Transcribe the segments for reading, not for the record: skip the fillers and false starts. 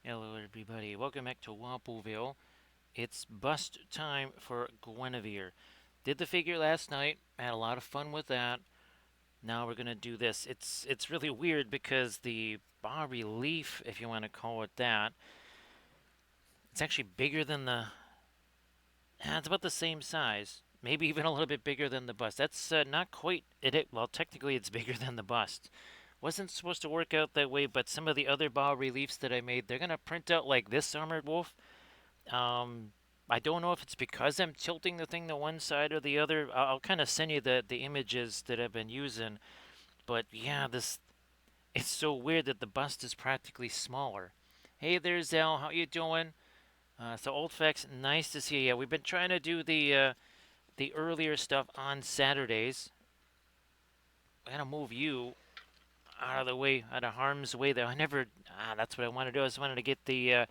Hello everybody, welcome back to Wampleville. It's bust time for Guinevere. Did the figure last night, had a lot of fun with that. Now we're gonna do this. It's really weird because the bas relief, if you want to call it that, it's actually bigger than it's about the same size. Maybe even a little bit bigger than the bust. That's not quite it. Well, technically it's bigger than the bust. Wasn't supposed to work out that way, but some of the other bas reliefs that I made, they're gonna print out like this armored wolf. Um, I don't know if it's because I'm tilting the thing to one side or the other. I'll kind of send you the images that I've been using. But yeah, this it's so weird that the bust is practically smaller. Hey there, Zell. How you doing? So Old Facts, nice to see you. Yeah, we've been trying to do the earlier stuff on Saturdays. I'm gonna move you out of the way, out of harm's way. There, I never. That's what I want to do. I just wanted to get the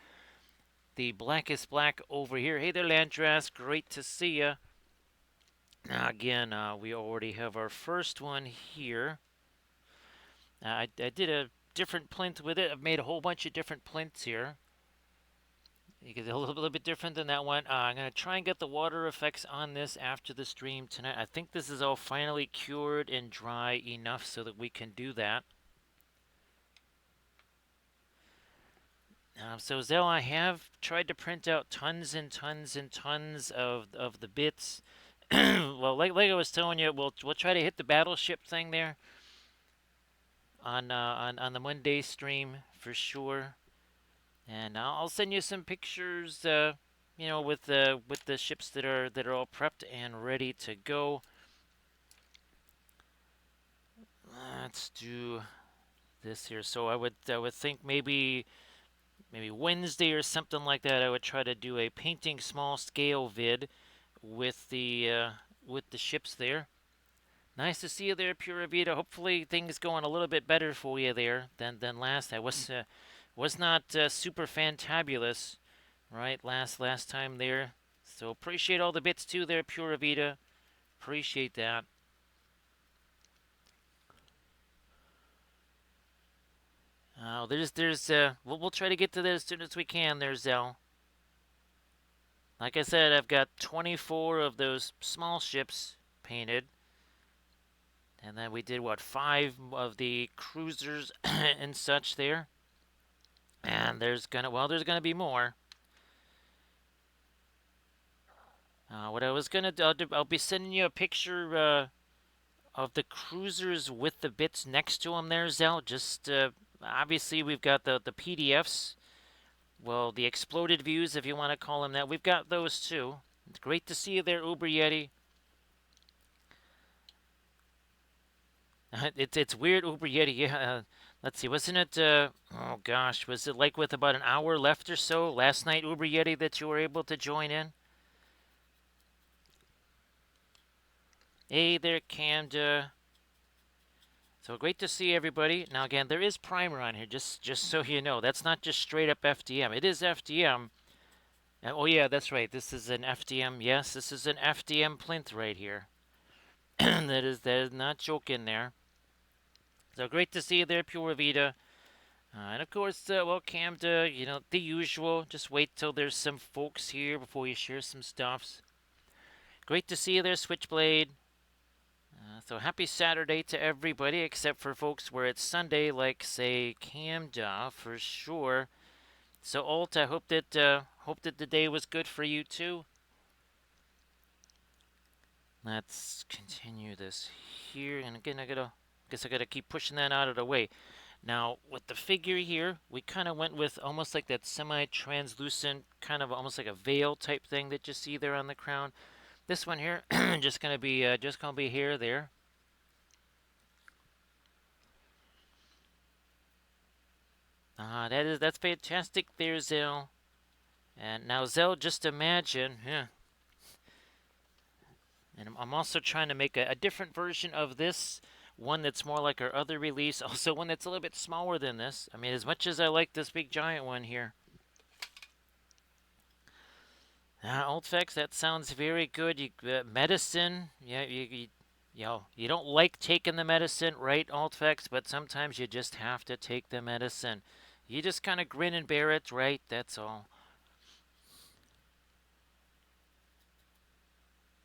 blackest black over here. Hey there, Landras. Great to see you. Now again, we already have our first one here. I did a different plinth with it. I've made a whole bunch of different plinths here. You get a little bit different than that one. I'm going to try and get the water effects on this after the stream tonight. I think this is all finally cured and dry enough so that we can do that. So Zell, I have tried to print out tons and tons and tons of the bits. Well, like I was telling you, we'll try to hit the battleship thing there on the Monday stream for sure, and I'll send you some pictures. With the ships that are all prepped and ready to go. Let's do this here. So I would think maybe Wednesday or something like that. I would try to do a painting small scale vid with the ships there. Nice to see you there, Pura Vida. Hopefully things going a little bit better for you there than last. I was not super fantabulous, right? Last time there. So appreciate all the bits too there, Pura Vida. Appreciate that. We'll try to get to that as soon as we can. There's Zell. Like I said, I've got 24 of those small ships painted. And then we did, what, 5 of the cruisers and such there. And there's gonna be more. What I was gonna do, I'll be sending you a picture of the cruisers with the bits next to them there, Zell. Just, obviously we've got the PDFs. Well, the exploded views, if you want to call them that. We've got those too. It's great to see you there, Uber Yeti. It's weird, Uber Yeti. Yeah, let's see. Wasn't it? Oh gosh, was it like with about an hour left or so last night, Uber Yeti, that you were able to join in? Hey there, Camda. So great to see everybody. Now again, there is primer on here, just so you know. That's not just straight up FDM. It is FDM. Oh yeah, that's right. This is an FDM. Yes, this is an FDM plinth right here. that is not joking there. So great to see you there, Pure Vita. And of course, welcome to, the usual. Just wait till there's some folks here before you share some stuffs. Great to see you there, Switchblade. So happy Saturday to everybody, except for folks where it's Sunday, like, say, Camda, for sure. So, Alt, I hope that the day was good for you, too. Let's continue this here. And again, guess I gotta keep pushing that out of the way. Now, with the figure here, we kind of went with almost like that semi-translucent, kind of almost like a veil type thing that you see there on the crown. This one here, just gonna be here, there. That's fantastic there, Zell. And now, Zell, just imagine, yeah. And I'm also trying to make a different version of this, one that's more like our other release, also one that's a little bit smaller than this. I mean, as much as I like this big giant one here. Old Facts, that sounds very good. Medicine, yeah, you don't like taking the medicine, right, Old Facts, but sometimes you just have to take the medicine. You just kind of grin and bear it, right? That's all.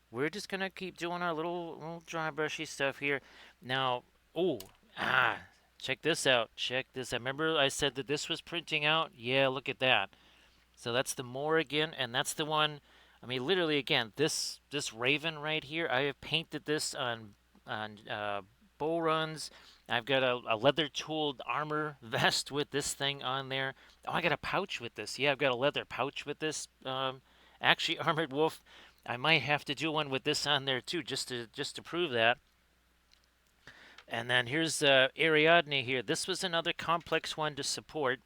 We're just gonna keep doing our little dry brushy stuff here. Now, oh, ah, check this out. Check this out. Remember I said that this was printing out? Yeah, look at that. So that's the Morrigan, and that's the one. I mean, literally, again, this raven right here. I have painted this on bull runs. I've got a leather tooled armor vest with this thing on there. Oh, I got a pouch with this. Yeah, I've got a leather pouch with this. Actually, armored wolf. I might have to do one with this on there too, just to prove that. And then here's Ariadne here. This was another complex one to support.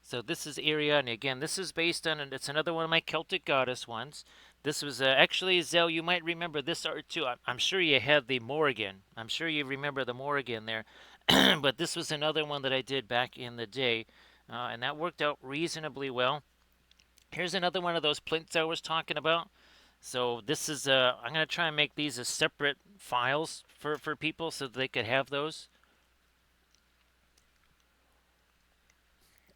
So this is Ariadne. Again, this is based on, and it's another one of my Celtic goddess ones. This was actually, Zell, you might remember this art too. I'm sure you had the Morrigan. I'm sure you remember the Morrigan there. But this was another one that I did back in the day. And that worked out reasonably well. Here's another one of those plinths I was talking about. So this is, I'm going to try and make these as separate files for people so that they could have those.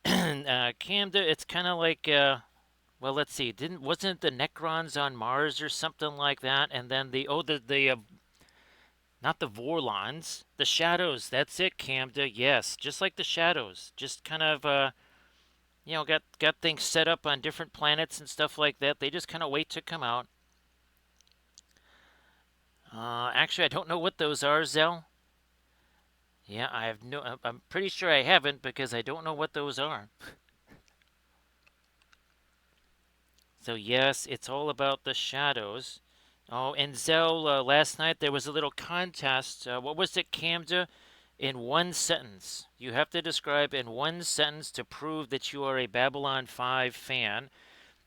Camda, it's kind of like, well, let's see. Wasn't it the Necrons on Mars or something like that? And then the not the Vorlons, the Shadows. That's it, Camda. Yes, just like the Shadows. Just kind of got things set up on different planets and stuff like that. They just kind of wait to come out. Actually, I don't know what those are, Zell. Yeah, I have no. I'm pretty sure I haven't because I don't know what those are. So yes, it's all about the shadows. Oh, and Zell, last night there was a little contest. What was it, Camda? In one sentence, you have to describe in one sentence to prove that you are a Babylon 5 fan.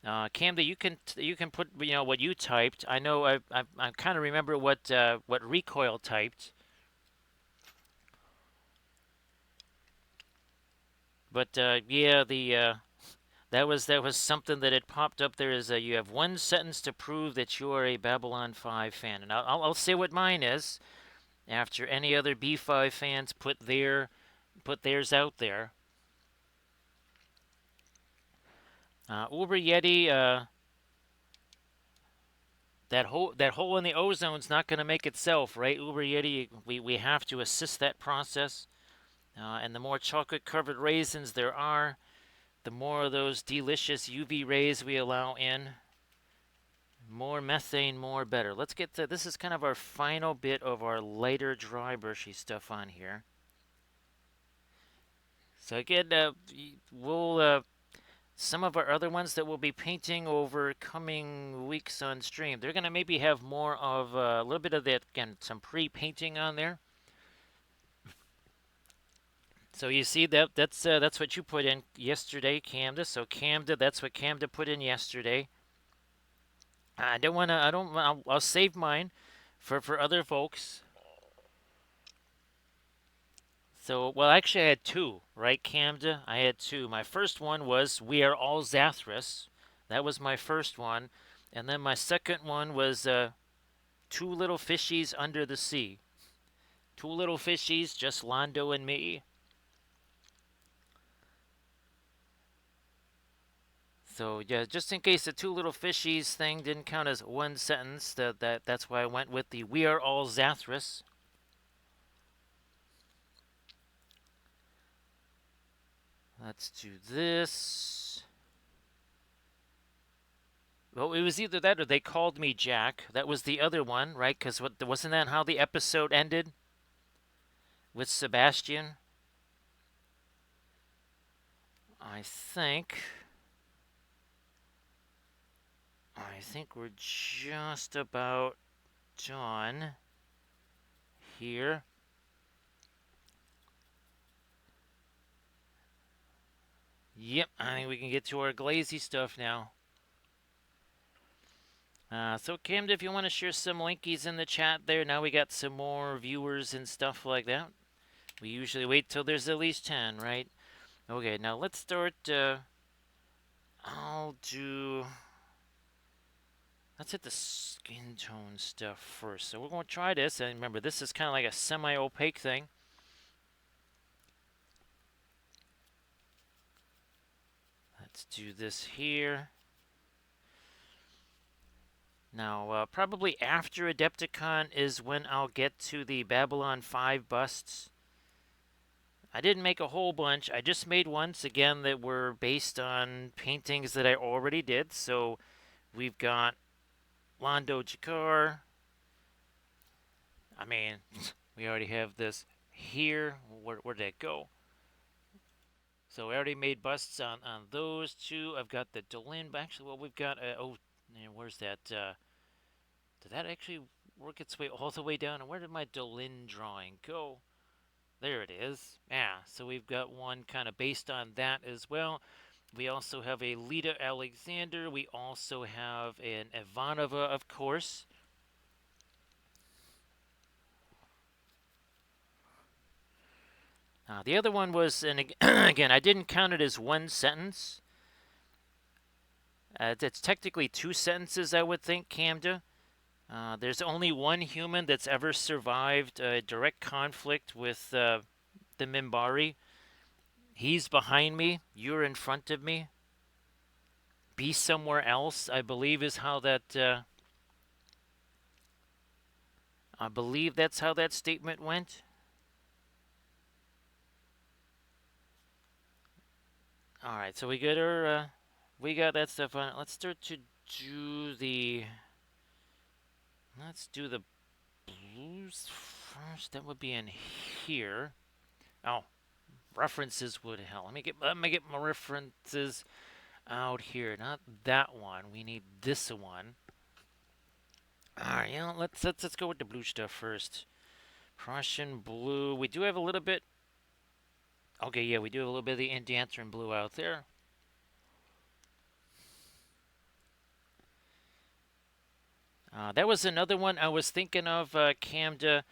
Camda, you can put what you typed. I know I kind of remember what Recoil typed, but yeah, the that was something that had popped up there. Is you have one sentence to prove that you are a Babylon 5 fan, and I'll say what mine is after any other B5 fans put theirs out there. Uber Yeti, that hole in the ozone's not going to make itself, right? Uber Yeti, we have to assist that process. And the more chocolate covered raisins there are, the more of those delicious UV rays we allow in. More methane, more better. Let's get to this. Is kind of our final bit of our lighter, dry, brushy stuff on here. So again, we'll some of our other ones that we'll be painting over coming weeks on stream. They're gonna maybe have more of a little bit of that again, some pre-painting on there. So you see that's what you put in yesterday, Camda. So Camda, that's what Camda put in yesterday. I don't want to. I don't. I'll save mine for other folks. So, well, actually, I had two, right, Camda? I had two. My first one was "We Are All Zathras." That was my first one, and then my second one was "Two Little Fishies Under the Sea." Two little fishies, just Londo and me. So yeah, just in case the two little fishies thing didn't count as one sentence, that's why I went with the "We Are All Zathras." Let's do this. Well, it was either that or they called me Jack. That was the other one, right? Because wasn't that how the episode ended with Sebastian? I think. I think we're just about done here. Yep, I think we can get to our glazy stuff now. So Camden, if you want to share some linkies in the chat there, now we got some more viewers and stuff like that. We usually wait till there's at least 10, right? Okay, now let's start, I'll do, let's hit the skin tone stuff first. So we're going to try this, and remember, this is kind of like a semi-opaque thing. Let's do this here. Now, probably after Adepticon is when I'll get to the Babylon 5 busts. I didn't make a whole bunch. I just made ones, again, that were based on paintings that I already did. So we've got Londo Jakar. I mean, we already have this here. Where did it go? So I already made busts on those two. I've got the Dolin, but actually, well, we've got, where's that? Did that actually work its way all the way down? And where did my Dolin drawing go? There it is. Yeah, so we've got one kind of based on that as well. We also have a Lita Alexander. We also have an Ivanova, of course. The other one was, and again, I didn't count it as one sentence. It's technically two sentences, I would think, Camda. There's only one human that's ever survived a direct conflict with the Minbari. He's behind me. You're in front of me. Be somewhere else, I believe, is how that. I believe that's how that statement went. All right, so we got our, we got that stuff on. Let's start to do the. Let's do the blues first. That would be in here. Oh, references would help. Let me get my references out here. Not that one. We need this one. All right, let's go with the blue stuff first. Prussian blue. We do have a little bit. Okay, yeah, we do have a little bit of the Indianthron blue out there. That was another one I was thinking of, Camda,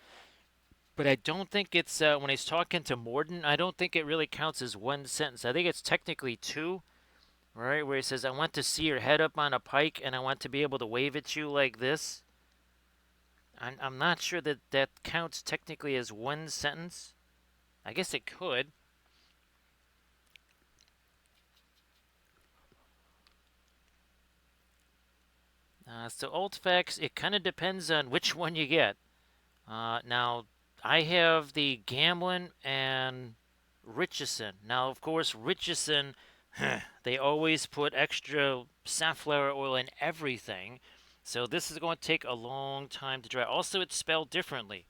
but I don't think it's, when he's talking to Morden, I don't think it really counts as one sentence. I think it's technically two, right? Where he says, I want to see your head up on a pike and I want to be able to wave at you like this. I'm not sure that that counts technically as one sentence. I guess it could. So alt facts, it kind of depends on which one you get. Now, I have the Gamlin and Richardson. Now, of course, Richardson, they always put extra safflower oil in everything. So this is going to take a long time to dry. Also, it's spelled differently.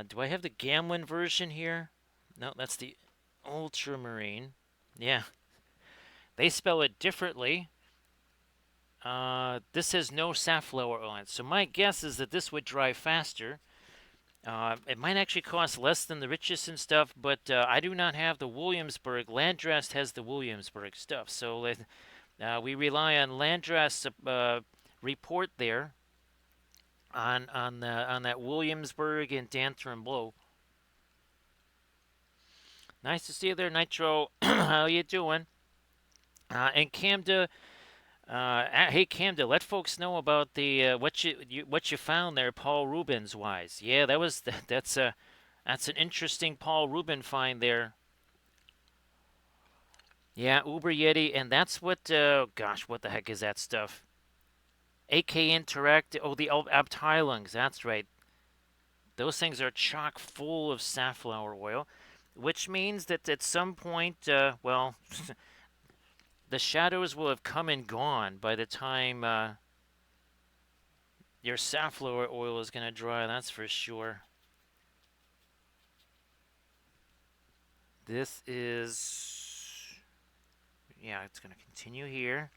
Do I have the Gamlin version here? No, that's the Ultramarine. Yeah, they spell it differently. This has no safflower oil in it. So my guess is that this would dry faster. It might actually cost less than the Richardson stuff, but I do not have the Williamsburg. Landrast has the Williamsburg stuff. So we rely on Landrast's report there on that Williamsburg and Danthrum Blow. Nice to see you there, Nitro. How you doing? And Camda, hey Camda, let folks know about the what you found there, Paul Rubens wise. Yeah, that's an interesting Paul Rubin find there. Yeah, Uber Yeti, and that's what gosh, what the heck is that stuff? AK Interact. Oh, the Abteilungs. That's right. Those things are chock full of safflower oil, which means that at some point, well, the shadows will have come and gone by the time your safflower oil is going to dry, that's for sure. This is, yeah, it's going to continue here.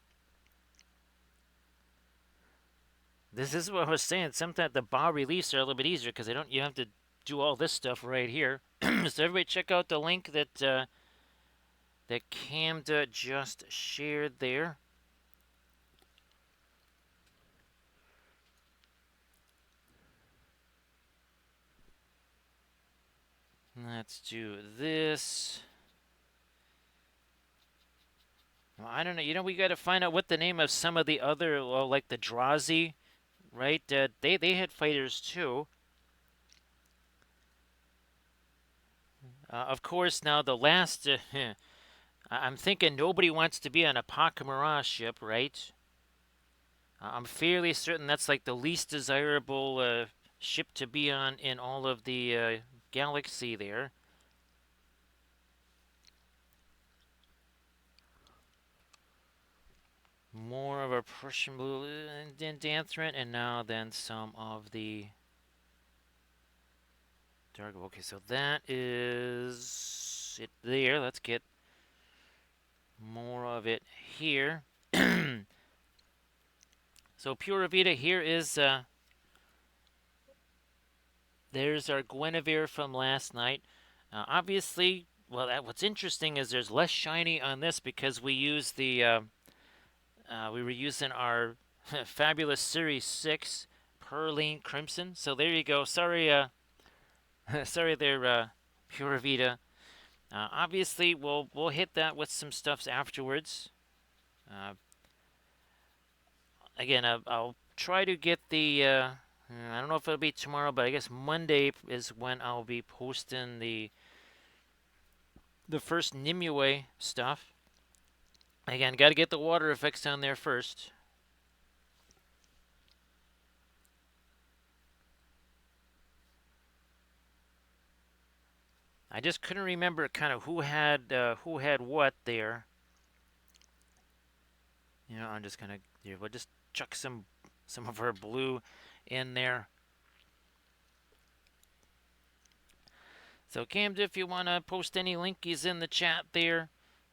This is what I was saying. Sometimes the bas reliefs are a little bit easier because you have to do all this stuff right here. So everybody check out the link that that Camda just shared there. Let's do this. Well, I don't know. You know, we got to find out what the name of some of the other, well, like the Drazi, right? They had fighters too. Of course, now the last I'm thinking nobody wants to be on a Pakamara ship, right? I'm fairly certain that's like the least desirable ship to be on in all of the galaxy there. More of a Prussian blue than Danthran, and now then some of the dark. Okay, so that is it there. Let's get more of it here. So Pura Vida here is there's our Guinevere from last night. Obviously, well, what's interesting is there's less shiny on this because we were using our fabulous Series 6 Perline Crimson. So there you go. Sorry, sorry there, Pura Vida. Obviously, we'll hit that with some stuffs afterwards. Uh, Again, I'll try to get the. I don't know if it'll be tomorrow, but I guess Monday is when I'll be posting the first Nimue stuff. Again, got to get the water effects on there first. I just couldn't remember kind of who had what there. You know, I'm just gonna we'll just chuck some of our blue in there. So Camda, if you want to post any linkies in the chat there.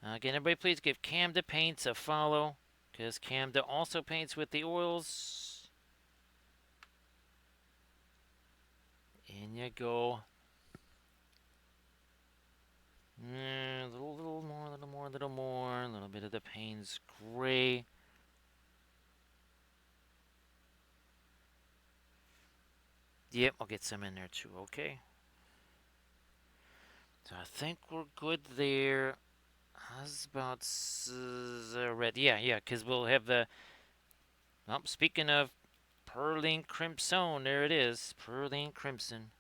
Again, everybody please give Camda Paints a follow, because Camda also paints with the oils. In you go. Little more, little more, little more. A little bit of the Payne's Gray. Yep, I'll get some in there too, okay. So I think we're good there. How's about red? Yeah, because we'll have the... Well, speaking of Perline Crimson, there it is. Perline Crimson.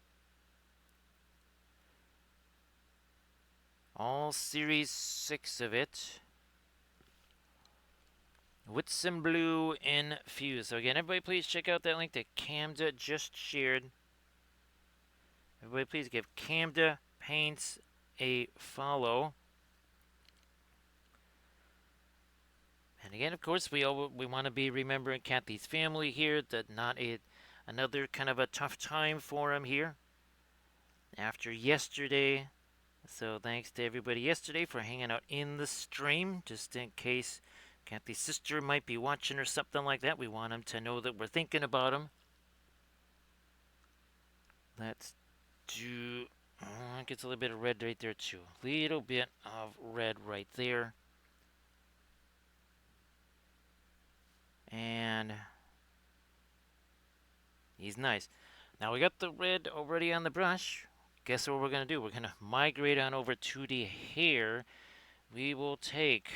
All Series 6 of it. With some blue infused. So again, everybody please check out that link that Camda just shared. Everybody please give Camda Paints a follow. And again, of course, we want to be remembering Kathy's family here. That not another kind of a tough time for him here after yesterday. So thanks to everybody yesterday for hanging out in the stream, just in case Kathy's sister might be watching or something like that. We want him to know that we're thinking about him. Let's do... it gets a little bit of red right there too. Little bit of red right there. And he's nice. Now we got the red already on the brush. Guess what we're going to do? We're going to migrate on over to the hair. We will take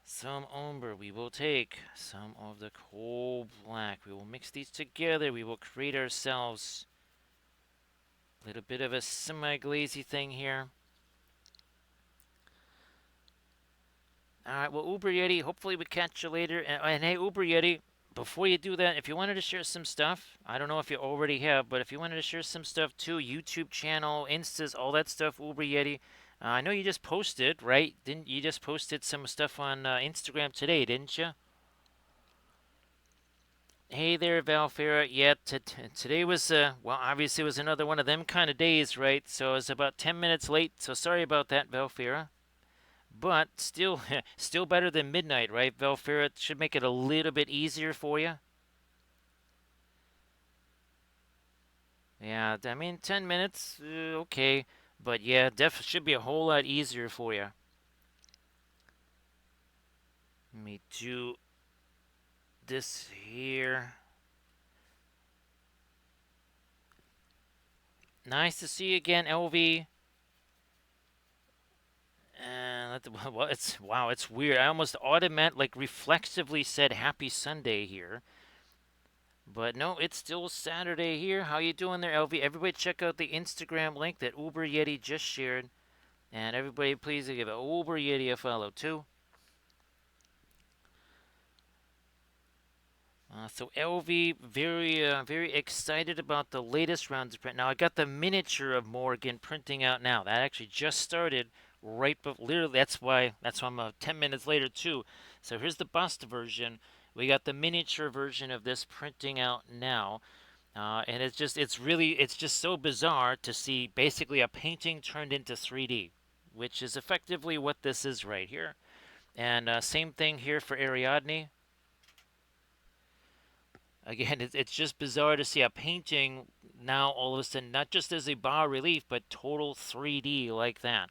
some umber. We will take some of the coal black. We will mix these together. We will create ourselves a little bit of a semi-glazy thing here. Alright, well, Uber Yeti, hopefully we catch you later. And hey, Uber Yeti, before you do that, if you wanted to share some stuff, I don't know if you already have, but if you wanted to share some stuff too, YouTube channel, Instas, all that stuff, Uber Yeti. I know you just posted, right? Didn't you just posted some stuff on Instagram today, didn't you? Hey there, Valfera. Yeah, today was, well, obviously it was another one of them kind of days, right? So I was about 10 minutes late, so sorry about that, Valfera. But still, still better than midnight, right, Valfera? It should make it a little bit easier for you. Yeah, I mean, 10 minutes, okay. But yeah, should be a whole lot easier for you. Let me do this here. Nice to see you again, LV. And well, it's weird. I almost like reflexively said Happy Sunday here. But no, it's still Saturday here. How you doing there, LV? Everybody check out the Instagram link that Uber Yeti just shared. And everybody, please give Uber Yeti a follow too. So LV, very excited about the latest rounds of print. Now I got the miniature of Morgan printing out now. That actually just started right before. Literally, that's why I'm 10 minutes later too. So here's the bust version. We got the miniature version of this printing out now. And it's just so bizarre to see basically a painting turned into 3D, which is effectively what this is right here. And same thing here for Ariadne. Again, it's just bizarre to see a painting now all of a sudden, not just as a bas relief, but total 3D like that.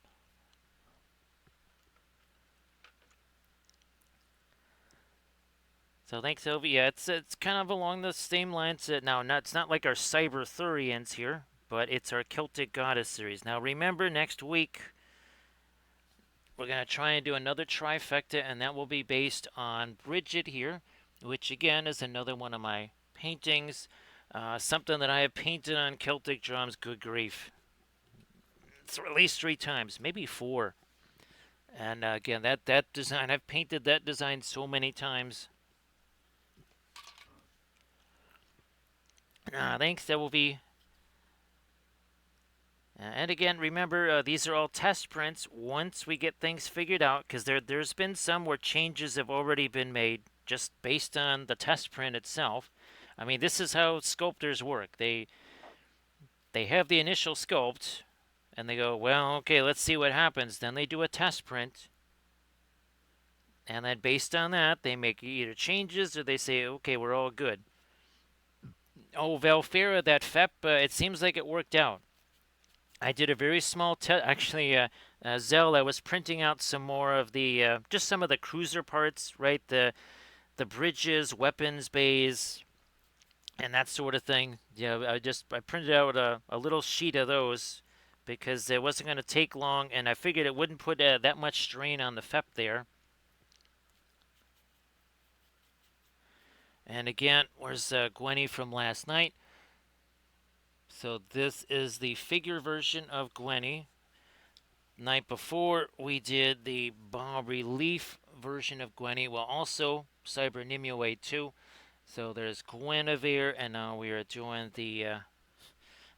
So thanks, Ovi. Yeah, it's kind of along the same lines. Now, it's not like our Cyberthurians here, but it's our Celtic Goddess series. Now, remember, next week we're going to try and do another trifecta, and that will be based on Bridget here, which again is another one of my paintings. Something that I have painted on Celtic drums, good grief. It's at least 3 times, maybe 4. And again, that design, I've painted that design so many times. Thanks, that will be. And again, remember, these are all test prints. Once we get things figured out, because there's been some where changes have already been made just based on the test print itself. I mean, this is how sculptors work. They have the initial sculpt, and they go, well, okay, let's see what happens. Then they do a test print, and then based on that, they make either changes or they say, okay, we're all good. Oh, Valfera, that FEP, it seems like it worked out. I did a very small test. Actually, Zell, I was printing out some more of the, just some of the cruiser parts, right? The bridges, weapons bays, and that sort of thing. Yeah, I printed out a little sheet of those because it wasn't going to take long, and I figured it wouldn't put that much strain on the FEP there. And again, where's Gwenny from last night? So this is the figure version of Gwenny. Night before, we did the bas relief version of Gwenny. Well, also Cyber Nimue too. So there's Guinevere, and now we are doing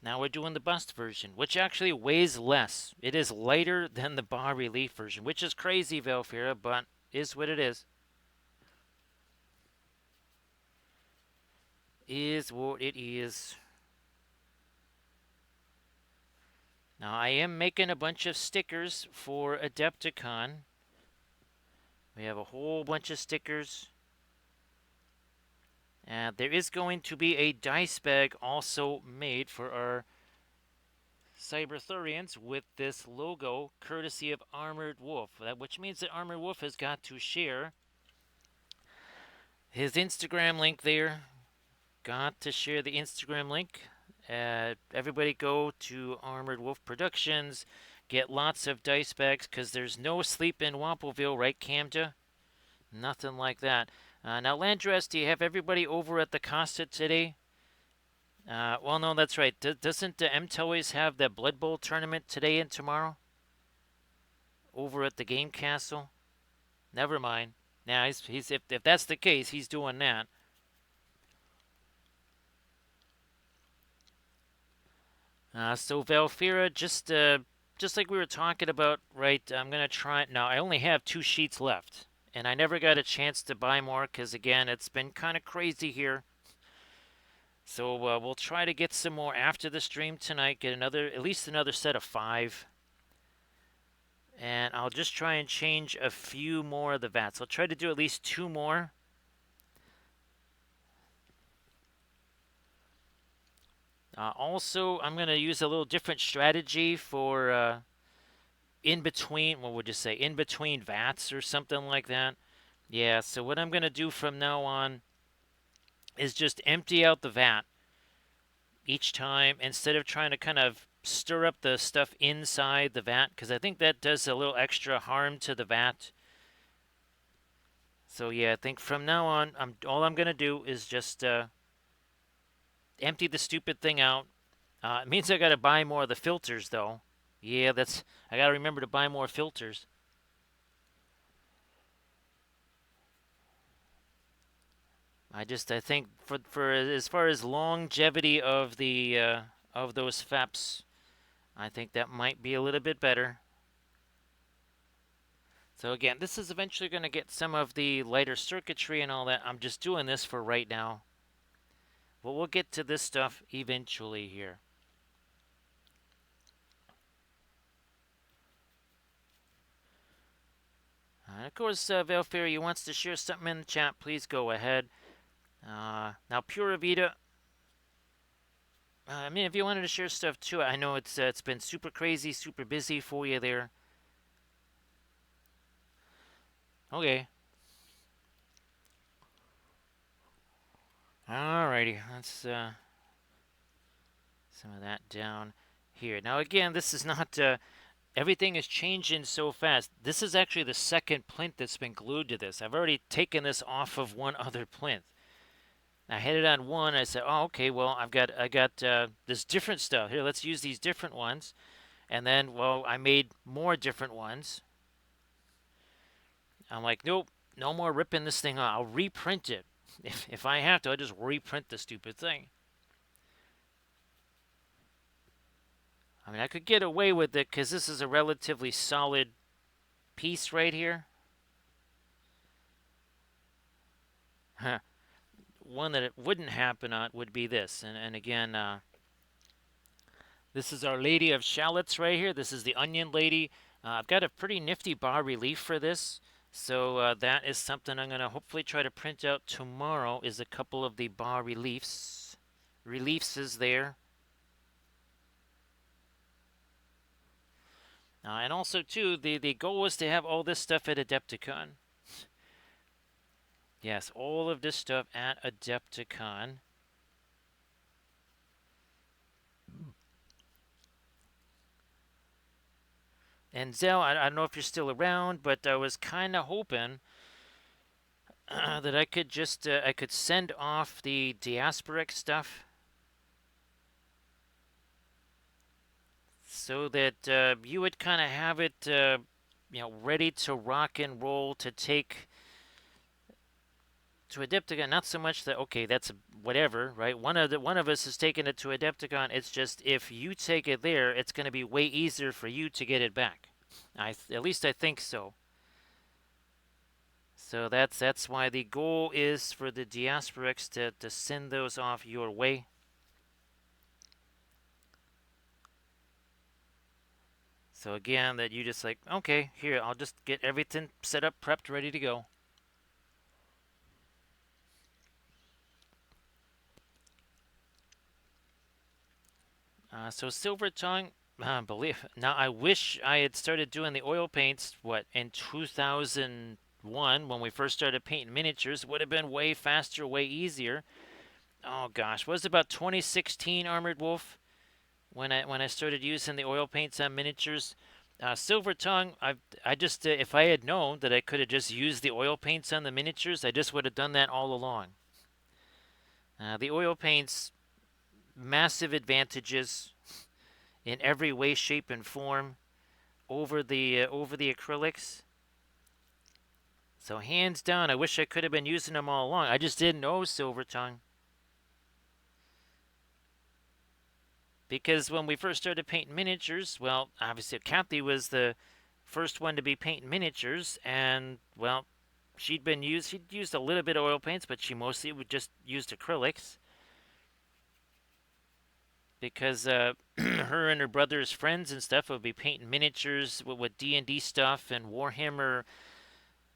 now we're doing the bust version, which actually weighs less. It is lighter than the bas relief version, which is crazy, Valfira, but is what it is. Is what it is. Now, I am making a bunch of stickers for Adepticon. We have a whole bunch of stickers. And there is going to be a dice bag also made for our Cyberthurians with this logo, courtesy of Armored Wolf. Which means that Armored Wolf has got to share his Instagram link there. Got to share the Instagram link. Everybody go to Armored Wolf Productions. Get lots of dice bags because there's no sleep in Wampleville, right, Camda? Nothing like that. Now, Landress, do you have everybody over at the Costa today? Well, no, that's right. Doesn't M-Toys have the Blood Bowl tournament today and tomorrow? Over at the Game Castle? Never mind. Now, if that's the case, he's doing that. So Valfira, just like we were talking about, right? I'm gonna try. Now, I only have 2 sheets left, and I never got a chance to buy more because again, it's been kind of crazy here. So we'll try to get some more after the stream tonight. Get at least another set of 5. And I'll just try and change a few more of the vats. I'll try to do at least 2 more. Also, I'm going to use a little different strategy for in between, what would you say, in between vats or something like that. Yeah, so what I'm going to do from now on is just empty out the vat each time instead of trying to kind of stir up the stuff inside the vat because I think that does a little extra harm to the vat. So yeah, I think from now on, all I'm going to do is just empty the stupid thing out. It means I got to buy more of the filters though. Yeah, that's. I gotta remember to buy more filters. I think for as far as longevity of the of those FEPs, I think that might be a little bit better. So again, this is eventually going to get some of the lighter circuitry and all that. I'm just doing this for right now. But we'll get to this stuff eventually here. Of course, Valfairy wants to share something in the chat. Please go ahead. Now, Pura Vida. I mean, if you wanted to share stuff too, I know it's been super crazy, super busy for you there. Okay. Alrighty. Let's some of that down here. Now, again, this is not. Everything is changing so fast. This is actually the second plinth that's been glued to this. I've already taken this off of one other plinth. I had it on one. I said, "Oh, okay. Well, I got this different stuff here. Let's use these different ones." And then, well, I made more different ones. I'm like, "Nope, no more ripping this thing off. I'll reprint it. If I have to, I'll just reprint the stupid thing." I mean, I could get away with it because this is a relatively solid piece right here. One that it wouldn't happen on would be this. And again, this is Our Lady of Shallots right here. This is the Onion Lady. I've got a pretty nifty bas relief for this. So that is something I'm going to hopefully try to print out tomorrow is a couple of the bas reliefs. Reliefs is there. And also, too, the goal was to have all this stuff at Adepticon. Yes, all of this stuff at Adepticon. And Zell, I don't know if you're still around, but I was kind of hoping that I could just I could send off the diasporic stuff so that you would kind of have it ready to rock and roll to take to Adepticon. Not so much that okay, that's whatever, right? One of us is taking it to Adepticon. It's just if you take it there, it's going to be way easier for you to get it back. At least I think so. So that's why the goal is for the diasporics to send those off your way. So again, that you just like, okay, here, I'll just get everything set up, prepped, ready to go. So Silver Tongue, believe now, I wish I had started doing the oil paints. What in 2001 when we first started painting miniatures would have been way faster, way easier. Oh gosh, was it about 2016 Armored Wolf when I started using the oil paints on miniatures? Silver Tongue, I just if I had known that I could have just used the oil paints on the miniatures, I just would have done that all along. The oil paints, massive advantages in every way, shape, and form over the acrylics. So hands down, I wish I could have been using them all along. I just didn't know Silver Tongue. Because when we first started painting miniatures, well, obviously Kathy was the first one to be painting miniatures, and well, she'd used a little bit of oil paints, but she mostly would just used acrylics. Because her and her brother's friends and stuff would be painting miniatures with D&D stuff and Warhammer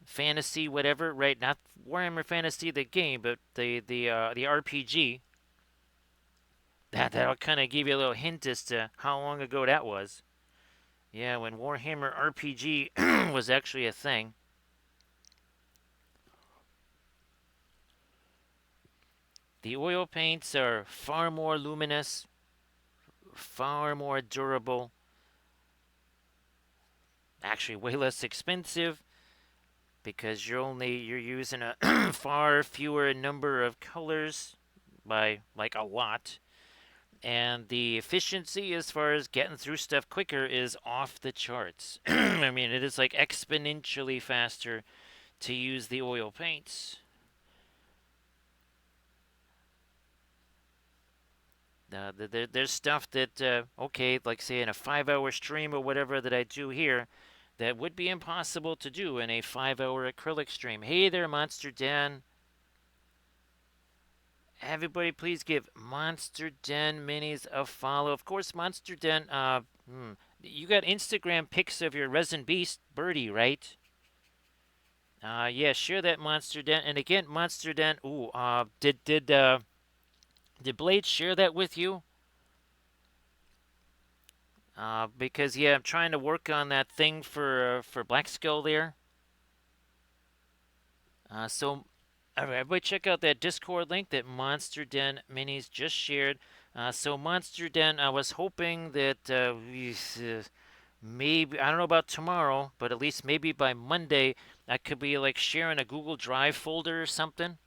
Fantasy, whatever, right? Not Warhammer Fantasy the game, but the RPG. That'll kind of give you a little hint as to how long ago that was. Yeah, when Warhammer RPG was actually a thing. The oil paints are far more luminous, far more durable, actually way less expensive because you're using a far fewer number of colors by like a lot. And the efficiency as far as getting through stuff quicker is off the charts. I mean, it is like exponentially faster to use the oil paints. There's stuff that, okay, like say in a 5 hour stream or whatever that I do here, that would be impossible to do in a 5 hour acrylic stream. Hey there, Monster Den. Everybody, please give Monster Den Minis a follow. Of course, Monster Den, you got Instagram pics of your resin beast, Birdie, right? Yeah, share that Monster Den. And again, Monster Den, did Blade share that with you? Because yeah, I'm trying to work on that thing for Black Skull there. So, all right, everybody, check out that Discord link that Monster Den Minis just shared. So Monster Den, I was hoping that maybe I don't know about tomorrow, but at least maybe by Monday I could be like sharing a Google Drive folder or something.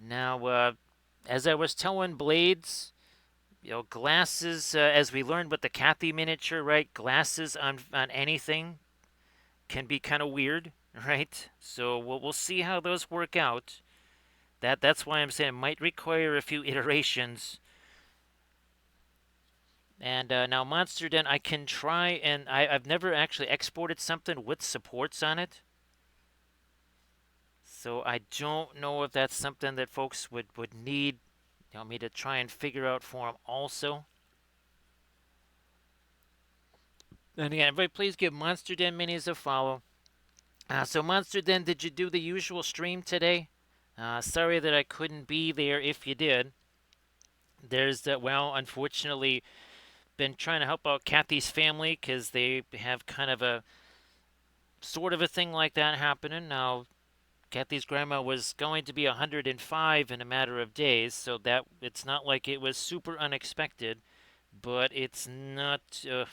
Now, as I was telling Blades, glasses, as we learned with the Kathy miniature, right? Glasses on anything can be kind of weird, right? So we'll see how those work out. That's why I'm saying it might require a few iterations. And now Monster Den, I can try, and I've never actually exported something with supports on it. So I don't know if that's something that folks would need me to try and figure out for them also. And again, everybody, please give Monster Den Minis a follow. So Monster Den, did you do the usual stream today? Sorry that I couldn't be there if you did. There's that, well, unfortunately, been trying to help out Kathy's family because they have kind of a sort of a thing like that happening. Now, Kathy's grandma was going to be 105 in a matter of days, so that it's not like it was super unexpected, but it's not. It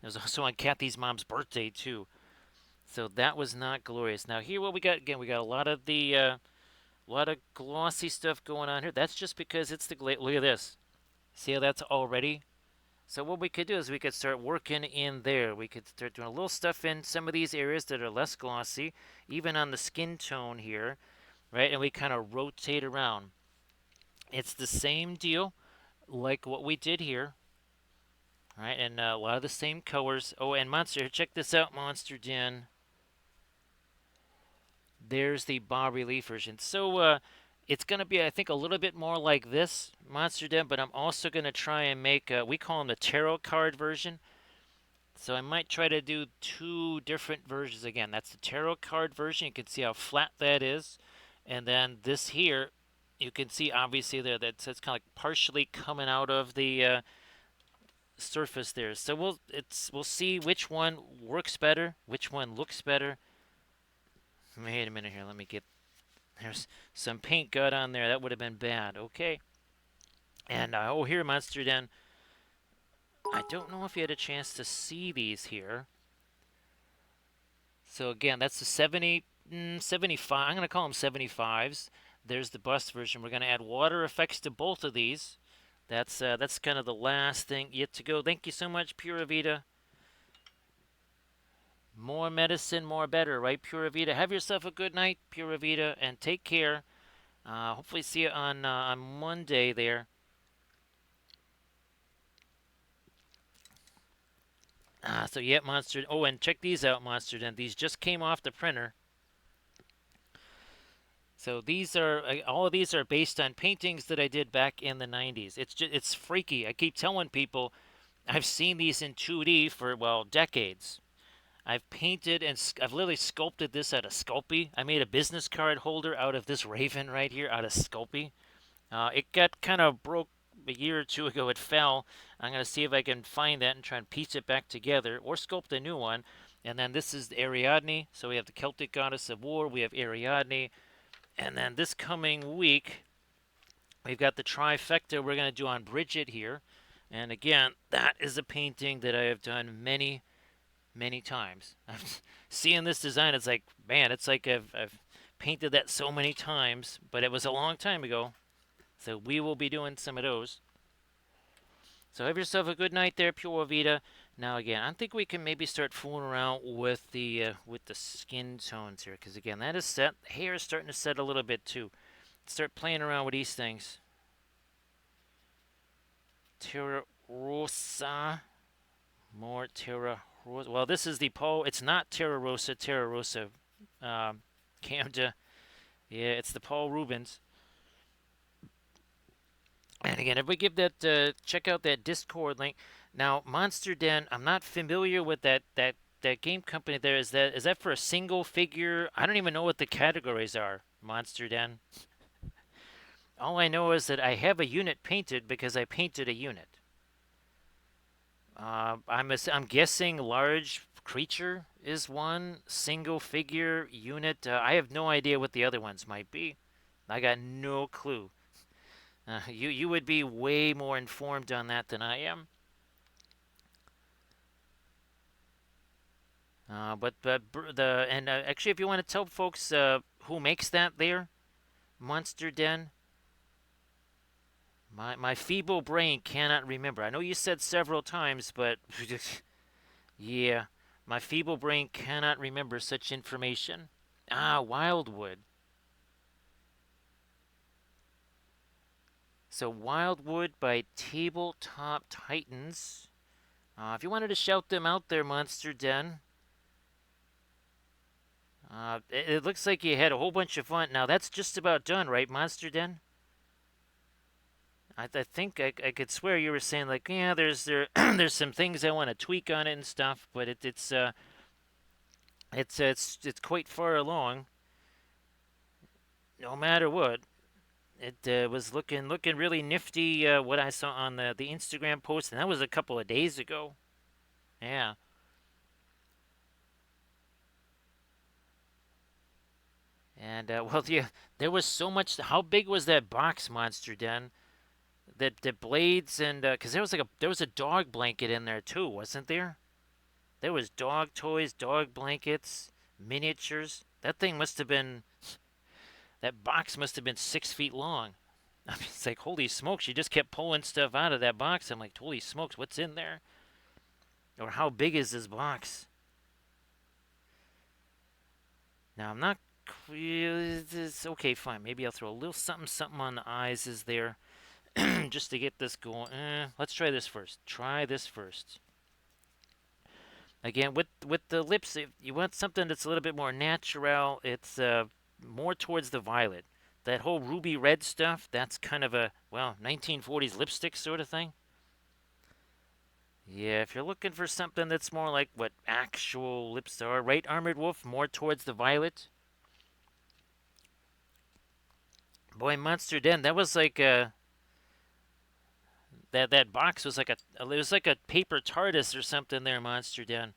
was also on Kathy's mom's birthday too, so that was not glorious. Now here, what we got again? We got a lot of glossy stuff going on here. That's just because it's the look at this. See how that's already. So what we could do is we could start working in there. We could start doing a little stuff in some of these areas that are less glossy, even on the skin tone here, right? And we kind of rotate around. It's the same deal like what we did here, right? And a lot of the same colors. Oh, and Monster, check this out, Monster Den. There's the bas relief version. So it's going to be, I think, a little bit more like this, Monster Den, but I'm also going to try and make, we call them the tarot card version. So I might try to do two different versions again. That's the tarot card version. You can see how flat that is. And then this here, you can see obviously there that it's kind of like partially coming out of the surface there. So we'll see which one works better, which one looks better. Wait a minute here. Let me get, there's some paint got on there. That would have been bad. Okay. And oh, here, Monster Den. I don't know if you had a chance to see these here. So again, that's the 75. I'm going to call them 75s. There's the bust version. We're going to add water effects to both of these. That's kind of the last thing yet to go. Thank you so much, Pura Vida. More medicine, more better, right, Pura Vida? Have yourself a good night, Pura Vida, and take care. Hopefully see you on Monday there. So yeah, Monster. Oh, and check these out, Monster Den. These just came off the printer. So these are all of these are based on paintings that I did back in the 90s. It's freaky. I keep telling people I've seen these in 2D for well decades. I've painted and I've literally sculpted this out of Sculpey. I made a business card holder out of this raven right here out of Sculpey. It got kind of broke a year or two ago. It fell. I'm going to see if I can find that and try and piece it back together or sculpt a new one. And then this is Ariadne. So we have the Celtic goddess of war. We have Ariadne. And then this coming week, we've got the trifecta we're going to do on Bridget here. And again, that is a painting that I have done many times. Seeing this design, it's like, man, it's like I've painted that so many times, but it was a long time ago. So we will be doing some of those. So have yourself a good night there, Pure Vita. Now again, I think we can maybe start fooling around with the skin tones here, because again, that is set. Hair is starting to set a little bit too. Start playing around with these things. Terra Rosa, more Terra Rosa. Well, this is the Paul. It's not Terra Rosa. Terra Rosa, Camda. Yeah, it's the Paul Rubens. And again, if we give that, check out that Discord link. Now, Monster Den, I'm not familiar with that game company there. Is that for a single figure? I don't even know what the categories are, Monster Den. All I know is that I have a unit painted because I painted a unit. I'm guessing large creature is one, single figure unit. I have no idea what the other ones might be. I got no clue. You would be way more informed on that than I am. But actually, if you want to tell folks who makes that there, Monster Den, my feeble brain cannot remember. I know you said several times, but yeah, my feeble brain cannot remember such information. Wildwood. So Wildwood by Tabletop Titans. If you wanted to shout them out there, Monster Den. It looks like you had a whole bunch of fun. Now that's just about done, right, Monster Den? I think I could swear you were saying like, yeah, there's some things I want to tweak on it and stuff, but it's quite far along. No matter what, it was looking really nifty. What I saw on the Instagram post, and that was a couple of days ago. Yeah. And well, yeah, there was so much. How big was that box, Monster Den? The blades and because there was a dog blanket in there too, wasn't there? There was dog toys, dog blankets, miniatures. That box must have been 6 feet long. I mean, it's like holy smokes! She just kept pulling stuff out of that box. I'm like, holy smokes, what's in there? Or how big is this box? Now I'm not. It's okay, fine. Maybe I'll throw a little something on the eyes. Is there? Just to get this going. Let's try this first. Try this first. Again, with the lips, if you want something that's a little bit more natural, it's more towards the violet. That whole ruby red stuff, that's kind of a, well, 1940s lipstick sort of thing. Yeah, if you're looking for something that's more like what actual lips are, right, Armored Wolf, more towards the violet. Boy, Monster Den, that was like a that box was like it was like a paper TARDIS or something there, Monster Den.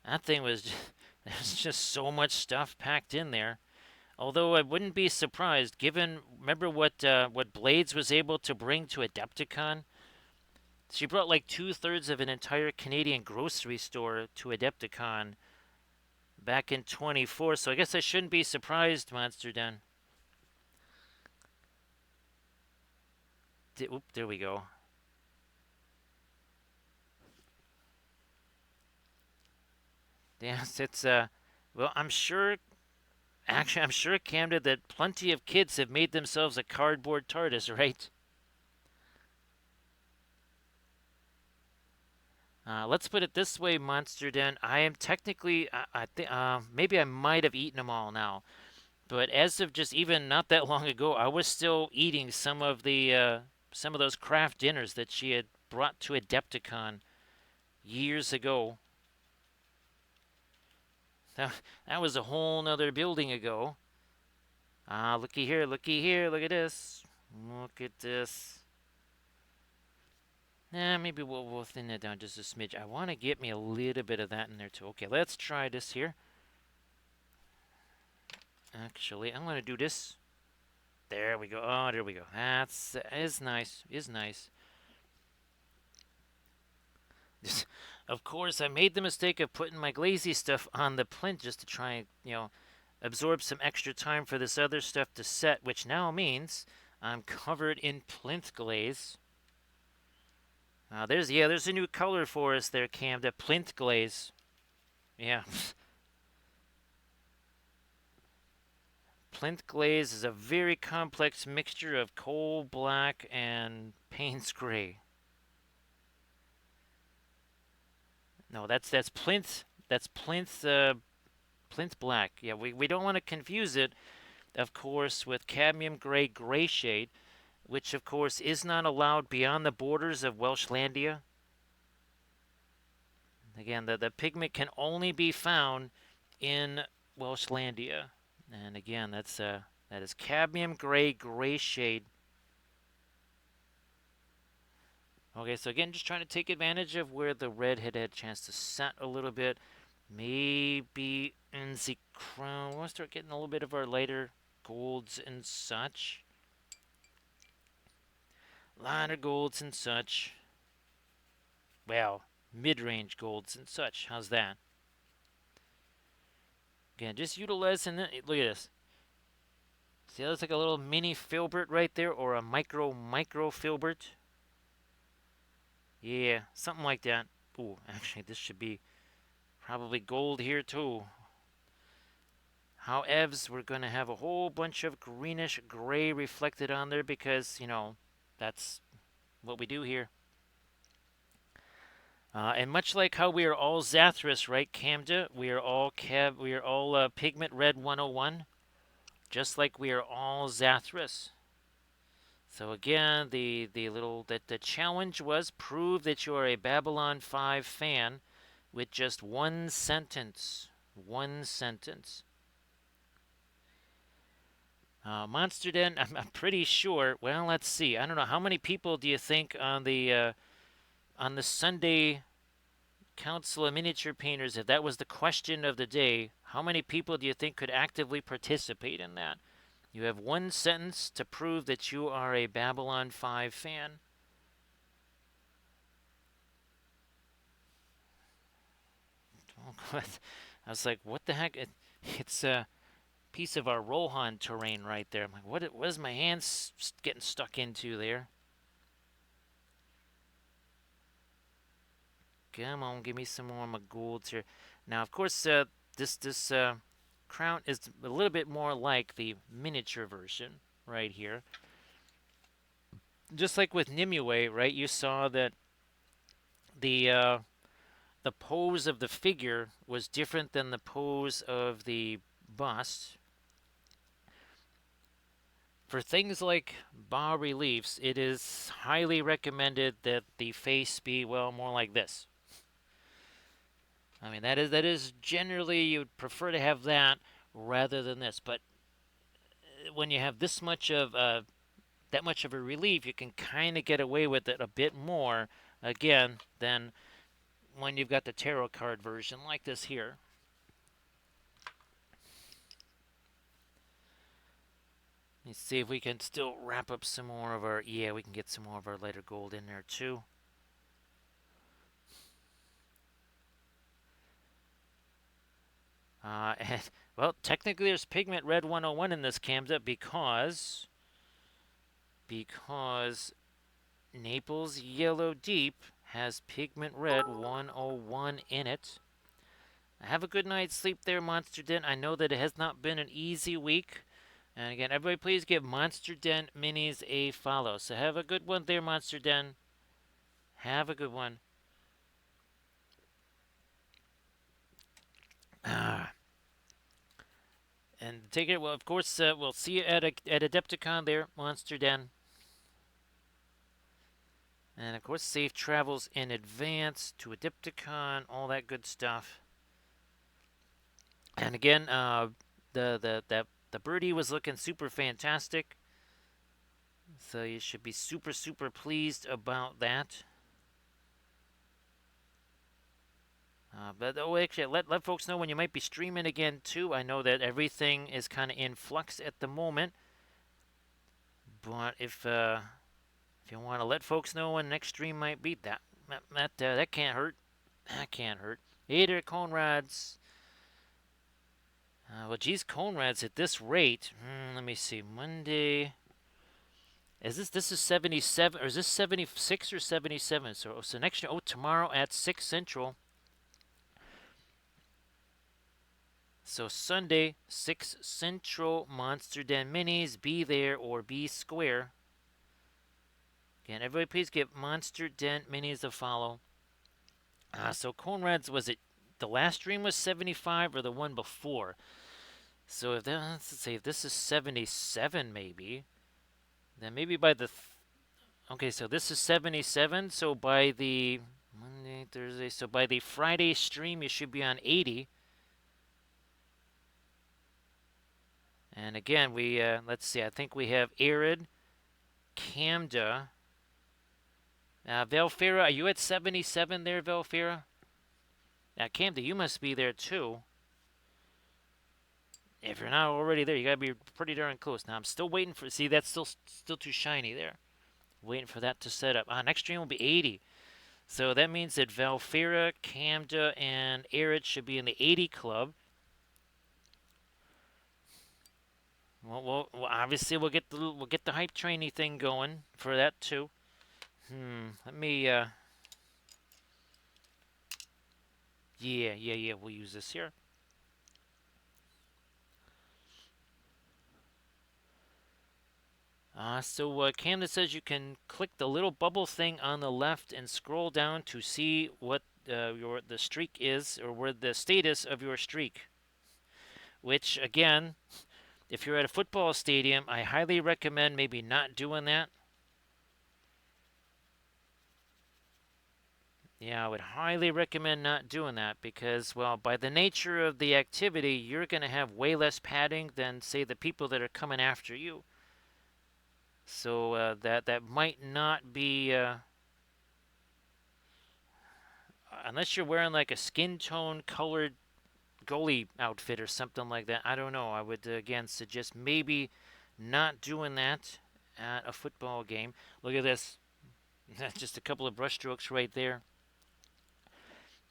That thing was there's just so much stuff packed in there. Although I wouldn't be surprised, given remember what Blades was able to bring to Adepticon. She brought like 2/3 of an entire Canadian grocery store to Adepticon back in 24. So I guess I shouldn't be surprised, Monster Den. Oop, there we go. Yes, it's well, I'm sure. Actually, I'm sure, Camden, that plenty of kids have made themselves a cardboard TARDIS, right? Let's put it this way, Monster Den. I am technically, I think, maybe I might have eaten them all now, but as of just even not that long ago, I was still eating some of those craft dinners that she had brought to Adepticon years ago. That was a whole nother building ago. Looky here, looky here, look at this. Look at this. Maybe we'll thin that down just a smidge. I want to get me a little bit of that in there too. Okay, let's try this here. Actually, I'm going to do this. There we go. Oh, there we go. That's is nice. Is nice. Of course, I made the mistake of putting my glazy stuff on the plinth just to try and, absorb some extra time for this other stuff to set, which now means I'm covered in plinth glaze. There's a new color for us there, Cam. The plinth glaze. Yeah. Plinth glaze is a very complex mixture of coal black and Payne's gray. No, that's plinth. That's plinth black. Yeah, we don't want to confuse it, of course, with cadmium gray shade, which of course is not allowed beyond the borders of Welshlandia. Again, the pigment can only be found in Welshlandia. And again, that is cadmium gray shade. Okay, so again, just trying to take advantage of where the red had a chance to set a little bit. Maybe in the crown, we'll start getting a little bit of our lighter golds and such. Lighter golds and such. Well, mid-range golds and such. How's that? Again, just utilizing it. Look at this. See, that's like a little mini filbert right there, or a micro filbert. Yeah, something like that. Ooh, actually, this should be probably gold here too. Howevs, we're going to have a whole bunch of greenish gray reflected on there because, you know, that's what we do here. And much like how we are all Zathras, right, Camda? We are all Pigment Red 101, just like we are all Zathras. So again, the challenge was prove that you are a Babylon 5 fan with just one sentence. One sentence. Monster Den, I'm pretty sure. Well, let's see. I don't know how many people do you think on the Sunday Council of Miniature Painters, if that was the question of the day, how many people do you think could actively participate in that? You have one sentence to prove that you are a Babylon 5 fan. Oh, God. I was like, what the heck? It's a piece of our Rohan terrain right there. I'm like, what is my hands getting stuck into there? Come on, give me some more of my golds here. Now, of course, this crown is a little bit more like the miniature version right here. Just like with Nimue, right? You saw that the pose of the figure was different than the pose of the bust. For things like bas reliefs, it is highly recommended that the face be, well, more like this. I mean, that is generally, you'd prefer to have that rather than this. But when you have this much of that much of a relief, you can kind of get away with it a bit more, again, than when you've got the tarot card version like this here. Let's see if we can still wrap up some more of our, yeah, we can get some more of our lighter gold in there too. And, well, technically there's Pigment Red 101 in this Camda because Naples Yellow Deep has Pigment Red 101 in it. Have a good night's sleep there, Monster Den. I know that it has not been an easy week. And again, everybody please give Monster Den Minis a follow. So have a good one there, Monster Den. Have a good one. And take it. Well, of course, we'll see you at Adepticon there, Monster Den. And of course, safe travels in advance to Adepticon, all that good stuff. And again, the birdie was looking super fantastic. So you should be super pleased about that. But actually, let folks know when you might be streaming again too. I know that everything is kind of in flux at the moment, but if you want to let folks know when next stream might be, that can't hurt. That can't hurt. Hey there, Conrads. Well, geez, Conrad's at this rate. Let me see. Monday. This is 77 or is this 76 or 77? So next year. Oh, tomorrow at 6 Central. So Sunday 6 Central. Monster Den Minis. Be there or be square. Again, everybody please give Monster Den Minis a follow. So Conrad's, was it the last stream was 75 or the one before? So if that, let's say if this is 77 maybe, then maybe by the okay, so this is 77, so by the Monday, Thursday, so by the Friday stream you should be on 80. And again, we let's see, I think we have Arid, Camda, Velfira, are you at 77 there, Velfira? Now, Camda, you must be there too. If you're not already there, you gotta be pretty darn close. Now I'm still waiting for. See, that's still too shiny there. Waiting for that to set up. Next stream will be 80. So that means that Valfira, Camda, and Arid should be in the 80 club. Well, obviously we'll get the hype trainy thing going for that too. Let me. Yeah. We'll use this here. Camden says you can click the little bubble thing on the left and scroll down to see what the streak is, or where the status of your streak. Which, again, if you're at a football stadium, I highly recommend maybe not doing that. Yeah, I would highly recommend not doing that because, well, by the nature of the activity, you're going to have way less padding than, say, the people that are coming after you. So that might not be, unless you're wearing like a skin tone colored goalie outfit or something like that. I don't know. I would again suggest maybe not doing that at a football game. Look at this. Just a couple of brush strokes right there.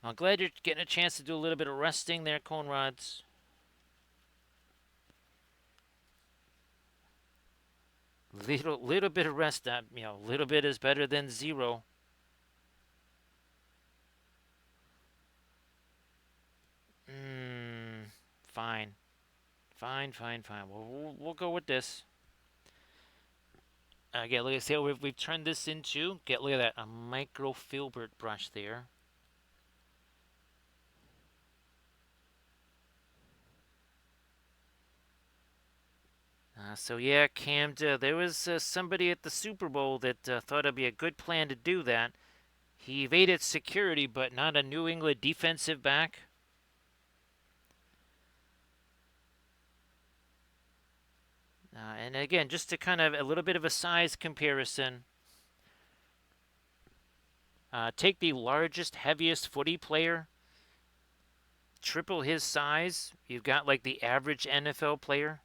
I'm glad you're getting a chance to do a little bit of resting there, Conrads. Little bit of rest. Little bit is better than zero. Fine. We'll go with this. Again, look at see what we've turned this into. Look at that, a micro filbert brush there. So yeah, Camden, there was somebody at the Super Bowl that thought it'd be a good plan to do that. He evaded security, but not a New England defensive back. And again, just to kind of a little bit of a size comparison. Take the largest, heaviest footy player, triple his size. You've got like the average NFL player.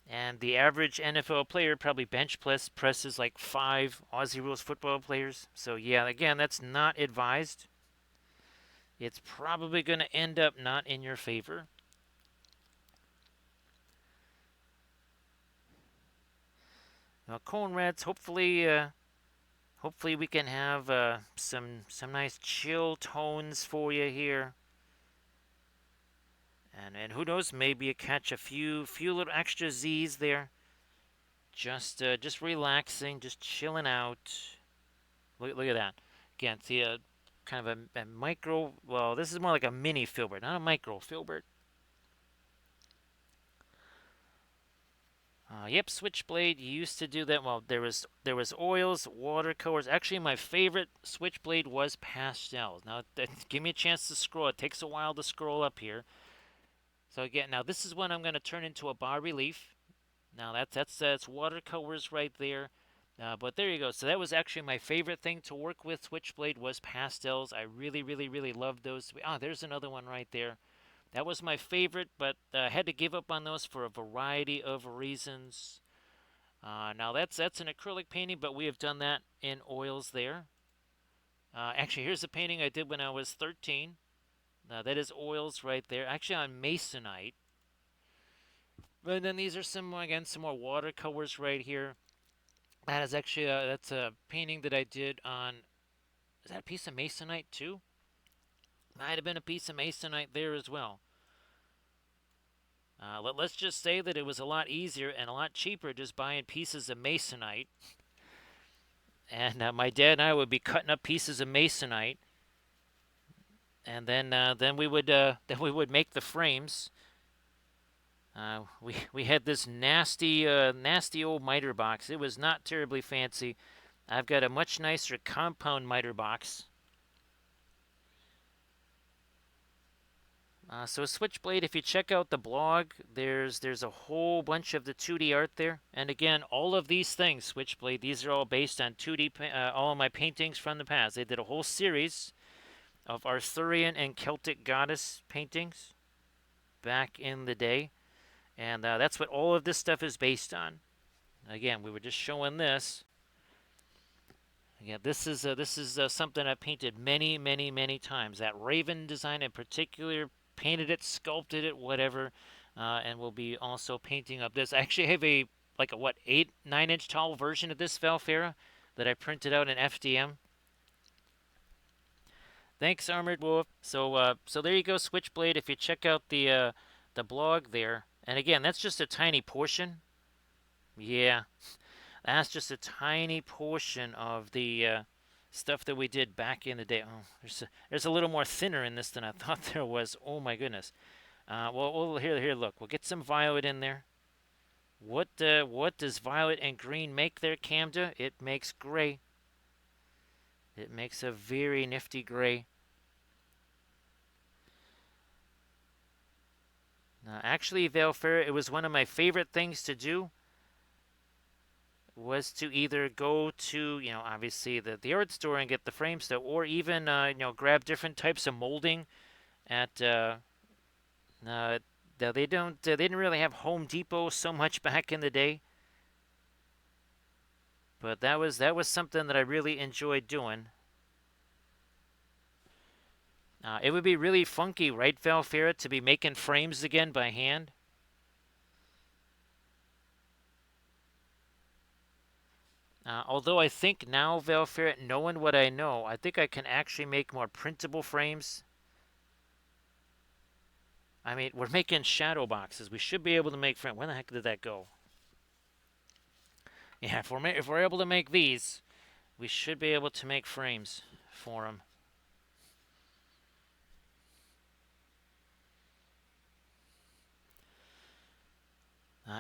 And the average NFL player probably bench presses like 5 Aussie rules football players. So yeah, again, that's not advised. It's probably going to end up not in your favor. Now, Conrads, hopefully we can have some nice chill tones for you here. And who knows, maybe you catch a few little extra Z's there. Just relaxing, just chilling out. Look at that. Again, see a kind of a micro. Well, this is more like a mini filbert, not a micro filbert. Yep, Switchblade used to do that. Well, there was oils, watercolors. Actually, my favorite Switchblade was pastels. Now, give me a chance to scroll. It takes a while to scroll up here. So again, now this is when I'm going to turn into a bas relief. Now that's watercolors right there. But there you go. So that was actually my favorite thing to work with. Switchblade was pastels. I really loved those. There's another one right there. That was my favorite, but I had to give up on those for a variety of reasons. Now that's an acrylic painting, but we have done that in oils there. Actually, here's a painting I did when I was 13. That is oils right there. Actually on masonite. And then these are some, again, some more watercolors right here. That is actually that's a painting that I did on. Is that a piece of masonite too? Might have been a piece of masonite there as well. Let's just say that it was a lot easier and a lot cheaper just buying pieces of masonite. And my dad and I would be cutting up pieces of masonite, and then we would then we would make the frames. We had this nasty old miter box. It was not terribly fancy. I've got a much nicer compound miter box. So Switchblade, if you check out the blog, there's a whole bunch of the 2D art there. And again, all of these things, Switchblade, these are all based on 2D, all of my paintings from the past. They did a whole series of Arthurian and Celtic goddess paintings back in the day. And that's what all of this stuff is based on. Again, we were just showing this. Yeah, this is something I painted many times. That raven design in particular, painted it, sculpted it, whatever, and we'll be also painting up this. I actually have a like a what 9 inch tall version of this Valfera that I printed out in FDM. Thanks, Armored Wolf. So there you go, Switchblade. If you check out the blog there, and again, that's just a tiny portion. Yeah, that's just a tiny portion of the stuff that we did back in the day. Oh, there's a little more thinner in this than I thought there was. Oh my goodness. Well, here, look. We'll get some violet in there. What does violet and green make there, Camda? It makes gray. It makes a very nifty gray. Actually, Valfera, it was one of my favorite things to do. Was to either go to, obviously the art store and get the frame stuff, or even, grab different types of molding at, they didn't really have Home Depot so much back in the day, but that was something that I really enjoyed doing. It would be really funky, right, Valfera, to be making frames again by hand. Although I think now, Valfera, knowing what I know, I think I can actually make more printable frames. I mean, we're making shadow boxes. We should be able to make frames. Where the heck did that go? Yeah, if we're able to make these, we should be able to make frames for them.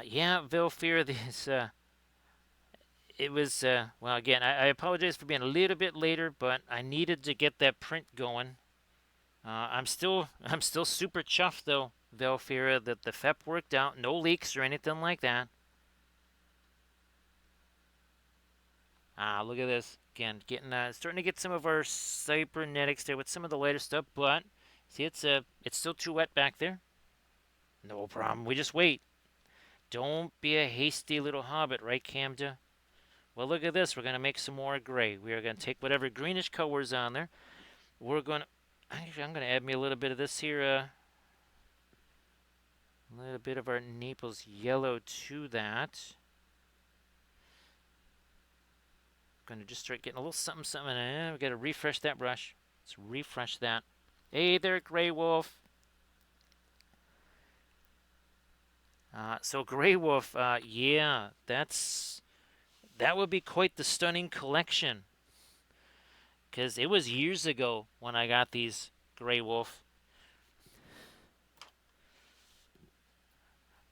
Yeah, Valfera, these it was well, again, I apologize for being a little bit later, but I needed to get that print going. I'm still super chuffed though, Valfera, that the FEP worked out, no leaks or anything like that. Look at this again, getting starting to get some of our cybernetics there with some of the later stuff, but see, it's still too wet back there. No problem. We just wait. Don't be a hasty little hobbit, right, Camda? Well, look at this. We're going to make some more gray. We are going to take whatever greenish colors on there. We're going to... Actually, I'm going to add me a little bit of this here. A little bit of our Naples yellow to that. Going to just start getting a little something. We got to refresh that brush. Let's refresh that. Hey there, Grey Wolf. So Grey Wolf, yeah, that would be quite the stunning collection. Because it was years ago when I got these, Grey Wolf.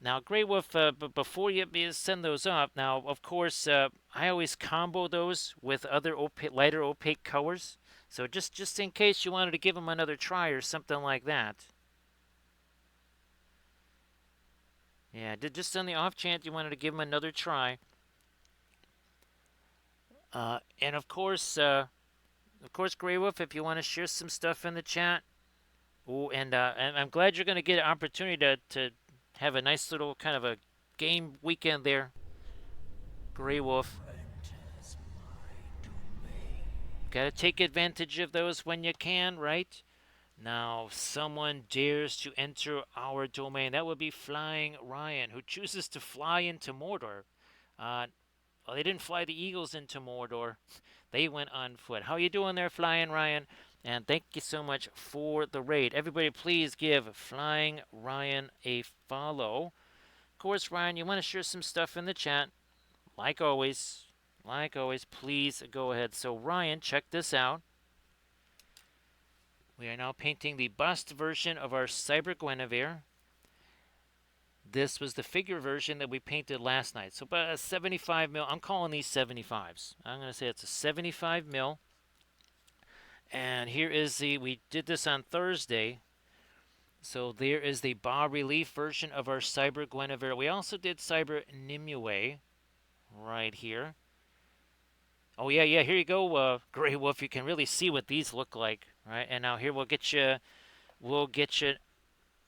Now, Grey Wolf, before you send those up, now, of course, I always combo those with other lighter opaque colors. So just in case you wanted to give them another try or something like that. Yeah, just on the off chance you wanted to give them another try. And of course, Grey Wolf, if you want to share some stuff in the chat. Oh, and I'm glad you're going to get an opportunity to have a nice little kind of a game weekend there, Grey Wolf. Got to take advantage of those when you can, right? Now, someone dares to enter our domain. That would be Flying Ryan, who chooses to fly into Mordor. Uh, well, they didn't fly the eagles into Mordor. They went on foot. How you doing there, Flying Ryan? And thank you so much for the raid. Everybody, please give Flying Ryan a follow. Of course, Ryan, you want to share some stuff in the chat. Like always, please go ahead. So, Ryan, check this out. We are now painting the bust version of our Cyber Guinevere. This was the figure version that we painted last night. So about a 75 mil. I'm calling these 75s. I'm going to say it's a 75 mil. And here is we did this on Thursday. So there is the bas relief version of our Cyber Guinevere. We also did Cyber Nimue right here. Oh yeah, here you go, Grey Wolf. You can really see what these look like, right? And now here we'll get you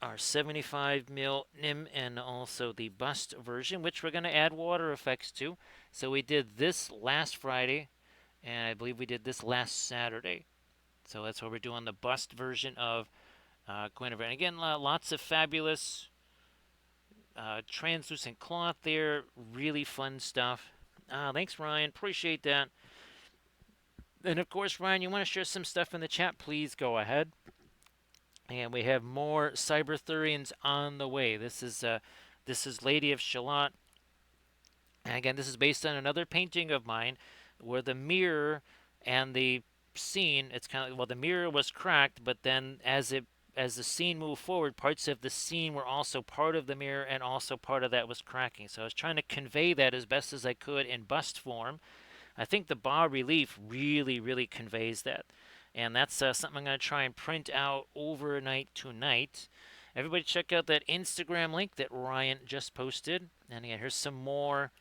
our 75 mil Nim and also the bust version, which we're going to add water effects to. So we did this last Friday, and I believe we did this last Saturday. So that's what we're doing, the bust version of Guinevere. And again, lots of fabulous translucent cloth there. Really fun stuff. Thanks, Ryan. Appreciate that. And of course, Ryan, you want to share some stuff in the chat, please go ahead. And we have more Cyberthurians on the way. This is Lady of Shalott. And again, this is based on another painting of mine where the mirror and the scene, it's kind of, well, the mirror was cracked, but then as the scene moved forward, parts of the scene were also part of the mirror and also part of that was cracking. So I was trying to convey that as best as I could in bust form. I think the bas relief really, really conveys that. And that's something I'm going to try and print out overnight tonight. Everybody check out that Instagram link that Ryan just posted. And again, here's some more.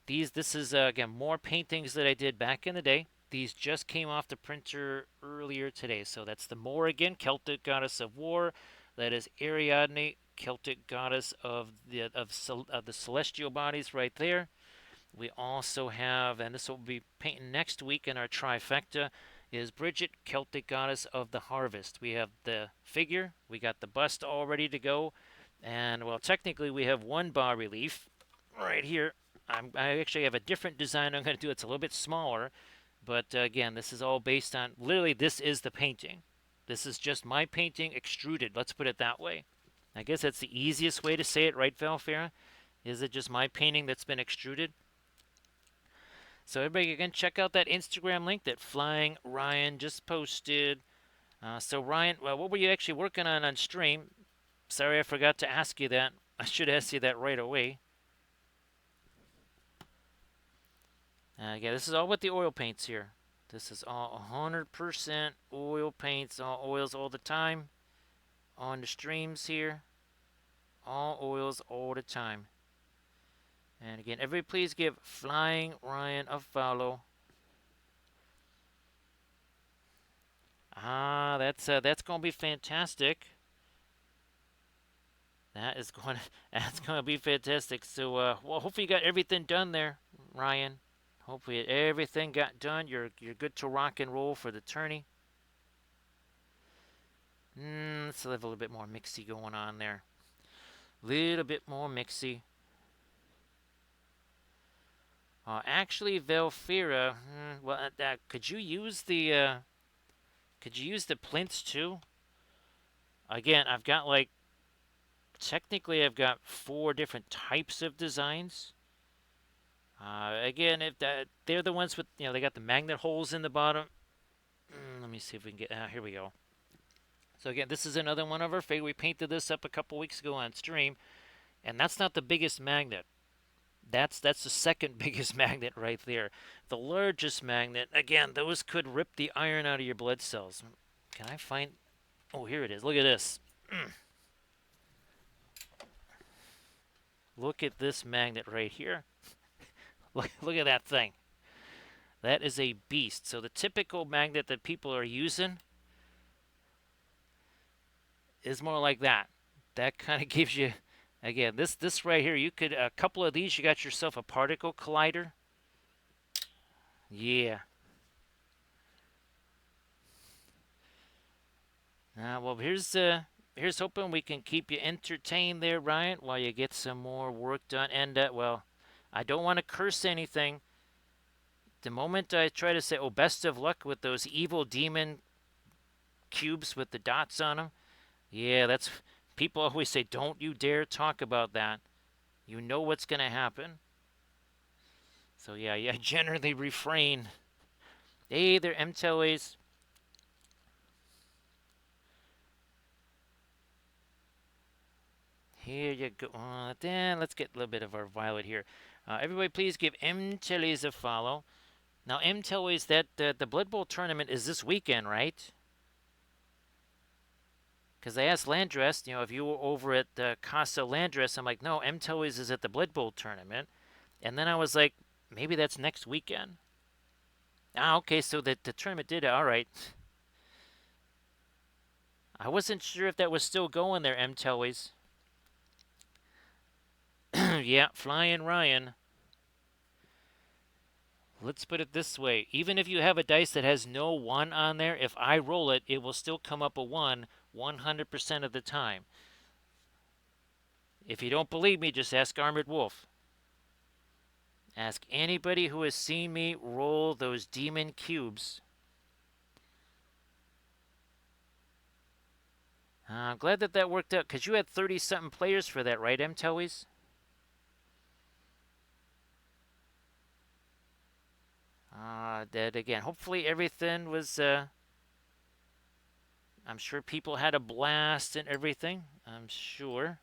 This is, again, more paintings that I did back in the day. These just came off the printer earlier today. So that's the Morrigan, Celtic goddess of war. That is Ariadne, Celtic goddess of the celestial bodies right there. We also have, and this will be painting next week in our trifecta, is Bridget, Celtic goddess of the harvest. We have the figure, we got the bust all ready to go, and well, technically we have one bas relief right here. I actually have a different design I'm going to do. It's a little bit smaller, but again, this is all based on, literally this is the painting. This is just my painting extruded, let's put it that way. I guess that's the easiest way to say it, right, Valfera? Is it just my painting that's been extruded? So everybody, again, check out that Instagram link that Flying Ryan just posted. So Ryan, well, what were you actually working on stream? Sorry, I forgot to ask you that. I should ask you that right away. Yeah, this is all with the oil paints here. This is all 100% oil paints, all oils all the time. On the streams here, all oils all the time. And again, everybody please give Flying Ryan a follow. That's gonna be fantastic. That's gonna be fantastic. So well, hopefully you got everything done there, Ryan. Hopefully everything got done. You're good to rock and roll for the tourney. Let's have a little bit more mixy going on there. Little bit more mixy. Actually, Velfira, well, could you use the plinths too? Again, I've got technically I've got 4 different types of designs. Again, if they're the ones with, they got the magnet holes in the bottom. Let me see if we can get, here we go. So again, this is another one of our favorite. We painted this up a couple weeks ago on stream, and that's not the biggest magnet. That's the second biggest magnet right there. The largest magnet, again, those could rip the iron out of your blood cells. Can I find, oh, here it is. Look at this. Look at this magnet right here. Look at that thing. That is a beast. So the typical magnet that people are using is more like that. That kind of gives you, again, this right here, you could, a couple of these, you got yourself a particle collider. Yeah. Well, here's hoping we can keep you entertained there, Ryan, while you get some more work done. And well, I don't want to curse anything. The moment I try to say, "Oh, best of luck with those evil demon cubes with the dots on them," yeah, that's people always say, "Don't you dare talk about that. You know what's gonna happen." So yeah, I generally refrain. Hey, they're MTLAs. Here you go. Then let's get a little bit of our violet here. Everybody, please give MTLAs a follow. Now, MTLAs, that the Blood Bowl tournament is this weekend, right? Because I asked Landress, if you were over at Casa Landress, I'm like, no, MTLAs is at the Blood Bowl tournament. And then I was like, maybe that's next weekend. Okay, so the tournament did it. All right. I wasn't sure if that was still going there, MTLAs. Yeah, Flying Ryan. Let's put it this way. Even if you have a dice that has no 1 on there, if I roll it, it will still come up a 1 100% of the time. If you don't believe me, just ask Armored Wolf. Ask anybody who has seen me roll those demon cubes. I'm glad that worked out, because you had 30-something players for that, right, M-Towies? That again, hopefully everything was, I'm sure people had a blast and everything. I'm sure.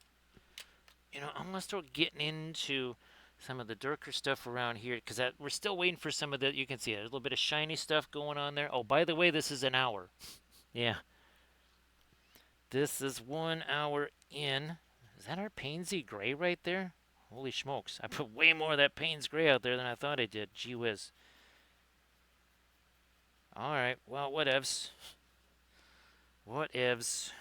I'm going to start getting into some of the darker stuff around here, because we're still waiting for some of the, you can see there's a little bit of shiny stuff going on there. Oh, by the way, this is an hour. Yeah. This is 1 hour in. Is that our Painsy Gray right there? Holy smokes. I put way more of that Payne's Gray out there than I thought I did. Gee whiz. Alright, well, whatevs. Whatevs.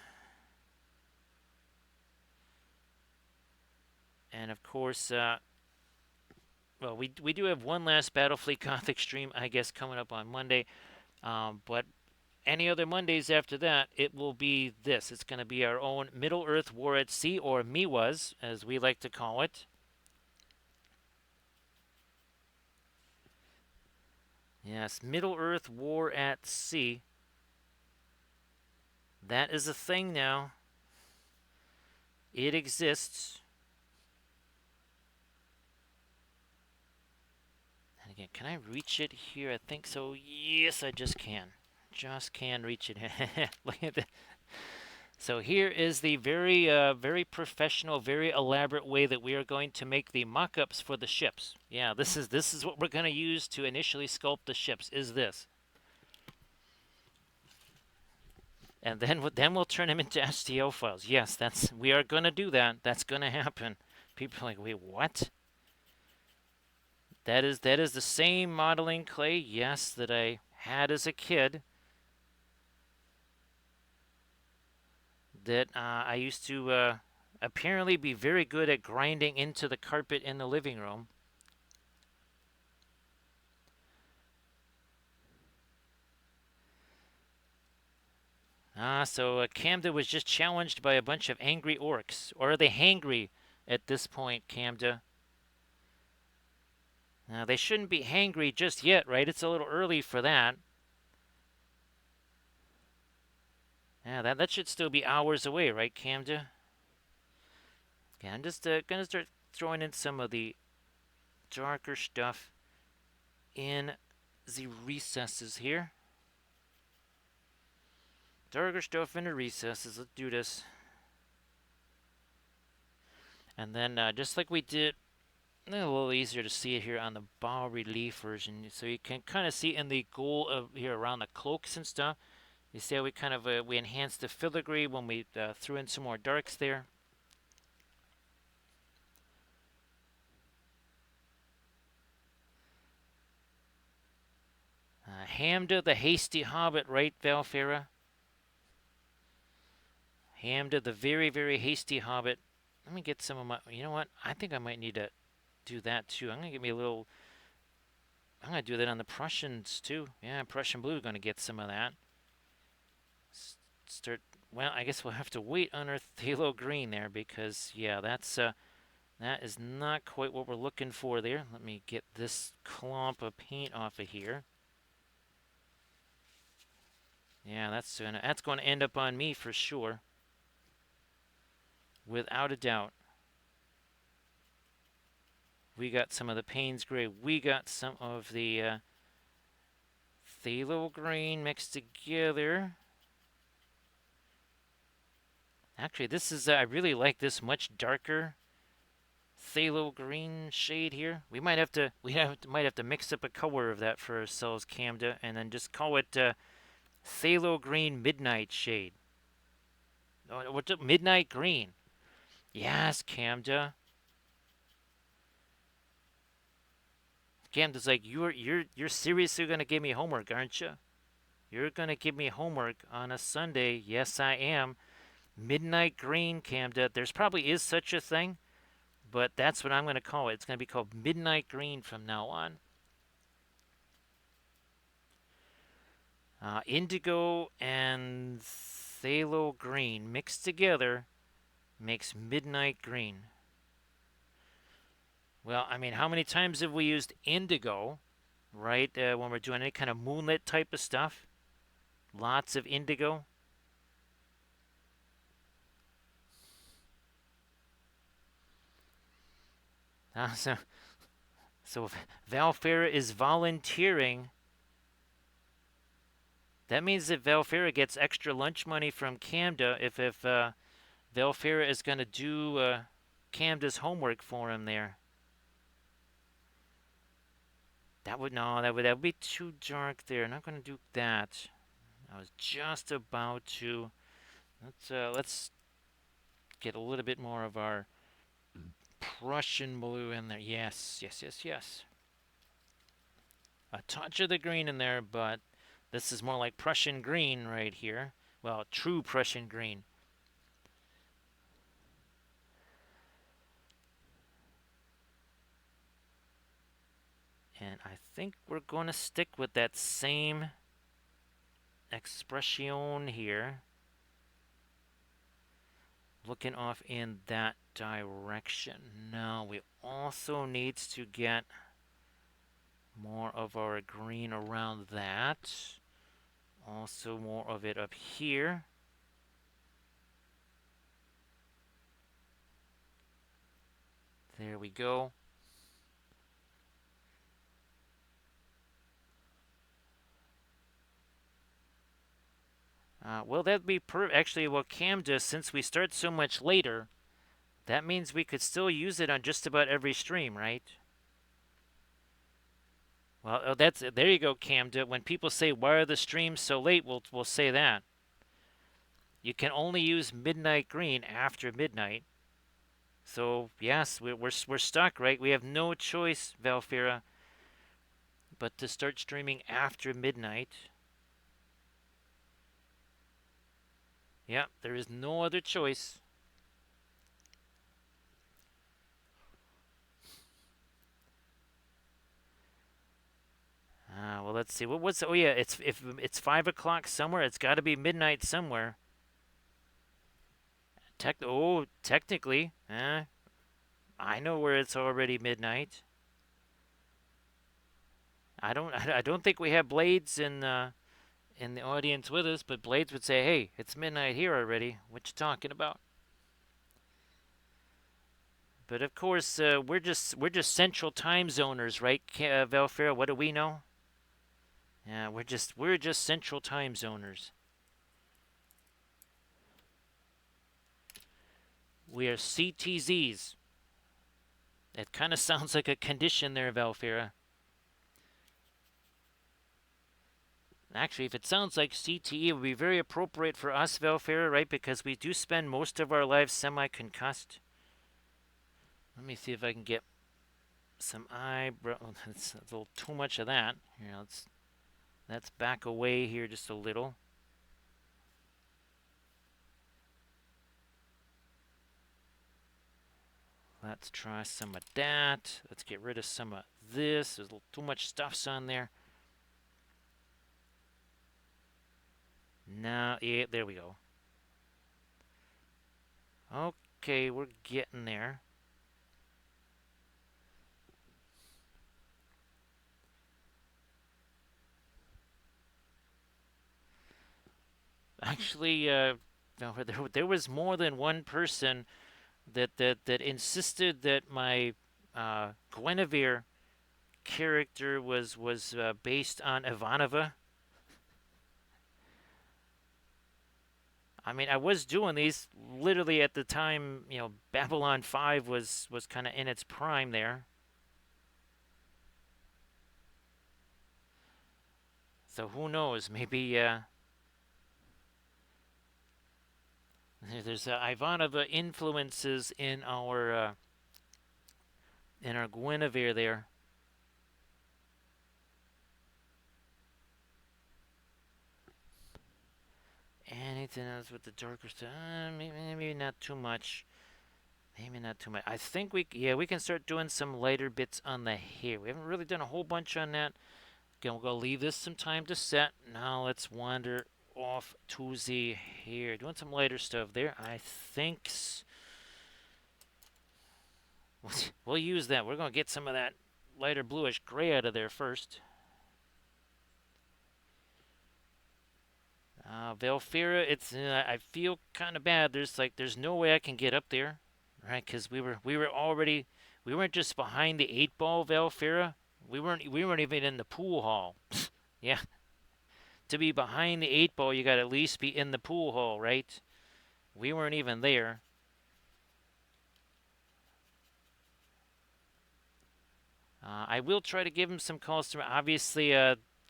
And of course, well, we do have one last Battlefleet Gothic stream, I guess, coming up on Monday. But any other Mondays after that, it will be this. It's going to be our own Middle Earth War at Sea, or MIWAs, as we like to call it. Yes, Middle Earth War at Sea. That is a thing now. It exists. And again, can I reach it here? I think so. Yes, I just can. Just can reach it. Look at that. So here is the very professional, very elaborate way that we are going to make the mock-ups for the ships. Yeah, this is what we're going to use to initially sculpt the ships. Is this? And then we'll turn them into STL files. Yes, we are going to do that. That's going to happen. People are like, wait, what? That is the same modeling clay, yes, that I had as a kid. That I used to apparently be very good at grinding into the carpet in the living room. So Camda was just challenged by a bunch of angry orcs. Or are they hangry at this point, Camda? They shouldn't be hangry just yet, right? It's a little early for that. Yeah, that should still be hours away, right, Camda? Yeah, I'm just gonna start throwing in some of the darker stuff in the recesses here. Darker stuff in the recesses. Let's do this. And then just like we did, a little easier to see it here on the bas relief version. So you can kind of see in the gold of here around the cloaks and stuff. You see how we kind of we enhanced the filigree when we threw in some more darks there. Hamda the hasty hobbit, right, Valfera? Hamda the very hasty hobbit. Let me get some of my. You know what? I think I might need to do that too. I'm gonna get me a little. I'm gonna do that on the Prussians too. Yeah, Prussian blue. Gonna get some of that. Start Well, I guess we'll have to wait on our phthalo green there because, yeah, that is not quite what we're looking for there. Let me get this clump of paint off of here. Yeah, that's gonna end up on me for sure, without a doubt. We got some of the Payne's Gray. We got some of the phthalo green mixed together. Actually, this is I really like this much darker phthalo green shade here. Might have to mix up a color of that for ourselves, Camda, and then just call it phthalo green midnight shade. Oh, what's up? Midnight green. Yes, Camda. Camda's like, you're seriously gonna give me homework, aren't you? You're gonna give me homework on a Sunday. Yes, I am. Midnight green, Camda. There's probably is such a thing, but that's what I'm gonna call it. It's gonna be called midnight green from now on. Indigo and phthalo green mixed together makes midnight green. Well, I mean, how many times have we used indigo, right, when we're doing any kind of moonlit type of stuff? Lots of indigo. Uh, so, so Valfera is volunteering. That means that Valfera gets extra lunch money from Camda if Valfera is going to do Camda's homework for him there. That would be too dark there. Not going to do that. I was just about to. Let's get a little bit more of our Prussian blue in there. Yes, yes, yes, yes. A touch of the green in there, but this is more like Prussian green right here. Well, true Prussian green. And I think we're going to stick with that same expression here. Looking off in that direction. Now we also need to get more of our green around that. Also more of it up here. There we go. Well, that'd be actually what Cam does. Since we start so much later, that means we could still use it on just about every stream, right? Well, there you go, Cam. When people say why are the streams so late, we'll say that. You can only use midnight green after midnight. So yes, we're stuck, right? We have no choice, Valfira, but to start streaming after midnight. Yeah, there is no other choice. Well, let's see. Oh yeah, if it's 5 o'clock somewhere, it's got to be midnight somewhere. Technically, I know where it's already midnight. I don't think we have Blades in the audience with us, but Blades would say, "Hey, it's midnight here already. What you talking about?" But of course, we're just central time zoners, right, Valfair? What do we know? Yeah, we're just central time zoners. We are CTZs. It kind of sounds like a condition there, Valfira. Actually, if it sounds like CTE, it would be very appropriate for us, Valfira, right? Because we do spend most of our lives semi-concussed. Let me see if I can get some eyebrow. That's a little too much of that. Here, let's back away here just a little. Let's try some of that. Let's get rid of some of this. There's a little too much stuffs on there. Now, yeah, there we go. Okay, we're getting there. Actually, no, there was more than one person that insisted that my Guinevere character was based on Ivanova. I mean, I was doing these literally at the time, Babylon 5 was kind of in its prime there. So who knows? Maybe there's Ivanova influences in our Guinevere there. Anything else with the darker stuff? Maybe not too much. Maybe not too much. I think we can start doing some lighter bits on the hair. We haven't really done a whole bunch on that. Again, we're gonna leave this some time to set. Now let's wander off to the hair. Doing some lighter stuff there. I think we'll use that. We're gonna get some of that lighter bluish gray out of there first. Velfira, it's I feel kind of bad. There's no way I can get up there, right? Because we were already we weren't just behind the 8 ball, Velfira. We weren't even in the pool hall. Yeah, to be behind the 8 ball, you got to at least be in the pool hall, right? We weren't even there. I will try to give him some calls. Obviously,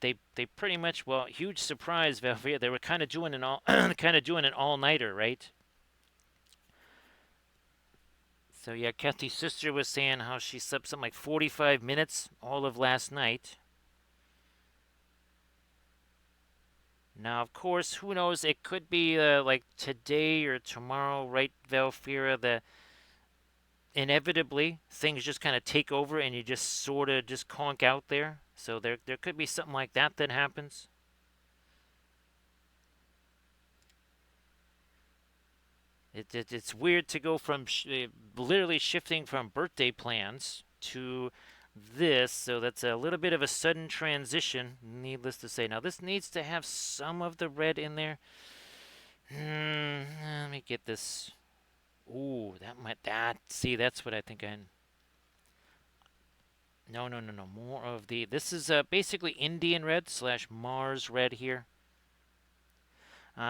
they pretty much, well, huge surprise, Velfira. They were kind of doing an all kind of doing an all nighter, right? So yeah, Kathy's sister was saying how she slept something like 45 minutes all of last night. Now, of course, who knows? It could be like today or tomorrow, right, Velfira? The inevitably things just kind of take over and you just sort of just conk out there. So there could be something like that that happens. It's weird to go from literally shifting from birthday plans to this, so that's a little bit of a sudden transition, needless to say. Now, this needs to have some of the red in there. Let me get this. Ooh, see, that's what I think I. No, no, no, no. More of the. This is basically Indian red slash Mars red here.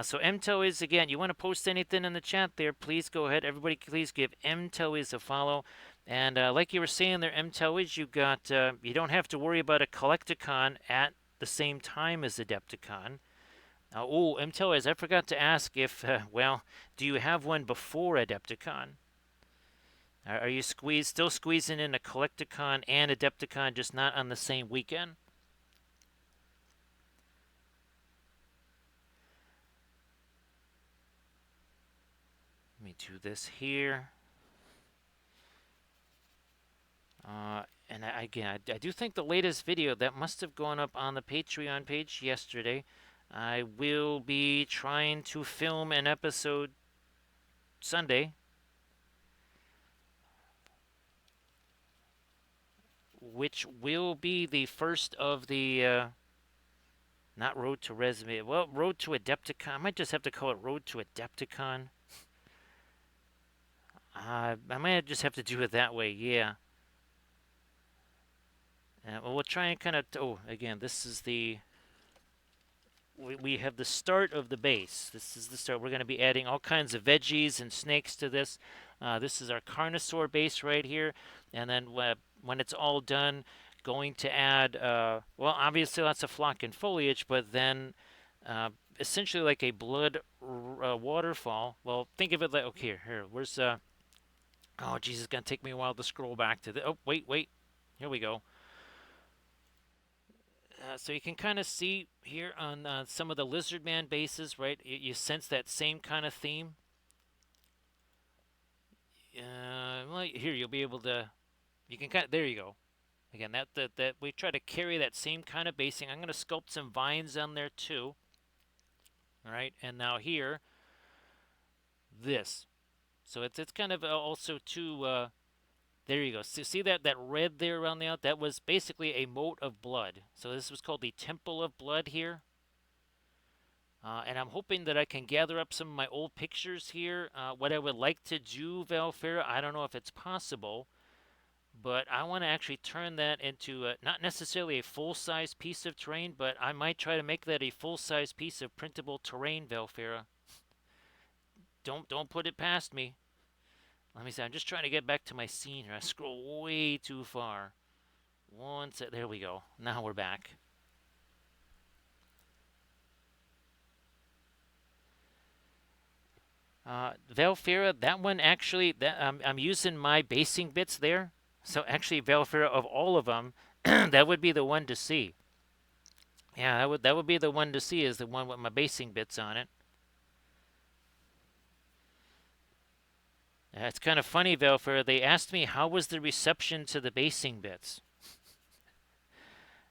So MTOWIZ, again, you want to post anything in the chat there, please go ahead. Everybody, please give MTOWIZ a follow. And like you were saying there, MTOWIZ, you don't have to worry about a Collecticon at the same time as Adepticon. Oh, MTOWIZ, I forgot to ask if, well, do you have one before Adepticon? Are you still squeezing in a Collecticon and Adepticon, just not on the same weekend? Let me do this here. And I do think the latest video that must have gone up on the Patreon page yesterday. I will be trying to film an episode Sunday, which will be the first of the not Road to Resume. Well, Road to Adepticon. I might just have to call it Road to Adepticon. I might just have to do it that way. Yeah. Well, we'll try and kind of. Oh, again, this is the. We have the start of the base. This is the start. We're going to be adding all kinds of veggies and snakes to this. This is our Carnosaur base right here. And then when it's all done, going to add, well, obviously lots of flock and foliage, but then essentially like a blood waterfall. Well, think of it like, okay, here, where's, oh, geez, it's going to take me a while to scroll back to the, oh, wait, here we go. So you can kind of see here on some of the lizard man bases, right? You sense that same kind of theme. Well, here you'll be able to. You can kind of. There you go. Again, that we try to carry that same kind of basing. I'm going to sculpt some vines on there too. All right, and now here, this. So it's kind of also too. There you go. See that red there around the out? That was basically a moat of blood. So this was called the Temple of Blood here. And I'm hoping that I can gather up some of my old pictures here. What I would like to do, Valfera, I don't know if it's possible, but I want to actually turn that into not necessarily a full-size piece of terrain, but I might try to make that a full-size piece of printable terrain, Valfera. Don't put it past me. Let me see. I'm just trying to get back to my scene here. I scroll way too far. One sec. There we go. Now we're back. Valfera, that one actually, I'm using my basing bits there. So actually, Valfera, of all of them, that would be the one to see. Yeah, that would be the one to see is the one with my basing bits on it. It's kind of funny, Valfera. They asked me how was the reception to the basing bits,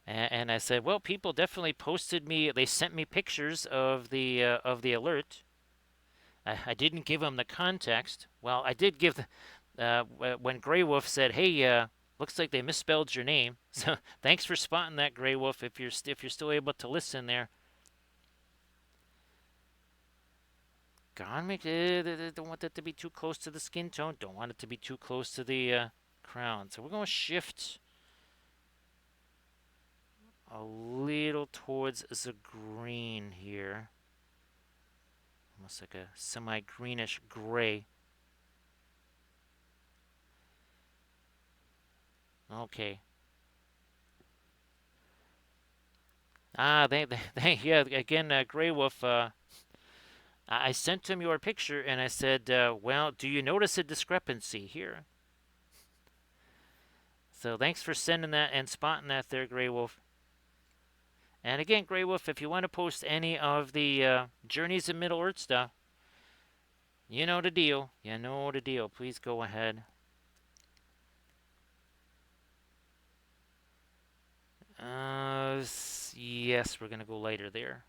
and I said, well, people definitely posted me. They sent me pictures of the alert. I didn't give them the context. Well, I did give when Grey Wolf said, "Hey, looks like they misspelled your name." So thanks for spotting that, Grey Wolf. If you're still able to listen there, don't want that to be too close to the skin tone. Don't want it to be too close to the crown. So we're going to shift a little towards the green here, almost like a semi-greenish gray. Okay. Yeah, again, Grey Wolf. I sent him your picture and I said, well, do you notice a discrepancy here? So thanks for sending that and spotting that there, Grey Wolf. And again, Grey Wolf, if you want to post any of the Journeys in Middle Earth stuff, you know the deal. You know the deal. Please go ahead. Yes, we're going to go lighter there.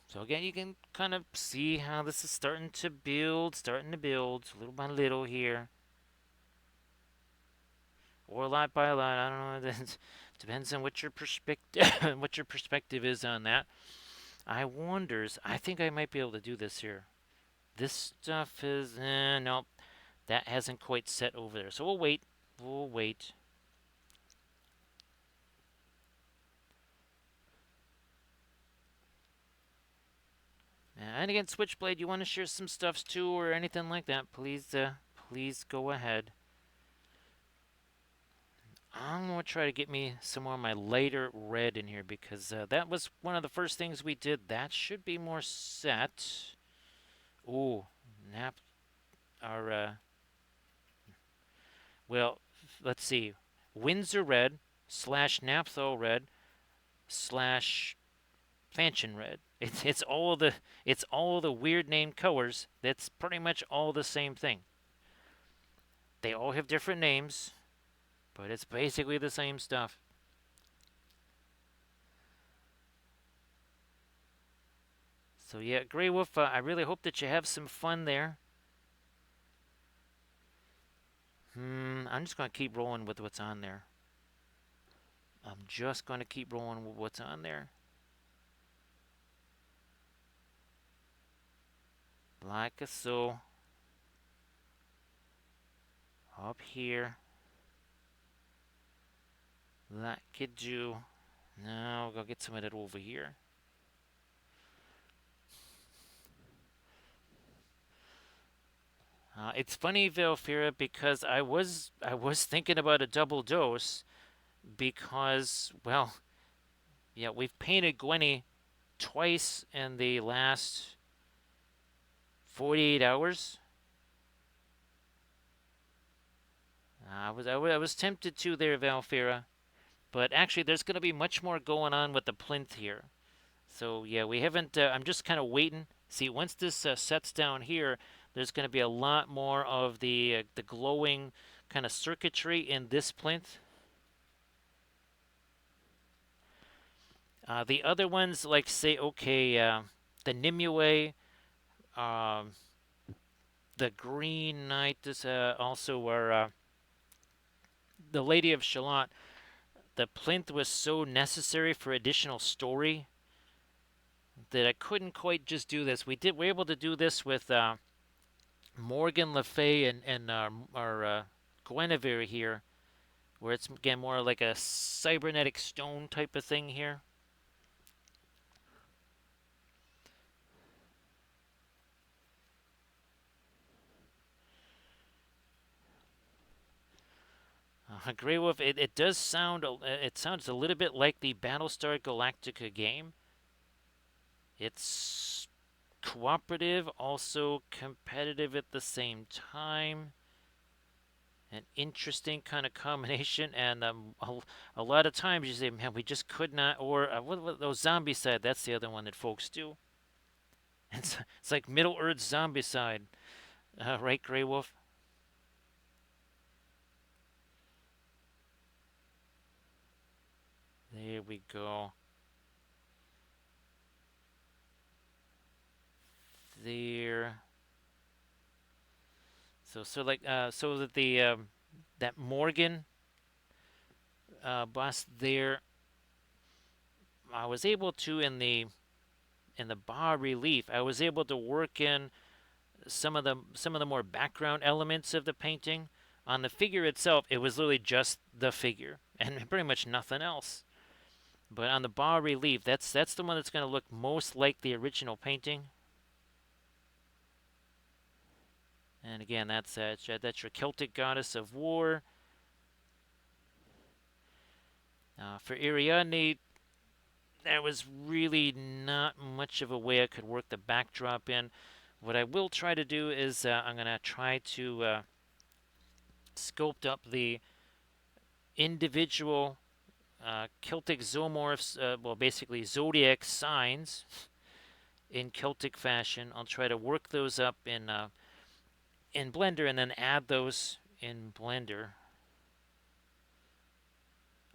So again, you can kind of see how this is starting to build, little by little here. Or lot by lot, I don't know. It depends on what your perspective what your perspective is on that. I think I might be able to do this here. This stuff is nope. That hasn't quite set over there. So we'll wait. We'll wait. And again, Switchblade, you want to share some stuffs too or anything like that, please go ahead. I'm going to try to get me some more of my lighter red in here because that was one of the first things we did. That should be more set. Ooh, nap. Well, let's see. Windsor red slash Naphthol red slash Fanchon red. It's all the weird named colors. That's pretty much all the same thing. They all have different names, but it's basically the same stuff. So yeah, Grey Wolf, I really hope that you have some fun there. I'm just going to keep rolling with what's on there. I'm just going to keep rolling with what's on there. Like so. Up here. Like it do. Now we'll go get some of that over here. It's funny, Velfira, because I was thinking about a double dose because, well, yeah, we've painted Gwenny twice in the last 48 hours. I was tempted to there, Valfira, but actually, there's going to be much more going on with the plinth here. So yeah, we haven't. I'm just kind of waiting. See, once this sets down here, there's going to be a lot more of the glowing kind of circuitry in this plinth. The other ones, like say, okay, the Nimue, um, the Green Knight, this also were the Lady of Shalott. The plinth was so necessary for additional story that I couldn't quite just do this. We're able to do this with Morgan Le Fay and our Guinevere here, where it's again more like a cybernetic stone type of thing here. Grey Wolf, it does sound, it sounds a little bit like the Battlestar Galactica game. It's cooperative, also competitive at the same time. An interesting kind of combination, and a lot of times you say, man, we just could not, or what those zombie side, that's the other one that folks do. It's like Middle Earth zombie side, right, Grey Wolf? There we go. There. So like so that the that Morgan bust there, I was able to in the bas relief, I was able to work in some of the more background elements of the painting. On the figure itself, it was literally just the figure and pretty much nothing else. But on the bas relief, that's the one that's going to look most like the original painting. And again, that's your Celtic goddess of war. For Ariadne, there was really not much of a way I could work the backdrop in. What I will try to do is I'm going to try to sculpt up the individual Celtic zoomorphs, well, basically zodiac signs in Celtic fashion. I'll try to work those up in Blender and then add those in Blender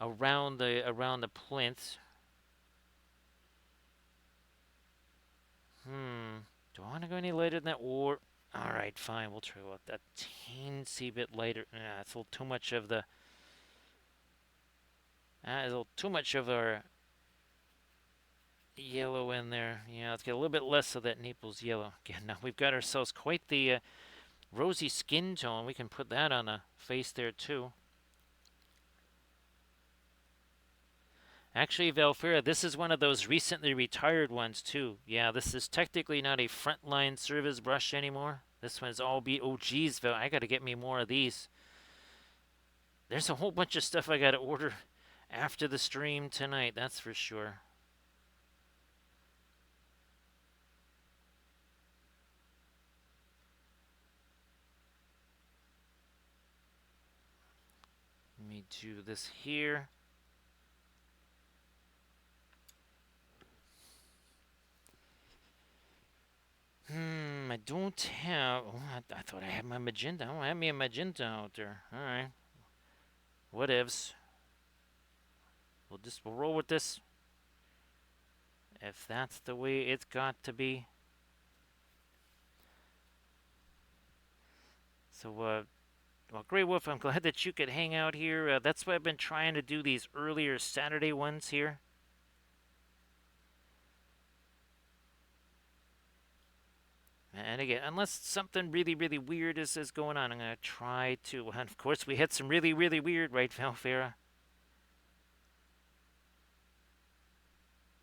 around the plinth. Do I want to go any later than that? Or all right, fine. We'll try about that teensy bit later. Nah, it's a little too much of the. It's a little too much of our yellow in there. Yeah, let's get a little bit less of that Naples yellow. Again, now we've got ourselves quite the rosy skin tone. We can put that on the face there too. Actually, Valfera, this is one of those recently retired ones too. Yeah, this is technically not a frontline service brush anymore. This one's all be. Oh, geez, Val, I got to get me more of these. There's a whole bunch of stuff I got to order after the stream tonight. That's for sure. Let me do this here. I don't have. Oh, I thought I had my magenta. I don't have me a magenta out there. All right. Whatevs. We'll roll with this. If that's the way it's got to be. So, well, Grey Wolf, I'm glad that you could hang out here. That's why I've been trying to do these earlier Saturday ones here. And again, unless something really, really weird is going on, I'm going to try to. And of course, we had some really, really weird, right, Valfera?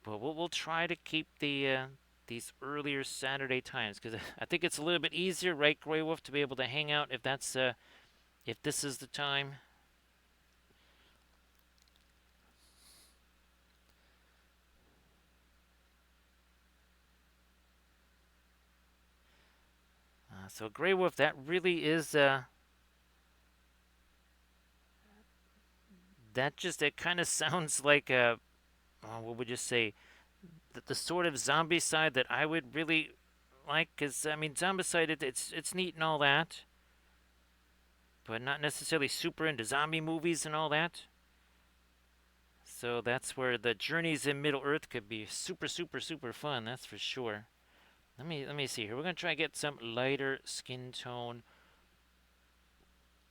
But we'll try to keep these earlier Saturday times because I think it's a little bit easier, right, Grey Wolf, to be able to hang out if that's if this is the time. So Grey Wolf, that really is that it kind of sounds like what would you say, the sort of zombie side that I would really like, because I mean zombicide it's neat and all that, but not necessarily super into zombie movies and all that. So that's where the journeys in Middle Earth could be super, super, super fun. That's for sure. Let me see here. We're gonna try to get some lighter skin tone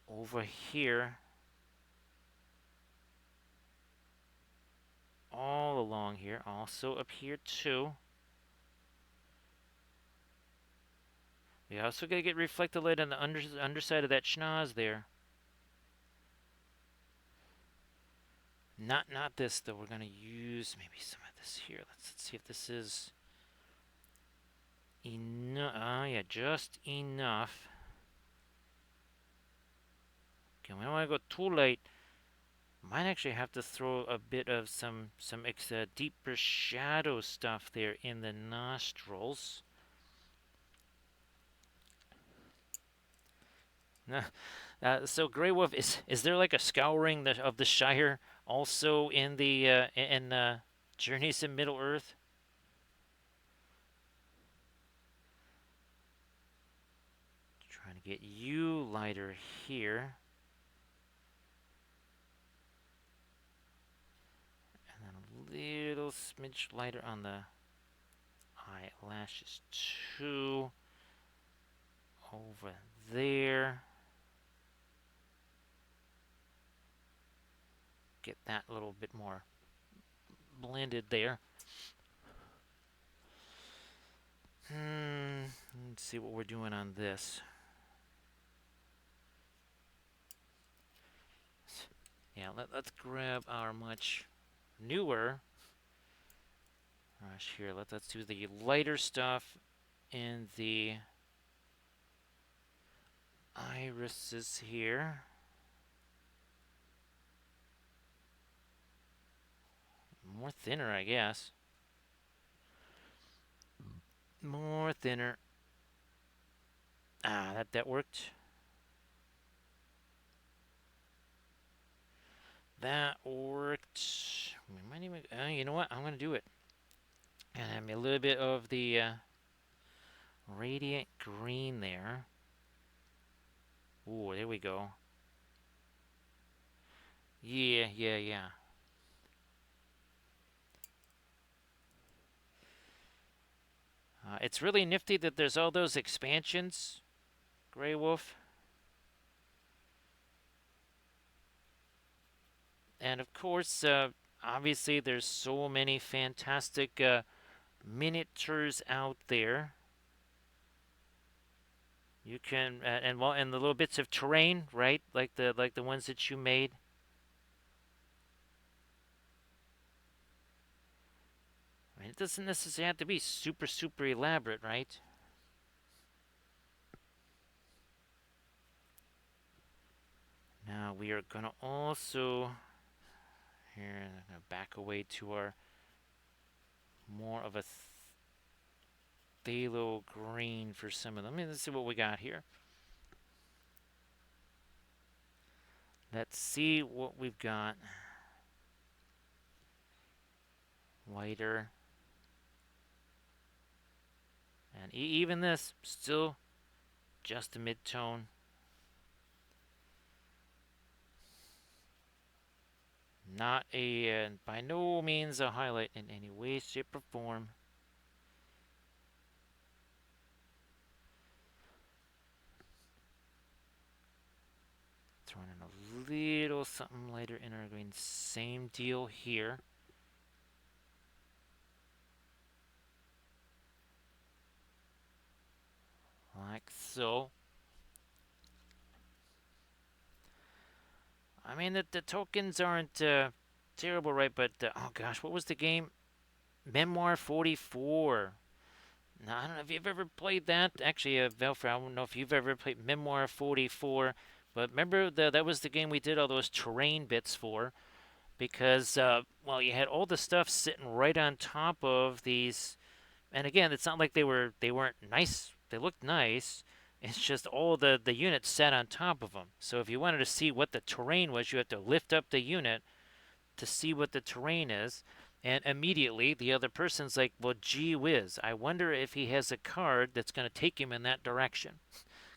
over here, all along here, also up here too. We also gotta get reflected light on the underside of that schnoz there. Not this though. We're gonna use maybe some of this here. Let's see if this is enough. Yeah, just enough. Okay, we don't want to go too light. Might actually have to throw a bit of some deeper shadow stuff there in the nostrils. So Grey Wolf, is there like a scouring of the Shire also in the Journeys in Middle Earth? Trying to get you lighter here. And then a little smidge lighter on the eyelashes too. Over there. Get that a little bit more blended there. Let's see what we're doing on this. Yeah, let's grab our much newer brush here. Let's do the lighter stuff in the irises here. More thinner, I guess. More thinner. That worked. That worked. We might even. You know what? I'm gonna do it. And have a little bit of the radiant green there. Ooh, there we go. Yeah. It's really nifty that there's all those expansions, Grey Wolf. And of course, obviously, there's so many fantastic miniatures out there. You can and the little bits of terrain, right? Like the ones that you made. I mean, it doesn't necessarily have to be super, super elaborate, right? Now we are gonna also here. I'm gonna back away to our more of a phthalo green for some of them. Let's see what we got here. Let's see what we've got. Lighter. And even this, still just a mid-tone. Not by no means a highlight in any way, shape, or form. Throwing in a little something lighter in our green. Same deal here. Like so. I mean, the tokens aren't terrible, right? But, oh gosh, what was the game? Memoir 44. Now, I don't know if you've ever played that. Actually, Velfred, I don't know if you've ever played Memoir 44. But remember, that was the game we did all those terrain bits for. Because, well, you had all the stuff sitting right on top of these. And again, it's not like they weren't nice. They looked nice. It's just all the units sat on top of them. So if you wanted to see what the terrain was, you had to lift up the unit to see what the terrain is. And immediately the other person's like, well, gee whiz, I wonder if he has a card that's going to take him in that direction.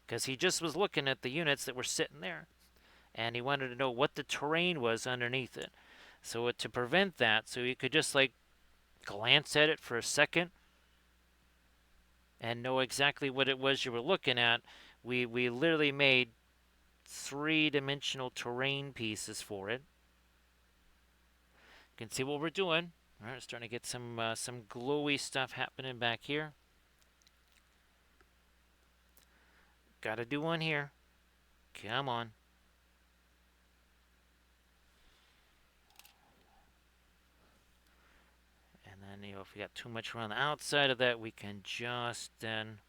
Because he just was looking at the units that were sitting there. And he wanted to know what the terrain was underneath it. So to prevent that, so you could just like glance at it for a second and know exactly what it was you were looking at, we literally made three-dimensional terrain pieces for it. You can see what we're doing. All right, starting to get some glowy stuff happening back here. Got to do one here. Come on. And then, if we got too much around the outside of that, we can just then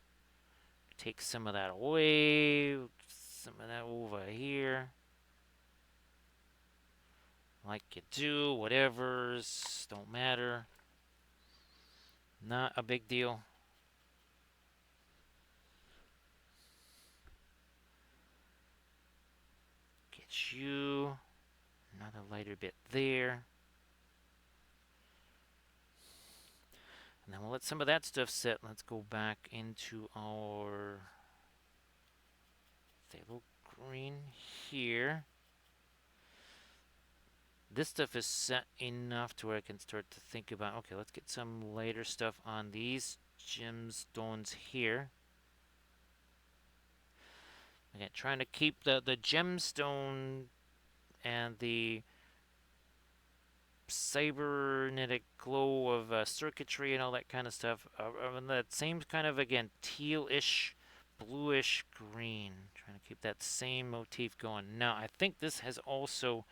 take some of that away. Some of that over here. Like you do, whatever's, don't matter. Not a big deal. Get you another lighter bit there. And then we'll let some of that stuff sit. Let's go back into our phthalo green here. This stuff is set enough to where I can start to think about, okay, let's get some lighter stuff on these gemstones here. Again, trying to keep the gemstone and the cybernetic glow of circuitry and all that kind of stuff that same kind of, again, tealish, bluish green. Trying to keep that same motif going. Now, I think this has also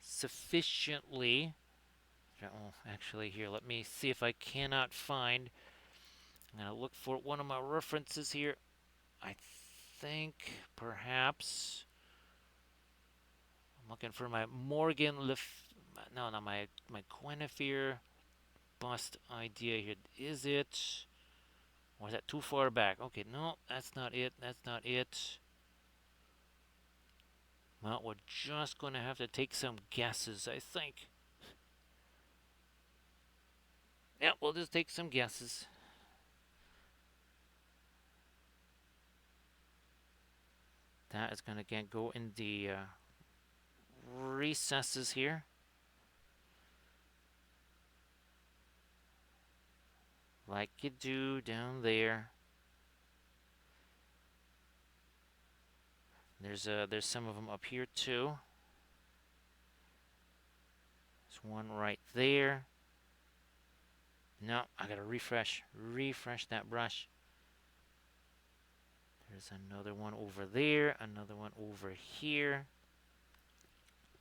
sufficiently... Oh, actually, here, let me see if I cannot find... I'm going to look for one of my references here. I think perhaps... I'm looking for my Morgan no, not my Guinevere Bust idea here. Is it? Or is that too far back? Okay, no, that's not it. That's not it. Well, we're just going to have to take some guesses, I think. Yeah, we'll just take some guesses. That is going to again go in the recesses here. Like you do down there. There's some of them up here too. There's one right there. No, I gotta refresh that brush. There's another one over there, another one over here.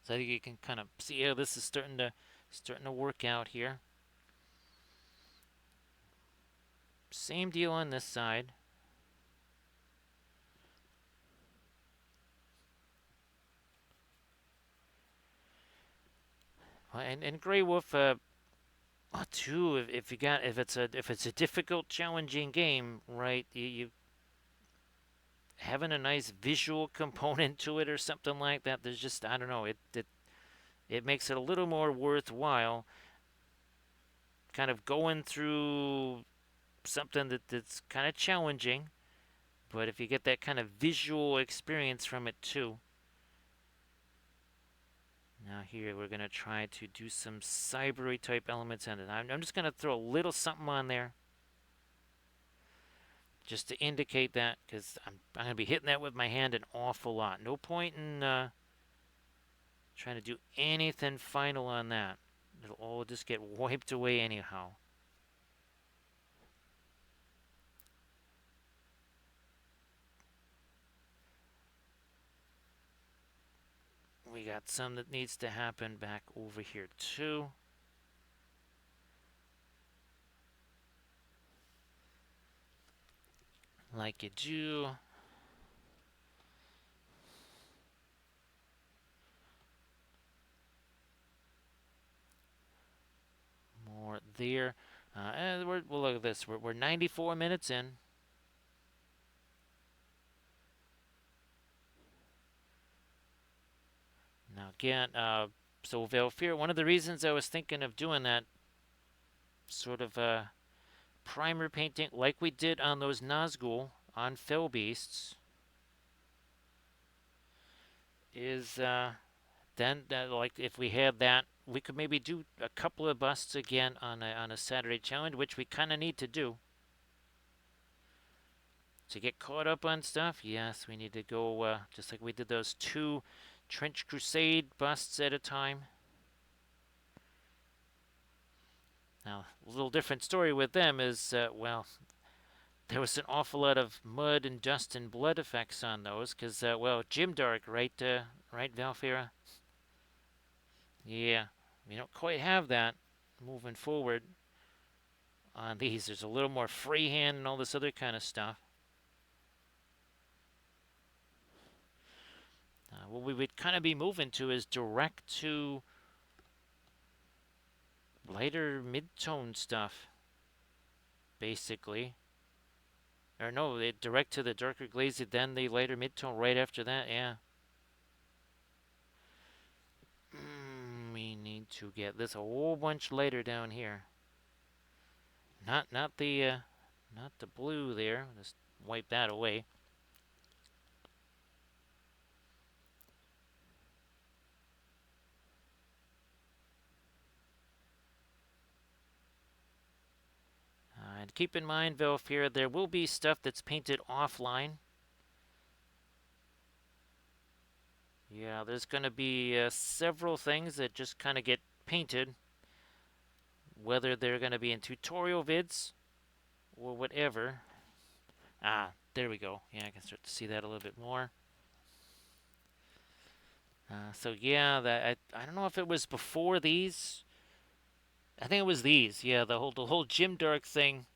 So I think you can kind of see how this is starting to work out here. Same deal on this side. And Grey Wolf, too. If it's a difficult, challenging game, right? You having a nice visual component to it or something like that. There's just, I don't know. It makes it a little more worthwhile. Kind of going through something that's kind of challenging, but if you get that kind of visual experience from it too. Now here we're going to try to do some cybery type elements in it. I'm just going to throw a little something on there just to indicate that, because I'm going to be hitting that with my hand an awful lot. No point in trying to do anything final on that. It'll all just get wiped away anyhow. We got some that needs to happen back over here too. Like you do. More there. And we'll look at this. We're 94 minutes in. Now again, so Valfir, one of the reasons I was thinking of doing that sort of primer painting like we did on those Nazgul on Fell Beasts is Then, like, if we had that, we could maybe do a couple of busts again on a Saturday challenge, which we kind of need to do to get caught up on stuff. Yes, we need to go just like we did those 2 Trench Crusade busts at a time. Now, a little different story with them is, well, there was an awful lot of mud and dust and blood effects on those because, well, Jim Dark, right, right, Valfira? Yeah, we don't quite have that moving forward on these. There's a little more freehand and all this other kind of stuff. What we would kind of be moving to is direct to lighter mid-tone stuff, basically. Or no, direct to the darker glazed, then the lighter mid-tone right after that, yeah. We need to get this a whole bunch lighter down here. Not the blue there. Just wipe that away. And keep in mind, Velfira, there will be stuff that's painted offline. Yeah, there's going to be several things that just kind of get painted, whether they're going to be in tutorial vids or whatever. Ah, there we go. Yeah, I can start to see that a little bit more. So yeah, I don't know if it was before these. I think it was these. Yeah, the whole Jim Dark thing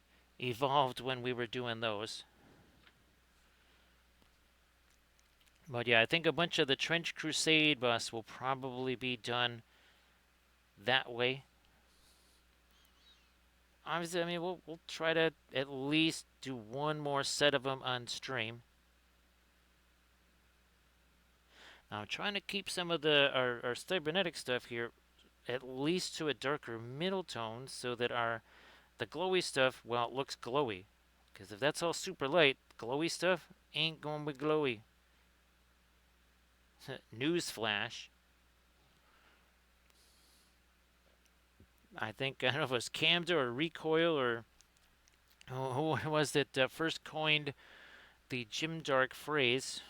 evolved when we were doing those. But yeah, I think a bunch of the Trench Crusade busts will probably be done that way. Obviously, I mean, we'll try to at least do one more set of them on stream. Now, I'm trying to keep some of our cybernetic stuff here at least to a darker middle tone so that the glowy stuff, well, it looks glowy. Because if that's all super light, glowy stuff ain't going to be glowy. Newsflash. I think, I don't know if it was Camden or Recoil or who was it first coined the Jim Dark phrase.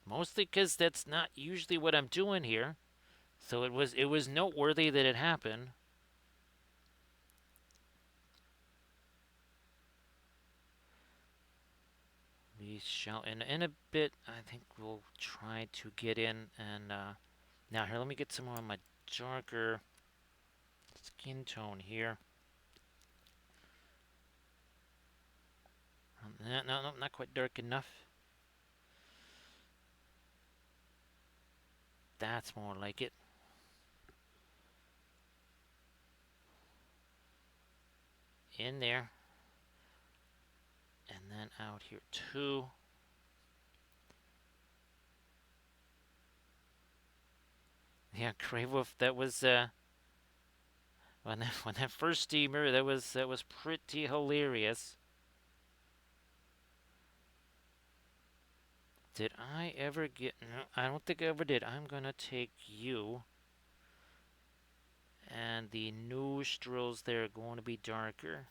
Mostly because that's not usually what I'm doing here. So it was noteworthy that it happened. We shall, in a bit, I think we'll try to get in and, now here, let me get some more of my darker skin tone here. No, not quite dark enough. That's more like it. In there. And then out here too. Yeah, Grey Wolf, that was when that first steamer, that was pretty hilarious. Did I ever get? No, I don't think I ever did. I'm gonna take you. And the nostrils, they're going to be darker.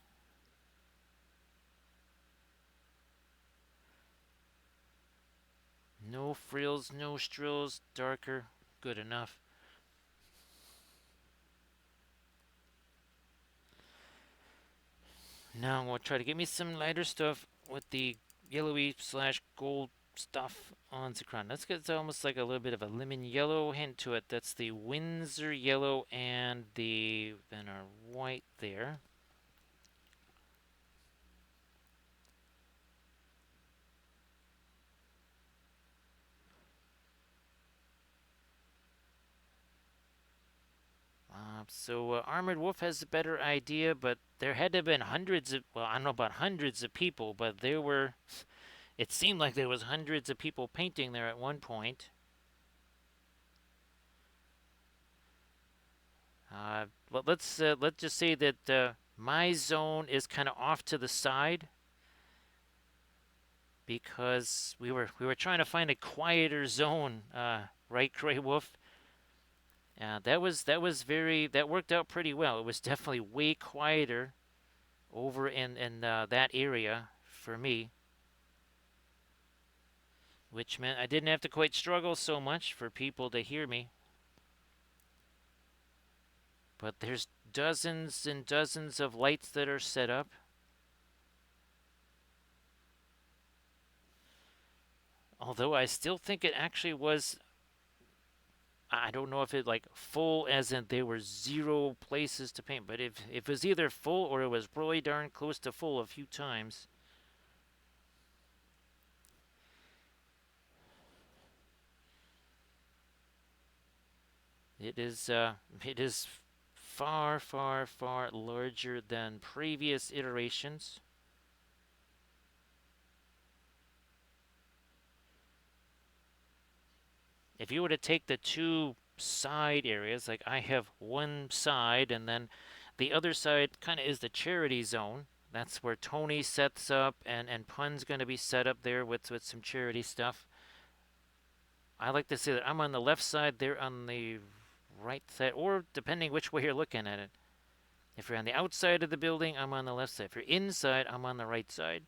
No frills, nostrils, darker. Good enough. Now I'm going to try to get me some lighter stuff with the yellowy slash gold stuff on the crown. Let's get almost like a little bit of a lemon yellow hint to it. That's the Windsor yellow and then our white there. So Armored Wolf has a better idea, but there had to have been hundreds of, well, I don't know about hundreds of people, but there were, it seemed like there was hundreds of people painting there at one point. Let's just say that, my zone is kind of off to the side. because we were trying to find a quieter zone, right, Grey Wolf? That worked out pretty well. It was definitely way quieter over in that area for me, which meant I didn't have to quite struggle so much for people to hear me. But there's dozens and dozens of lights that are set up. Although I still think it actually was, I don't know if it like full as in there were zero places to paint, but if it was either full or it was really darn close to full a few times. It is far, far, far larger than previous iterations. If you were to take the two side areas, like I have one side and then the other side kind of is the charity zone. That's where Tony sets up and Pun's going to be set up there with some charity stuff. I like to say that I'm on the left side, they're on the right side, or depending which way you're looking at it. If you're on the outside of the building, I'm on the left side. If you're inside, I'm on the right side.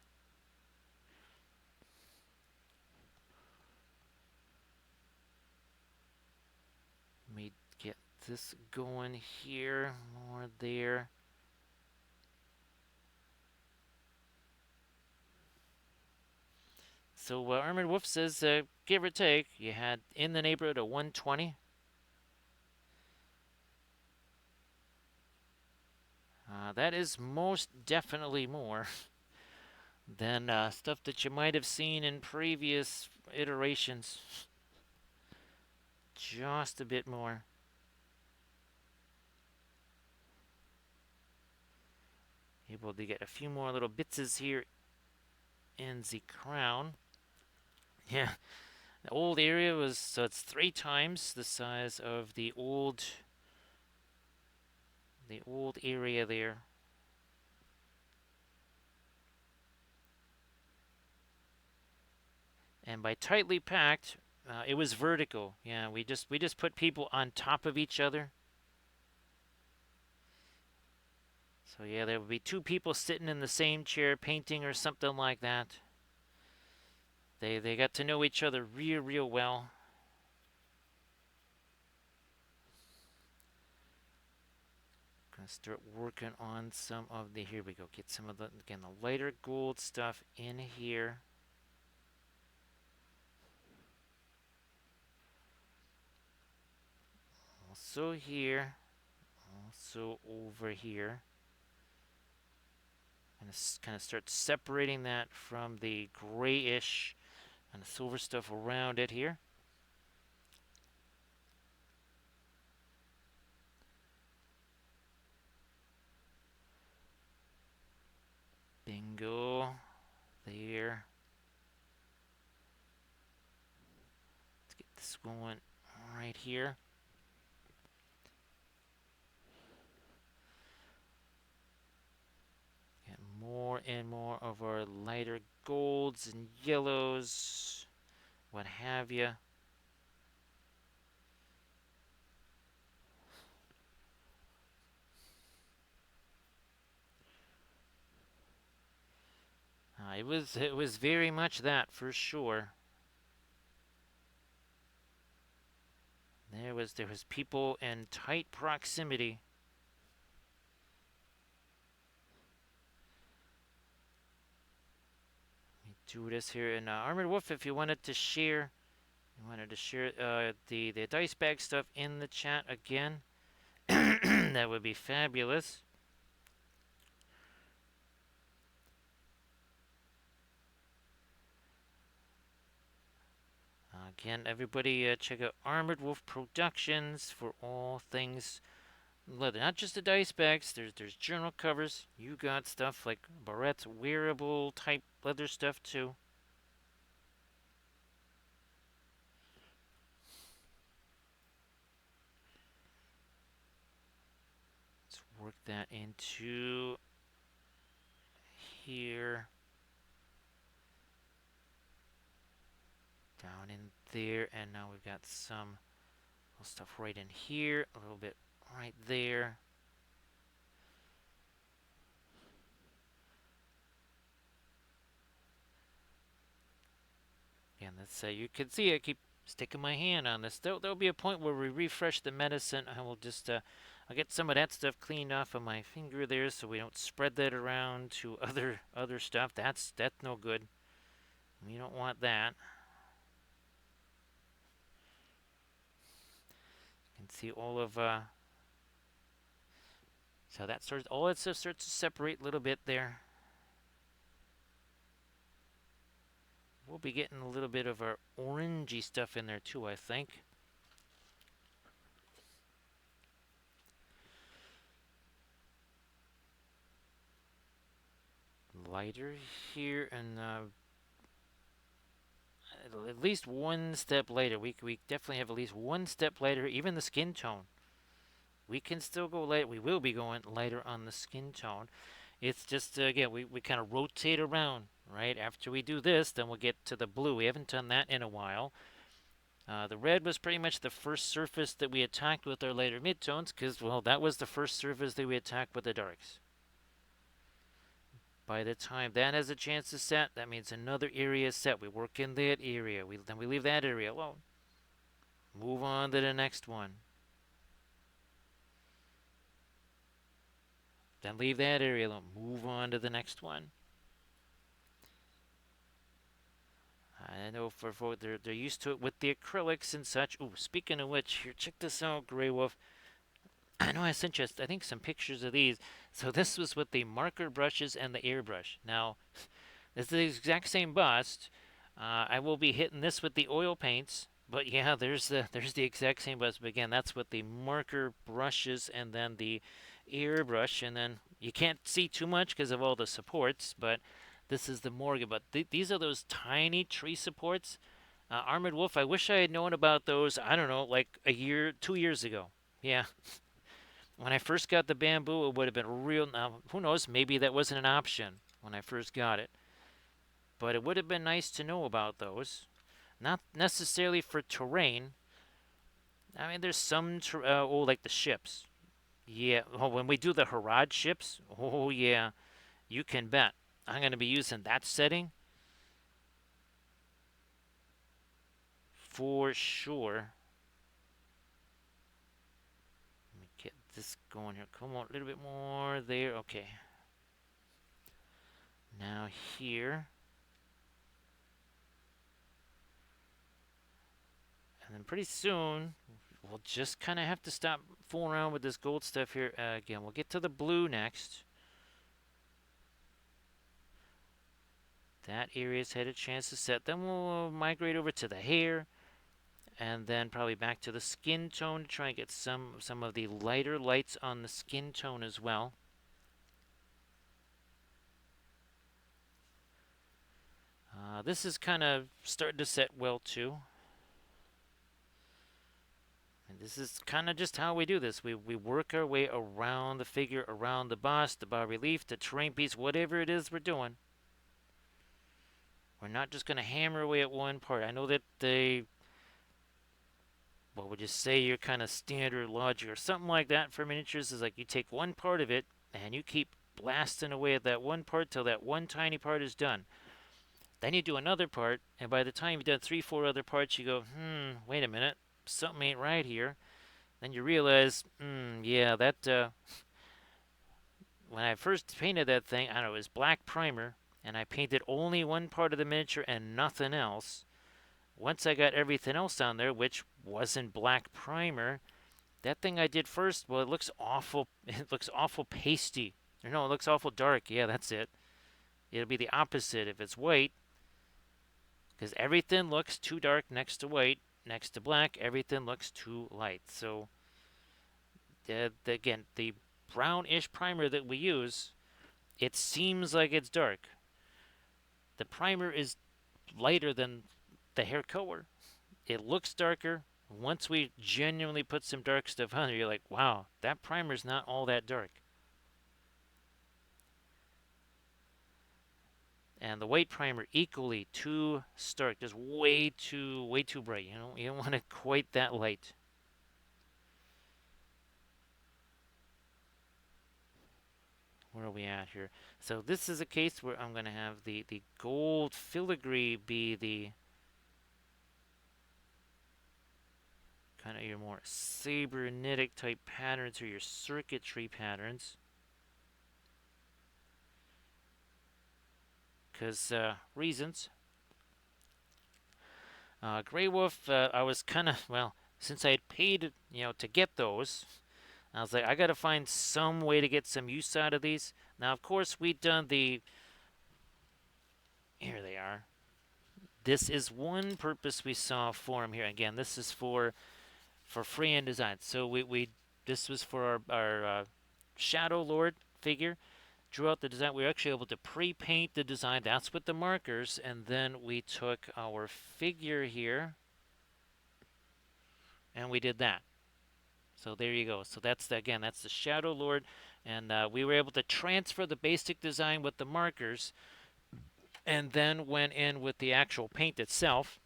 Let me get this going here, more there. So Armored Wolf says, give or take, you had in the neighborhood of 120. That is most definitely more than stuff that you might have seen in previous iterations. Just a bit more. Able to get a few more little bitses here in the crown. Yeah, the old area was, so it's 3 times the size of the old area there. And by tightly packed, it was vertical. Yeah, we just put people on top of each other. So yeah, there would be 2 people sitting in the same chair painting or something like that. They got to know each other real well. Gonna start working on some of the, here we go, get some of the, again, the lighter gold stuff in here. Also here, also over here. And kind of start separating that from the grayish and the silver stuff around it here. Bingo. There. Let's get this going right here. Get more and more of our lighter golds and yellows, what have you. It was very much that for sure. There was people in tight proximity. Let me do this here in Armored Wolf. If you wanted to share, the dice bag stuff in the chat again, that would be fabulous. Again, everybody check out Armored Wolf Productions for all things leather. Not just the dice bags. There's journal covers. You got stuff like Barrett's wearable type leather stuff too. Let's work that into here. there, and now we've got some stuff right in here, a little bit right there. And let's you can see I keep sticking my hand on this. There'll be a point where we refresh the medicine. I will just I'll get some of that stuff cleaned off of my finger there, so we don't spread that around to other stuff. That's no good. We don't want that. You can see all of so that starts all that stuff starts to separate a little bit there. We'll be getting a little bit of our orangey stuff in there too, I think. Lighter here, and at least one step later. We definitely have at least one step later. Even the skin tone, we can still go light. We will be going lighter on the skin tone. It's just again we kind of rotate around, right? After we do this, then we'll get to the blue. We haven't done that in a while. The red was pretty much the first surface that we attacked with our lighter midtones, because well, that was the first surface that we attacked with the darks. By the time that has a chance to set, that means another area is set. We work in that area. Then we leave that area alone. Move on to the next one. Then leave that area alone. Move on to the next one. I know for they're used to it with the acrylics and such. Ooh, speaking of which, here, check this out, Grey Wolf. I know I sent you, I think, some pictures of these. So this was with the marker brushes and the airbrush. Now, it's the exact same bust. I will be hitting this with the oil paints, but yeah, there's the exact same bust. But again, that's with the marker brushes and then the airbrush, and then you can't see too much because of all the supports. But this is the Morgan. But these are those tiny tree supports. Armored Wolf. I wish I had known about those. I don't know, like a year, 2 years ago. Yeah. When I first got the bamboo, it would have been real. Now, who knows? Maybe that wasn't an option when I first got it. But it would have been nice to know about those. Not necessarily for terrain. I mean, there's some, like the ships. Yeah, oh, when we do the Harad ships, oh yeah, you can bet. I'm going to be using that setting for sure. Let me get this going here. Come on, a little bit more there. Okay. Now here. And then pretty soon, we'll just kind of have to stop fooling around with this gold stuff here. Again, we'll get to the blue next. That area's had a chance to set. Then we'll migrate over to the hair. And then probably back to the skin tone to try and get some of the lighter lights on the skin tone as well. This is kind of starting to set well too. And this is kind of just how we do this. We work our way around the figure, around the bust, the bas relief, the terrain piece, whatever it is we're doing. We're not just going to hammer away at one part. I know that what would you say your kind of standard logic or something like that for miniatures is like you take one part of it and you keep blasting away at that one part till that one tiny part is done. Then you do another part, and by the time you've done 3-4 other parts, you go, wait a minute, something ain't right here. Then you realize, yeah, that, when I first painted that thing, I don't know, it was black primer, and I painted only one part of the miniature and nothing else. Once I got everything else on there, which wasn't black primer, that thing I did first, well, it looks awful. It looks awful pasty. Or no, it looks awful dark. Yeah, that's it. It'll be the opposite if it's white, because everything looks too dark next to white. Next to black, everything looks too light. So, again, the brownish primer that we use, it seems like it's dark. The primer is lighter than the hair color. It looks darker. Once we genuinely put some dark stuff on there, you're like, wow, that primer's not all that dark. And the white primer equally too stark, just way too bright. You don't want it quite that light. Where are we at here? So this is a case where I'm going to have the gold filigree be the kind of your more cybernetic type patterns or your circuitry patterns. Because reasons. Grey Wolf, I was kind of, well, since I had paid, to get those, I was like, I got to find some way to get some use out of these. Now, of course, we'd done here they are. This is one purpose we saw for them here. Again, this is for Freyan design. So this was for our Shadow Lord figure. Drew out the design. We were actually able to pre-paint the design. That's with the markers. And then we took our figure here and we did that. So there you go. So that's that's the Shadow Lord, and we were able to transfer the basic design with the markers, and then went in with the actual paint itself,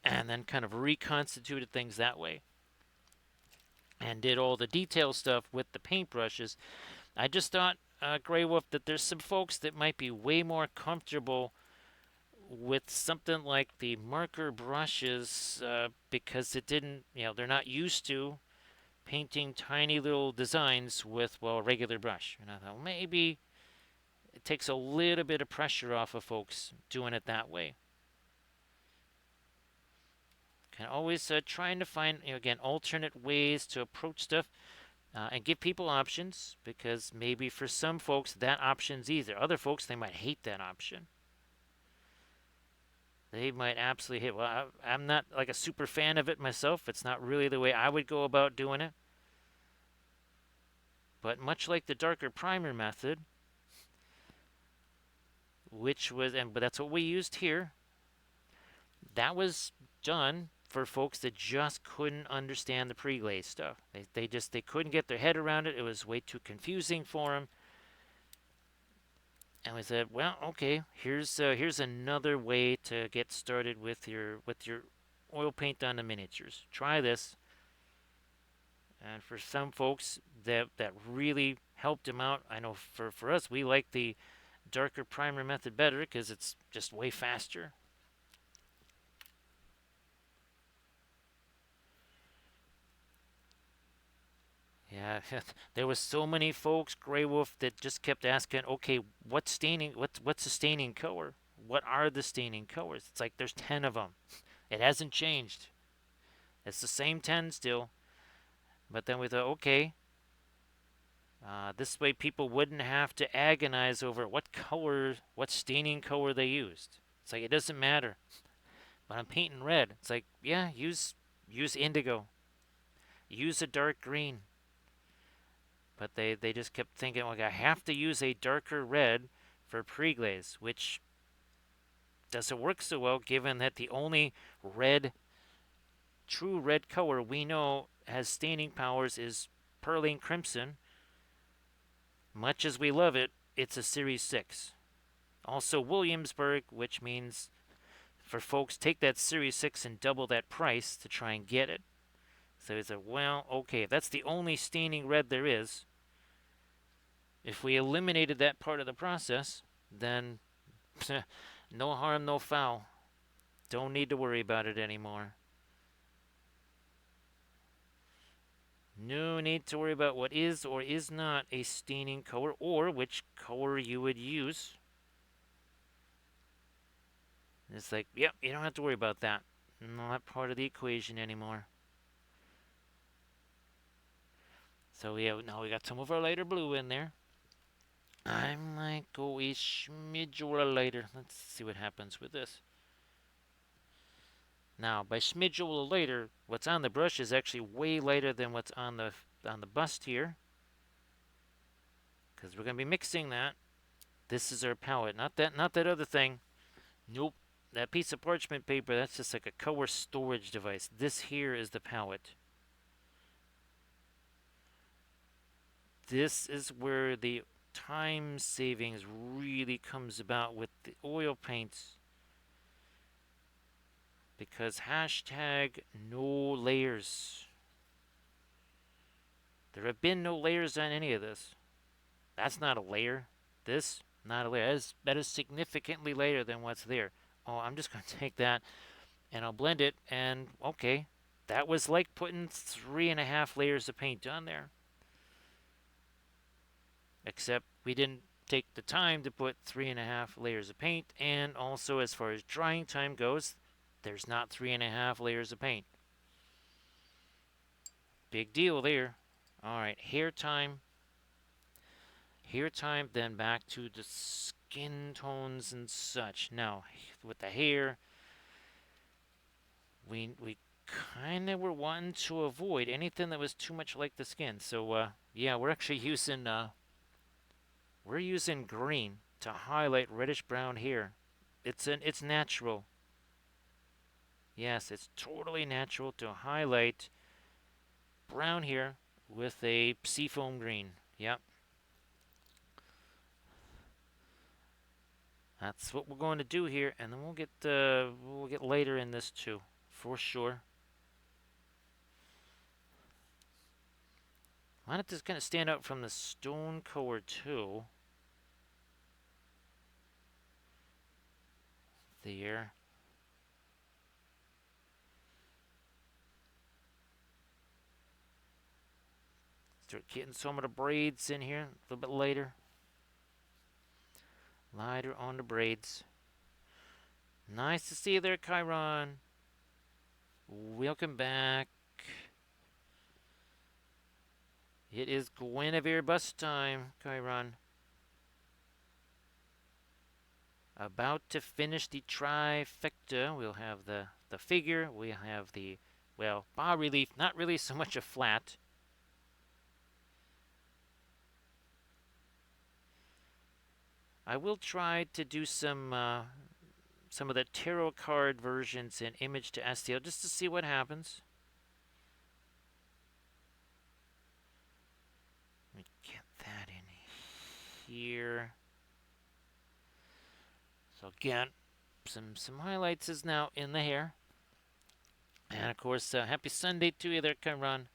and then kind of reconstituted things that way, and did all the detail stuff with the paintbrushes. I just thought, Grey Wolf, that there's some folks that might be way more comfortable with something like the marker brushes because it didn't, they're not used to painting tiny little designs with, well, a regular brush. And I thought, well, maybe it takes a little bit of pressure off of folks doing it that way. Can always trying to find, again, alternate ways to approach stuff and give people options, because maybe for some folks that option's easier. Other folks, they might hate that option. They might absolutely hate. Well, I'm not like a super fan of it myself. It's not really the way I would go about doing it. But much like the darker primer method, which was, but that's what we used here, that was done for folks that just couldn't understand the pre-glaze stuff. They couldn't get their head around it. It was way too confusing for them. And we said, well, okay, here's another way to get started with your oil paint on the miniatures. Try this. And for some folks, that really helped them out. I know for us, we like the darker primer method better because it's just way faster. Yeah, there was so many folks, Grey Wolf, that just kept asking, okay, what's staining? What's the staining color? What are the staining colors? It's like there's 10 of them. It hasn't changed. It's the same 10 still. But then we thought, okay, this way people wouldn't have to agonize over what staining color they used. It's like it doesn't matter. But I'm painting red. It's like, yeah, use indigo. Use a dark green. But they just kept thinking, like, I have to use a darker red for pre-glaze, which doesn't work so well given that the only true red color we know has staining powers is Perlane Crimson. Much as we love it, it's a Series 6. Also Williamsburg, which means for folks, take that Series 6 and double that price to try and get it. So he said, well, okay, if that's the only staining red there is, if we eliminated that part of the process, then no harm, no foul. Don't need to worry about it anymore. No need to worry about what is or is not a staining color, or which color you would use. It's like, yep, you don't have to worry about that. Not part of the equation anymore. So yeah, now we got some of our lighter blue in there. I might go a smidge or a lighter. Let's see what happens with this. Now, by smidge or lighter, what's on the brush is actually way lighter than what's on the bust here, because we're going to be mixing that. This is our palette, not that other thing. Nope, that piece of parchment paper, that's just like a color storage device. This here is the palette. This is where the time savings really comes about with the oil paints. Because hashtag no layers. There have been no layers on any of this. That's not a layer. This, not a layer. That is significantly later than what's there. Oh, I'm just going to take that and I'll blend it, and okay. That was like putting 3.5 layers of paint on there. Except we didn't take the time to put 3.5 layers of paint, and also as far as drying time goes, there's not 3.5 layers of paint. Big deal there. Alright, hair time. Hair time, then back to the skin tones and such. Now, with the hair, we kind of were wanting to avoid anything that was too much like the skin. So, yeah, we're actually using, we're using green to highlight reddish brown hair. It's natural. Yes, it's totally natural to highlight brown hair with a seafoam green. Yep. That's what we're going to do here, and then we'll get later in this too, for sure. Why don't this kind of stand out from the stone color too? There. Start getting some of the braids in here a little bit later. Lighter on the braids. Nice to see you there, Chiron. Welcome back. It is Guinevere Bust time, Chiron. About to finish the trifecta. We'll have the figure. We'll have the, well, bas relief. Not really so much a flat. I will try to do some of the tarot card versions in image to STL just to see what happens. Let me get that in here. So again, some highlights is now in the hair. And of course, happy Sunday to you there, Chiron.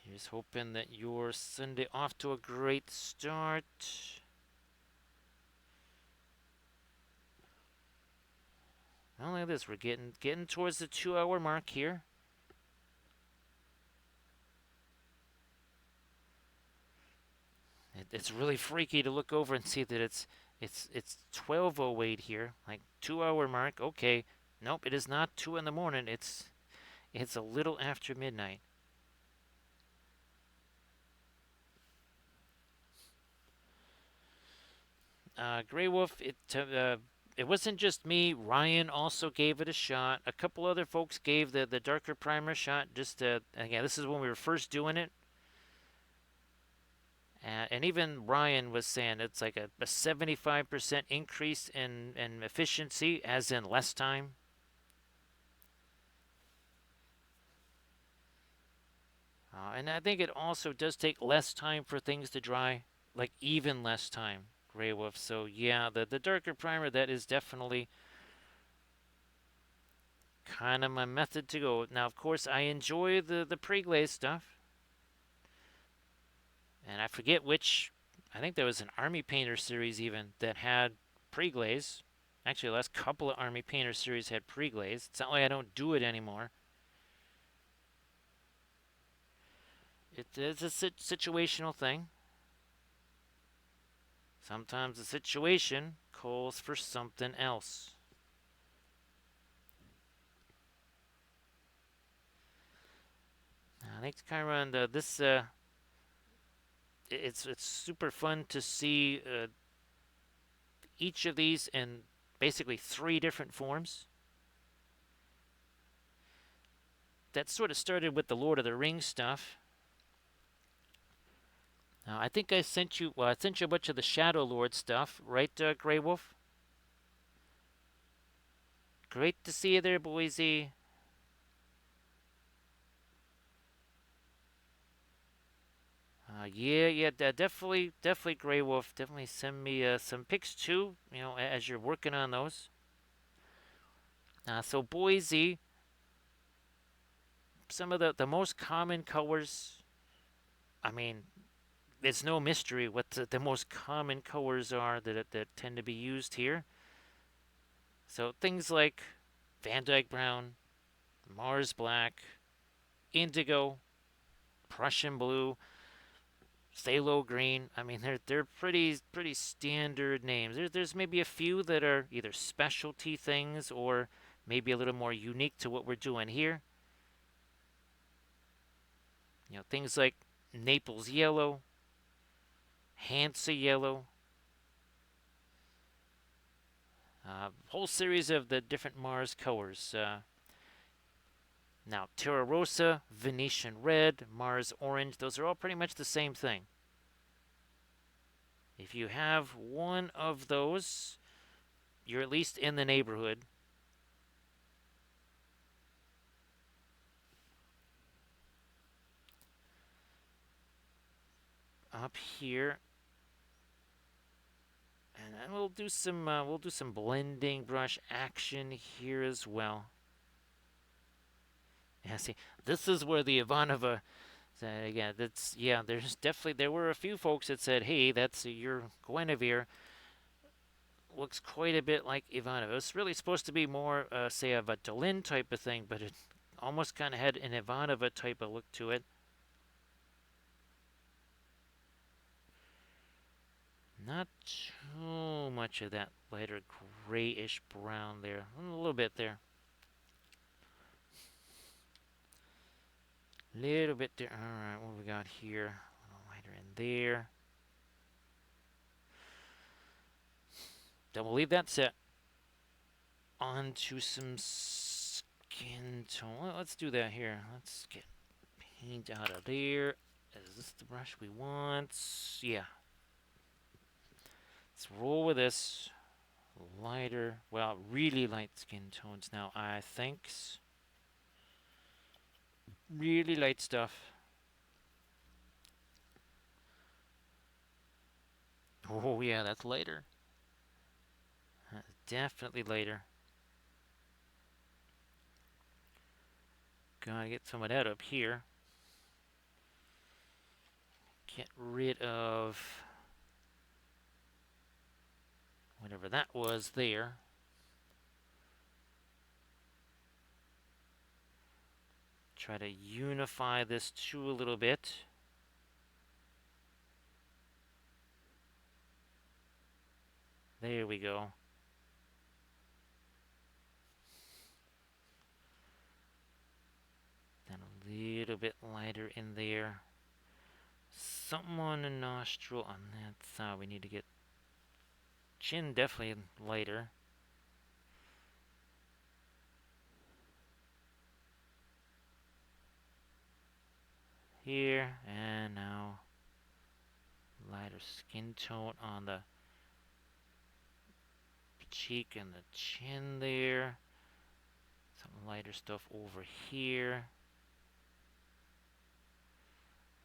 Here's hoping that your Sunday off to a great start. Well, look at this. We're getting towards the 2-hour mark here. It's really freaky to look over and see that it's 12:08 here, like 2-hour mark. Okay, nope, it is not 2 in the morning. It's a little after midnight. Grey Wolf, it wasn't just me. Ryan also gave it a shot. A couple other folks gave the darker primer a shot. Just again, this is when we were first doing it. And even Ryan was saying it's like a 75% increase in efficiency, as in less time. And I think it also does take less time for things to dry, like even less time, Grey Wolf. So yeah, the darker primer, that is definitely kind of my method to go. Now, of course, I enjoy the pre-glaze stuff. And I forget which, I think there was an Army Painter series even that had pre-glaze. Actually, the last couple of Army Painter series had pre-glaze. It's not like I don't do it anymore. It is a situational thing. Sometimes the situation calls for something else. Thanks, Chiron. This it's super fun to see each of these in basically 3 different forms. That sort of started with the Lord of the Rings stuff. Now, I think I sent you a bunch of the Shadow Lord stuff, right, Grey Wolf? Great to see you there, Boise. Yeah, definitely Grey Wolf. Definitely send me some pics too. As you're working on those. So Boise, some of the most common colors. I mean, it's no mystery what the most common colors are that tend to be used here. So things like Van Dyke Brown, Mars Black, Indigo, Prussian Blue, Phthalo Green. I mean, they're pretty standard names. There's maybe a few that are either specialty things or maybe a little more unique to what we're doing here. Things like Naples Yellow, Hansa Yellow, whole series of the different Mars colors. Now, Terra Rosa, Venetian Red, Mars Orange, those are all pretty much the same thing. If you have one of those, you're at least in the neighborhood. Up here, and then we'll do some blending brush action here as well. Yeah, see, this is where the Ivanova. Again, there were a few folks that said, "Hey, that's your Guinevere. Looks quite a bit like Ivanova." It's really supposed to be more, say, of a Dolin type of thing, but it almost kind of had an Ivanova type of look to it. Not too much of that lighter grayish brown there. A little bit there. Little bit there. Alright, what we got here? A little lighter in there. Then we'll leave that set. Onto some skin tone. Well, let's do that here. Let's get paint out of there. Is this the brush we want? Yeah. Let's roll with this. Lighter, well, really light skin tones now, I think. Really light stuff. Oh, yeah, that's lighter. Definitely lighter. Gotta get some of that up here. Get rid of whatever that was there. Try to unify this too a little bit. There we go. Then a little bit lighter in there. Something on the nostril on that side. We need to get chin definitely lighter. Here, and now lighter skin tone on the cheek and the chin there. Some lighter stuff over here.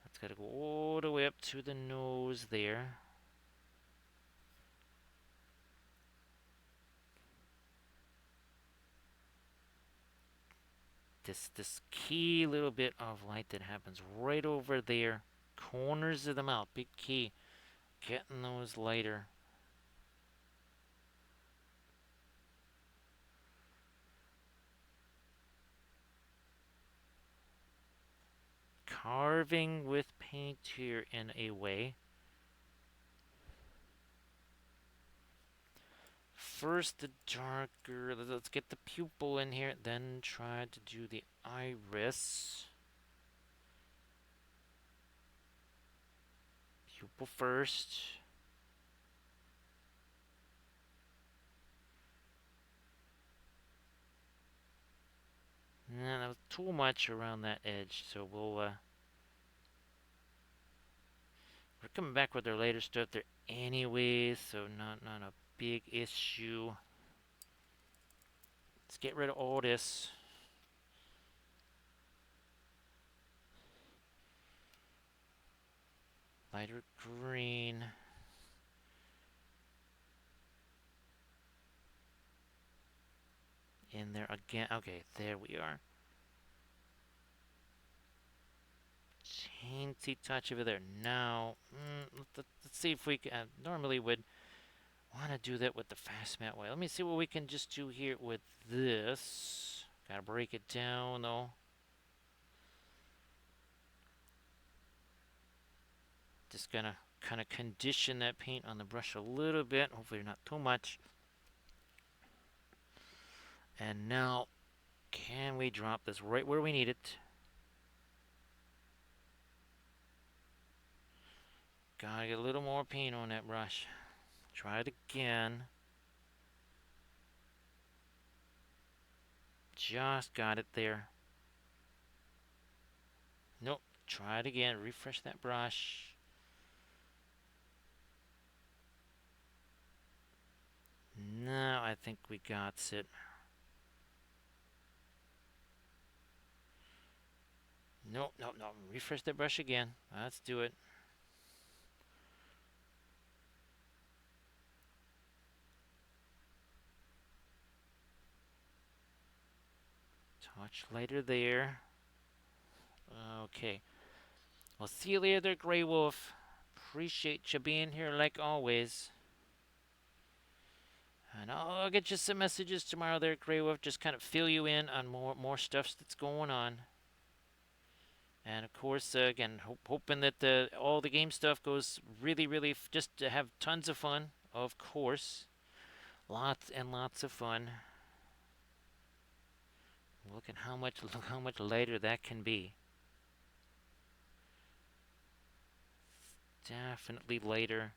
That's got to go all the way up to the nose there. This key little bit of light that happens right over there, corners of the mouth, big key, getting those lighter. Carving with paint here in a way. First the darker, let's get the pupil in here, then try to do the iris. Pupil first. Nah, that was too much around that edge, so we're coming back with our later stuff there anyway, so not a big issue. Let's get rid of all this. Lighter green. In there again. Okay, there we are. Teensy touch over there. Now, let's see if we can. Normally would want to do that with the fast matte white. Let me see what we can just do here with this. Gotta break it down though. Just gonna kind of condition that paint on the brush a little bit. Hopefully not too much. And now, can we drop this right where we need it? Gotta get a little more paint on that brush. Try it again. Just got it there. Nope. Try it again. Refresh that brush. Now I think we got it. Nope, nope, nope. Refresh that brush again. Let's do it. Touch lighter there. Okay. Well, see you later, Grey Wolf. Appreciate you being here like always. And I'll get you some messages tomorrow there, Grey Wolf. Just kind of fill you in on more stuff that's going on. And of course, again, hoping that all the game stuff goes really, just to have tons of fun. Of course, lots and lots of fun. Look at look how much lighter that can be. Definitely lighter.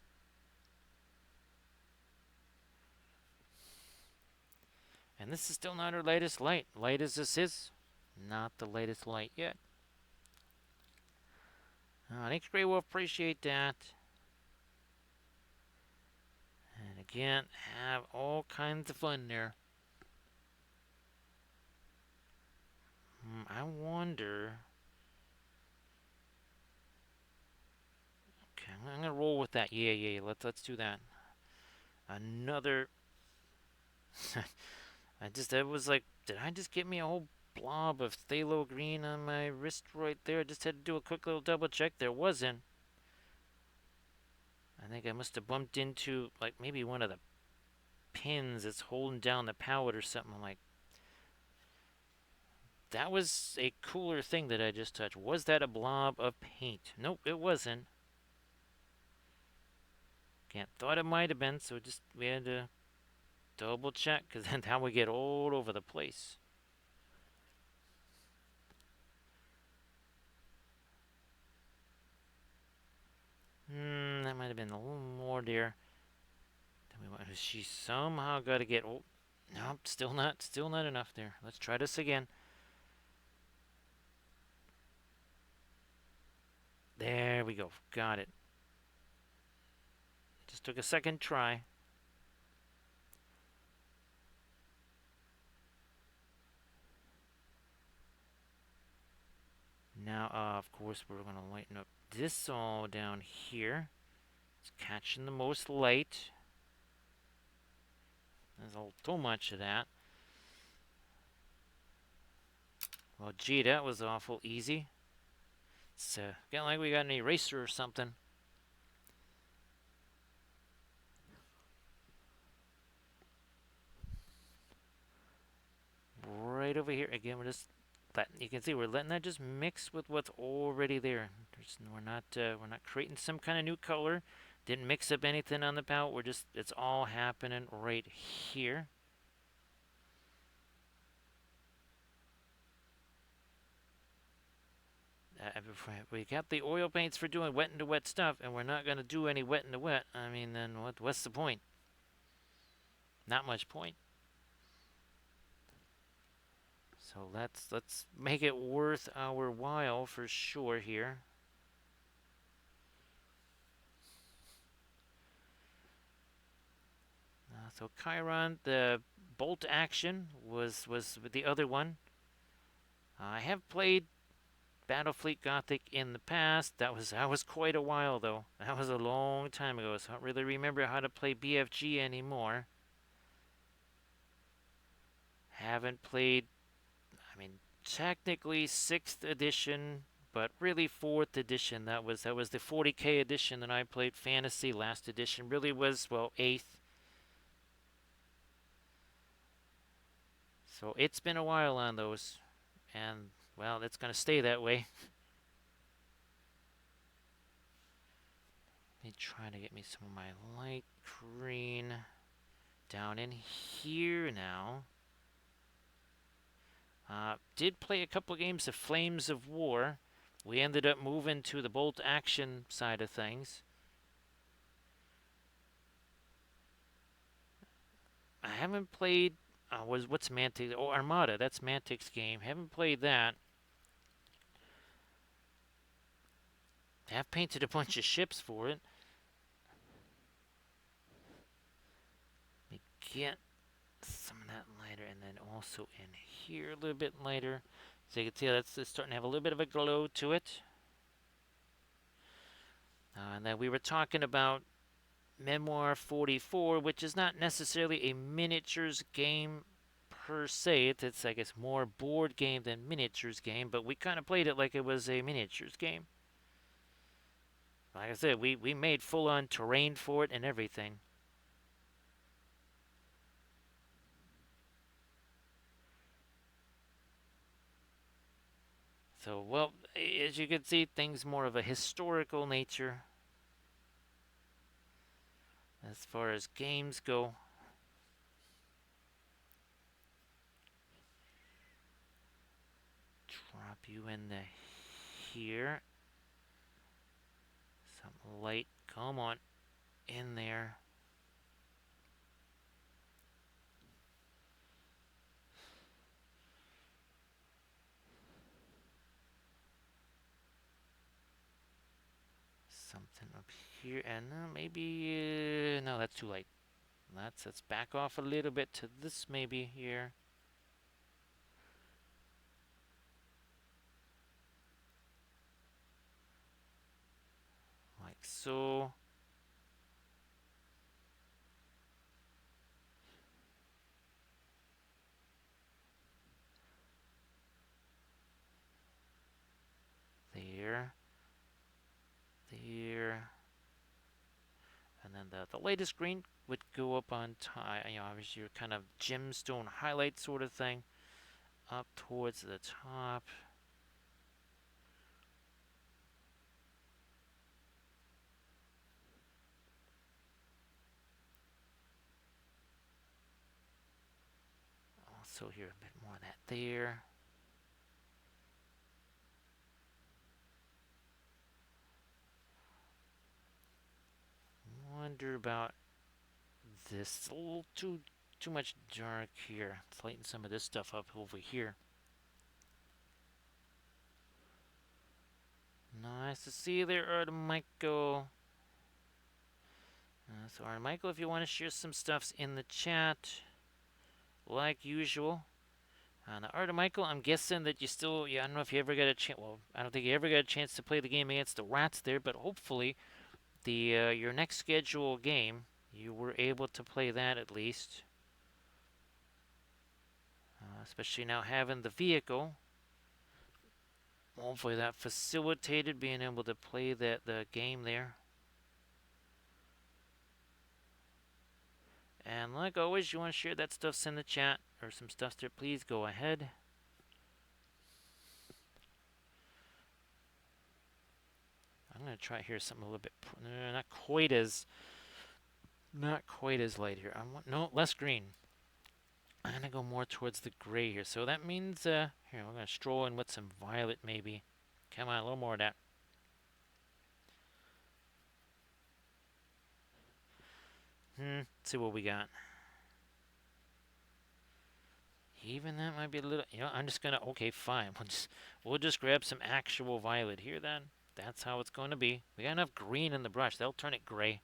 And this is still not our lightest light. Light as this is, not the lightest light yet. Thanks, Grey Wolf. Appreciate that. And again, have all kinds of fun there. I wonder. Okay, I'm gonna roll with that. Yeah. Let's do that. Another. That was like, did I just get me a whole blob of phthalo green on my wrist right there? I just had to do a quick little double check. There wasn't. I think I must have bumped into like maybe one of the pins that's holding down the palette or something. I'm like, that was a cooler thing that I just touched. Was that a blob of paint? Nope, it wasn't. Again, thought it might have been, so we had to double check because then how we get all over the place. That might have been a little more there. She somehow got to get. Oh, nope, still not enough there. Let's try this again. There we go. Got it. Just took a second try. Now, of course, we're going to lighten up this all down here. It's catching the most light. There's a little too much of that. Well, gee, that was awful easy. It's getting like we got an eraser or something. Right over here. Again, you can see we're letting that just mix with what's already there. We're not creating some kind of new color. Didn't mix up anything on the palette. It's all happening right here. We got the oil paints for doing wet into wet stuff, and we're not going to do any wet into wet. I mean, then what's the point? Not much point. So let's make it worth our while for sure here. So Chiron, the bolt action was the other one. I have played Battlefleet Gothic in the past. That was quite a while though. That was a long time ago, so I don't really remember how to play BFG anymore. Haven't played, I mean, technically 6th edition, but really 4th edition. That was the 40K edition that I played. Fantasy last edition really was, well, 8th. So it's been a while on those, and well, it's gonna stay that way. Let me try to get me some of my light green down in here now. Did play a couple games of Flames of War. We ended up moving to the bolt action side of things. I haven't played. What's Mantic? Oh, Armada. That's Mantic's game. Haven't played that. Have painted a bunch of ships for it. Let me get some of that lighter, and then also in here a little bit lighter. So you can see that's starting to have a little bit of a glow to it. And then we were talking about Memoir 44, which is not necessarily a miniatures game per se. It's I guess more board game than miniatures game, but we kind of played it like it was a miniatures game. Like I said, we made full-on terrain for it and everything. So, well, as you can see, things more of a historical nature as far as games go. Drop you in the here. Some light, come on, in there. Something up here, and maybe, no, that's too light. Let's back off a little bit to this maybe here. Like so. There. There. And then the latest green would go up on top, obviously your kind of gemstone highlight sort of thing. Up towards the top. Also here a bit more of that there. Wonder about this. It's a little too much dark here. Let's lighten some of this stuff up over here. Nice to see you there, Michael. So, Michael, if you want to share some stuffs in the chat, like usual. Now, Michael, I'm guessing that you still, I don't know if you ever got a chance, well, I don't think you ever got a chance to play the game against the rats there, but hopefully your next scheduled game, you were able to play that at least. Especially now having the vehicle. Hopefully that facilitated being able to play the game there. And like always, you want to share that stuff in the chat or some stuff there, please go ahead. I'm going to try here something a little bit, not quite as light here. No, less green. I'm going to go more towards the gray here. So that means, here, we're going to stroll in with some violet maybe. Come on, a little more of that. Let's see what we got. Even that might be a little, I'm just going to, okay, fine. We'll just grab some actual violet here then. That's how it's going to be. We got enough green in the brush. That'll turn it gray.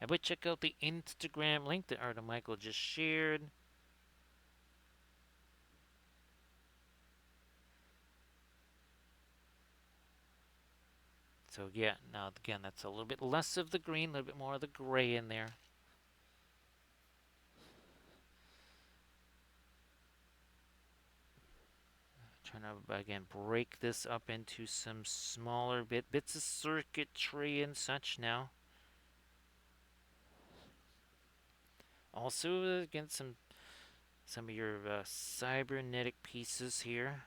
I would check out the Instagram link that Michael just shared. So yeah, now again, that's a little bit less of the green, a little bit more of the gray in there. Trying to, again, break this up into some smaller bits of circuitry and such now. Also, again, some of your cybernetic pieces here.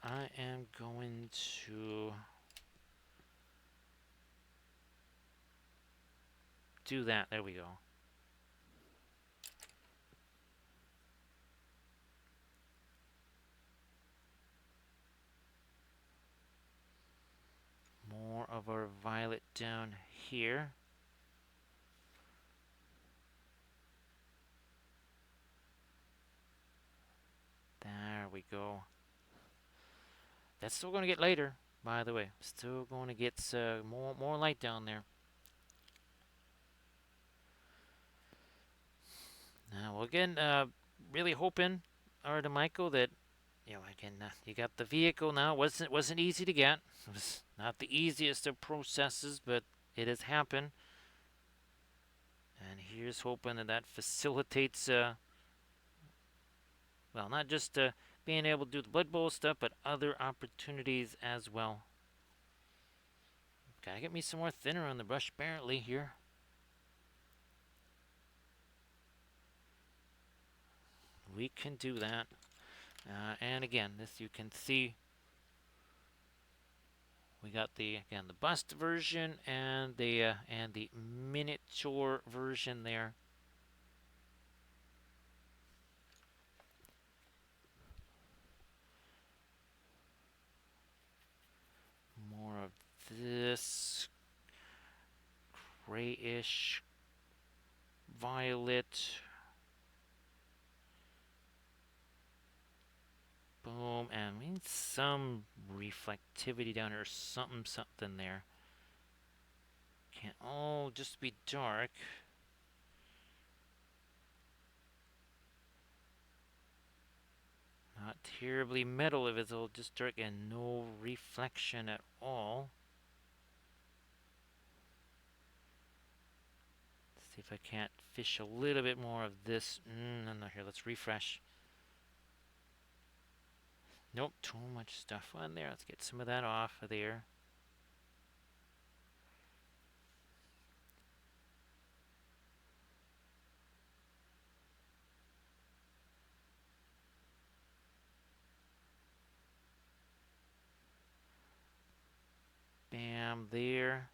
I am going to do that. There we go. More of our violet down here. There we go. That's still going to get later, by the way. Still going to get more light down there. Now, well, again, really hoping, Michael, that again, you got the vehicle now. Wasn't easy to get. It was not the easiest of processes, but it has happened. And here's hoping that facilitates, well, not just being able to do the Blood Bowl stuff, but other opportunities as well. Gotta get me some more thinner on the brush, apparently, here. We can do that. And again, this you can see. We got the bust version and the miniature version there. More of this grayish violet. Boom, and we need some reflectivity down here, something there. Can't all just be dark. Not terribly metal if it's all just dark and no reflection at all. Let's see if I can't fish a little bit more of this. No, here, let's refresh. Nope, too much stuff on there. Let's get some of that off of there. Bam, there.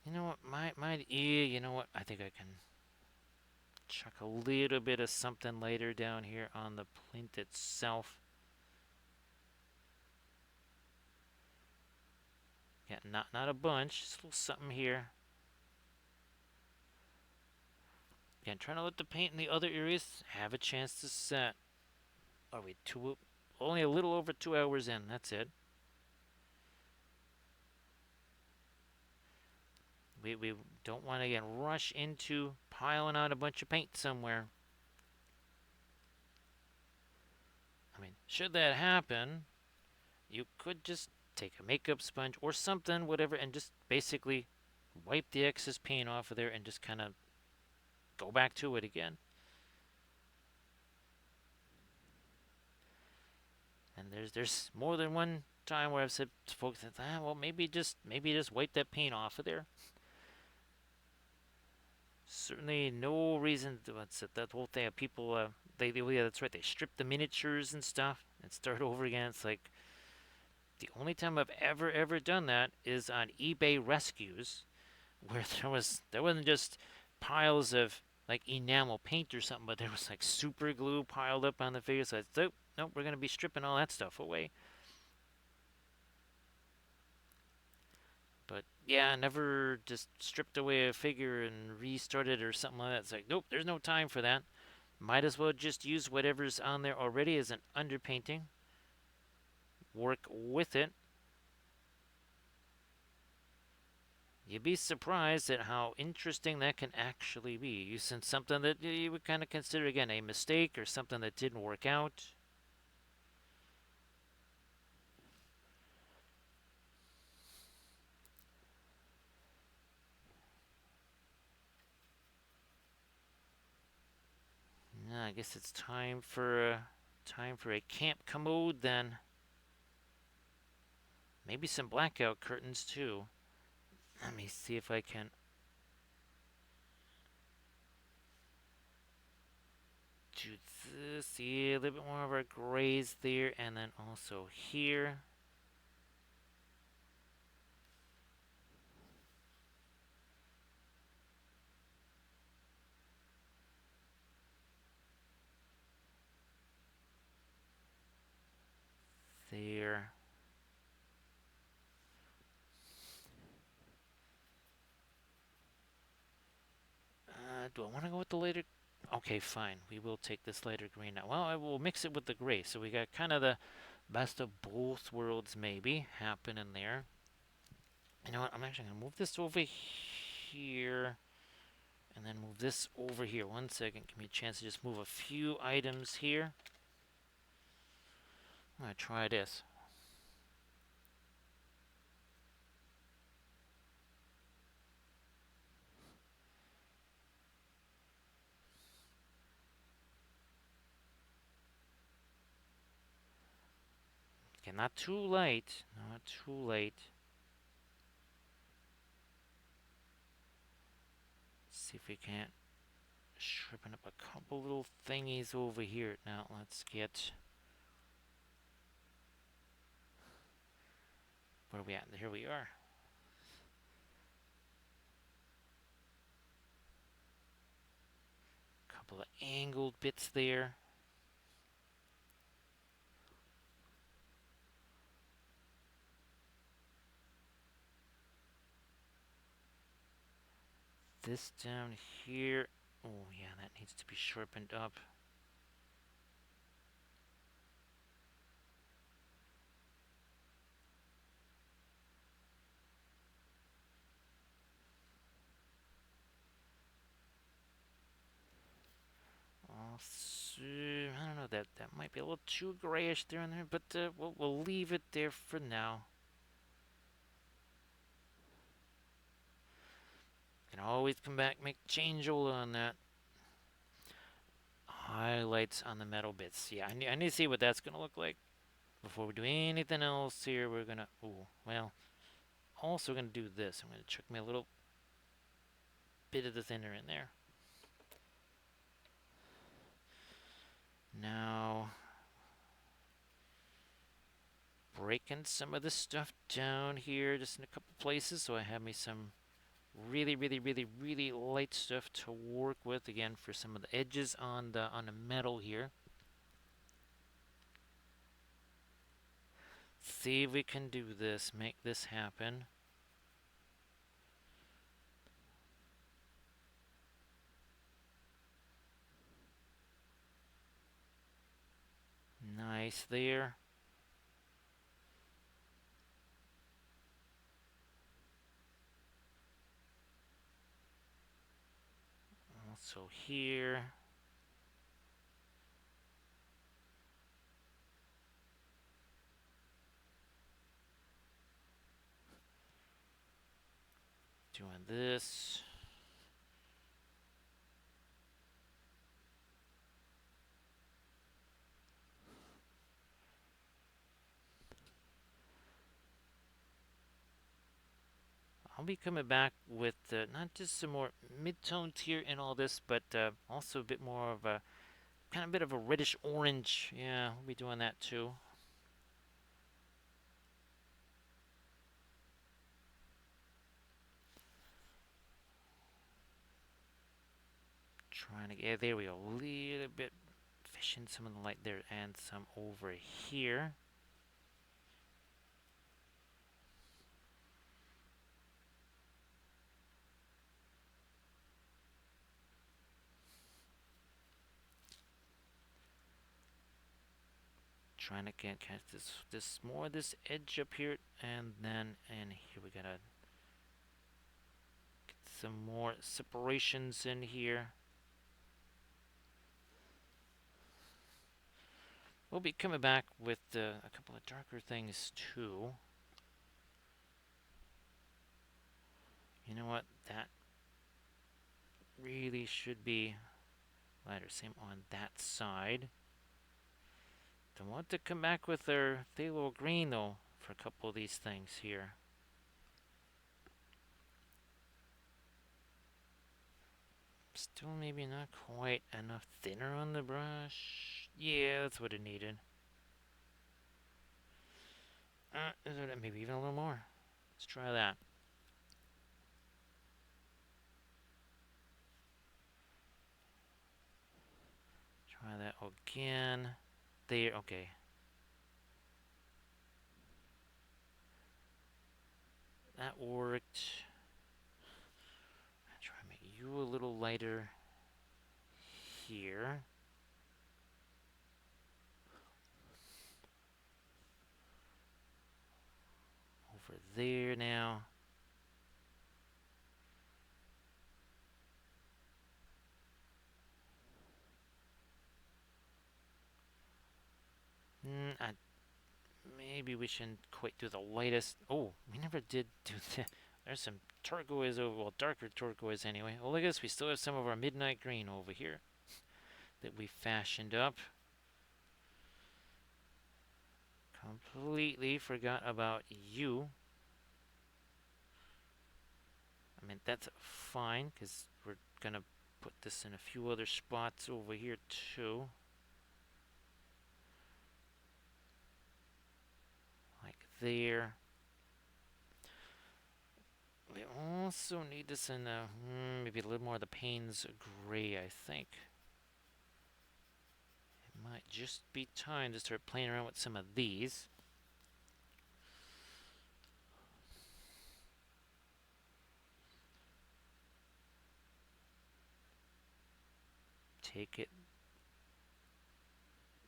You know what, you know what, I think I can chuck a little bit of something later down here on the plinth itself. Yeah, not a bunch, just a little something here. Again, trying to let the paint in the other areas have a chance to set. Are we only a little over 2 hours in, that's it. We don't want to, again, rush into piling out a bunch of paint somewhere. I mean, should that happen, you could just take a makeup sponge or something, whatever, and just basically wipe the excess paint off of there and just kind of go back to it again. And there's more than one time where I've said to folks that, well, maybe just wipe that paint off of there. Certainly no reason to, that whole thing of people, yeah, that's right, they strip the miniatures and stuff and start over again. It's like, the only time I've ever done that is on eBay rescues, where there wasn't just piles of like enamel paint or something, but there was like super glue piled up on the figure. So I said, nope, we're gonna be stripping all that stuff away. But yeah, never just stripped away a figure and restarted or something like that. It's like, nope, there's no time for that. Might as well just use whatever's on there already as an underpainting. Work with it. You'd be surprised at how interesting that can actually be. Using something that you would kind of consider, again, a mistake or something that didn't work out. Yeah, I guess it's time for a camp commode then. Maybe some blackout curtains too. Let me see if I can do this. See a little bit more of our grays there, and then also here. There. Do I want to go with the lighter? Okay, fine. We will take this lighter green now. Well, I will mix it with the gray. So we got kind of the best of both worlds maybe happening there. You know what? I'm actually going to move this over here and then move this over here. 1 second. Give me a chance to just move a few items here. I'm going to try this. Okay, not too late. Not too late. See if we can't sharpen up a couple little thingies over here. Now let's get. Where are we at? Here we are. Couple of angled bits there. This down here. Oh yeah, that needs to be sharpened up. Also, I don't know, that might be a little too grayish there and there, but we'll leave it there for now. Can always come back, make change on that. Highlights on the metal bits. Yeah, I need to see what that's gonna look like before we do anything else here. We're gonna. Oh well. Also gonna do this. I'm gonna chuck me a little bit of the thinner in there. Now, breaking some of this stuff down here just in a couple places so I have me some really, really, really, really light stuff to work with again for some of the edges on the metal here. See if we can do this, make this happen. Nice there. Also here. Doing this. I'll be coming back with not just some more mid-tones here in all this, but also a bit more of a kind of bit of a reddish orange. Yeah, we'll be doing that too. Trying to get, yeah, there we go, a little bit fishing some of the light there and some over here. trying to get this more this edge up here, and then here we gotta get some more separations in here. We'll be coming back with a couple of darker things too. You know what? That really should be lighter. Same on that side. Don't want to come back with their phthalo green though for a couple of these things here. Still maybe not quite enough thinner on the brush. Yeah, that's what it needed. Maybe even a little more. Let's try that. Try that again. There, okay. That worked. I'll try to make you a little lighter here. Over there now. Maybe we shouldn't quite do the lightest. Oh, we never did do the. There's some turquoise over, well, darker turquoise anyway. Oh, look at this. We still have some of our midnight green over here that we fashioned up. Completely forgot about you. I mean, that's fine because we're gonna put this in a few other spots over here too. Like there. We also need this in maybe a little more of the Payne's gray, I think. It might just be time to start playing around with some of these. Take it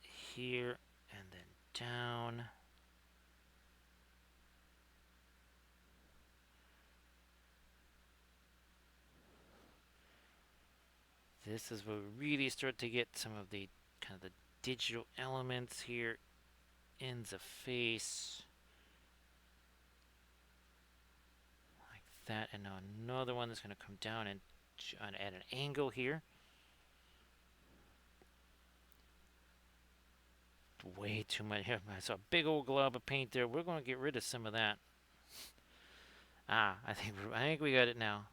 here and then down. This is where we really start to get some of the kind of the digital elements here in the face. Like that. And now another one that's going to come down and at an angle here. Way too much. I saw a big old glob of paint there. We're going to get rid of some of that. I think we got it now.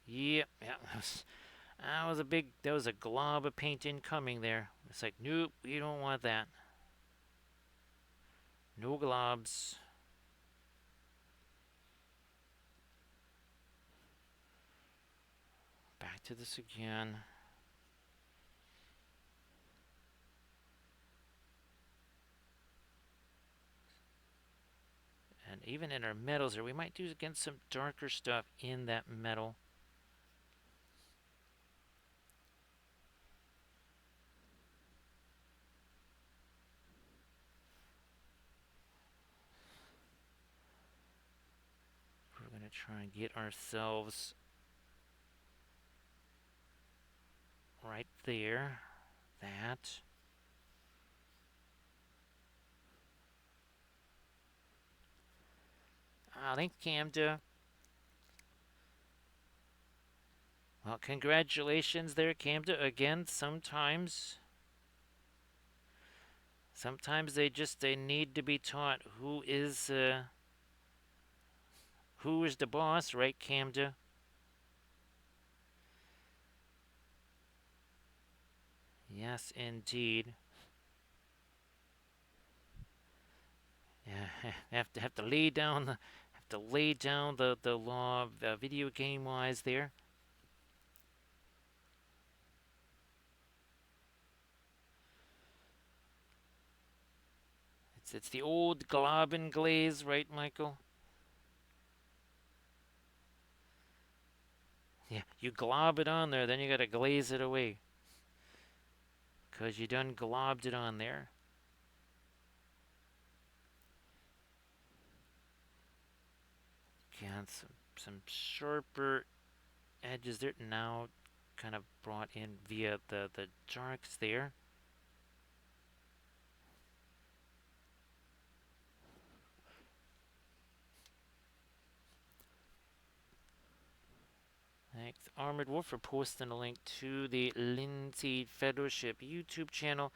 Yep, yeah. That was a glob of paint incoming there. It's like, nope, we don't want that. No globs. Back to this again. And even in our metals here, we might do again some darker stuff in that metal. We're going to try and get ourselves right there. That. Thanks, Camda. Well, congratulations there, Camda. Again, sometimes they need to be taught who is the boss, right, Camda? Yes, indeed. Yeah, have to lay down the law video game wise there. It's the old glob and glaze, right, Michael? Yeah, you glob it on there, then you gotta glaze it away. 'Cause you done globbed it on there. Again, some sharper edges there now, kind of brought in via the darks there. Thanks, Armored Wolf, for posting a link to the Linseed Fellowship YouTube channel.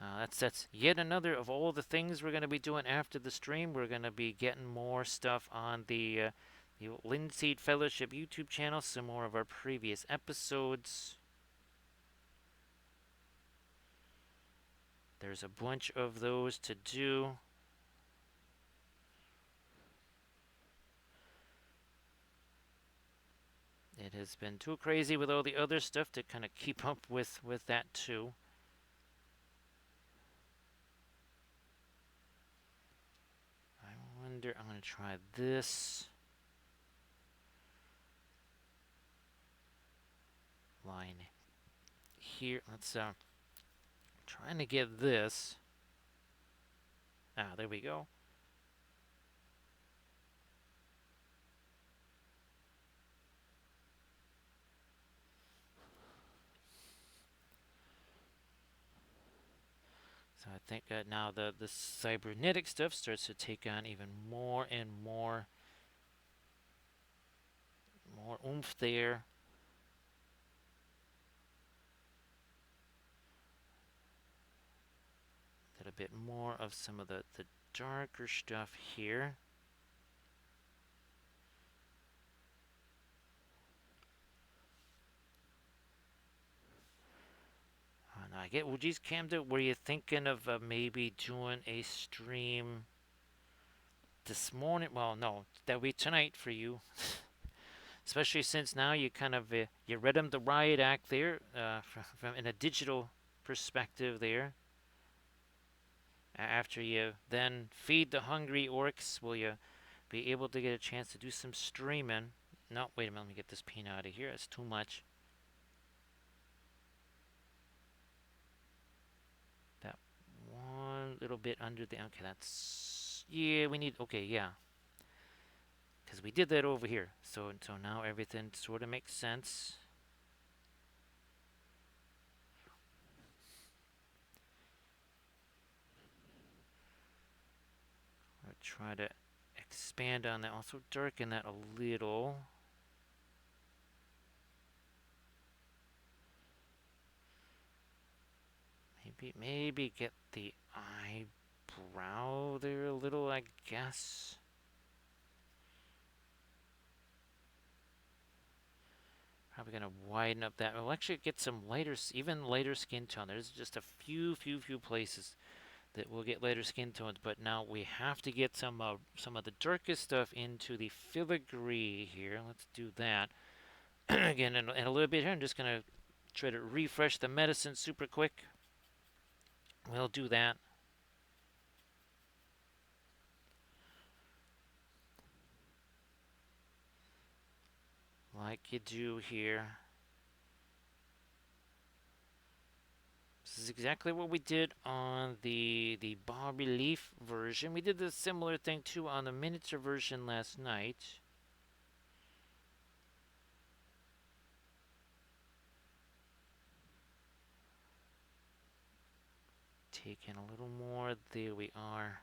That's yet another of all the things we're going to be doing after the stream. We're going to be getting more stuff on the Linseed Fellowship YouTube channel, some more of our previous episodes. There's a bunch of those to do. It has been too crazy with all the other stuff to kind of keep up with that too. I wonder, I'm going to try this line here. Let's trying to get this. There we go. So I think now the cybernetic stuff starts to take on even more and more oomph there. A little bit more of some of the darker stuff here. Now I get, well, geez, Camden, were you thinking of maybe doing a stream this morning? Well, no, that'll be tonight for you. Especially since now you kind of you read him the riot act there from in a digital perspective there. After you then feed the hungry orcs, will you be able to get a chance to do some streaming? No, wait a minute, let me get this paint out of here. That's too much. That one little bit under the, okay, that's, yeah, we need, okay, yeah. Because we did that over here. So now everything sort of makes sense. I'll try to expand on that. Also darken that a little. Maybe get the eyebrow there a little, I guess. Probably gonna widen up that. We'll actually get some lighter, even lighter skin tone. There's just a few places that we'll get lighter skin tones, but now we have to get some of the darkest stuff into the filigree here. Let's do that. Again, in a little bit here, I'm just gonna try to refresh the medicine super quick. We'll do that. Like you do here. This is exactly what we did on the bas relief version. We did a similar thing too on the miniature version last night. Taking a little more. There we are.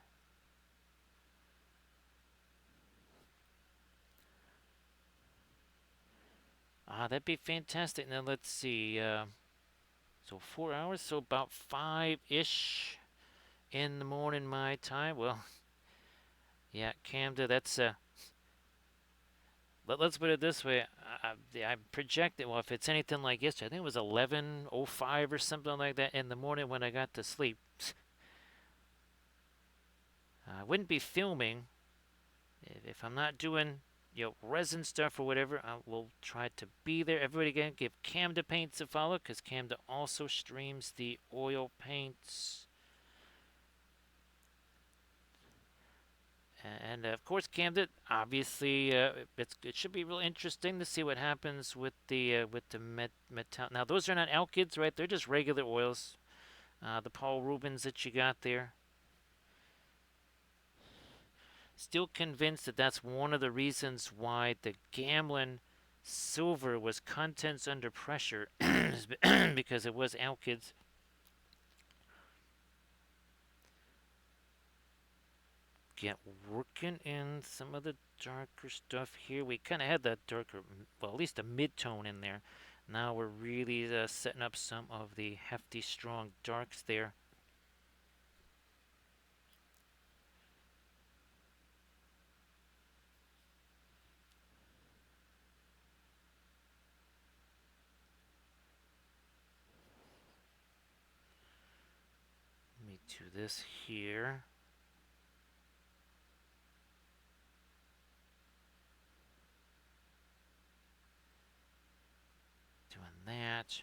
That'd be fantastic. Now let's see. So 4 hours, so about 5-ish in the morning my time. Well, yeah, Camden, that's let's put it this way. I projected, well, if it's anything like yesterday, I think it was 11:05 or something like that in the morning when I got to sleep. I wouldn't be filming if I'm not doing resin stuff or whatever. I will try to be there. Everybody again, give Camda Paints a follow because Camda also streams the oil paints. And of course, Camden, obviously, it should be real interesting to see what happens with the metal. Now, those are not alkyds, right? They're just regular oils. The Paul Rubens that you got there. Still convinced that that's one of the reasons why the Gamlin silver was contents under pressure because it was Alkid's. Get working in some of the darker stuff here. We kind of had that darker, well, at least a mid-tone in there. Now we're really setting up some of the hefty, strong darks there. Let me do this here. Doing that.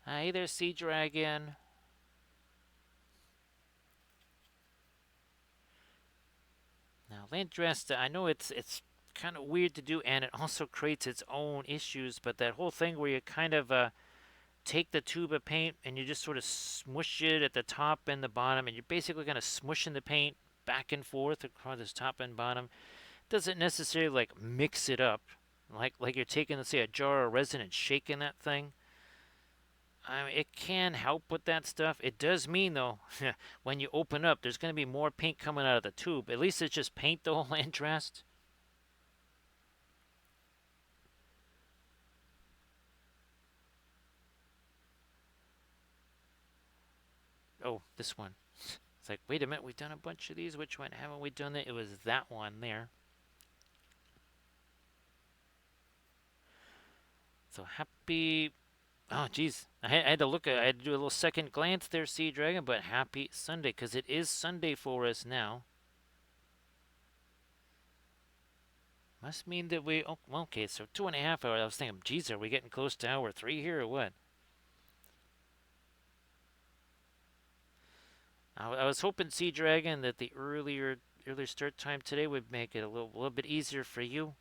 Hey there, Sea Dragon. Now, Landrasta, I know it's kind of weird to do, and it also creates its own issues. But that whole thing where you kind of take the tube of paint and you just sort of smush it at the top and the bottom, and you're basically kind of smushing the paint back and forth across this top and bottom. Doesn't necessarily like mix it up, like you're taking, let's say, a jar of resin and shaking that thing. I mean, it can help with that stuff. It does mean though, when you open up, there's going to be more paint coming out of the tube. At least it's just paint the whole interest. Oh, this one. It's like, wait a minute, we've done a bunch of these. Which one haven't we done? It was that one there. So happy. Oh, geez. I had to look at. I had to do a little second glance there, Sea Dragon. But happy Sunday, because it is Sunday for us now. Must mean that we. Oh, okay, so 2.5 hours. I was thinking, geez, are we getting close to hour 3 here or what? I was hoping, Sea Dragon, that the earlier start time today would make it a little bit easier for you.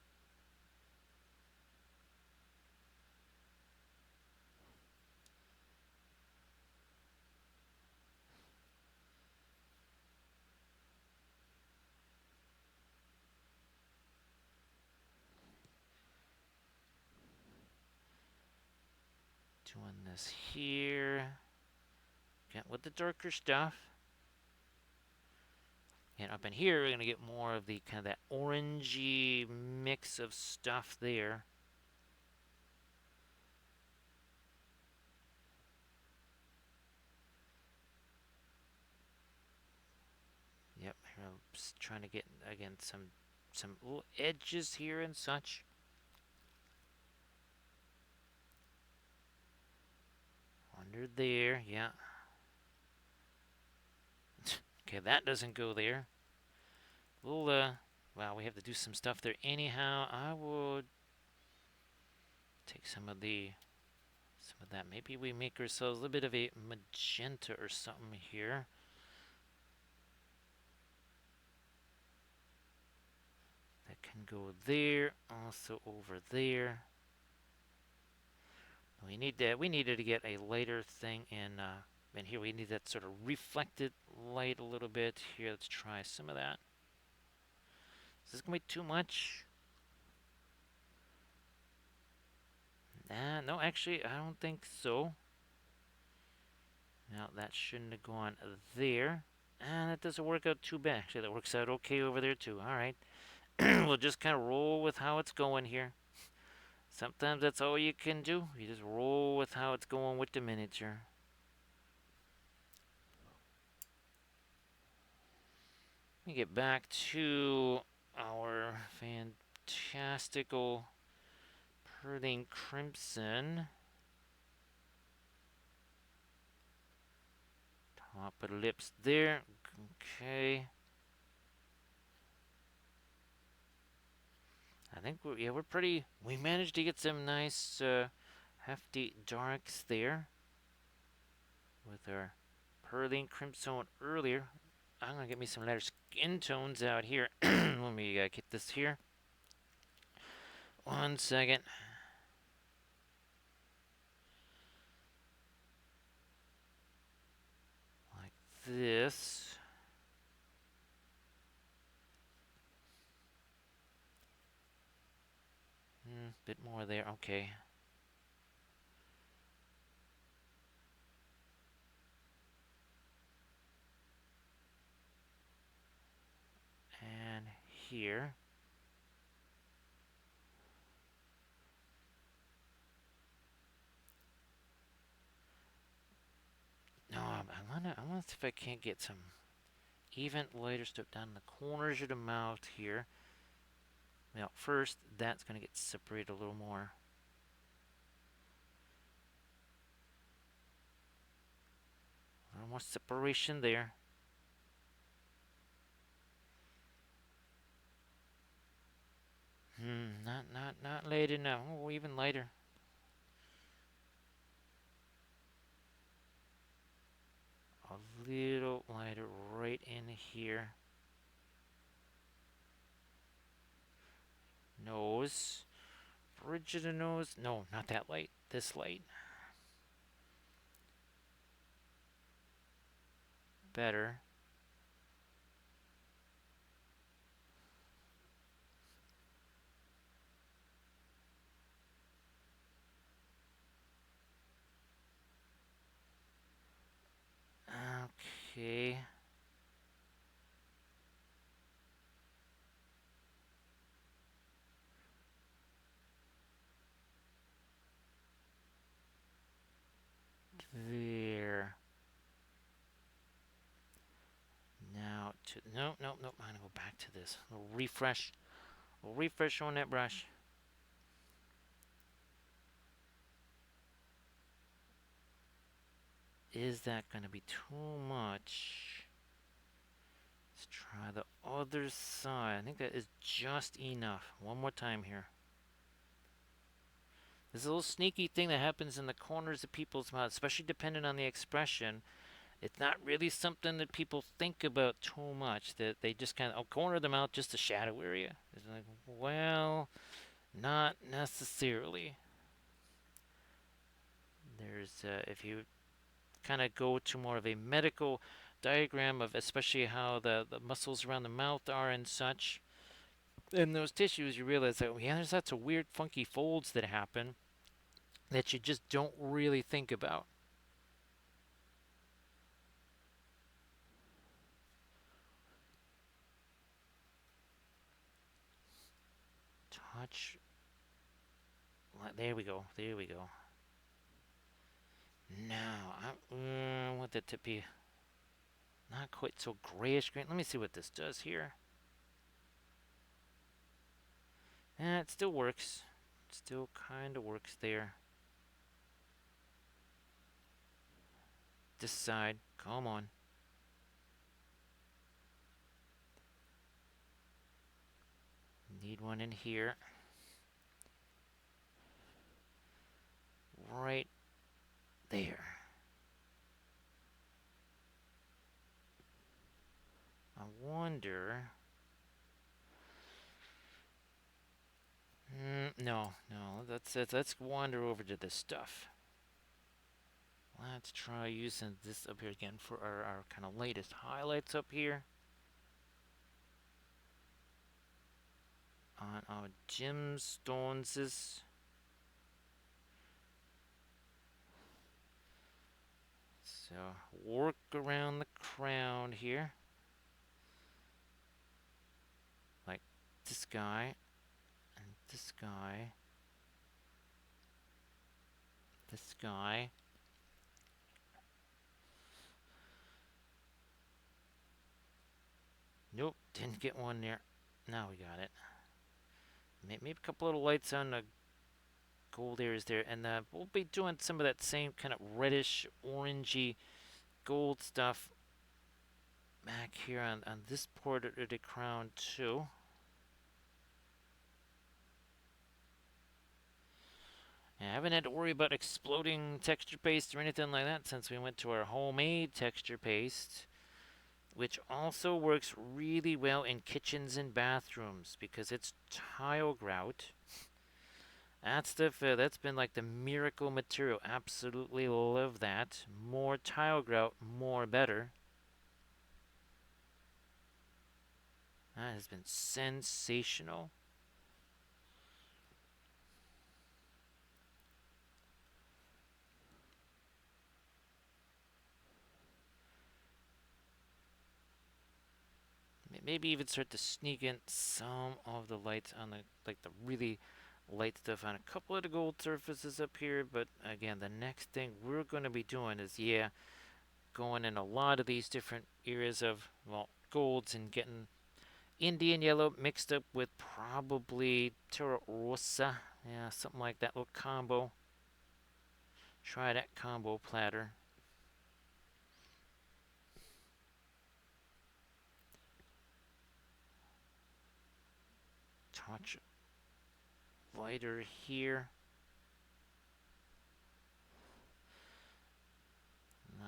Doing this here. Get with the darker stuff. And up in here, we're going to get more of the kind of that orangey mix of stuff there. Yep, here I'm just trying to get, again, some little edges here and such. Under there, yeah. Okay, that doesn't go there. We'll, well, we have to do some stuff there anyhow. I would take some of that. Maybe we make ourselves a little bit of a magenta or something here. That can go there, also over there. We needed to get a lighter thing in here. We need that sort of reflected light a little bit. Here, let's try some of that. Is this gonna be too much? No, actually, I don't think so. Now, that shouldn't have gone there. And that doesn't work out too bad. Actually, that works out okay over there, too. All right. We'll just kind of roll with how it's going here. Sometimes that's all you can do. You just roll with how it's going with the miniature. Let me get back to our fantastical Perling Crimson. Top of the lips there. Okay. I think we're pretty. We managed to get some nice hefty darks there with our Perling Crimson earlier. I'm gonna get me some lighter skin tones out here. Let me get this here. 1 second. Like this. Bit more there. Okay. And here. No, I wanna see if I can't get some even lighter stuff down in the corners of the mouth here. Now, first, that's gonna get separated a little more. A little more separation there. Not light enough. Oh, even lighter. A little lighter right in here. Nose. Bridge of the nose. No, not that light. This light. Better. Okay. There. Now to no. I'm gonna go back to this. A little refresh. A little refresh on that brush. Is that gonna be too much? Let's try the other side. I think that is just enough. One more time here. There's a little sneaky thing that happens in the corners of people's mouths, especially depending on the expression. It's not really something that people think about too much. That they just kind of, oh, corner of the mouth, just a shadow area. It's like, well, not necessarily. There's, if you kind of go to more of a medical diagram of especially how the muscles around the mouth are and such, in those tissues, you realize that, yeah, there's lots of weird, funky folds that happen that you just don't really think about. Touch. There we go. There we go. Now, I want that to be not quite so grayish green. Let me see what this does here. It still works. It still kind of works there. This side. Come on. Need one in here. Right there. I wonder. No. Let's wander over to this stuff. Let's try using this up here again for our kind of latest highlights up here. On our gemstones. So work around the crown here. Like this guy. And this guy. This guy. Nope, didn't get one there. Now we got it. Maybe a couple little lights on the gold areas there. And we'll be doing some of that same kind of reddish, orangey gold stuff back here on this part of the crown too. I haven't had to worry about exploding texture paste or anything like that since we went to our homemade texture paste. which also works really well in kitchens and bathrooms because it's tile grout. That's been like the miracle material. Absolutely love that. More tile grout, more better. That has been sensational. Maybe even start to sneak in some of the lights on the really light stuff on a couple of the gold surfaces up here. But again, the next thing we're going to be doing is, yeah, going in a lot of these different areas of, well, golds and getting Indian yellow mixed up with probably Terra Rosa. Yeah, something like that little combo. Try that combo platter. Touch lighter here.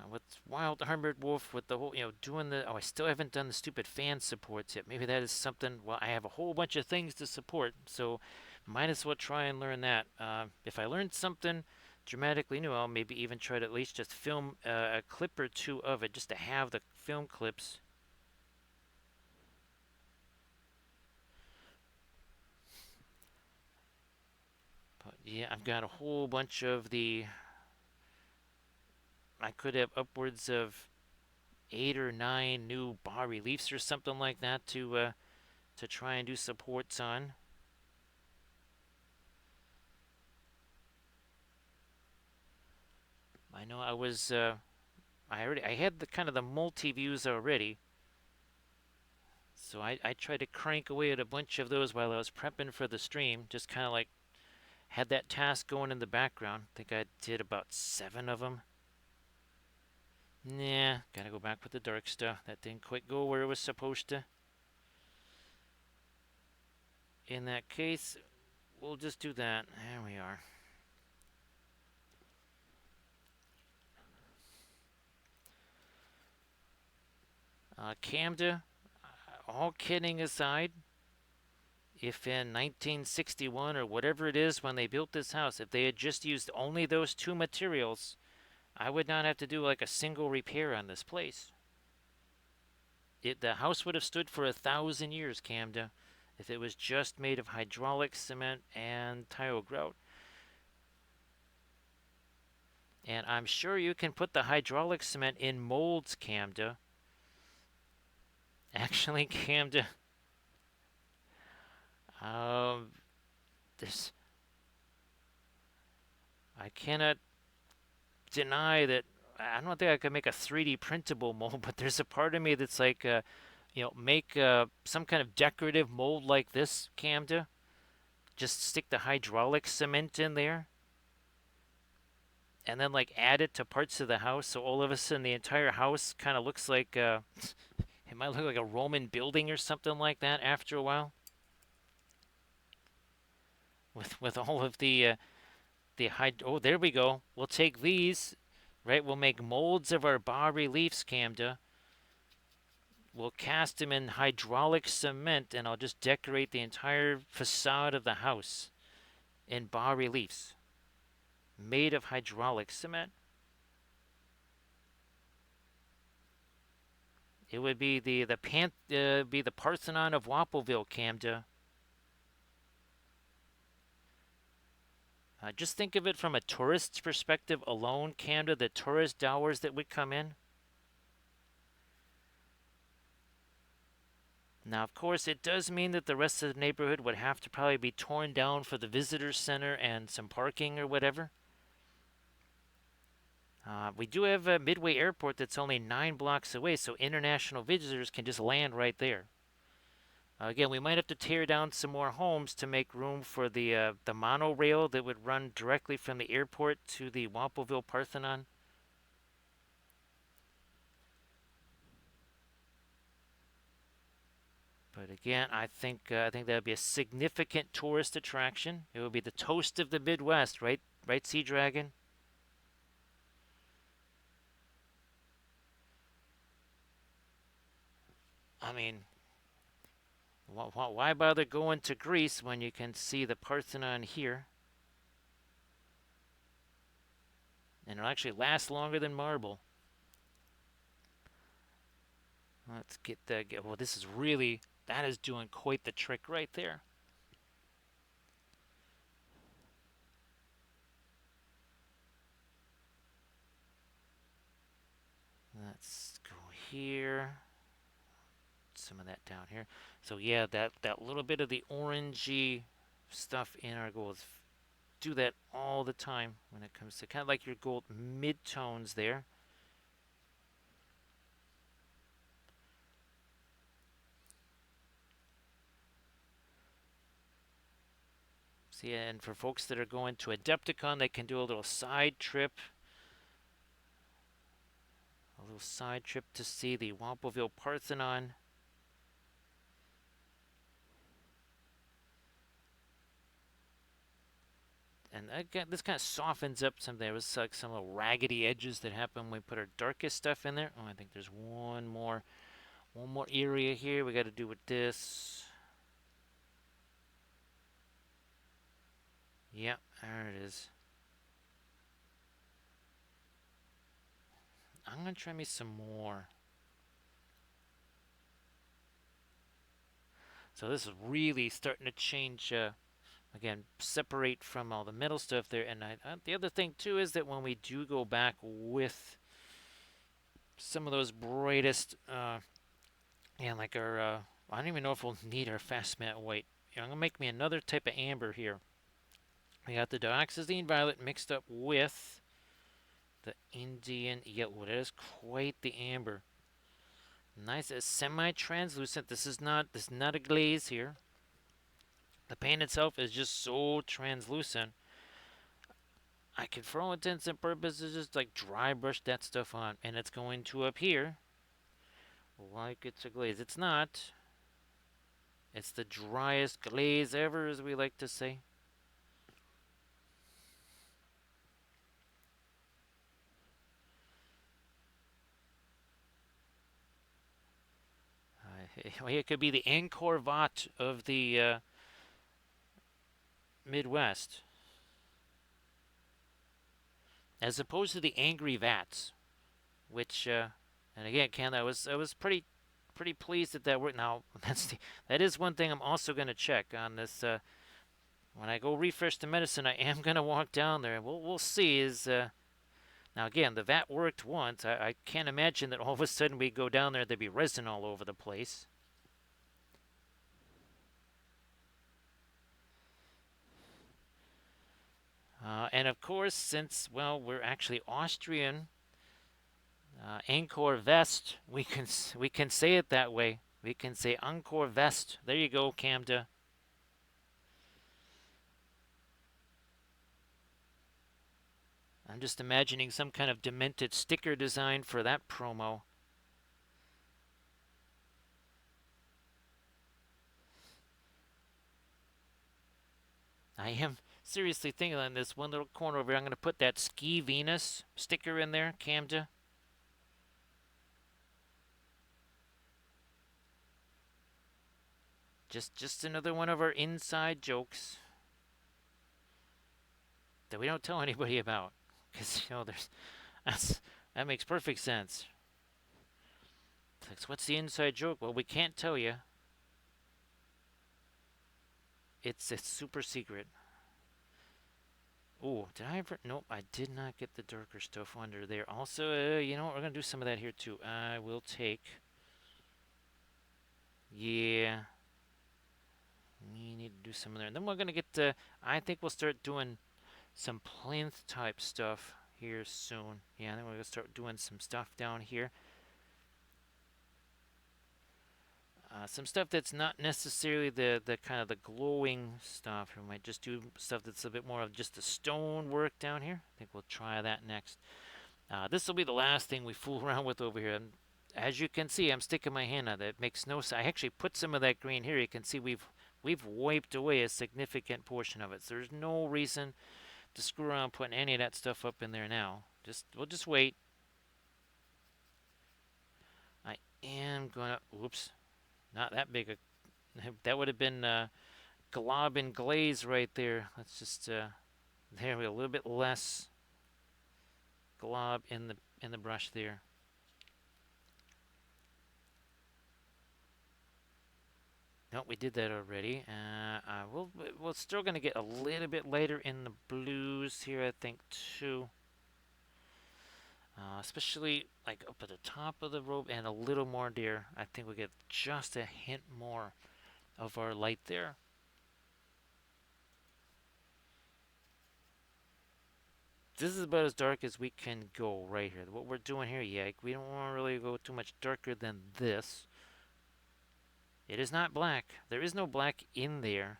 What's Wild Armored Wolf with the whole, doing the. Oh, I still haven't done the stupid fan supports yet. Maybe that is something. Well, I have a whole bunch of things to support, so might as well try and learn that. If I learned something dramatically new, I'll maybe even try to at least just film a clip or two of it, just to have the film clips. But yeah, I've got a whole bunch of the. I could have upwards of 8 or 9 new bas reliefs or something like that to try and do supports on. I know I had the kind of the multi views already, so I tried to crank away at a bunch of those while I was prepping for the stream. Just kind of like had that task going in the background. I think I did about 7 of them. Nah, gotta go back with the dark stuff. That didn't quite go where it was supposed to. In that case, we'll just do that. There we are. Camden, all kidding aside, if in 1961 or whatever it is when they built this house, if they had just used only those 2 materials, I would not have to do like a single repair on this place. The house would have stood for 1,000 years, Camden, if it was just made of hydraulic cement and tile grout. And I'm sure you can put the hydraulic cement in molds, Camden. Actually, Camden, this I cannot deny that. I don't think I could make a 3D printable mold, but there's a part of me that's like, make some kind of decorative mold like this, Camden. Just stick the hydraulic cement in there, and then like add it to parts of the house, so all of a sudden the entire house kind of looks like it might look like a Roman building or something like that after a while. With all of oh, there we go. We'll take these, right? We'll make molds of our bas reliefs, Camden. We'll cast them in hydraulic cement, and I'll just decorate the entire facade of the house in bas reliefs made of hydraulic cement. It would be the Parthenon of Wappleville, Camden. Just think of it from a tourist's perspective alone, Camden, the tourist dollars that would come in. Now, of course, it does mean that the rest of the neighborhood would have to probably be torn down for the visitor center and some parking or whatever. We do have a Midway Airport that's only 9 blocks away, so international visitors can just land right there. Again, we might have to tear down some more homes to make room for the monorail that would run directly from the airport to the Wappleville Parthenon. But again, I think that would be a significant tourist attraction. It would be the toast of the Midwest, right? Right, Sea Dragon? I mean, why bother going to Greece when you can see the Parthenon here? And it'll actually last longer than marble. Let's get that. Well, this is really, that is doing quite the trick right there. Let's go here. Some of that down here. So yeah, that little bit of the orangey stuff in our gold. Do that all the time when it comes to kind of like your gold mid-tones there. See, and for folks that are going to Adepticon, they can do a little side trip. A little side trip to see the Wampoville Parthenon. And again, this kind of softens up some. There was like some little raggedy edges that happen when we put our darkest stuff in there. Oh, I think there's one more area here we got to do with this. Yep, there it is. I'm gonna try me some more. So this is really starting to change. Again, separate from all the metal stuff there. And the other thing too is that when we do go back with some of those brightest, and like our, I don't even know if we'll need our fast matte white. I'm gonna make me another type of amber here. We got the dioxazine violet mixed up with the Indian yellow. That is quite the amber. Nice, semi-translucent. This is not a glaze here. The paint itself is just so translucent. I can, for all intents and purposes, just like dry brush that stuff on, and it's going to appear like it's a glaze. It's not. It's the driest glaze ever, as we like to say. It could be the Angkor Wat of the Midwest, as opposed to the Angry Vats, which, and again, Ken, I was pretty pleased that that worked. Now that is one thing I'm also going to check on this. When I go refresh the medicine, I am going to walk down there, and we'll see. Is now again, the vat worked once. I can't imagine that all of a sudden we go down there, there'd be resin all over the place. And of course, since, well, we're actually Austrian, Angkor Vest, we can say it that way. We can say Angkor Vest. There you go, Camda. I'm just imagining some kind of demented sticker design for that promo. I am seriously thinking on this one little corner over here. I'm going to put that Ski Venus sticker in there, Camda. Just another one of our inside jokes that we don't tell anybody about, because that makes perfect sense. Like, so what's the inside joke? Well, we can't tell you. It's super secret. Oh, did I ever? Nope, I did not get the darker stuff under there. Also, you know what? We're going to do some of that here, too. I will take... Yeah. We need to do some of there. And then we're going to get... I think we'll start doing some plinth type stuff here soon. Yeah, then we're going to start doing some stuff down here. Some stuff that's not necessarily the kind of the glowing stuff. We might just do stuff that's a bit more of just the stone work down here. I think we'll try that next. This will be the last thing we fool around with over here. And as you can see, I'm sticking my hand on it. It makes no sense. I actually put some of that green here. You can see we've wiped away a significant portion of it. So there's no reason to screw around putting any of that stuff up in there now. We'll just wait. I am gonna. Oops. Not that big a. That would have been glob and glaze right there. Let's just there we go, a little bit less glob in the brush there. No, we did that already. We're still gonna get a little bit later in the blues here, I think too. Especially like up at the top of the robe and a little more there. I think we get just a hint more of our light there. This is about as dark as we can go right here. What we're doing here, yeah, we don't want to really go too much darker than this. It is not black. There is no black in there.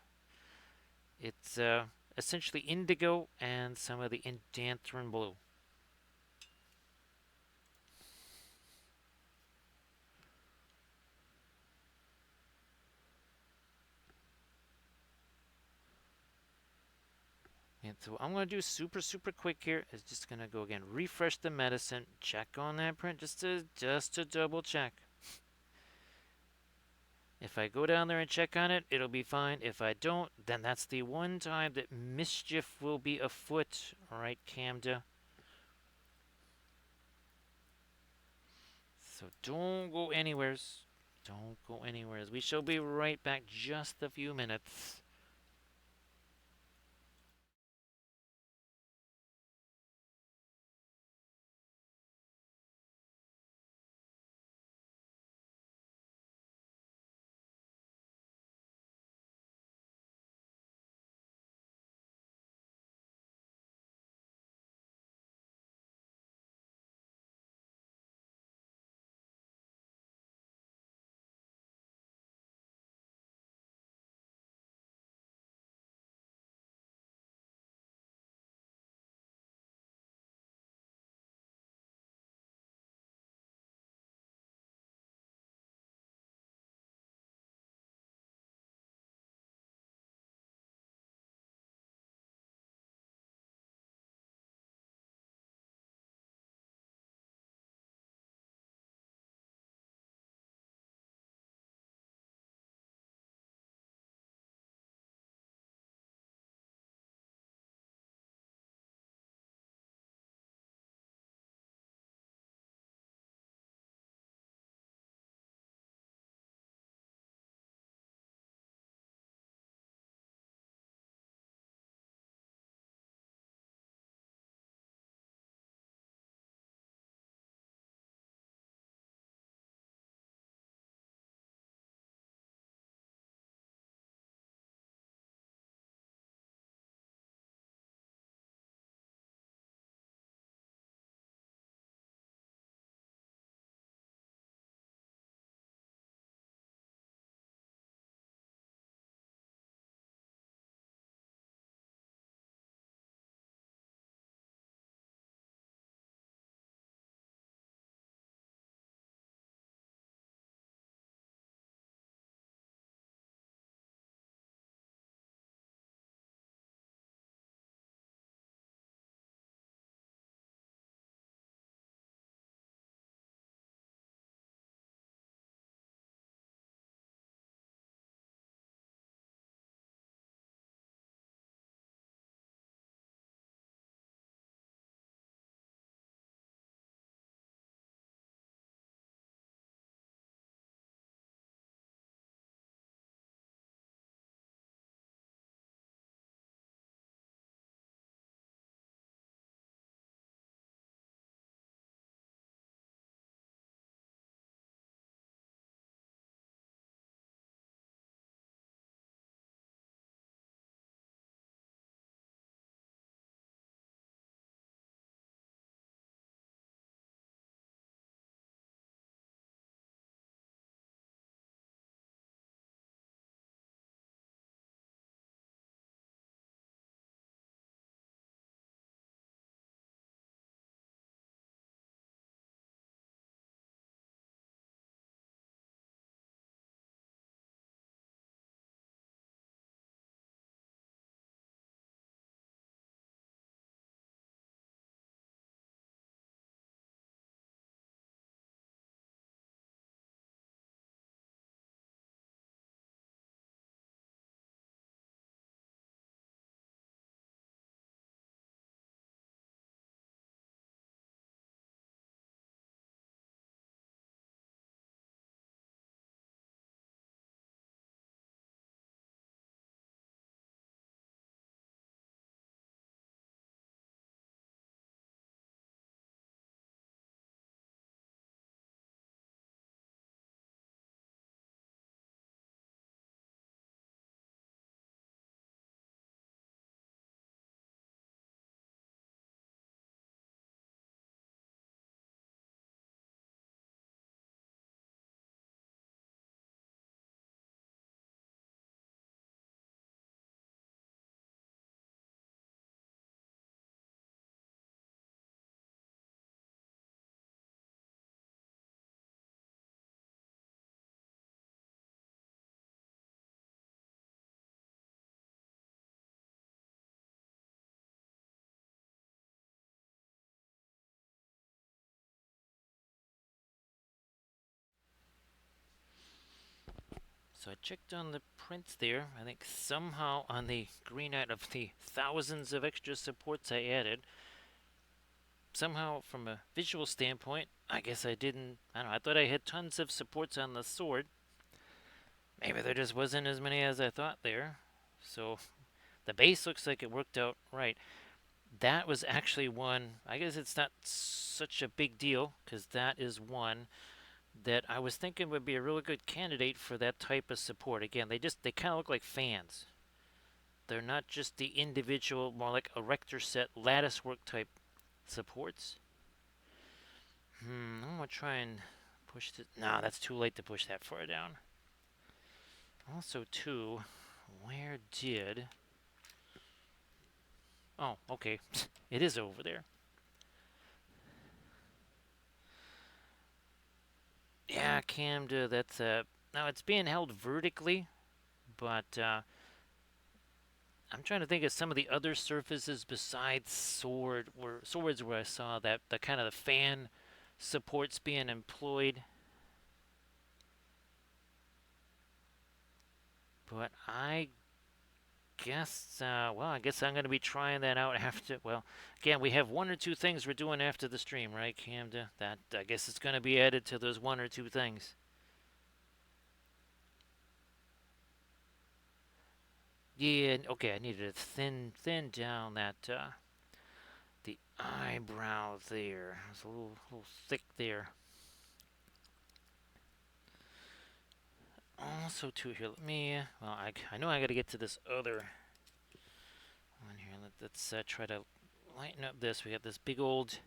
It's essentially indigo and some of the indanthrine blue. And so I'm going to do super quick here. It's just going to go again, refresh the medicine, check on that print just to double check. If I go down there and check on it, it'll be fine. If I don't, then that's the one time that mischief will be afoot. All right, Camda. So don't go anywheres. Don't go anywheres. We shall be right back just a few minutes. So I checked on the prints there. I think somehow on the green out of the thousands of extra supports I added, somehow from a visual standpoint, I guess I didn't. I don't know. I thought I had tons of supports on the sword. Maybe there just wasn't as many as I thought there. So the base looks like it worked out right. That was actually one. I guess it's not such a big deal because that is one that I was thinking would be a really good candidate for that type of support. Again, they kind of look like fans. They're not just the individual, more like erector set lattice work type supports. I'm gonna try and push this. No, that's too late to push that far down. Also, too, where did? Oh, okay, it is over there. Yeah, cammed. That's now it's being held vertically, but I'm trying to think of some of the other surfaces besides swords where I saw that the kind of the fan supports being employed. But I guess, well, I guess I'm going to be trying that out after. Well, again, we have one or two things we're doing after the stream, right, Camden? That I guess it's going to be added to those one or two things. Yeah, okay, I needed to thin down that the eyebrow there. It's a little thick there. Also, too, here, let me. Well, I know I got to get to this other one here. Let's try to lighten up this. We got this big old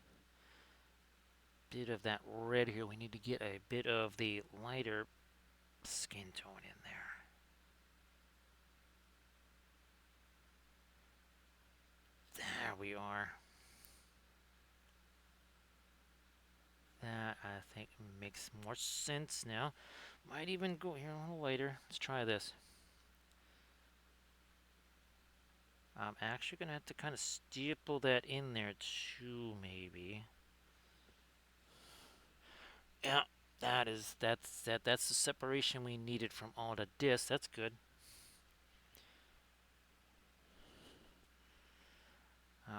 bit of that red here. We need to get a bit of the lighter skin tone in there. There we are. That, I think, makes more sense now. Might even go here a little later. Let's try this. I'm actually going to have to kind of staple that in there too, maybe. Yeah, that's the separation we needed from all the discs. That's good.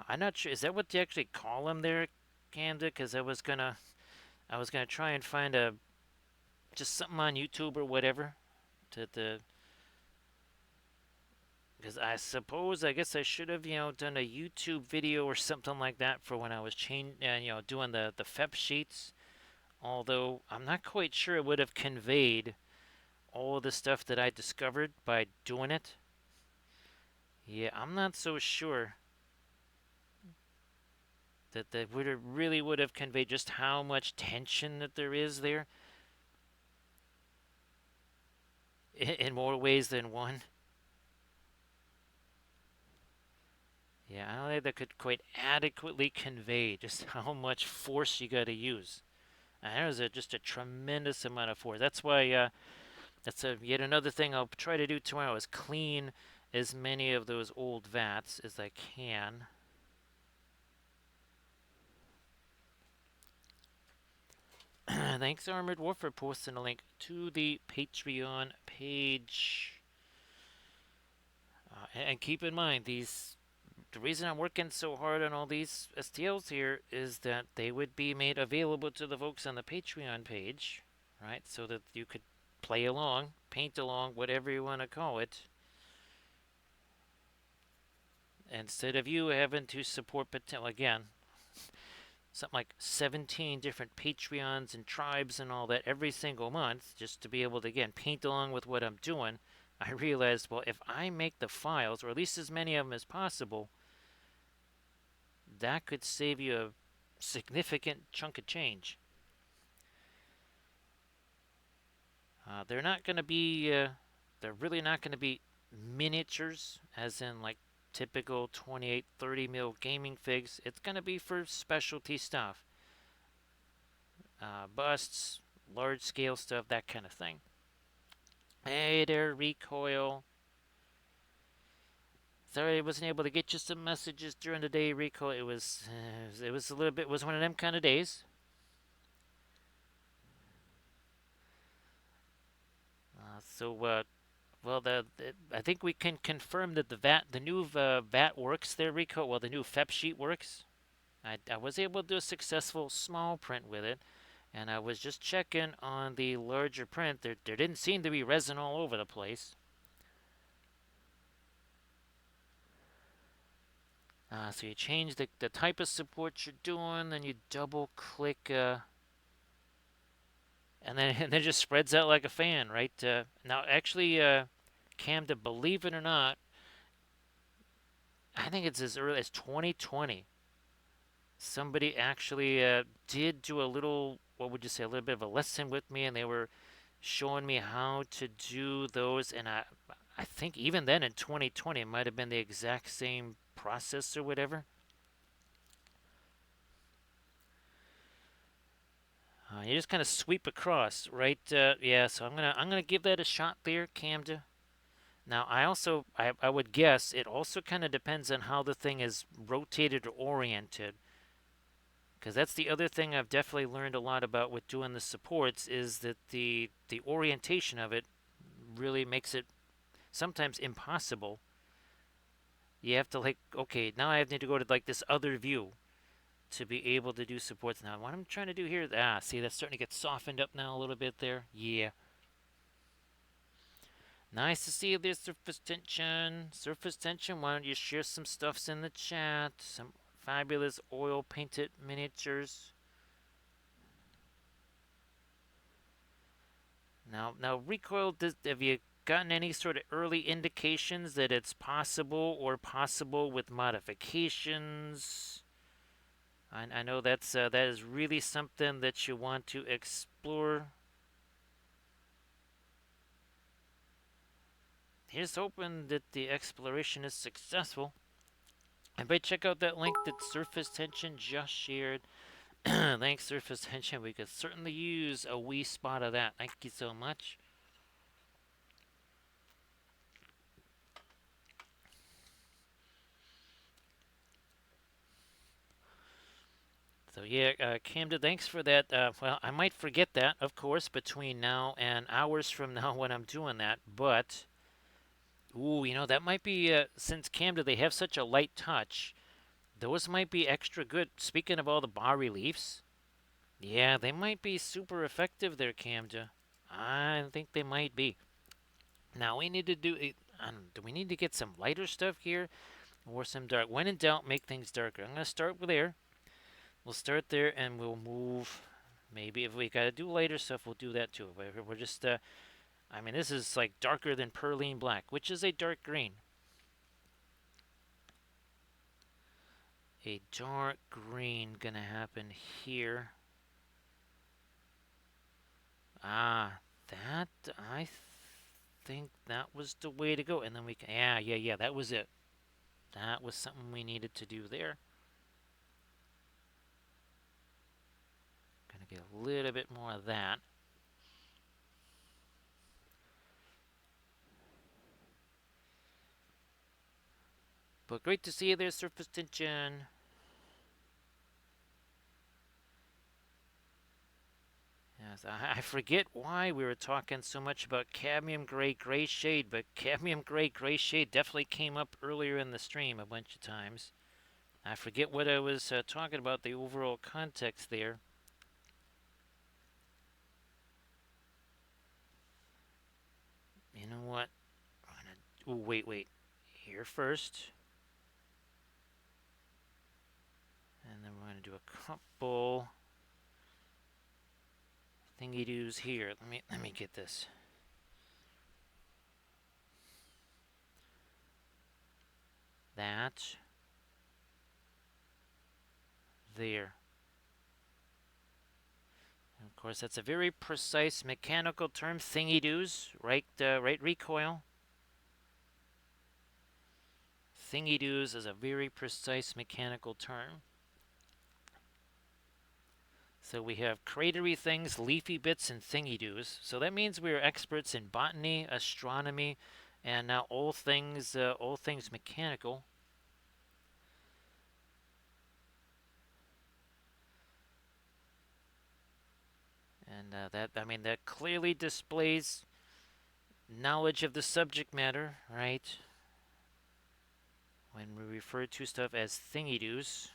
I'm not sure. Is that what they actually call them there, Canada? Because I was gonna try and find just something on YouTube or whatever to because I guess I should have done a YouTube video or something like that for when I was doing the FEP sheets. Although I'm not quite sure it would have conveyed all the stuff that I discovered by doing it. Yeah, I'm not so sure that really would have conveyed just how much tension that there is there in more ways than one. Yeah, I don't think that could quite adequately convey just how much force you got to use. And there's just a tremendous amount of force. That's why that's yet another thing I'll try to do tomorrow is clean as many of those old vats as I can. Thanks, Armored Wolf, for posting a link to the Patreon page. And keep in mind, the reason I'm working so hard on all these STLs here is that they would be made available to the folks on the Patreon page, right? So that you could play along, paint along, whatever you want to call it. Instead of you having to support, again, something like 17 different Patreons and tribes and all that every single month just to be able to, again, paint along with what I'm doing. I realized, well, if I make the files, or at least as many of them as possible, that could save you a significant chunk of change. They're not going to be, they're really not going to be miniatures, as in like typical 28, 30 mil gaming figs. It's going to be for specialty stuff. Busts, large scale stuff, that kind of thing. Hey there, Recoil. Sorry I wasn't able to get you some messages during the day, Recoil. It was a little bit, was one of them kind of days. So, well, I think we can confirm that the new VAT works there, Rico. Well, the new FEP sheet works. I was able to do a successful small print with it, and I was just checking on the larger print. There didn't seem to be resin all over the place. So you change the type of support you're doing, then you double click, and then and then it just spreads out like a fan, right? Now, actually, Camden, believe it or not, I think it's as early as 2020. Somebody actually did do a little, what would you say, a little bit of a lesson with me, and they were showing me how to do those. And I think even then in 2020, it might have been the exact same process or whatever. You just kind of sweep across, right? Yeah. So I'm gonna give that a shot there, Camden. Now, I would guess it also kind of depends on how the thing is rotated or oriented, because that's the other thing I've definitely learned a lot about with doing the supports is that the orientation of it really makes it sometimes impossible. You have to like, okay, now I need to go to like this other view to be able to do supports. Now, what I'm trying to do here, see, that's starting to get softened up now a little bit there. Yeah. Nice to see this surface tension. Surface tension, why don't you share some stuffs in the chat? Some fabulous oil painted miniatures. Now, recoil. Have you gotten any sort of early indications that it's possible or possible with modifications? I know that is really something that you want to explore. Here's hoping that the exploration is successful. Everybody check out that link that Surface Tension just shared. Thanks, Surface Tension. We could certainly use a wee spot of that. Thank you so much. So yeah, Camden, thanks for that. Well, I might forget that, of course, between now and hours from now when I'm doing that. But ooh, that might be since Camden they have such a light touch. Those might be extra good. Speaking of all the bas reliefs, yeah, they might be super effective there, Camden. I think they might be. Now we need to do we need to get some lighter stuff here or some dark? When in doubt, make things darker. I'm gonna start with there. We'll start there and we'll move. Maybe if we gotta do lighter stuff, we'll do that too. We're just, I mean, this is like darker than Perline Black, which is a dark green. A dark green gonna happen here. That, I think that was the way to go. And then we can, yeah, that was it. That was something we needed to do there. Gonna get a little bit more of that. But great to see you there, Surface Tension. Yes, I forget why we were talking so much about cadmium gray shade, but cadmium gray shade definitely came up earlier in the stream a bunch of times. I forget what I was talking about, the overall context there. You know what? Oh, wait. Here first. And then we're going to do a couple thingy-doos here. Let me get this. That. There. And of course, that's a very precise mechanical term, thingy-doos, right? Right, recoil? Thingy-doos is a very precise mechanical term. So we have cratery things, leafy bits, and thingy-doos. So that means we are experts in botany, astronomy, and now all things mechanical. And that clearly displays knowledge of the subject matter, right? When we refer to stuff as thingy-doos.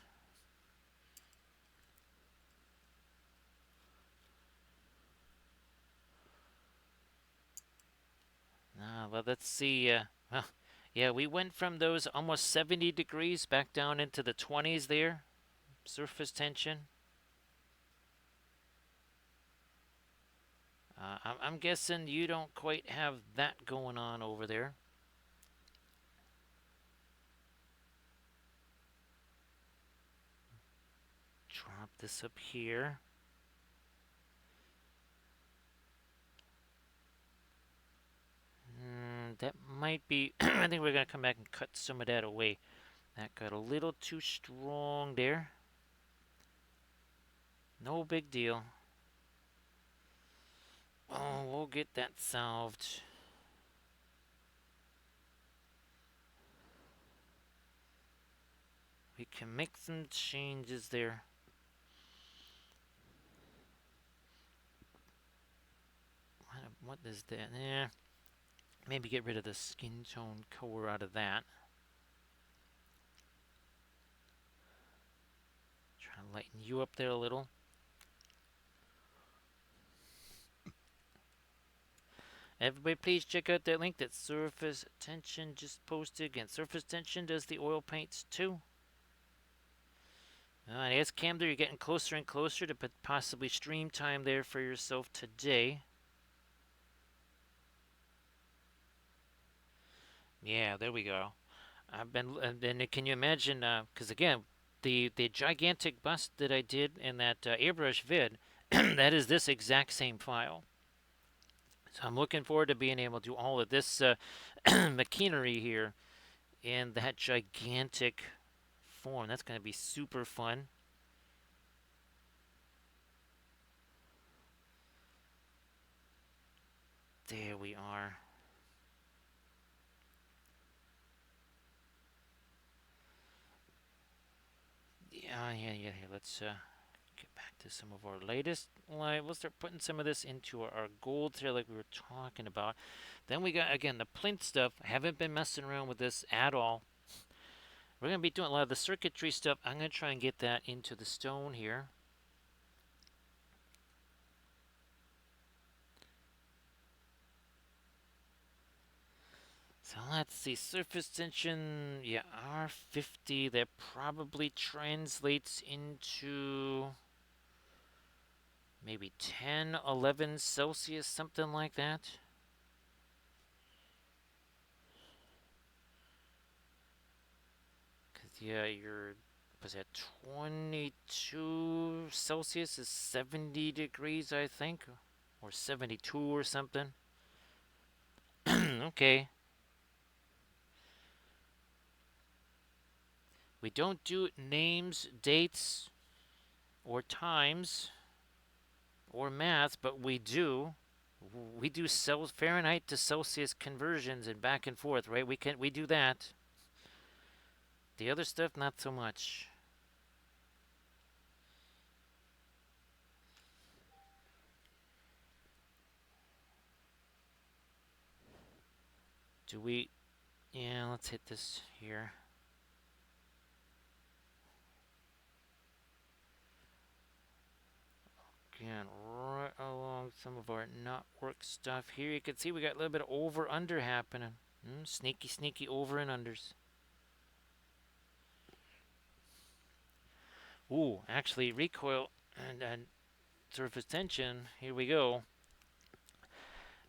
Well, let's see. Well, yeah, we went from those almost 70 degrees back down into the 20s there. Surface tension. I'm guessing you don't quite have that going on over there. Drop this up here. That might be. I think we're going to come back and cut some of that away. That got a little too strong there. No big deal. Oh, we'll get that solved. We can make some changes there. What is that? Maybe get rid of the skin tone color out of that. Try to lighten you up there a little. Everybody please check out that link that Surface Tension just posted. Again, Surface Tension does the oil paints too. I guess Camden, you're getting closer and closer to possibly stream time there for yourself today. Yeah, there we go. I've been, and can you imagine? Because again, the gigantic bust that I did in that airbrush vid, that is this exact same file. So I'm looking forward to being able to do all of this machinery here in that gigantic form. That's going to be super fun. There we are. Yeah. Let's get back to some of our latest light. We'll start putting some of this into our gold here like we were talking about. Then we got, again, the plinth stuff. I haven't been messing around with this at all. We're going to be doing a lot of the circuitry stuff. I'm going to try and get that into the stone here. So let's see, surface tension, yeah, R50, that probably translates into maybe 10, 11 Celsius, something like that. Because, yeah, was that 22 Celsius is 70 degrees, I think, or 72 or something. Okay. We don't do names, dates, or times, or math, but we do Fahrenheit to Celsius conversions and back and forth, right? We do that. The other stuff, not so much. Do we? Yeah, let's hit this here. Again, right along some of our not work stuff here. You can see we got a little bit of over under happening. Sneaky over and unders. Ooh, actually, recoil and surface tension. Here we go.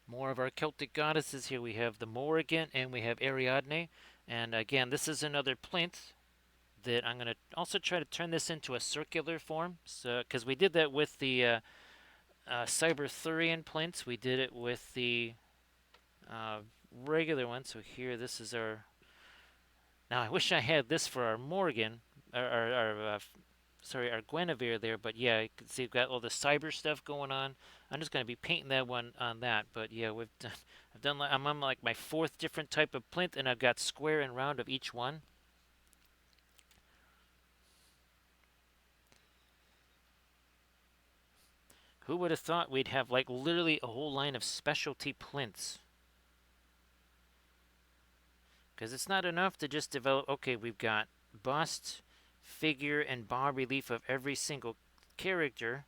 More of our Celtic goddesses here. We have the Morrigan and we have Ariadne. And again, this is another plinth that I'm going to also try to turn this into a circular form. So, because we did that with the Cyberthurian plinths. We did it with the regular one. So here, this is our... Now, I wish I had this for our Morgan, our Guinevere there, but yeah, you can see we've got all the cyber stuff going on. I'm just going to be painting that one on that, but yeah, I'm on like my fourth different type of plinth, and I've got square and round of each one. Who would have thought we'd have like literally a whole line of specialty plinths? Because it's not enough to just develop, okay, we've got bust, figure, and bas relief of every single character.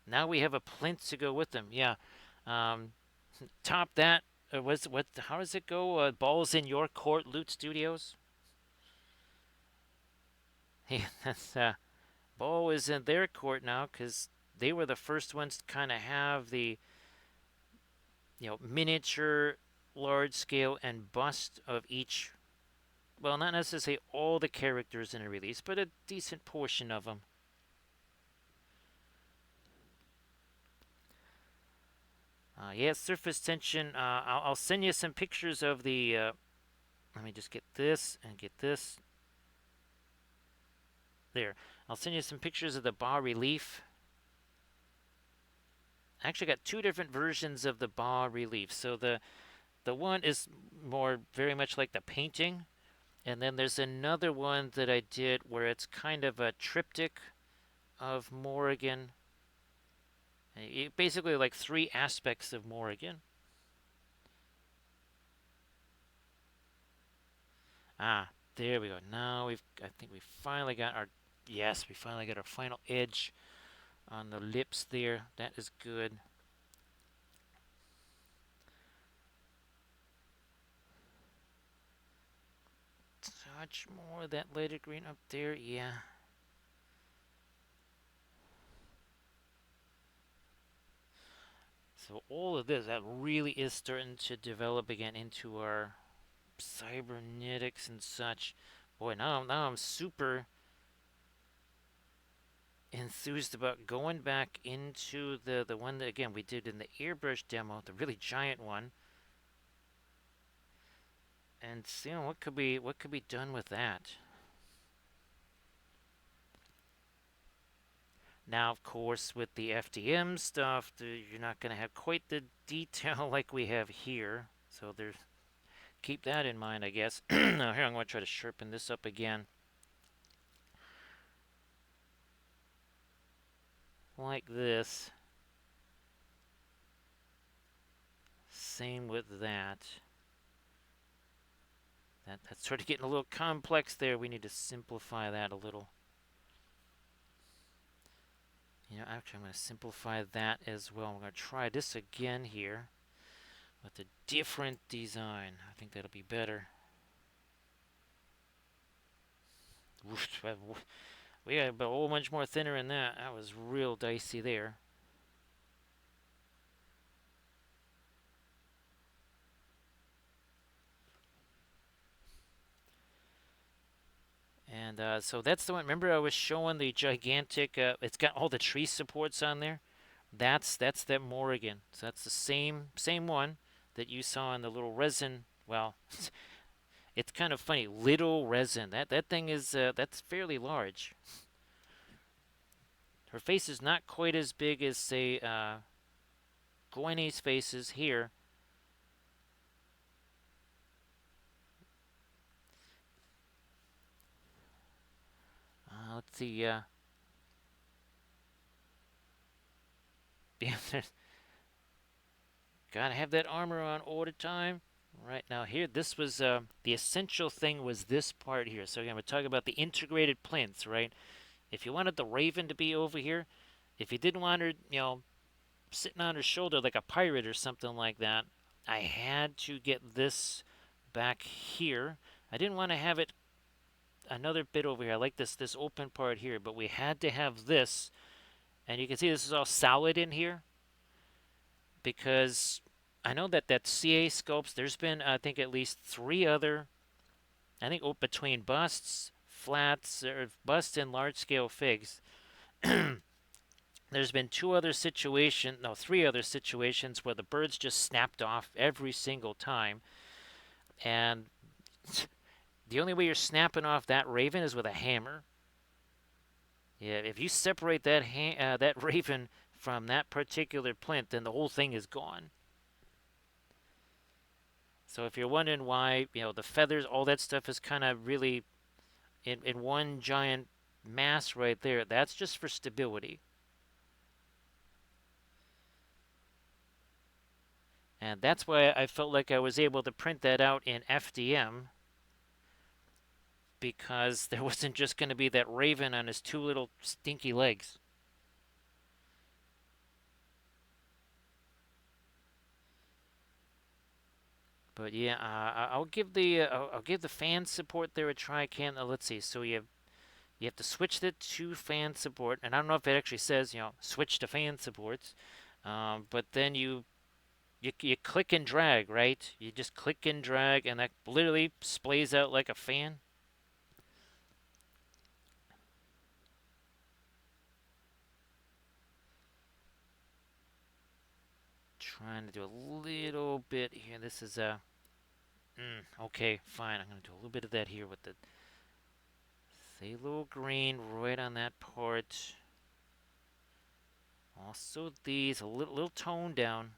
Now we have a plinth to go with them. Yeah. Um, top that. What? How does it go? Balls in your court, Loot Studios. Yeah, that's ball is in their court now because they were the first ones to kind of have the miniature, large scale, and bust of each. Well, not necessarily all the characters in a release, but a decent portion of them. Yeah, surface tension. I'll send you some pictures of the. Let me just get this and get this. There. I'll send you some pictures of the bas relief. I actually got two different versions of the bas relief. So the one is more very much like the painting, and then there's another one that I did where it's kind of a triptych of Morrigan. Basically, like three aspects of Morrigan. Ah, there we go. Now I think we finally got our, yes, we finally got our final edge on the lips there. That is good. Touch more of that lighter green up there, yeah. So all of this, that really is starting to develop again into our cybernetics and such. Boy, now I'm super enthused about going back into the one that again we did in the airbrush demo, the really giant one, and seeing what could be done with that. Now, of course, with the FDM stuff, you're not going to have quite the detail like we have here. So there's keep that in mind, I guess. Now here I'm going to try to sharpen this up again, like this. Same with that. That's sort of getting a little complex there. We need to simplify that a little. Actually, I'm going to simplify that as well. I'm going to try this again here with a different design. I think that'll be better. We got a whole bunch more thinner in that. That was real dicey there. And so that's the one. Remember, I was showing the gigantic. It's got all the tree supports on there. That's that Morrigan. So that's the same one that you saw in the little resin. Well, it's kind of funny. Little resin. That thing is that's fairly large. Her face is not quite as big as say Gwenny's face is here. Let's see. Yeah, gotta have that armor on all the time. Right now, here, this was the essential thing was this part here. So again, we're talking about the integrated plinths, right? If you wanted the Raven to be over here, if you didn't want her, sitting on her shoulder like a pirate or something like that, I had to get this back here. I didn't want to have it another bit over here. I like this open part here, but we had to have this, and you can see this is all solid in here because I know that CA sculpts. There's been I think at least three other. I think between busts, flats, or busts and large scale figs. There's been three other situations where the birds just snapped off every single time, and the only way you're snapping off that raven is with a hammer. Yeah, if you separate that raven from that particular plinth, then the whole thing is gone. So if you're wondering why, the feathers, all that stuff is kind of really in one giant mass right there, that's just for stability. And that's why I felt like I was able to print that out in FDM. because there wasn't just going to be that raven on his two little stinky legs. But yeah, I'll give the I'll give the fan support there a try. Can let's see. So you have to switch it to fan support, and I don't know if it actually says switch to fan supports, but then you click and drag, right? You just click and drag, and that literally splays out like a fan. Trying to do a little bit here. This is a okay, fine. I'm gonna do a little bit of that here with the phthalo green right on that part. Also these a little tone down.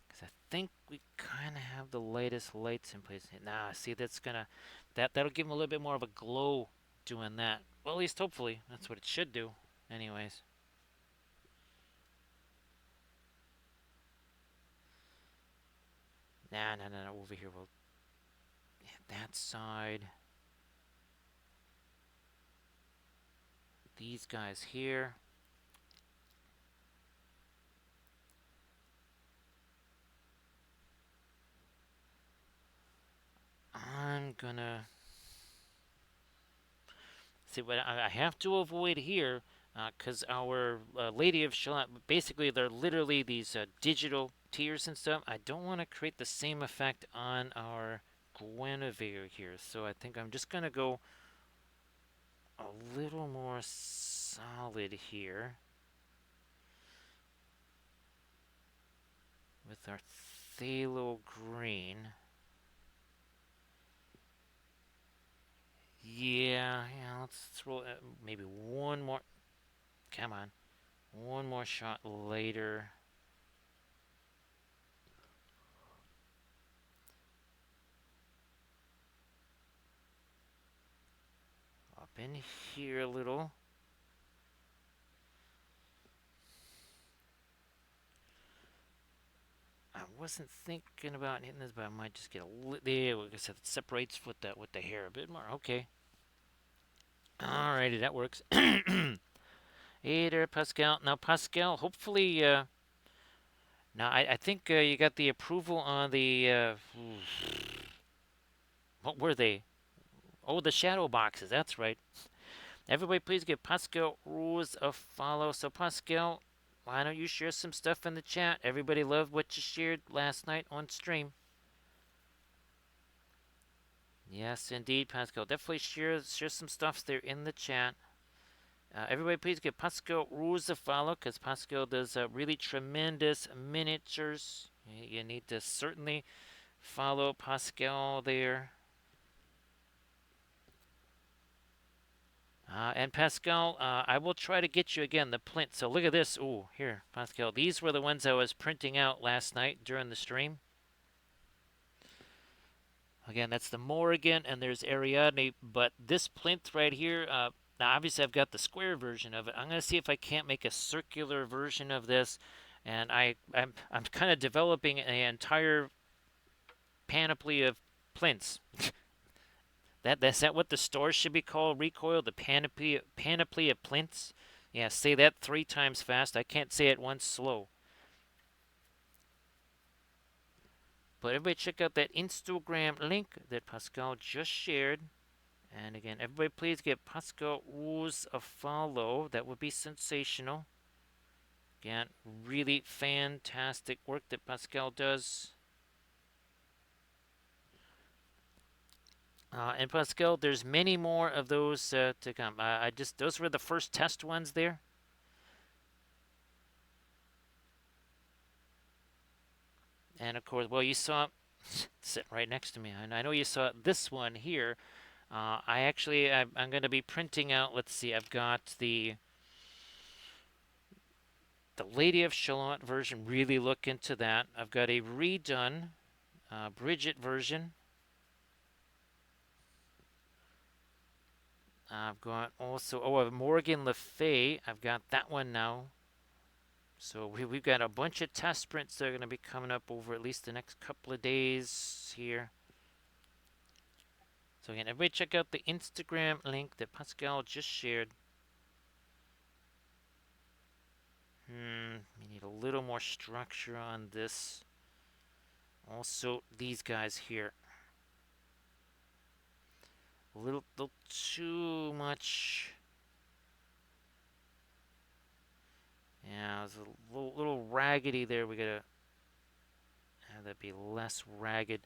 Because I think we kind of have the lightest lights in place. Nah, see that'll give them a little bit more of a glow doing that. Well, at least hopefully that's what it should do. Anyways. Nah, no. Over here we'll hit that side. These guys here. I'm gonna see what I have to avoid here, because our Lady of Shalott, basically they're literally these digital tears and stuff. I don't want to create the same effect on our Guinevere here, so I think I'm just gonna go a little more solid here with our phthalo green. Yeah, let's roll maybe one more. Come on. One more shot later. Up in here a little. I wasn't thinking about hitting this, but I might just get a little. There, like I said, it separates with the hair a bit more. Okay. Alrighty, that works. Hey there, Pascal. Now, Pascal, hopefully, now I think you got the approval on the, what were they? Oh, the shadow boxes. That's right. Everybody, please give Pascal rules a follow. So, Pascal, why don't you share some stuff in the chat? Everybody loved what you shared last night on stream. Yes, indeed, Pascal. Definitely share some stuff there in the chat. Everybody, please give Pascal rules a follow, because Pascal does really tremendous miniatures. You need to certainly follow Pascal there. And Pascal, I will try to get you again the plinth. So look at this. Ooh, here, Pascal. These were the ones I was printing out last night during the stream. Again, that's the Morrigan, and there's Ariadne. But this plinth right here, now obviously I've got the square version of it. I'm going to see if I can't make a circular version of this. And I'm kind of developing an entire panoply of plinths. That's that what the store should be called? Recoil, the panoply of plinths. Yeah, say that 3 times fast. I can't say it once slow. But everybody check out that Instagram link that Pascal just shared. And again, everybody please give Pascal rules a follow. That would be sensational. Again, really fantastic work that Pascal does. And Pascal, there's many more of those to come. Those were the first test ones there. And of course, well, you saw sitting right next to me. And I know you saw this one here. I'm going to be printing out. Let's see. I've got the Lady of Shalott version. Really look into that. I've got a redone Bridget version. I've got also a Morgan Le Fay. I've got that one now. So we've got a bunch of test prints that are going to be coming up over at least the next couple of days here. So again, everybody check out the Instagram link that Pascal just shared. We need a little more structure on this. Also, these guys here. A little too much. Yeah, it's a little raggedy there. We gotta have that be less ragged.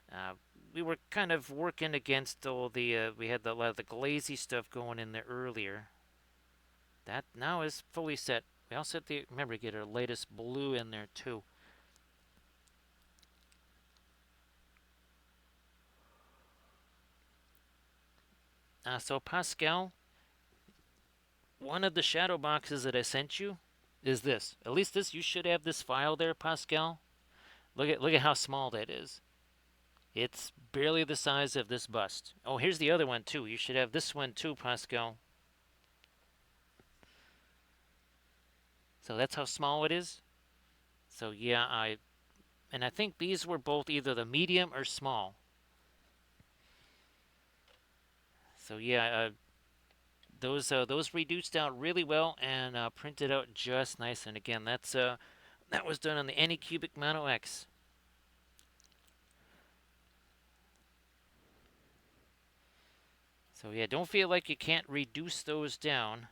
Uh, we were kind of working against all the, we had a lot of the glazy stuff going in there earlier. That now is fully set. We also have to remember to get our latest blue in there too. So Pascal, one of the shadow boxes that I sent you is this. At least this, you should have this file there, Pascal. Look at how small that is. It's barely the size of this bust. Oh, here's the other one too. You should have this one too, Pascal. So that's how small it is. So yeah, I think these were both either the medium or small. So yeah, those reduced out really well and printed out just nice. And again, that was done on the Anycubic Mono X. So yeah, don't feel like you can't reduce those down.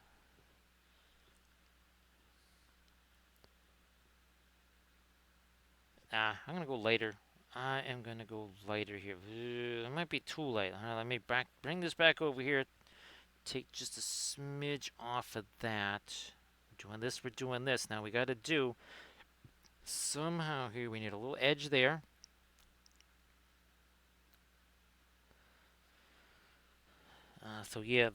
I'm gonna go lighter. I am gonna go lighter here. It might be too light. Let me bring this back over here. Take just a smidge off of that. We're doing this. Now we gotta do somehow here. We need a little edge there. So yeah,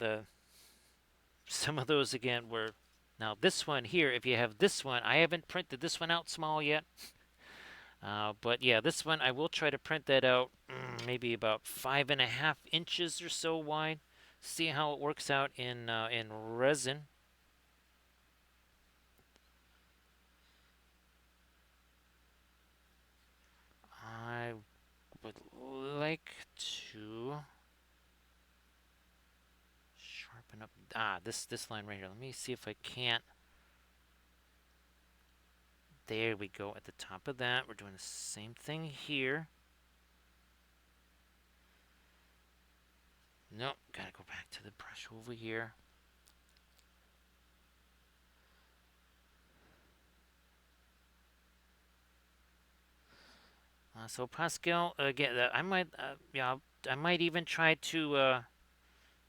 some of those again were. Now this one here, if you have this one, I haven't printed this one out small yet. But yeah, this one I will try to print that out maybe about 5.5 inches or so wide. See how it works out in resin. I would like to sharpen up this line right here. Let me see if I can't. There we go. At the top of that, we're doing the same thing here. Nope, gotta go back to the brush over here. So Pascal, again, I might even try to.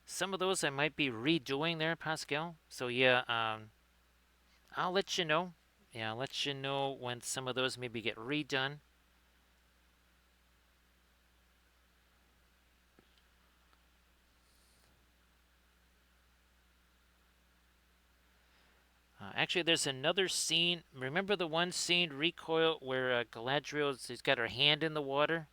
Some of those I might be redoing there, Pascal. So yeah, I'll let you know. Yeah, I'll let you know when some of those maybe get redone. Actually, there's another scene. Remember the one scene, Recoil, where Galadriel's got her hand in the water?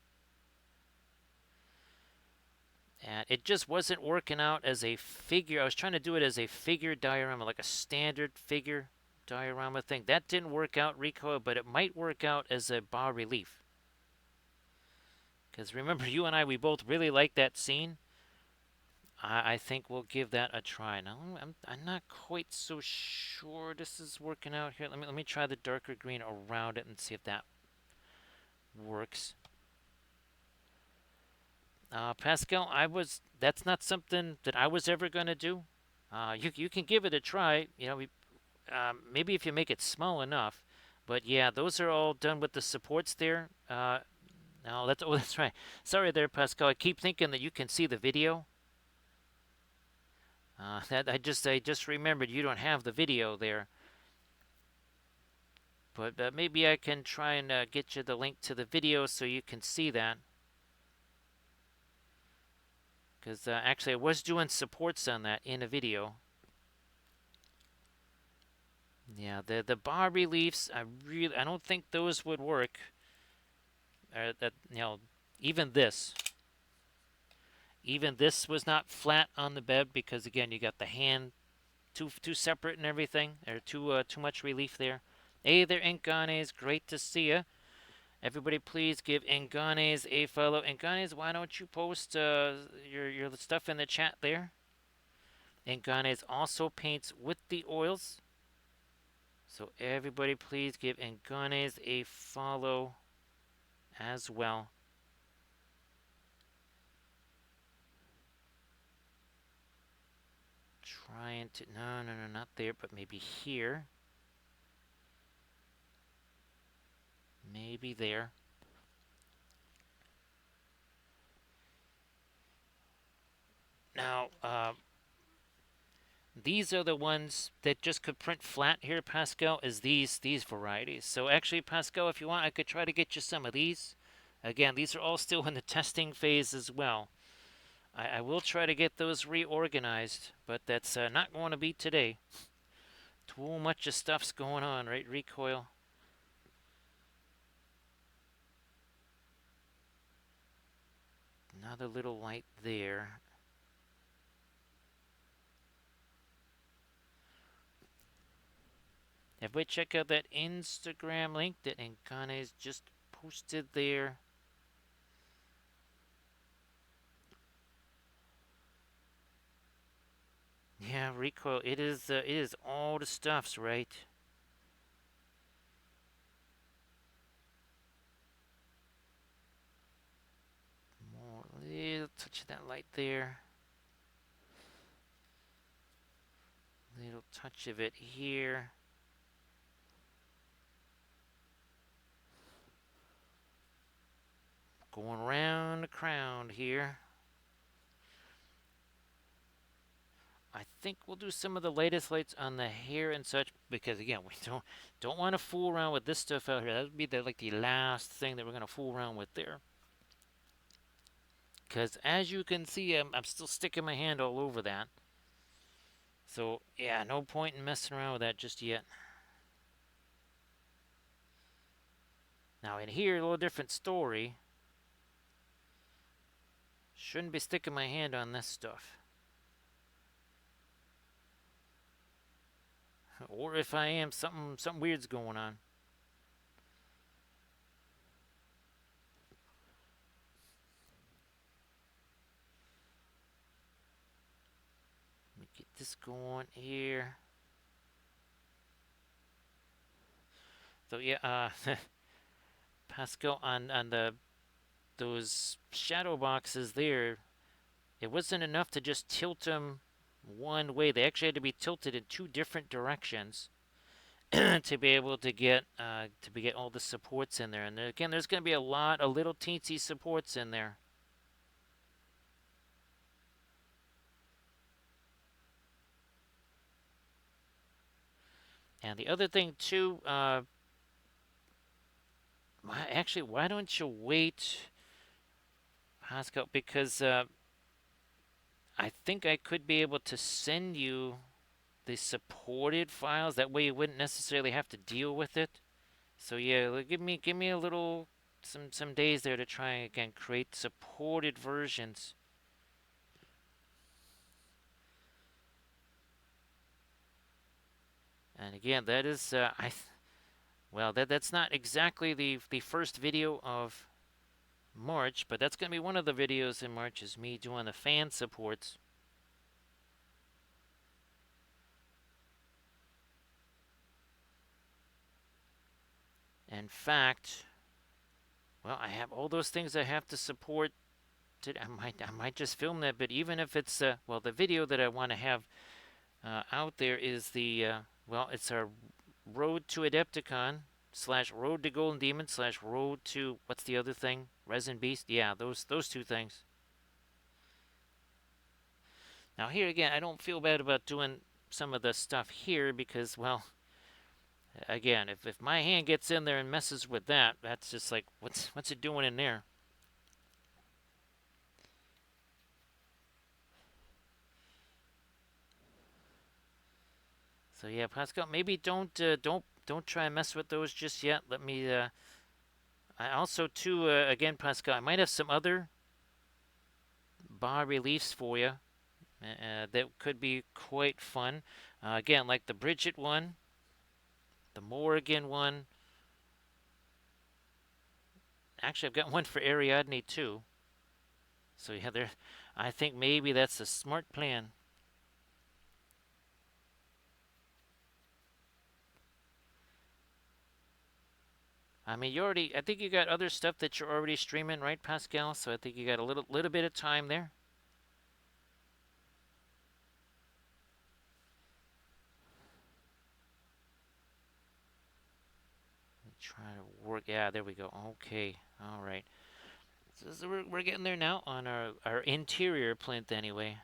And it just wasn't working out as a figure. I was trying to do it as a figure diorama, like a standard figure diorama thing. That didn't work out, Recoil, but it might work out as a bas relief. Because remember, you and I, we both really like that scene. I think we'll give that a try. Now, I'm not quite so sure this is working out here. Let me try the darker green around it and see if that works. Pascal, that's not something that I was ever going to do. You can give it a try. You know, maybe if you make it small enough. But yeah, those are all done with the supports there. No, that's right. Sorry there, Pascal. I keep thinking that you can see the video. That I just remembered you don't have the video there. But maybe I can try and get you the link to the video so you can see that. Because actually I was doing supports on that in a video. Yeah, the bas reliefs, I don't think those would work. Even this. Even this was not flat on the bed because again you got the hand too separate and everything. Or too much relief there. Hey there, Inkanes, great to see you. Everybody, please give Enganes a follow. Enganes, why don't you post your stuff in the chat there? Enganes also paints with the oils. So everybody, please give Enganes a follow as well. Trying to, no, not there, but maybe here. Maybe there. Now, these are the ones that just could print flat here, Pascal, is these varieties. So actually, Pascal, if you want, I could try to get you some of these. Again, these are all still in the testing phase as well. I will try to get those reorganized, but that's not going to be today. Too much of stuff's going on, right, Recoil? Another little light there. Everybody check out that Instagram link that Enganes just posted there. Yeah, Recoil, it is all the stuffs, right? More little touch of that light there. Little touch of it here. Going round the crown here. I think we'll do some of the latest lights on the hair and such because again we don't want to fool around with this stuff out here. That would be like the last thing that we're gonna fool around with there. Because as you can see, I'm still sticking my hand all over that. So yeah, no point in messing around with that just yet. Now in here, a little different story. Shouldn't be sticking my hand on this stuff. Or if I am, something weird's going on. Let me get this going here. So yeah, Pascal on those shadow boxes there, it wasn't enough to just tilt them one way. They actually had to be tilted in two different directions to be able to get all the supports in there. And again, there's going to be a lot of little teensy supports in there. And the other thing too, actually, why don't you wait, Pascal? Because I think I could be able to send you the supported files. That way, you wouldn't necessarily have to deal with it. So yeah, give me a little some days there to try and again create supported versions. And again, that is well, that's not exactly the first video of March, but that's going to be one of the videos in March is me doing the fan supports. In fact, well, I have all those things I have to support. I might just film that, but even if it's well, the video that I want to have out there is the well, it's our Road to Adepticon / Road to Golden Demon / Road to what's the other thing? Resin Beast. Yeah, those two things. Now here again, I don't feel bad about doing some of the stuff here because, well, again, if my hand gets in there and messes with that, that's just like what's it doing in there? So yeah, Pascal, maybe don't try and mess with those just yet. Let me. I also too again, Pascal, I might have some other bas reliefs for you that could be quite fun. Again, like the Bridget one, the Morrigan one, Actually, I've got one for Ariadne too. So yeah, there. I think maybe that's a smart plan. I mean, you already. I think you got other stuff that you're already streaming, right, Pascal? So I think you got a little bit of time there. Try to work. Yeah, there we go. Okay, all right. So we're getting there now on our interior plinth anyway.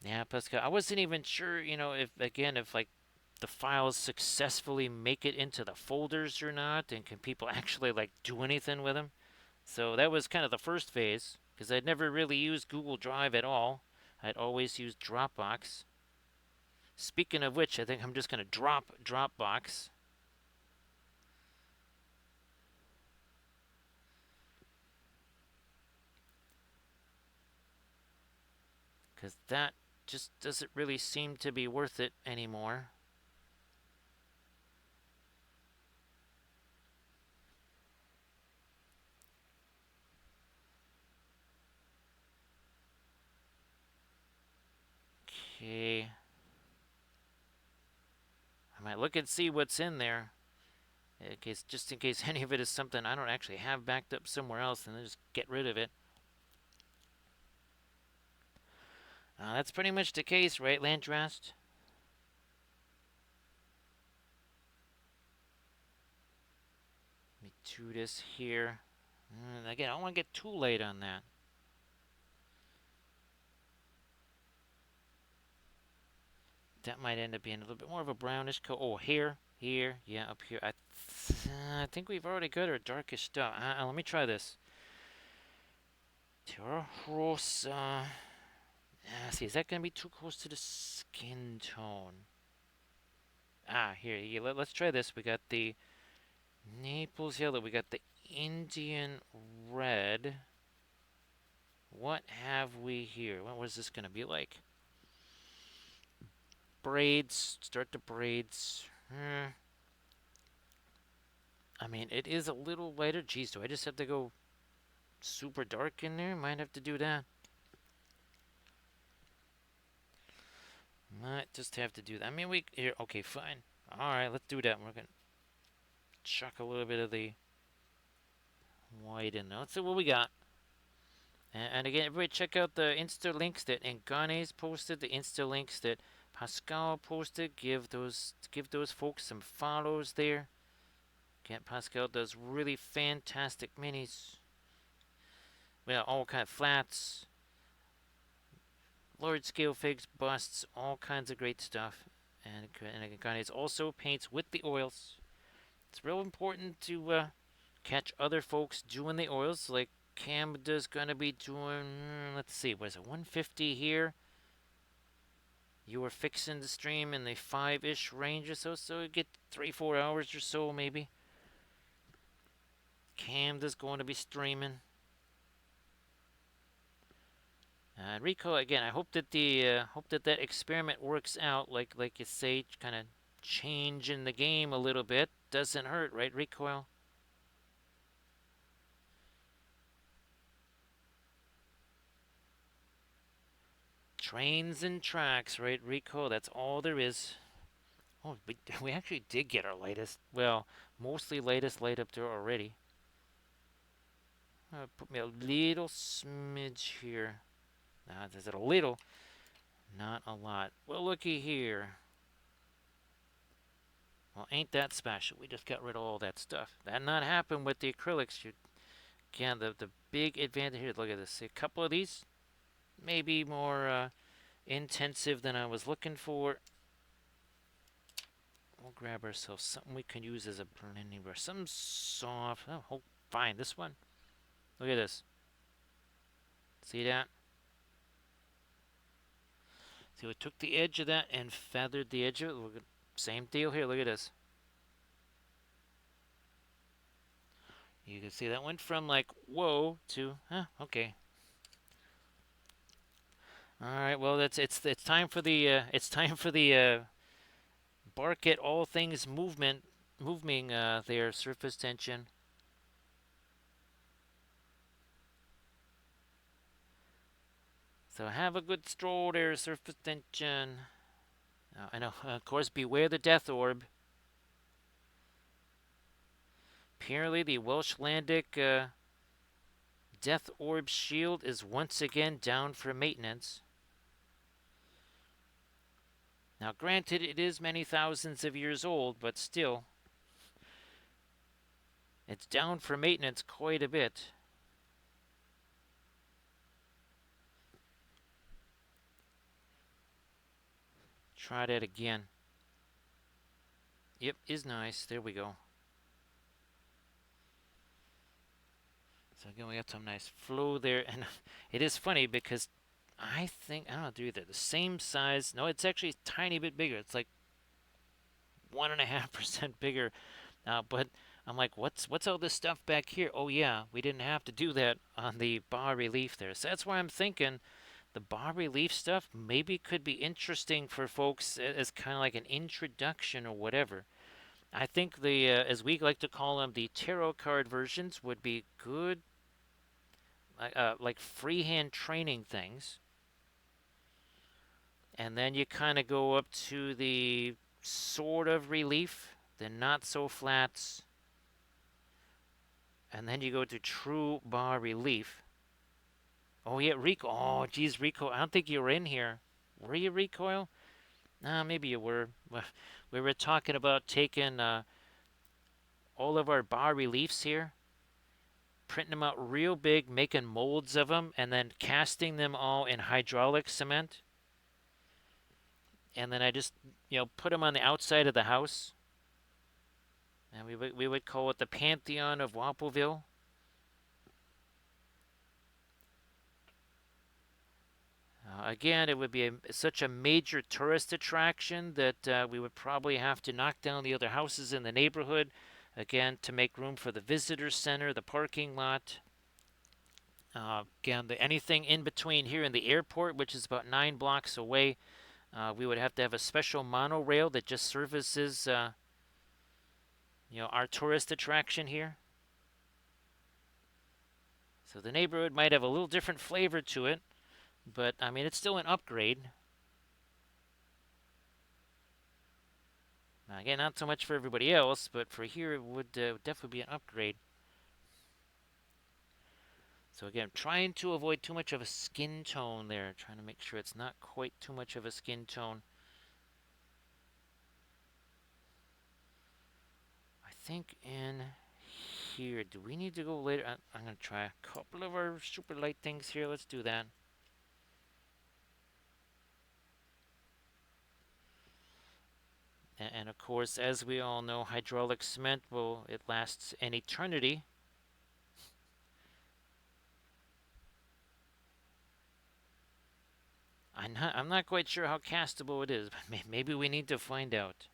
Yeah, Pascal. I wasn't even sure, if like the files successfully make it into the folders or not, and can people actually like do anything with them. So that was kind of the first phase because I'd never really used Google Drive at all. I'd always used Dropbox. Speaking of which, I think I'm just going to drop Dropbox because that just doesn't really seem to be worth it anymore. Okay. I might look and see what's in there. Just in case any of it is something I don't actually have backed up somewhere else, and then just get rid of it. That's pretty much the case, right, Landrast? Let me do this here. Again, I don't want to get too late on that. That might end up being a little bit more of a brownish color. Oh, here, yeah, up here. I think we've already got our darkest stuff. Let me try this. Terra Rosa. See, is that going to be too close to the skin tone? Here, let's try this. We got the Naples yellow. We got the Indian red. What have we here? What was this going to be like? Braids. Start the braids. I mean, it is a little lighter. Geez, do I just have to go super dark in there? Might have to do that. Might just have to do that. I mean, here. Okay, fine. All right, let's do that. We're gonna chuck a little bit of the white in there. Let's see what we got. And again, everybody check out the Insta links that Ngane's posted, the Insta links that Pascal posted. Give those folks some follows there. Again, Pascal does really fantastic minis. Well, all kind of flats, large scale figs, busts, all kinds of great stuff. And Ngane's also paints with the oils. It's real important to catch other folks doing the oils, like Camda's gonna be doing. Let's see, what is it? 150 here. You were fixing the stream in the 5-ish range or so you get 3-4 hours or so maybe. Camda's going to be streaming. Rico, again, I hope that that experiment works out. Like you say, kind of changing the game a little bit doesn't hurt, right, Recoil? Trains and tracks, right, Rico? That's all there is. Oh, we actually did get our latest. Well, mostly latest light up there already. Put me a little smidge here. Nah, is it a little? Not a lot. Well, looky here. Well, ain't that special? We just got rid of all that stuff. That not happened with the acrylics. Again, the big advantage here. Look at this. See, a couple of these, maybe more intensive than I was looking for. We'll grab ourselves something we can use as a blending brush. Something soft. Oh, fine. This one. Look at this. See that? See, we took the edge of that and feathered the edge of it. Look at, same deal here. Look at this. You can see that went from like, whoa, to, okay. All right. Well, it's time for the it's time for the bark at all things moving there surface tension. So have a good stroll there, surface tension. I know, of course, beware the death orb. Apparently, the Welshlandic death orb shield is once again down for maintenance. Now, granted, it is many thousands of years old, but still, it's down for maintenance quite a bit. Try that again. Yep, is nice. There we go. So again, we got some nice flow there, and it is funny because I think I don't know, they're either the same size. No, it's actually a tiny bit bigger. It's like 1.5% bigger. But I'm like, what's all this stuff back here? Oh yeah, we didn't have to do that on the bas relief there. So that's why I'm thinking the bas relief stuff maybe could be interesting for folks as kind of like an introduction or whatever. I think the as we like to call them, the tarot card versions would be good, like freehand training things, and then you kind of go up to the sort of relief, the not so flats, and then you go to true bas relief. Oh yeah, Rico. Oh geez, Rico. I don't think you were in here. Were you, Recoil? Nah, maybe you were. We were talking about taking all of our bas reliefs here, printing them out real big, making molds of them, and then casting them all in hydraulic cement. And then I just, put them on the outside of the house. And we would call it the Pantheon of Wampleville. Again, it would be such a major tourist attraction that we would probably have to knock down the other houses in the neighborhood, again, to make room for the visitor center, the parking lot. Again, anything in between here and the airport, which is about 9 blocks away, we would have to have a special monorail that just services, our tourist attraction here. So the neighborhood might have a little different flavor to it, but I mean, it's still an upgrade. Again, not so much for everybody else, but for here it would definitely be an upgrade. So again, trying to avoid too much of a skin tone there, trying to make sure it's not quite too much of a skin tone. I think in here, do we need to go later? I'm going to try a couple of our super light things here. Let's do that. And of course, as we all know, hydraulic cement it lasts an eternity. I'm not quite sure how castable it is, but maybe we need to find out.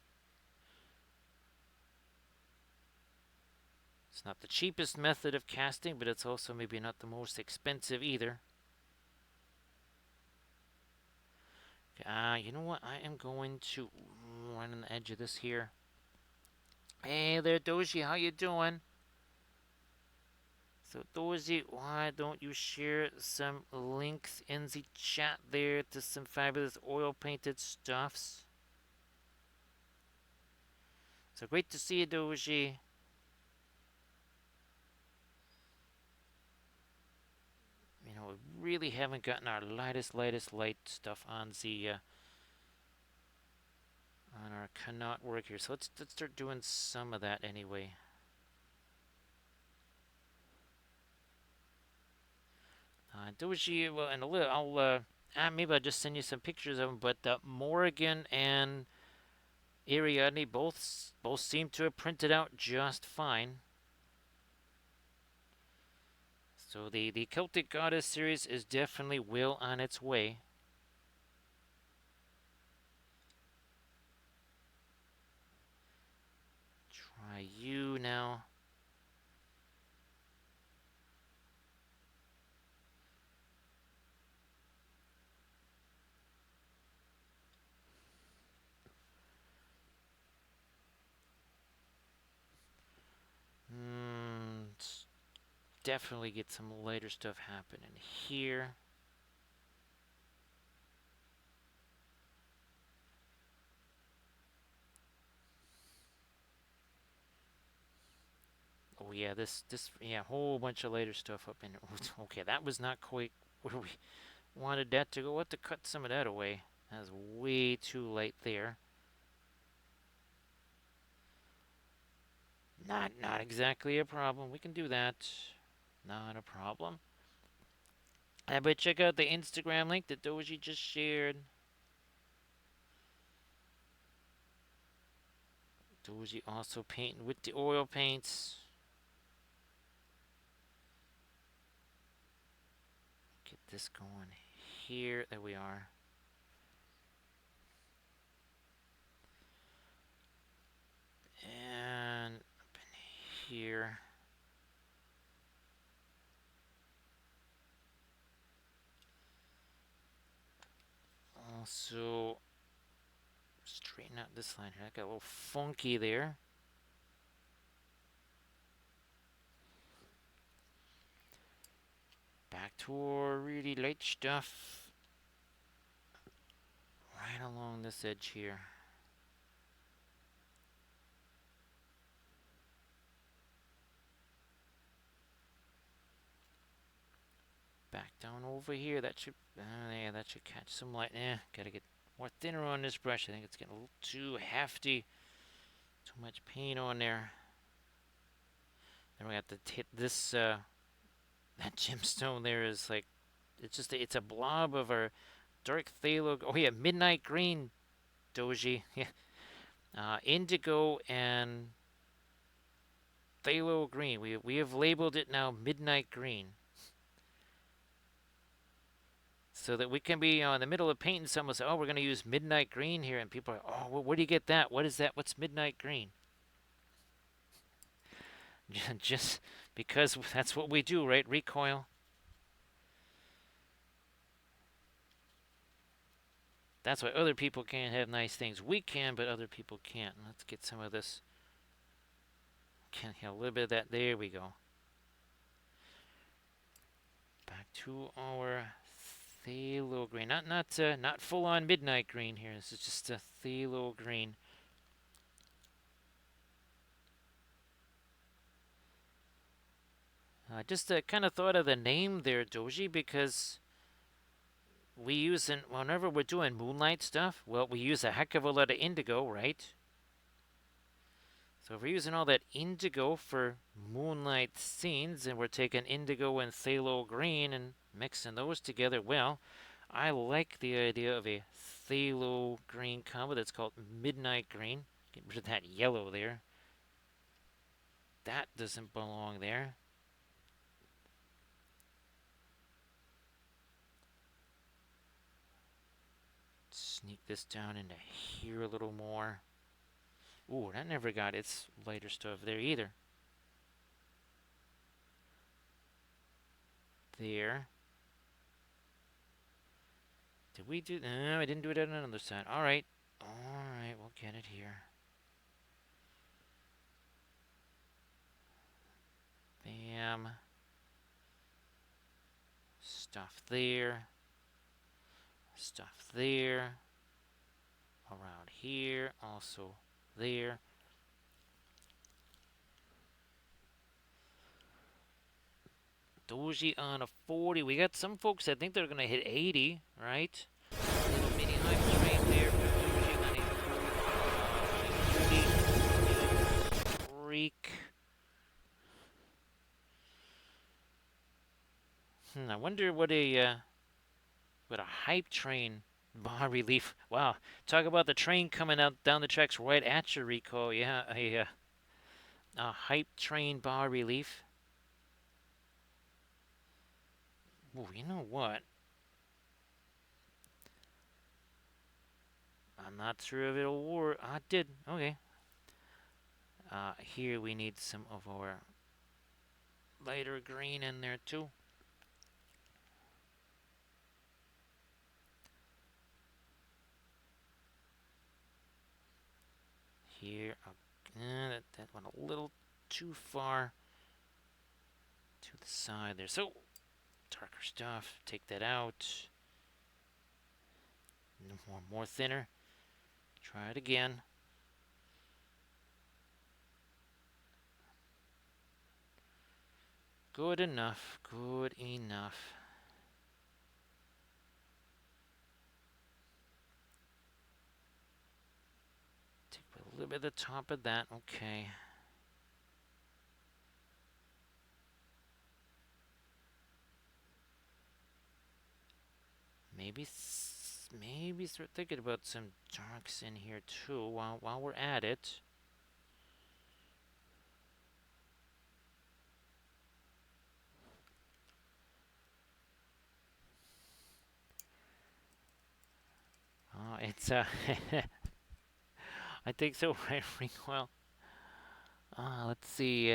It's not the cheapest method of casting, but it's also maybe not the most expensive either. You know what? I am going to run on the edge of this here. Hey there, Doji. How you doing? So, Doji, why don't you share some links in the chat there to some fabulous oil-painted stuffs? So great to see you, Doji. We really haven't gotten our lightest light stuff on the on our cannot work here. So let's start doing some of that anyway. Doji, well, in a little, maybe I'll just send you some pictures of them. But Morrigan and Ariadne both seem to have printed out just fine. So the Celtic Goddess series is definitely well on its way. Try you now. definitely get some lighter stuff happening here. Oh yeah, yeah, whole bunch of lighter stuff up in there. Okay, that was not quite where we wanted that to go. We'll have to cut some of that away. That's way too light there. Not exactly a problem. We can do that. Not a problem. But check out the Instagram link that Doji just shared. Doji also painting with the oil paints. Get this going here. There we are. And up in here. Also, straighten out this line here. That got a little funky there. Back to our really light stuff. Right along this edge here. Back down over here. That should, yeah, that should catch some light. Gotta get more thinner on this brush. I think it's getting a little too hefty. Too much paint on there. Then we have to hit this. That gemstone there is like, it's a blob of our dark phthalo. Oh yeah, midnight green, Doji. Yeah, indigo and phthalo green. We have labeled it now midnight green, so that we can be in the middle of painting someone say, oh, we're going to use midnight green here, and people are, oh, well, where do you get that? What is that? What's midnight green? Just because that's what we do, right? Recoil. That's why other people can't have nice things. We can, but other people can't. Let's get some of this. Can a little bit of that. There we go. Back to our phthalo green. Not full on midnight green here. This is just a phthalo green. I just kind of thought of the name there, Doji, because we use whenever we're doing moonlight stuff, well, we use a heck of a lot of indigo, right? So if we're using all that indigo for moonlight scenes, and we're taking indigo and phthalo green and mixing those together, well, I like the idea of a phthalo green combo that's called midnight green. Get rid of that yellow there. That doesn't belong there. Sneak this down into here a little more. Ooh, that never got its lighter stuff there either. There. Did we do? No, I didn't do it on another side. All right. All right, we'll get it here. Bam. Stuff there. Stuff there. Around here. Also there. Doji on a 40. We got some folks that think they're going to hit 80, right? Little mini hype train there. Doji on a 40. Freak. I wonder what a hype train bas relief. Wow, talk about the train coming out down the tracks right at your recoil. Yeah, a hype train bas relief. Ooh, you know what? I'm not sure if it'll work. Ah, it did. Okay. Here we need some of our lighter green in there too. Here, that went a little too far to the side there. So, darker stuff. Take that out. More thinner. Try it again. Good enough. Good enough. Take a little bit of the top of that. Okay. Maybe start thinking about some darks in here too while we're at it. It's I think so, right, Ringwell? Let's see.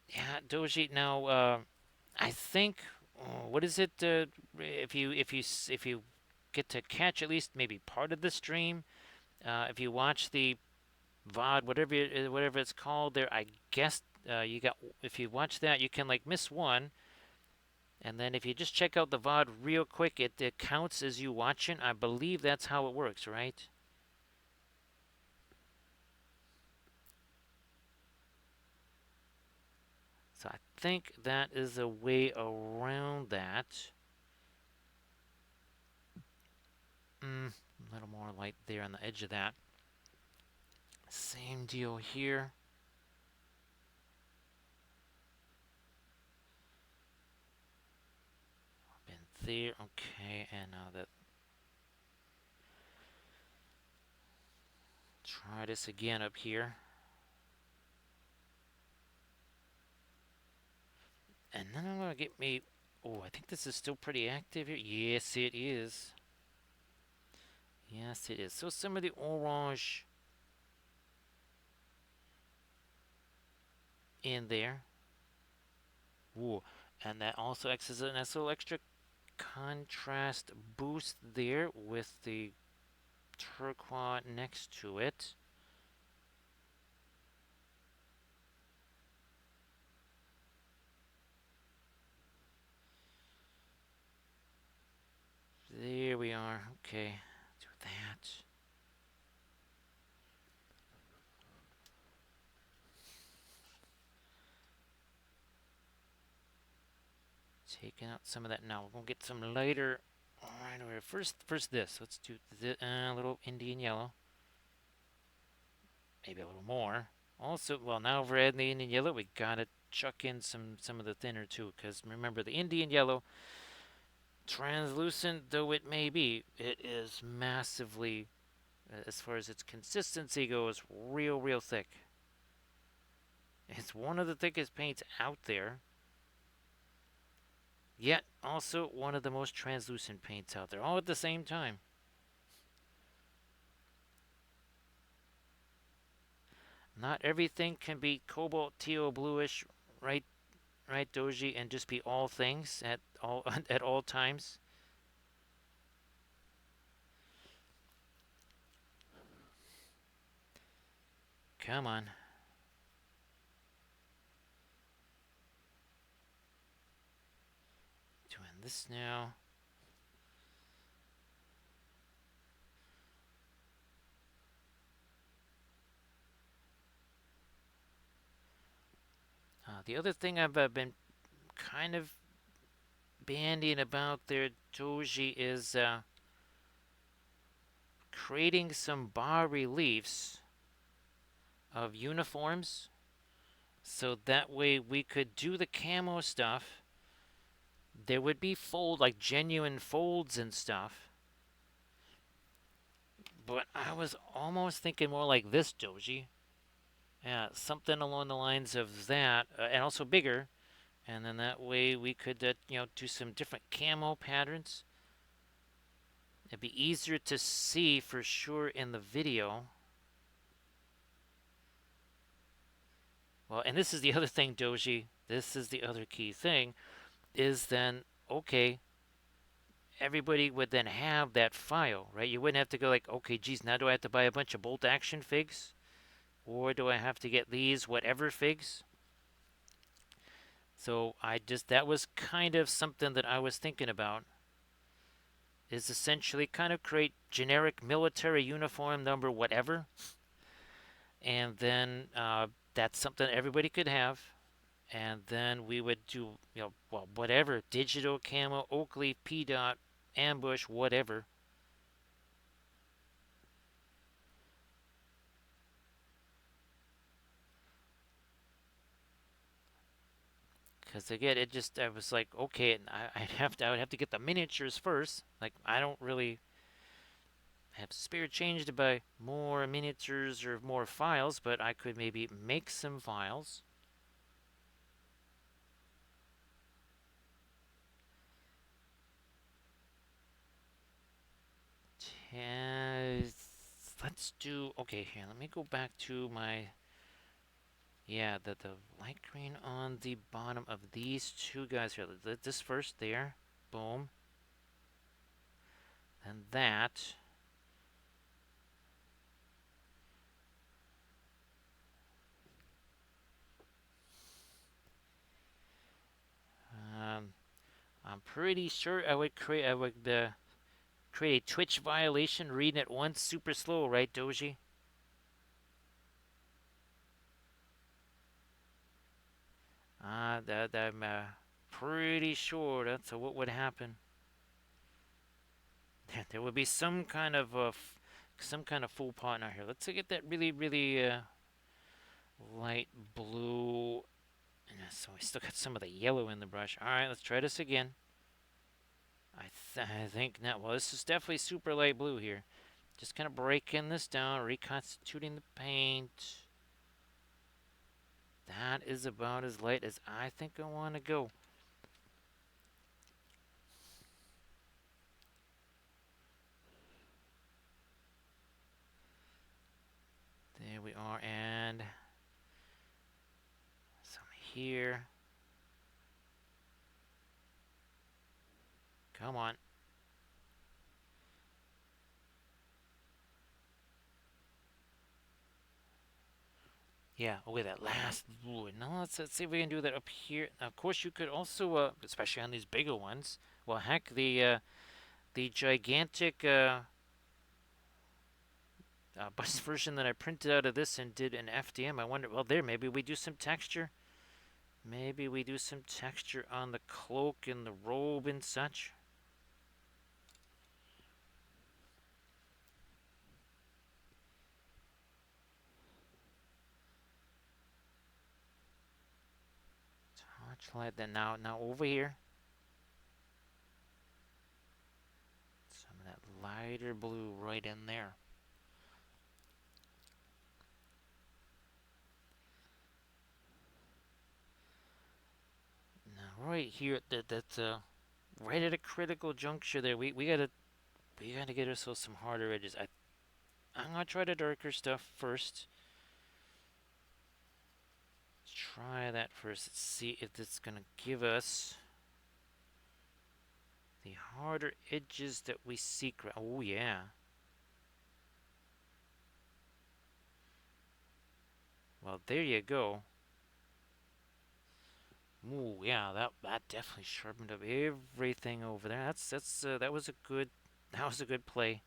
Yeah, Doji. Now, I think. What is it? If you get to catch at least maybe part of the stream, if you watch the VOD, whatever it's called there, I guess you got. If you watch that, you can like miss one, and then if you just check out the VOD real quick, it counts as you watching. I believe that's how it works, right? So I think that is a way around that. A little more light there on the edge of that. Same deal here. Been there, okay, and now that. Try this again up here. And then I'm gonna get me. Oh, I think this is still pretty active here. Yes, it is. Yes, it is. So some of the orange in there. Ooh, and that also acts as a nice little extra contrast boost there with the turquoise next to it. There we are. Okay, do that. Taking out some of that now. We're gonna get some lighter. All right, over here. First this. Let's do a little Indian yellow. Maybe a little more. Also, well, now we're adding the Indian yellow. We gotta chuck in some of the thinner too, because remember the Indian yellow, translucent though it may be, it is massively, as far as its consistency goes, real thick. It's one of the thickest paints out there. Yet also one of the most translucent paints out there, all at the same time. Not everything can be cobalt teal bluish, right, Doji, and just be all things at all at all times. Come on. Doing this now. The other thing I've been kind of bandying about there, Doji, is creating some bas reliefs of uniforms, so that way we could do the camo stuff. There would be like genuine folds and stuff. But I was almost thinking more like this, Doji. Yeah, something along the lines of that, and also bigger. And then that way we could, do some different camo patterns. It'd be easier to see for sure in the video. Well, and this is the other thing, Doji. This is the other key thing, is then, okay, everybody would then have that file, right? You wouldn't have to go like, okay, geez, now do I have to buy a bunch of bolt action figs? Or do I have to get these whatever figs? So that was kind of something that I was thinking about, is essentially kind of create generic military uniform number whatever, and then that's something everybody could have. And then we would do, well, whatever, digital camo, oak leaf, P dot, ambush, whatever. Because again, I was like, okay, and I would have to get the miniatures first. Like, I don't really have spare change to buy more miniatures or more files, but I could maybe make some files. Uh, let's do, okay, here, let me go back to my, yeah, the light green on the bottom of these two guys here. This first there, boom, and that. Um, I'm pretty sure I would create a Twitch violation reading it once super slow, right, Doji? That I'm pretty sure that's what would happen. There would be some kind of full partner here. Let's get that really, really light blue. So we still got some of the yellow in the brush. All right, let's try this again. I think now. Well, this is definitely super light blue here. Just kind of breaking this down, reconstituting the paint. That is about as light as I think I want to go. There we are, and some here. Come on. Yeah, okay, that last. Ooh, now let's see if we can do that up here. Now, of course, you could also, especially on these bigger ones. Well, heck, the gigantic bus version that I printed out of this and did an FDM. I wonder. Well, there, maybe we do some texture. Maybe we do some texture on the cloak and the robe and such. Torchlight. Then now over here. Some of that lighter blue right in there. Now right here, that's right at a critical juncture there. We gotta get ourselves some harder edges. I'm gonna try the darker stuff first. Let's try that first. Let's see if it's gonna give us the harder edges that we seek. Oh yeah. Well, there you go. Ooh, yeah, that definitely sharpened up everything over there. That was a good play.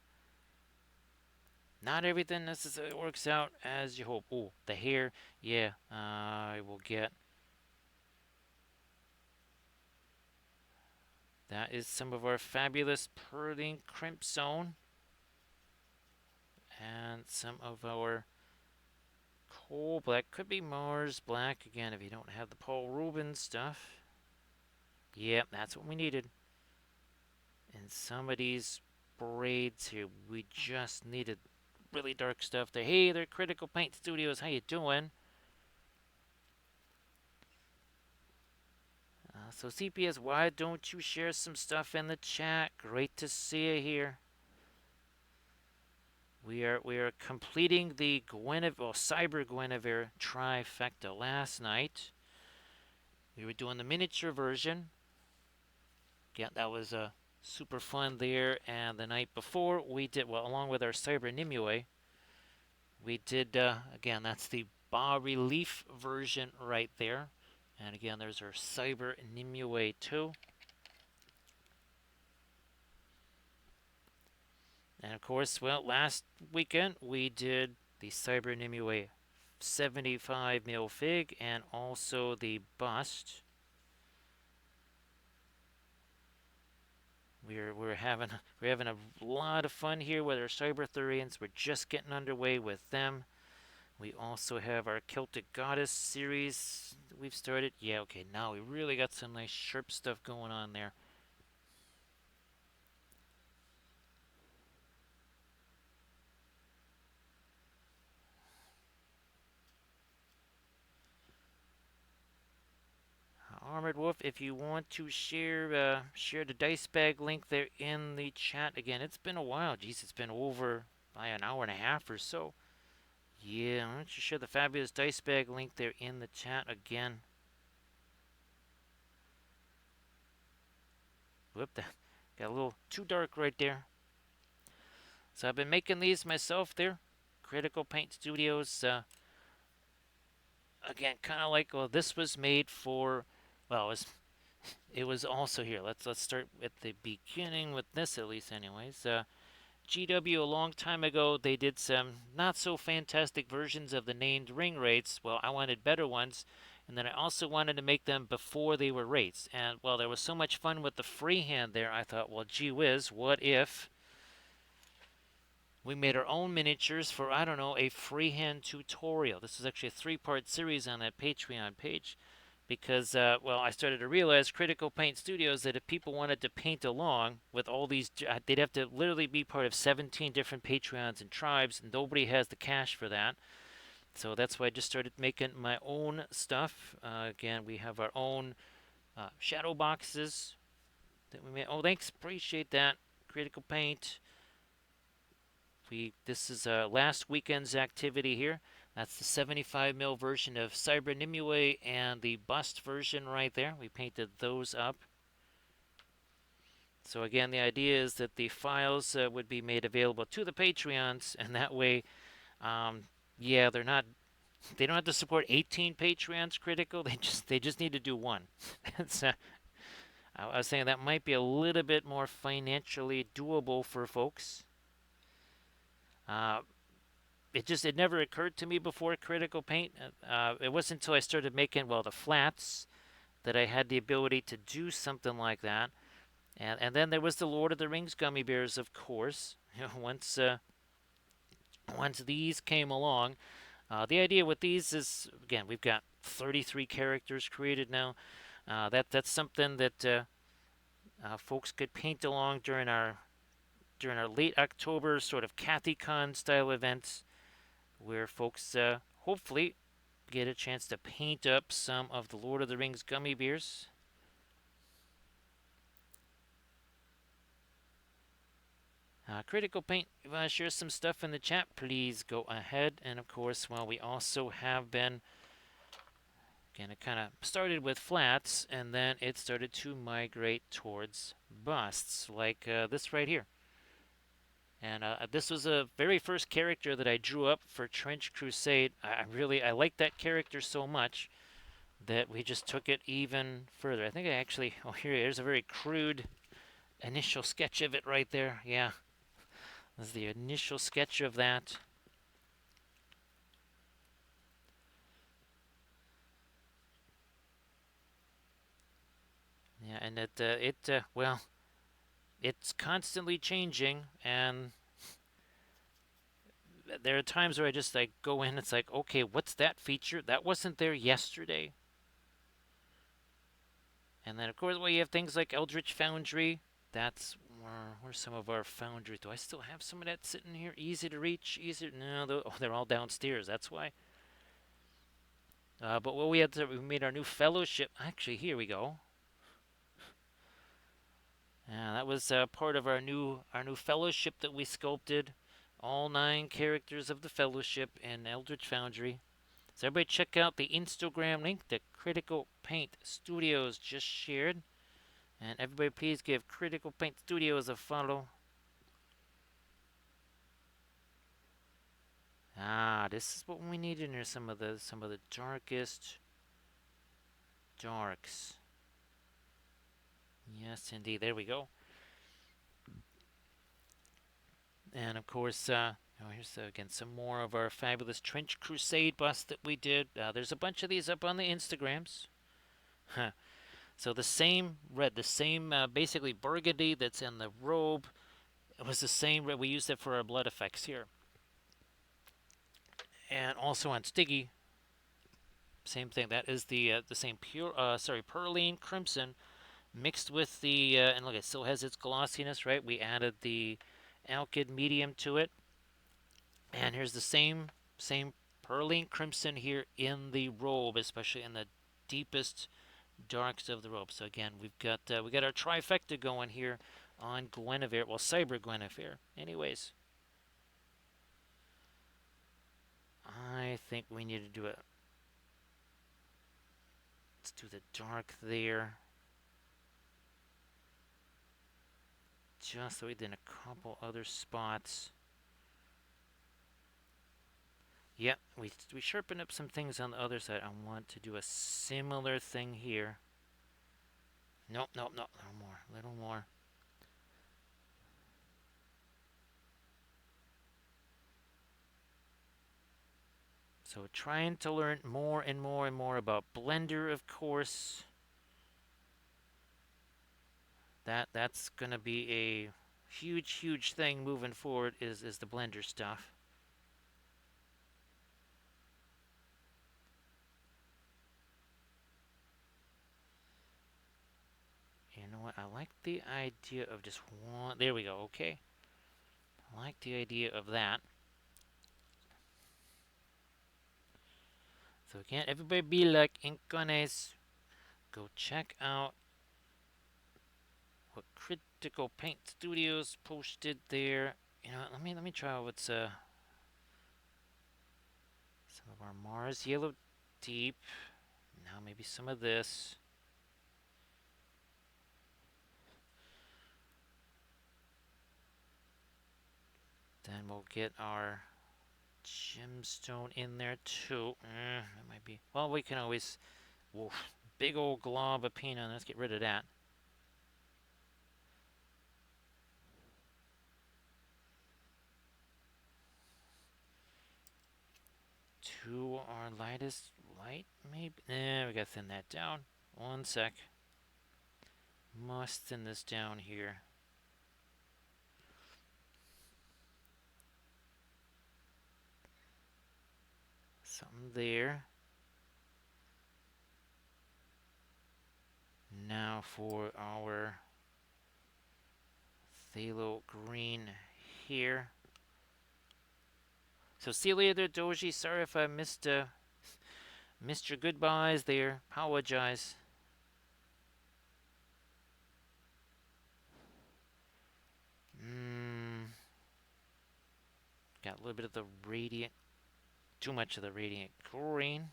Not everything necessarily works out as you hope. Oh, the hair, yeah, I will get. That is some of our fabulous Perling Crimp Zone. And some of our coal black. Could be Mars black again if you don't have the Paul Rubens stuff. Yep, that's what we needed. And some of these braids here, we just needed really dark stuff there. Hey there, Critical Paint Studios, how you doing? So CPS, why don't you share some stuff in the chat? Great to see you here. We are completing the Cyber Guinevere trifecta last night. We were doing the miniature version. Yeah, that was super fun there. And the night before, we did, well, along with our Cyber Nimue, we did, again, that's the bas relief version right there. And again, there's our Cyber Nimue 2. And of course, well, last weekend we did the Cyber Nimue 75 mil fig and also the bust. We're having a lot of fun here with our Cyberthurians. We're just getting underway with them. We also have our Celtic Goddess series that we've started. Yeah, okay, now we really got some nice sharp stuff going on there. Armored Wolf, if you want to share the dice bag link there in the chat again. It's been a while. Jeez, it's been over by an hour and a half or so. Yeah, why don't you share the fabulous dice bag link there in the chat again? Whoop, that got a little too dark right there. So I've been making these myself there. Critical Paint Studios. Again, kind of like, well, this was made for, well, it was also here. Let's start at the beginning with this at least, anyways. GW a long time ago, they did some not so fantastic versions of the named ring rates. Well, I wanted better ones, and then I also wanted to make them before they were rates. And well, there was so much fun with the freehand there. I thought, well, gee whiz, what if we made our own miniatures for, I don't know, a freehand tutorial? This is actually a three-part series on that Patreon page. Because, well, I started to realize Critical Paint Studios that if people wanted to paint along with all these, they'd have to literally be part of 17 different Patreons and tribes, and nobody has the cash for that. So that's why I just started making my own stuff. Again, we have our own shadow boxes that we made. Oh, thanks, appreciate that. Critical Paint. This is last weekend's activity here. That's the 75 mil version of Cyber Nimue and the bust version right there. We painted those up. So again, the idea is that the files would be made available to the Patreons, and that way, yeah, they don't have to support 18 Patreons critical. They just need to do one. I was saying that might be a little bit more financially doable for folks. Uh, it never occurred to me before Critical Paint. It wasn't until I started making, well, the flats that I had the ability to do something like that. And then there was the Lord of the Rings gummy bears, of course. You know, once these came along, the idea with these is, again, we've got 33 characters created now. That's something that folks could paint along during our late October sort of CathyCon style events, where folks hopefully get a chance to paint up some of the Lord of the Rings gummy bears. Critical Paint, if you want to share some stuff in the chat, please go ahead. And of course, well, we also have been, again, it kind of started with flats, and then it started to migrate towards busts, like this right here. And this was a very first character that I drew up for Trench Crusade. I like that character so much that we just took it even further. I think I actually, oh, here's a very crude initial sketch of it right there. Yeah, this is the initial sketch of that. Yeah, and well, it's constantly changing, and there are times where I just like go in. It's like, okay, what's that feature? That wasn't there yesterday. And then of course, well, you have things like Eldritch Foundry. That's where's some of our Foundry? Do I still have some of that sitting here? Easy to reach, easy. No, they're all downstairs. That's why. But what we made our new fellowship. Actually, here we go. Yeah, that was part of our new fellowship that we sculpted. All 9 characters of the fellowship in Eldritch Foundry. So everybody check out the Instagram link that Critical Paint Studios just shared. And everybody please give Critical Paint Studios a follow. This is what we need in here. Some of the darkest darks. Yes, indeed. There we go. And of course, here's again some more of our fabulous Trench Crusade bust that we did. There's a bunch of these up on the Instagrams. So the same red, the same basically burgundy that's in the robe, it was the same red. We used it for our blood effects here. And also on Stiggy, same thing. That is the same perline crimson mixed with the and look, it still has its glossiness, right? We added the alkyd medium to it, and here's the same perline crimson here in the robe, especially in the deepest darks of the robe. So again, we got our trifecta going here on Guinevere. Well, Cyber Guinevere. Anyways, I think we need to do it. Let's do the dark there. Just so we did a couple other spots. Yep, we sharpened up some things on the other side. I want to do a similar thing here. Nope, nope, nope. A little more, a little more. So trying to learn more and more and more about Blender, of course. That's gonna be a huge thing moving forward is the Blender stuff. You know what? I like the idea of just one. There we go. Okay. I like the idea of that. So again, everybody be like Incones. Go check out what Critical Paint Studios posted there. You know, let me try what's some of our Mars Yellow Deep. Now maybe some of this. Then we'll get our gemstone in there too. That might be. Well, we can always. Whoa, big old glob of paint on. Let's get rid of that. To our lightest light, maybe. We gotta thin that down. One sec. Must thin this down here. Something there. Now for our phthalo green here. So see you later, Doji. Sorry if I missed your goodbyes there. Apologize. Got a little bit of the radiant, too much of the radiant green.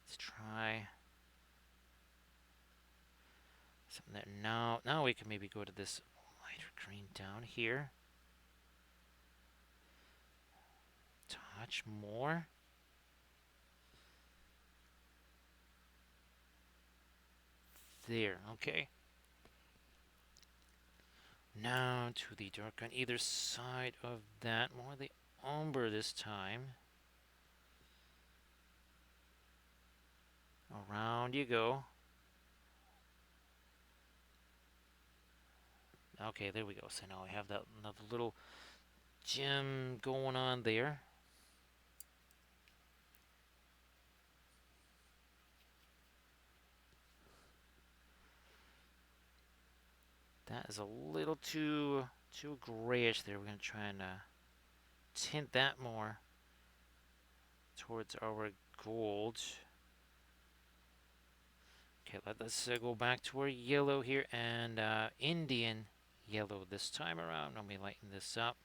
Let's try something that now we can maybe go to this lighter green down here. Touch more. There, okay. Now to the dark on either side of that. More of the umber this time. Around you go. Okay, there we go. So now I have that another little gem going on there. That is a little too grayish there. We're going to try and tint that more towards our gold. Okay, let's go back to our yellow here and Indian yellow this time around. Let me lighten this up.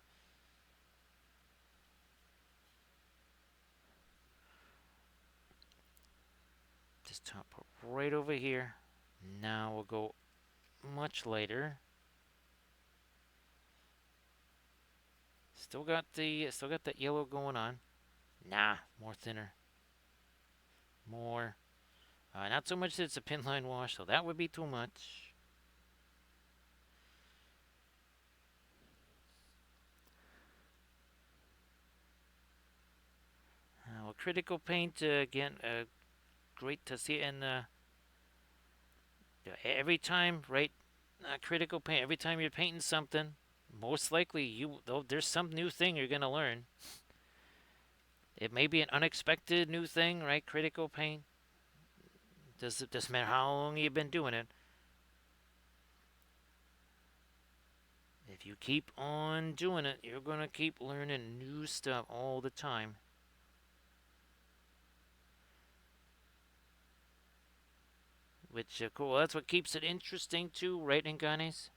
Just top right over here. Now we'll go much lighter. Still got that yellow going on. Nah, more thinner. More. Not so much that it's a pin line wash, so that would be too much. Well, critical paint again. Great to see, and every time, right? Critical paint. Every time you're painting something, most likely there's some new thing you're gonna learn. It may be an unexpected new thing, right? Critical paint. Doesn't matter how long you've been doing it. If you keep on doing it, you're gonna keep learning new stuff all the time. Which cool. That's what keeps it interesting too, right, Nganis?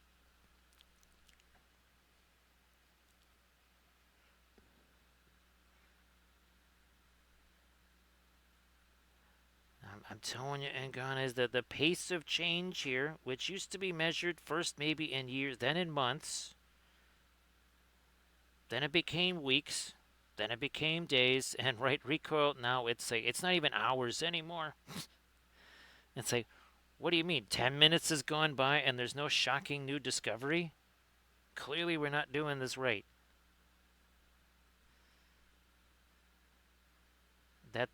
I'm telling you, Nganis, that the pace of change here, which used to be measured first maybe in years, then in months, then it became weeks, then it became days, and right recoil now it's not even hours anymore. It's like, what do you mean? 10 minutes has gone by and there's no shocking new discovery? Clearly, we're not doing this right.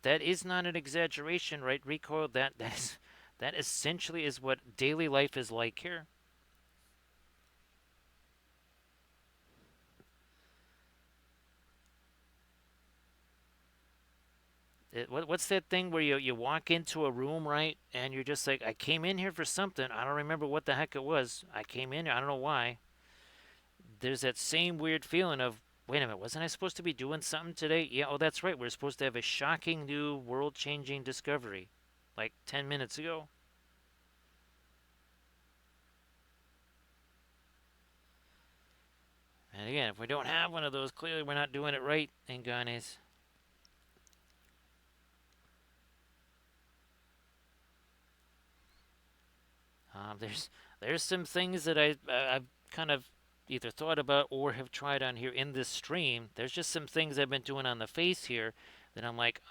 That is not an exaggeration, right? Recoil. That essentially is what daily life is like here. What's that thing where you walk into a room, right, and you're just like, I came in here for something. I don't remember what the heck it was. I came in here. I don't know why. There's that same weird feeling of, wait a minute, wasn't I supposed to be doing something today? Yeah, oh, that's right. We're supposed to have a shocking new world-changing discovery, like 10 minutes ago. And again, if we don't have one of those, clearly we're not doing it right, Inganes. There's some things that I've kind of either thought about or have tried on here in this stream. There's just some things I've been doing on the face here that I'm like,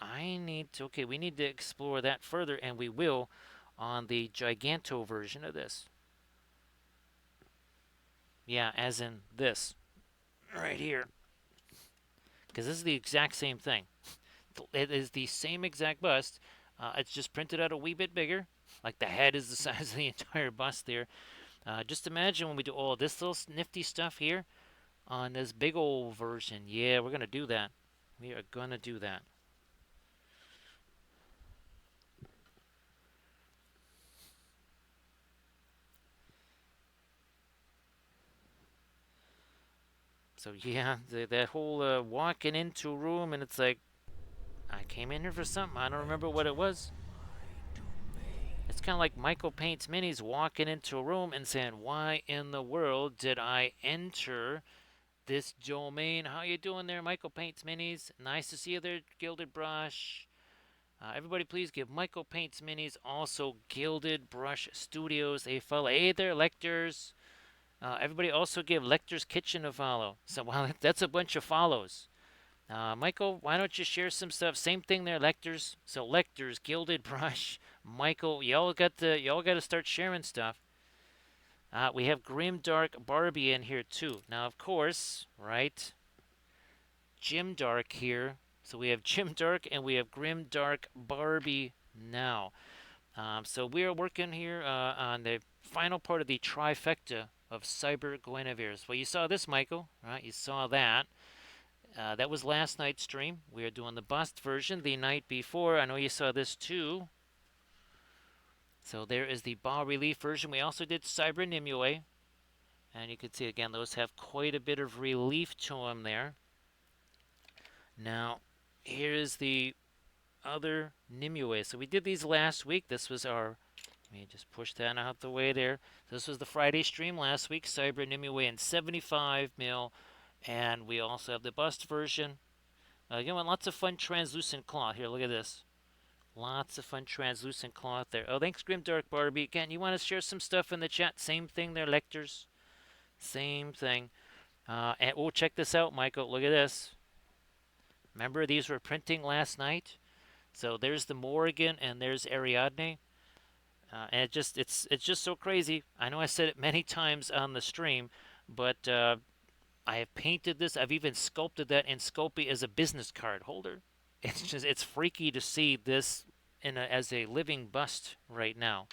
okay, we need to explore that further, and we will on the Giganto version of this. Yeah, as in this right here, because this is the exact same thing. It is the same exact bust. It's just printed out a wee bit bigger. Like the head is the size of the entire bust there. Just imagine when we do all this little nifty stuff here on this big old version. Yeah, we're going to do that. We are going to do that. So yeah, that whole walking into a room and it's like, I came in here for something. I don't remember what it was. It's kind of like Michael Paint's minis walking into a room and saying, why in the world did I enter this domain? How you doing there, Michael Paint's minis? Nice to see you there, Gilded Brush. Everybody, please give Michael Paint's Minis, also Gilded Brush Studios, a follow. Hey there, Lectors. Everybody also give Lector's Kitchen a follow. So, wow, that's a bunch of follows. Michael, why don't you share some stuff? Same thing there, Lectors. So, Lectors, Gilded Brush, Michael, y'all got to start sharing stuff. We have Grim Dark Barbie in here too. Now, of course, right? Jim Dark here. So we have Jim Dark and we have Grim Dark Barbie now. So we are working here on the final part of the trifecta of Cyber Guinevere's. Well, you saw this, Michael, right? You saw that. That was last night's stream. We are doing the bust version the night before. I know you saw this too. So there is the bas relief version. We also did Cyber Nimue. And you can see again, those have quite a bit of relief to them there. Now, here is the other Nimue. So we did these last week. This was our, let me just push that out the way there. This was the Friday stream last week, Cyber Nimue in 75 mil. And we also have the bust version. Again, lots of fun translucent cloth. Here, look at this. Lots of fun translucent cloth there. Oh, thanks, Grimdark Barbie. Again, you want to share some stuff in the chat? Same thing there, Lectors. Same thing. And check this out, Michael. Look at this. Remember, these were printing last night. So there's the Morrigan and there's Ariadne. And it's just so crazy. I know I said it many times on the stream, but I have painted this. I've even sculpted that in Sculpey as a business card holder. It's freaky to see this as a living bust right now.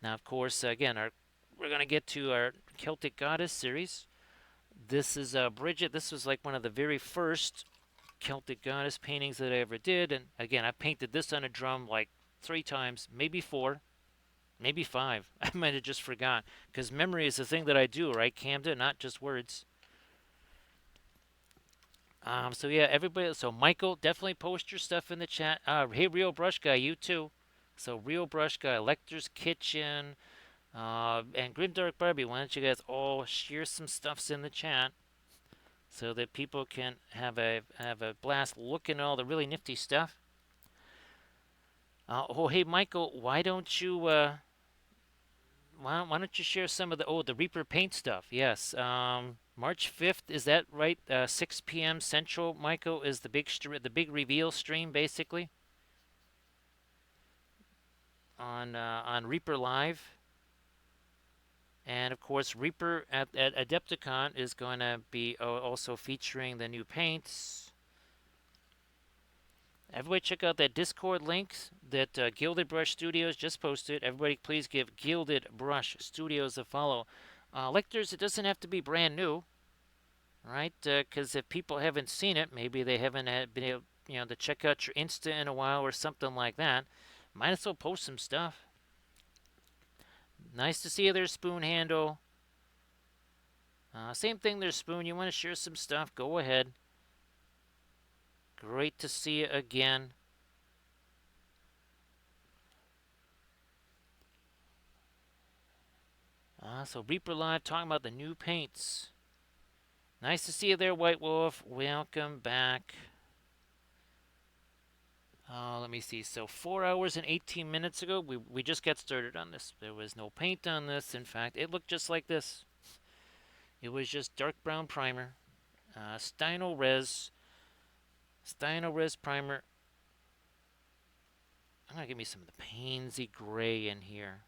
Now, of course, again, we're gonna get to our Celtic Goddess series. This is Bridget. This was like one of the very first Celtic Goddess paintings that I ever did. And again, I painted this on a drum like 3 times, maybe 4, maybe 5. I might have just forgot because memory is the thing that I do, right, Camden? Not just words. So yeah, everybody. So Michael, definitely post your stuff in the chat. Hey, Real Brush Guy, you too. So Real Brush Guy, Lecter's Kitchen, and Grimdark Barbie. Why don't you guys all share some stuffs in the chat so that people can have a blast looking at all the really nifty stuff. Oh, hey, Michael, why don't you share some of the Reaper paint stuff? Yes. March 5th, is that right? 6 p.m. Central, Michael, is the big reveal stream basically on Reaper Live. And of course, Reaper at Adepticon is going to be also featuring the new paints. Everybody check out that Discord link that Gilded Brush Studios just posted. Everybody please give Gilded Brush Studios a follow. Lectors, it doesn't have to be brand new, right? Because if people haven't seen it, maybe they haven't been able, to check out your Insta in a while or something like that. Might as well post some stuff. Nice to see their spoon handle. Same thing, their spoon. You want to share some stuff? Go ahead. Great to see you again. So Reaper Live talking about the new paints. Nice to see you there, White Wolf. Welcome back. Let me see. So 4 hours and 18 minutes ago, we just got started on this. There was no paint on this. In fact, it looked just like this. It was just dark brown primer. Steino Res primer. I'm going to give me some of the Pansy Gray in here.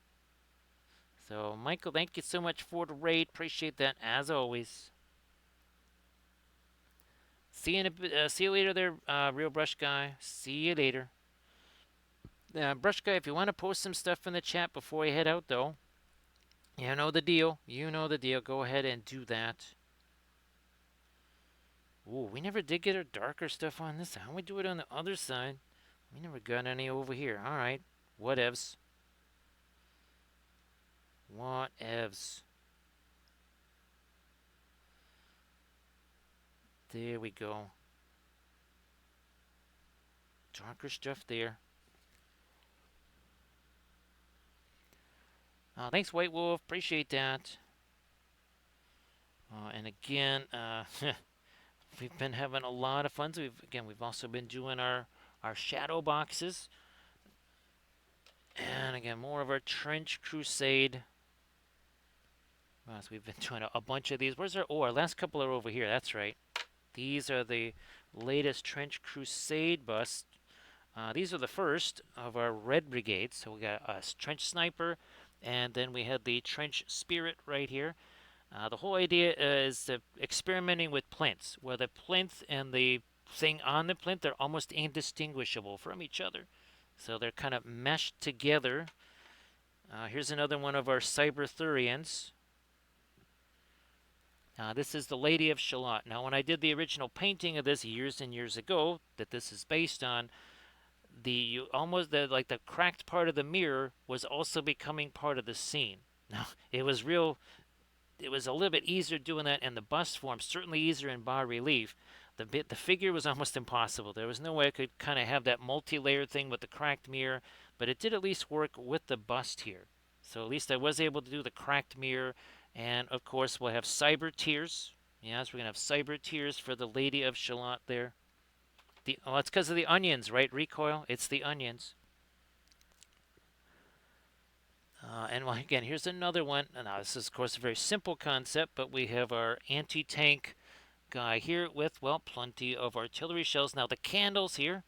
So, Michael, thank you so much for the raid. Appreciate that, as always. See you later there, Real Brush Guy. See you later. Brush Guy, if you want to post some stuff in the chat before you head out, though, you know the deal. You know the deal. Go ahead and do that. Ooh, we never did get our darker stuff on this. How we do it on the other side? We never got any over here. All right. Whatevs. Whatevs. There we go. Darker stuff there. Thanks, White Wolf. Appreciate that. And again, we've been having a lot of fun. So we've also been doing our shadow boxes. And again, more of our Trench Crusade. So we've been doing a bunch of these. Where's our last couple are over here. That's right. These are the latest Trench Crusade busts. These are the first of our Red Brigades. So we got a Trench Sniper, and then we had the Trench Spirit right here. The whole idea is experimenting with plinths, where the plinth and the thing on the plinth are almost indistinguishable from each other. So they're kind of meshed together. Here's another one of our Cyberthurians. This is the Lady of Shalott. Now, when I did the original painting of this years and years ago, that this is based on, the cracked part of the mirror was also becoming part of the scene. Now, it was a little bit easier doing that in the bust form, certainly easier in bas relief. The figure was almost impossible. There was no way I could kind of have that multi-layered thing with the cracked mirror, but it did at least work with the bust here. So at least I was able to do the cracked mirror. And of course, we'll have Cyber Tears. Yes, we're going to have Cyber Tears for the Lady of Shalott there. It's because of the onions, right, Recoil? It's the onions. And again, here's another one. Now, this is, of course, a very simple concept, but we have our anti-tank guy here with, well, plenty of artillery shells. Now, the candles here,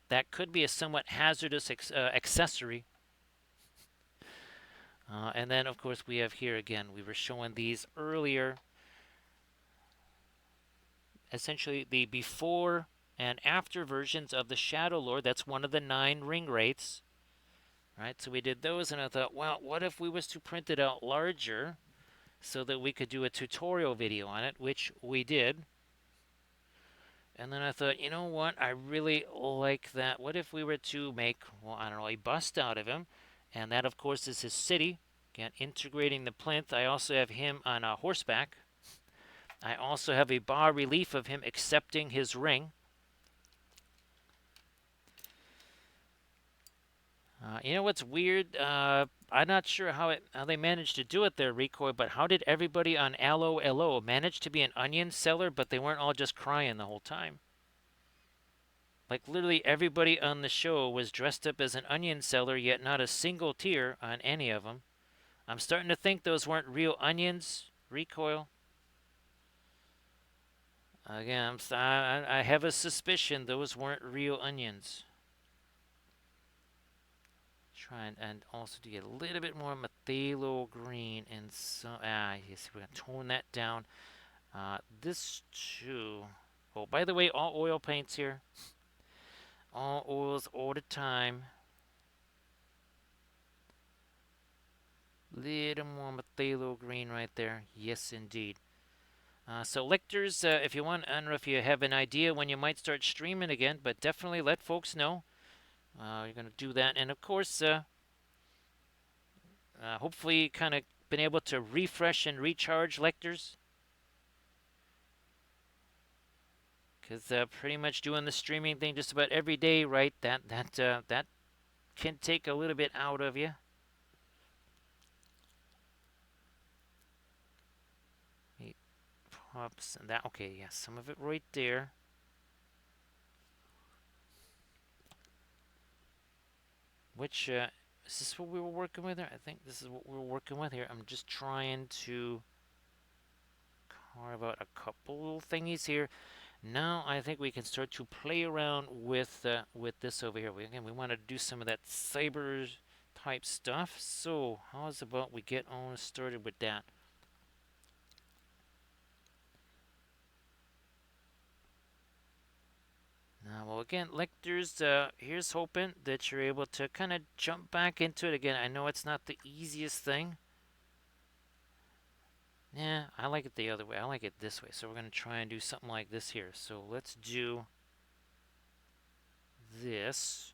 that could be a somewhat hazardous accessory. And then, of course, we have here again, we were showing these earlier, essentially the before and after versions of the Shadow Lord. That's one of the 9 ring wraiths. Right, so we did those, and I thought, well, what if we was to print it out larger so that we could do a tutorial video on it, which we did. And then I thought, you know what, I really like that. What if we were to make, well, I don't know, a bust out of him? And that, of course, is his city. Again, integrating the plinth. I also have him on a horseback. I also have a bas relief of him accepting his ring. You know what's weird? I'm not sure how they managed to do it there, Recoil, but how did everybody on Allo LO manage to be an onion seller, but they weren't all just crying the whole time? Like, literally everybody on the show was dressed up as an onion seller, yet not a single tear on any of them. I'm starting to think those weren't real onions, Recoil. Again, I have a suspicion those weren't real onions. Try and also to get a little bit more phthalo green and some. Yes, we're gonna tone that down. This too. Oh, by the way, all oil paints here. All oils all the time. Little more phthalo green right there. Yes, indeed. So lectors, if you want, I don't know if you have an idea when you might start streaming again, but definitely let folks know. You're gonna do that, and of course, hopefully, kind of been able to refresh and recharge lectors. Because pretty much doing the streaming thing just about every day, right? That can take a little bit out of you. Pops and that. Okay, yeah, some of it right there. Which is this what we were working with here? I think this is what we were working with here. I'm just trying to carve out a couple little thingies here. Now I think we can start to play around with this over here. We want to do some of that cyber type stuff. So how's about we get on started with that? Well, again, lectors, here's hoping that you're able to kind of jump back into it again. I know it's not the easiest thing. Yeah, I like it the other way. I like it this way. So we're going to try and do something like this here. So let's do this.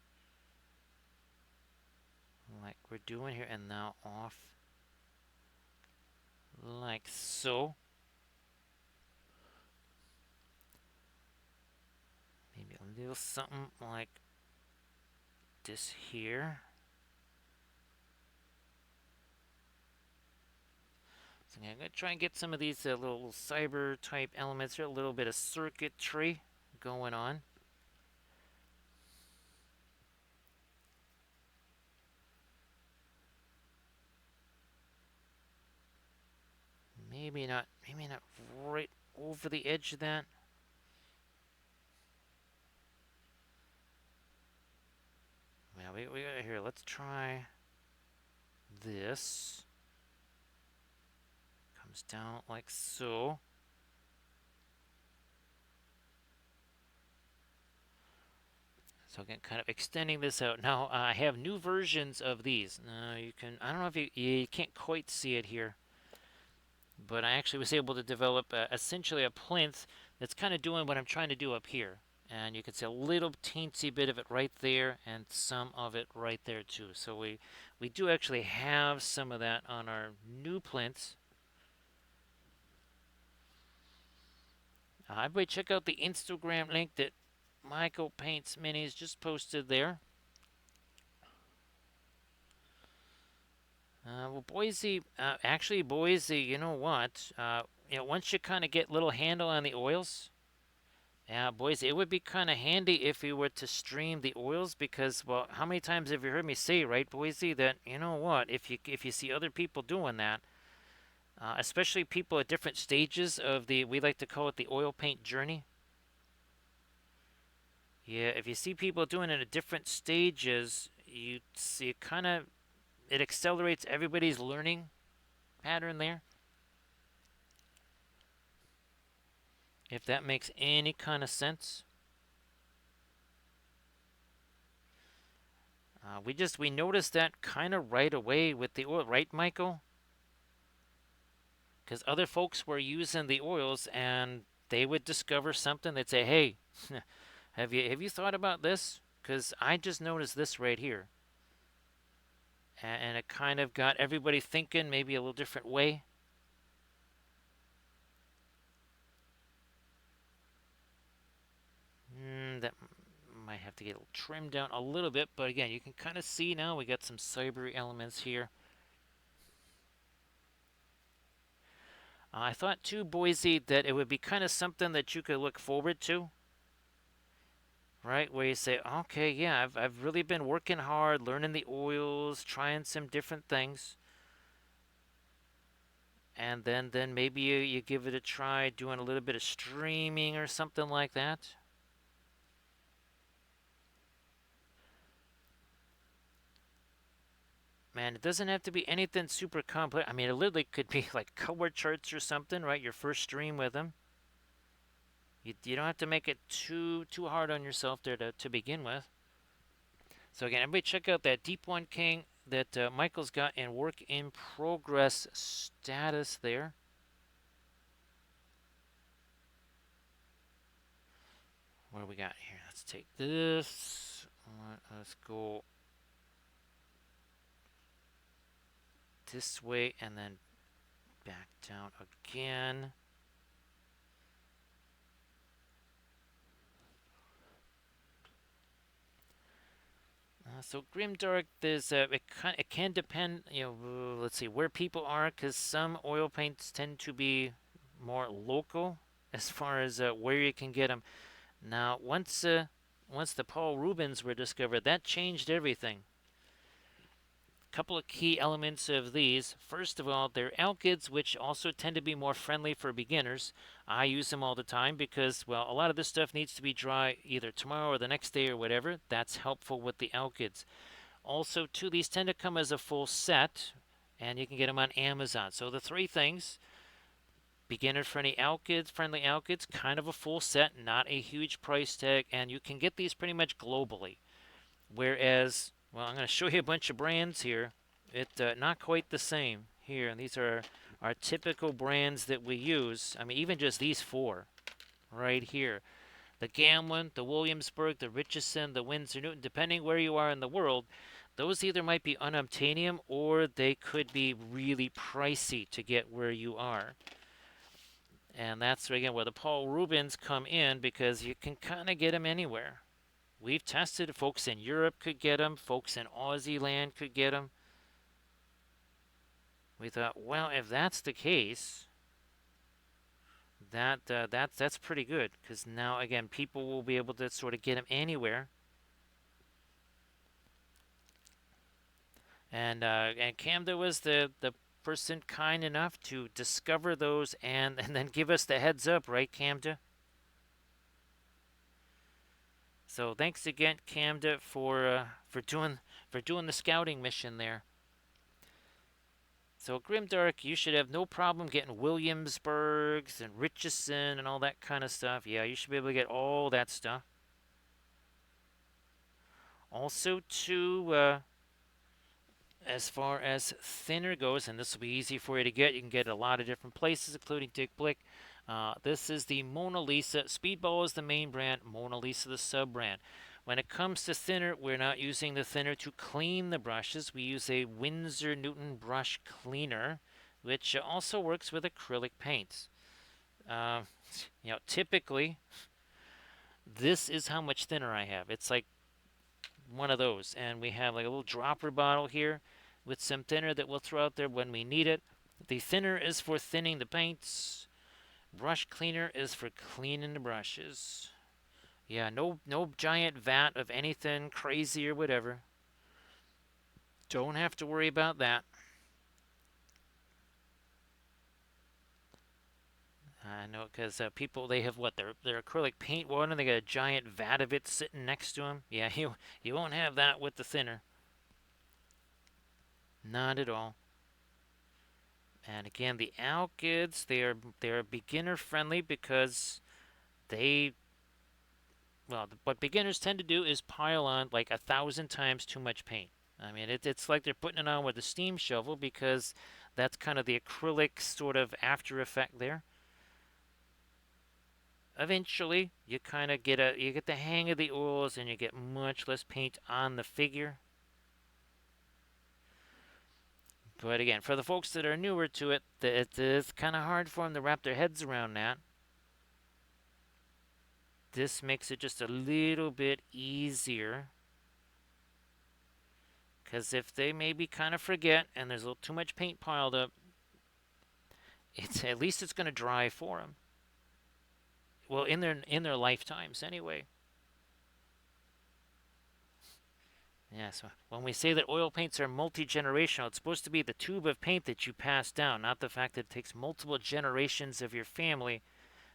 Like we're doing here. And now off. Like so. Maybe a little something like this here. So I'm going to try and get some of these little cyber type elements here. A little bit of circuitry going on. Maybe not right over the edge of that. Well, we got here. Let's try this. Comes down like so. So again, kind of extending this out. Now I have new versions of these. You can. I don't know if you can't quite see it here, but I actually was able to develop essentially a plinth that's kind of doing what I'm trying to do up here. And you can see a little teensy bit of it right there and some of it right there too. So we do actually have some of that on our new plinths. Everybody check out the Instagram link that Michael Paints Minis just posted there. Well, Boise, actually, Boise, you know what? Once you kind of get a little handle on the oils, yeah, Boise, it would be kind of handy if you were to stream the oils because, well, how many times have you heard me say, right, Boise, that you know what? If you see other people doing that, especially people at different stages of we like to call it the oil paint journey. Yeah, if you see people doing it at different stages, you see it kind of it accelerates everybody's learning pattern there. If that makes any kind of sense. We noticed that kind of right away with the oil, right, Michael? Because other folks were using the oils and they would discover something. They'd say, "Hey, have you thought about this? Because I just noticed this right here," and it kind of got everybody thinking maybe a little different way. That might have to get trimmed down a little bit, but again, you can kind of see now we got some cyber elements here. I thought too, Boise, that it would be kind of something that you could look forward to, right? Where you say, okay, yeah, I've really been working hard, learning the oils, trying some different things, and then maybe you give it a try, doing a little bit of streaming or something like that. Man, it doesn't have to be anything super complex. I mean, it literally could be like color charts or something, right? Your first stream with them. You don't have to make it too hard on yourself there to begin with. So again, everybody check out that Deep One King that Michael's got in work in progress status there. What do we got here? Let's take this. Let's go this way and then back down again. So grimdark, it can depend, let's see where people are, because some oil paints tend to be more local as far as where you can get them. Now, once the Paul Rubens were discovered, that changed everything. A couple of key elements of these. First of all, they're alkyds, which also tend to be more friendly for beginners. I use them all the time because, well, a lot of this stuff needs to be dry either tomorrow or the next day or whatever. That's helpful with the alkyds. Also, too, these tend to come as a full set, and you can get them on Amazon. So the three things: beginner-friendly alkyds, kind of a full set, not a huge price tag, and you can get these pretty much globally. Whereas, well, I'm going to show you a bunch of brands here. It's not quite the same here, and these are our typical brands that we use. I mean, even just these four right here: the Gamlin, the Williamsburg, the Richardson, the Windsor Newton. Depending where you are in the world, those either might be unobtainium or they could be really pricey to get where you are. And that's again where the Paul Rubens come in, because you can kind of get them anywhere. We've tested. Folks in Europe could get them. Folks in Aussie land could get them. We thought, well, if that's the case, that's pretty good, because now again people will be able to sort of get them anywhere. And Camda was the person kind enough to discover those and then give us the heads up, right, Camda? So thanks again, Camda, for doing the scouting mission there. So Grimdark, you should have no problem getting Williamsburgs and Richardson and all that kind of stuff. Yeah, you should be able to get all that stuff. Also, too, as far as thinner goes, and this will be easy for you to get, you can get it a lot of different places, including Dick Blick. This is the Mona Lisa. Speedball is the main brand, Mona Lisa the sub-brand. When it comes to thinner, we're not using the thinner to clean the brushes. We use a Winsor Newton brush cleaner, which also works with acrylic paints. Typically, this is how much thinner I have. It's like one of those, and we have like a little dropper bottle here with some thinner that we'll throw out there when we need it. The thinner is for thinning the paints. Brush cleaner is for cleaning the brushes. Yeah, no giant vat of anything crazy or whatever. Don't have to worry about that. I know because people they have what their acrylic paint one and they got a giant vat of it sitting next to them. Yeah, you won't have that with the thinner. Not at all. And again, the alkyds they're beginner friendly because they well what beginners tend to do is pile on like 1,000 times too much paint. I mean it's like they're putting it on with a steam shovel because that's kind of the acrylic sort of after effect there. Eventually you kind of get the hang of the oils and you get much less paint on the figure. But again, for the folks that are newer to it, it's kind of hard for them to wrap their heads around that. This makes it just a little bit easier. Because if they maybe kind of forget and there's a little too much paint piled up, it's at least it's going to dry for them. Well, in their lifetimes anyway. Yeah, so when we say that oil paints are multi-generational, it's supposed to be the tube of paint that you pass down, not the fact that it takes multiple generations of your family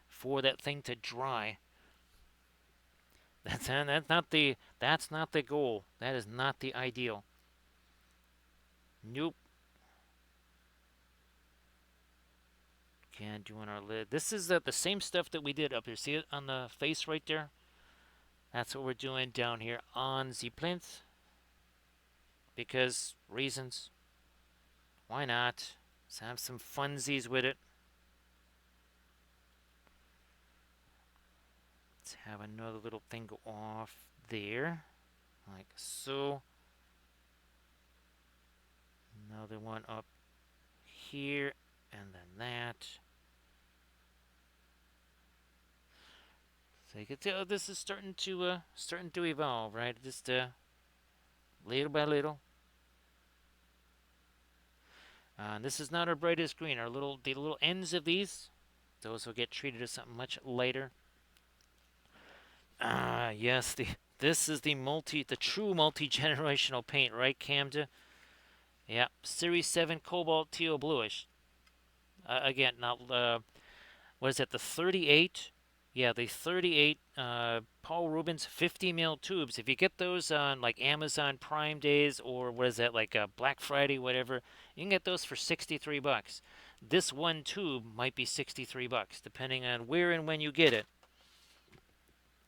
for that thing to dry. That's not the goal. That is not the ideal. Nope. Again, doing our lid. This is the same stuff that we did up here. See it on the face right there? That's what we're doing down here on the plinth. Because reasons. Why not? Let's have some funsies with it. Let's have another little thing go off there. Like so. Another one up here. And then that. So you can tell this is starting to evolve, right? Just little by little. This is not our brightest green. The little ends of those will get treated as something much lighter. Yes, this is the true multi-generational paint, right, Camden? Yeah, Series 7 Cobalt Teal Bluish. Again, now, what is it, the 38? Yeah, the 38 Paul Rubens 50 mil tubes. If you get those on like Amazon Prime days or what is that, like Black Friday, whatever, you can get those for $63. This one tube might be $63, depending on where and when you get it.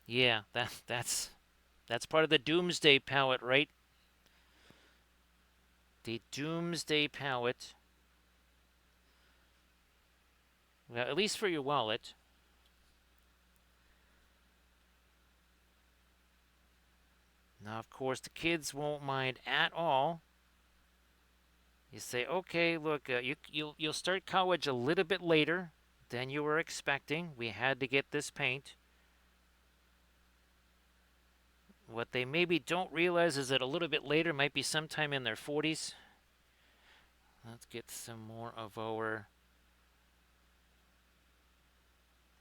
Yeah, that's part of the Doomsday palette, right? The Doomsday palette. Well, at least for your wallet. Now, of course, the kids won't mind at all. You say, okay, look, you'll start college a little bit later than you were expecting. We had to get this paint. What they maybe don't realize is that a little bit later might be sometime in their 40s. Let's get some more of our.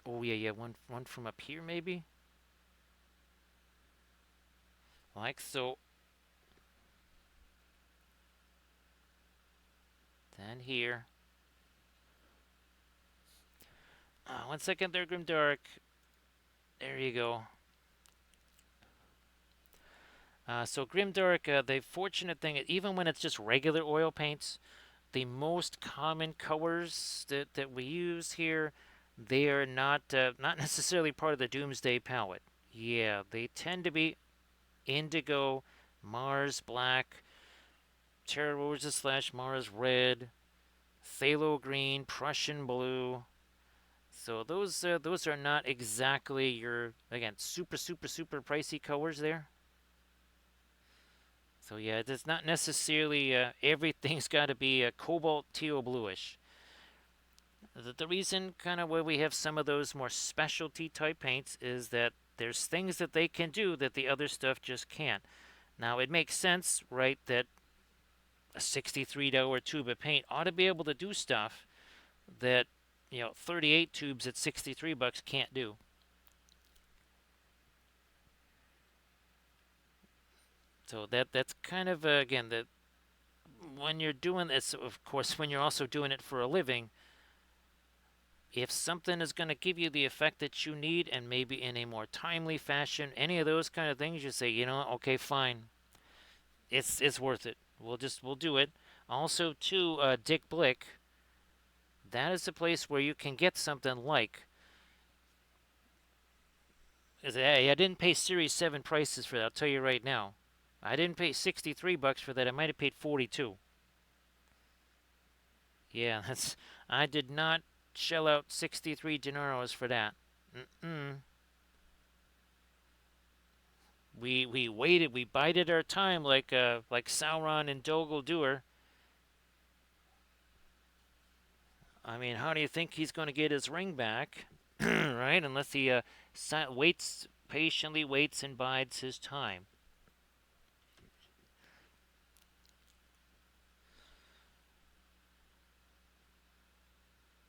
Oh yeah, one from up here maybe. Like so. Then here. 1 second there, Grimdark. There you go. So Grimdark, the fortunate thing, even when it's just regular oil paints, the most common colors that we use here, they are not necessarily part of the Doomsday palette. Yeah, they tend to be indigo, Mars black, Terra Rosa / Mars red, phthalo green, Prussian blue. So those are not exactly your, again, super pricey colors there. So yeah, it's not necessarily everything's got to be a cobalt teal bluish. The reason kind of why we have some of those more specialty type paints is that there's things that they can do that the other stuff just can't. Now it makes sense, right, that a $63 tube of paint ought to be able to do stuff that 38 tubes at $63 can't do. So that's kind of again that when you're doing this, of course, when you're also doing it for a living, If something is going to give you the effect that you need and maybe in a more timely fashion, any of those kind of things, you say, you know, okay, fine, it's worth it. We'll do it. Also, too, Dick Blick, that is the place where you can get something like. Hey, I didn't pay Series 7 prices for that. I'll tell you right now. I didn't pay $63 for that. I might have paid 42. Yeah, that's. I did not shell out 63 dinaros for that. Mm-mm. We waited. We bided our time like Sauron and Dol Guldur. I mean, how do you think he's going to get his ring back, right? Unless he waits patiently, waits and bides his time.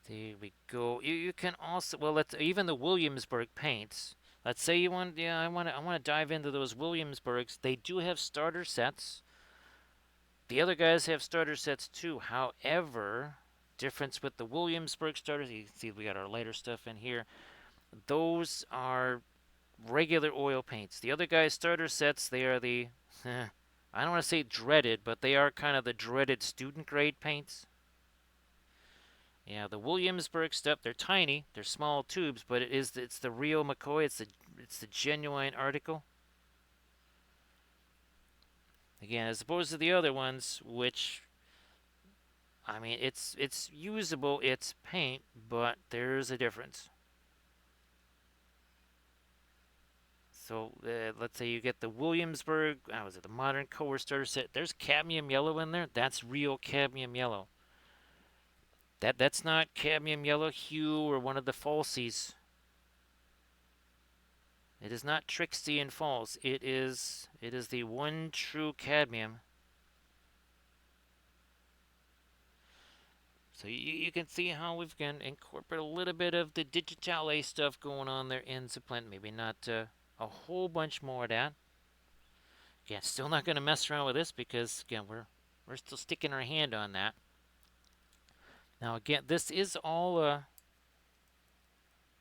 There we go. You can also, well, let's even the Williamsburg paints. Let's say you want, yeah, I want to dive into those Williamsburgs. They do have starter sets. The other guys have starter sets too. However, difference with the Williamsburg starters, you can see we got our lighter stuff in here. Those are regular oil paints. The other guys' starter sets, they are the, I don't want to say dreaded, but they are kind of the dreaded student grade paints. Yeah, the Williamsburg stuff, they're tiny, they're small tubes, but it's the real McCoy, it's the genuine article. Again, as opposed to the other ones, which I mean, it's usable, it's paint, but there's a difference. So let's say you get the Williamsburg, how was it, the modern color starter set. There's cadmium yellow in there. That's real cadmium yellow. That's not cadmium yellow hue or one of the falsies. It is not tricksy and false. It is the one true cadmium. So you can see how we've can incorporate a little bit of the digitale stuff going on there in Zaplant. Maybe not a whole bunch more of that. Again, still not going to mess around with this because again we're still sticking our hand on that. Now again, this is all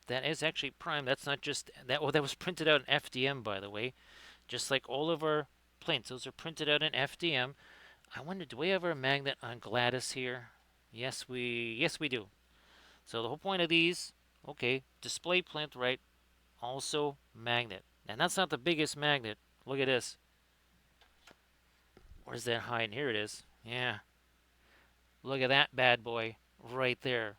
that is actually prime. That's not just that. Oh, that was printed out in FDM, by the way. Just like all of our planes, those are printed out in FDM. I wonder, do we have our magnet on Gladys here? Yes we do. So the whole point of these, okay, display plinth, right? Also magnet. And that's not the biggest magnet. Look at this. Where's that hide? Here it is. Yeah. Look at that bad boy right there.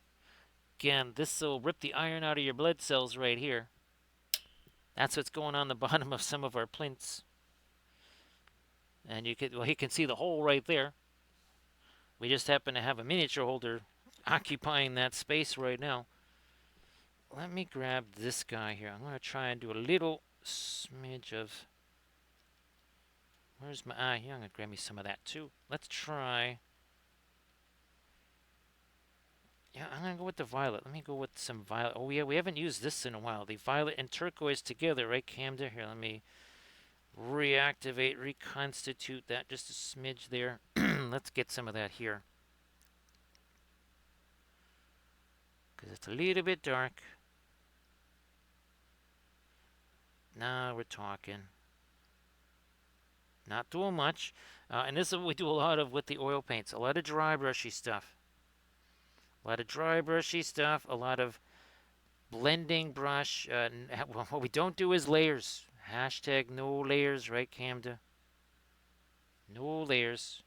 Again, this will rip the iron out of your blood cells right here. That's what's going on the bottom of some of our plinths. And you can see the hole right there. We just happen to have a miniature holder occupying that space right now. Let me grab this guy here. I'm going to try and do a little smidge of... Where's my eye? Yeah, I'm going to grab me some of that too. Let's try... Yeah, I'm going to go with the violet. Let me go with some violet. Oh, yeah, we haven't used this in a while. The violet and turquoise together, right, Camden? Here, let me reactivate, reconstitute that just a smidge there. Let's get some of that here. Because it's a little bit dark. Now we're talking. Not doing much. And this is what we do a lot of with the oil paints. A lot of dry brushy stuff. A lot of dry brushy stuff. A lot of blending brush. What we don't do is layers. Hashtag no layers, right, Camda? No layers.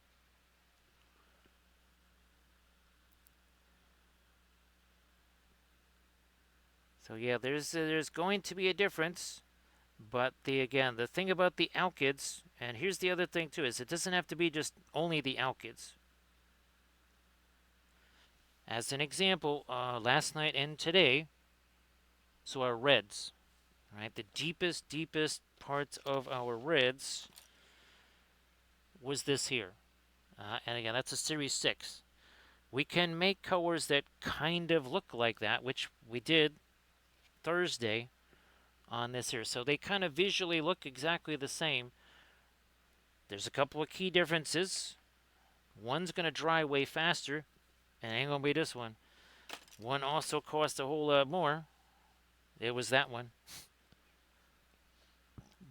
So yeah, there's going to be a difference, but the thing about the alkyds, and here's the other thing too, is it doesn't have to be just only the alkyds. As an example, last night and today, so our reds, right, the deepest parts of our reds was this here, and again, that's a Series 6. We can make colors that kind of look like that, which we did Thursday on this here. So they kind of visually look exactly the same. There's a couple of key differences. One's going to dry way faster, and it ain't going to be this one. One also cost a whole lot more. It was that one.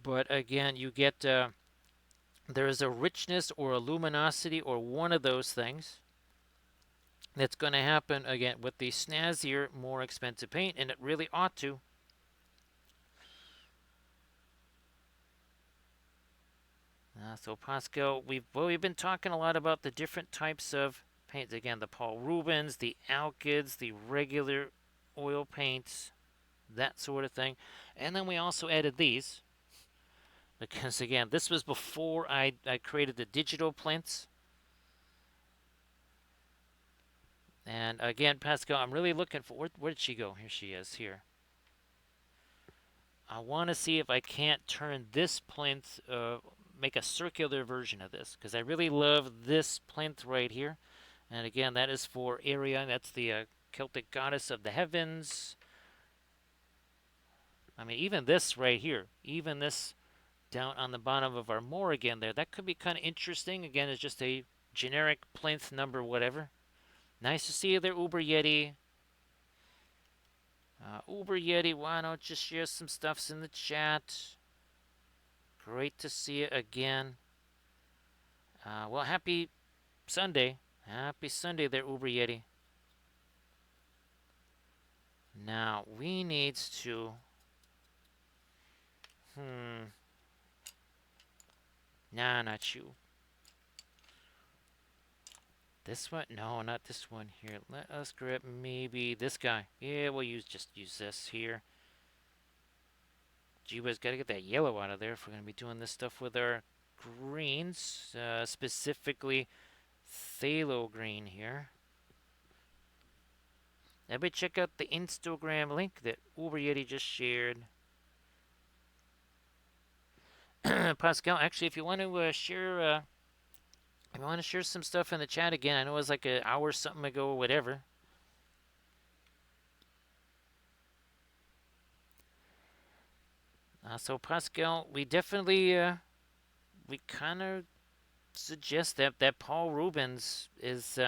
But again, you get there is a richness or a luminosity or one of those things that's going to happen again with the snazzier, more expensive paint, and it really ought to. So Pascal, we've been talking a lot about the different types of paints. Again, the Paul Rubens, the alkyds, the regular oil paints, that sort of thing. And then we also added these because again, this was before I created the digital plinths. And again, Pascal, I'm really looking for where did she go? Here she is here. I want to see if I can't turn this plinth, make a circular version of this, because I really love this plinth right here. And again, that is for Arion. That's the Celtic goddess of the heavens. I mean, even this right here, even this down on the bottom of our Morrigan there, that could be kind of interesting. Again, it's just a generic plinth number, whatever. Nice to see you there, Uber Yeti. Uber Yeti, why don't you share some stuffs in the chat? Great to see you again. Well, happy Sunday. Happy Sunday there, Uber Yeti. Now, we need to... Nah, not you. This one? No, not this one here. Let us grab maybe this guy. Yeah, we'll just use this here. Gee whiz, gotta get that yellow out of there if we're gonna be doing this stuff with our greens. Specifically, phthalo green here. Everybody check out the Instagram link that Uber Yeti just shared. Pascal, actually, if you want to share, if you want to share some stuff in the chat again, I know it was like an hour something ago or whatever. So Pascal, we definitely, we kind of suggest that Paul Rubens is,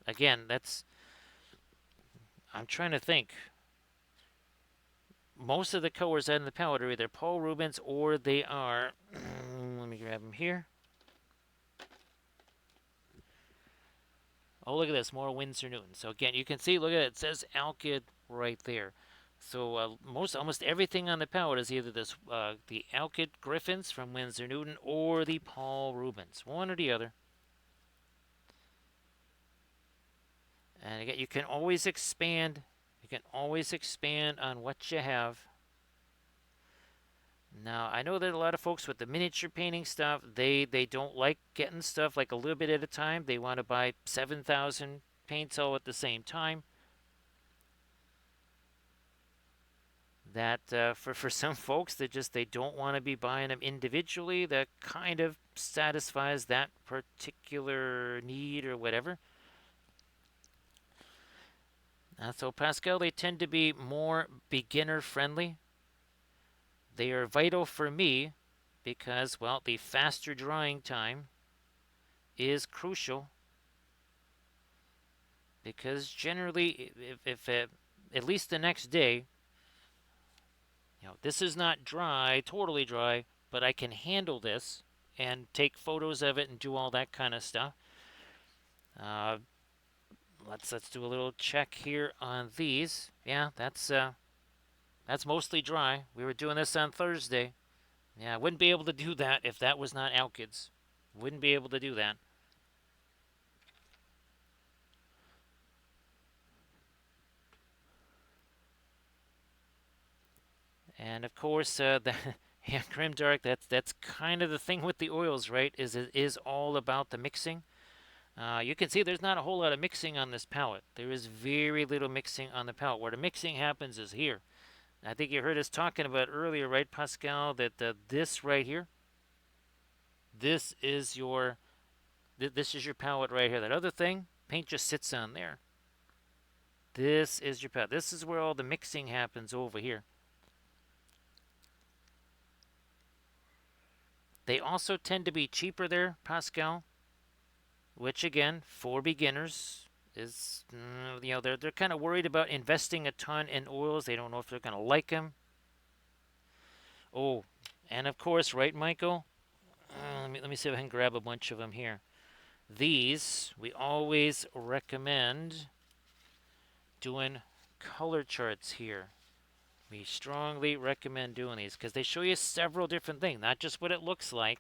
again, that's, I'm trying to think. Most of the colors in the palette are either Paul Rubens or they are, let me grab them here. Oh, look at this, more Winsor Newton. So again, you can see, look at it, it says Alkyd right there. So almost everything on the palette is either this the Alkyd Griffins from Winsor Newton or the Paul Rubens, one or the other. And again, you can always expand. You can always expand on what you have. Now, I know that a lot of folks with the miniature painting stuff, they don't like getting stuff like a little bit at a time. They want to buy 7,000 paints all at the same time. That for some folks, they don't want to be buying them individually. That kind of satisfies that particular need or whatever. So Pascal, they tend to be more beginner friendly. They are vital for me because, well, the faster drying time is crucial. Because generally, if at least the next day, this is not dry, totally dry, but I can handle this and take photos of it and do all that kind of stuff. Let's do a little check here on these. Yeah, that's mostly dry. We were doing this on Thursday. Yeah, I wouldn't be able to do that if that was not Alkyds. Wouldn't be able to do that. And of course, the Grimdark. That's kind of the thing with the oils, right? It is all about the mixing. You can see there's not a whole lot of mixing on this palette. There is very little mixing on the palette. Where the mixing happens is here. I think you heard us talking about earlier, right, Pascal? That this right here, this is your palette right here. That other thing, paint just sits on there. This is your palette. This is where all the mixing happens over here. They also tend to be cheaper there, Pascal, which again, for beginners, is, they're kind of worried about investing a ton in oils. They don't know if they're going to like them. Oh, and of course, right, Michael? Let me see if I can grab a bunch of them here. These, we always recommend doing color charts here. We strongly recommend doing these because they show you several different things, not just what it looks like.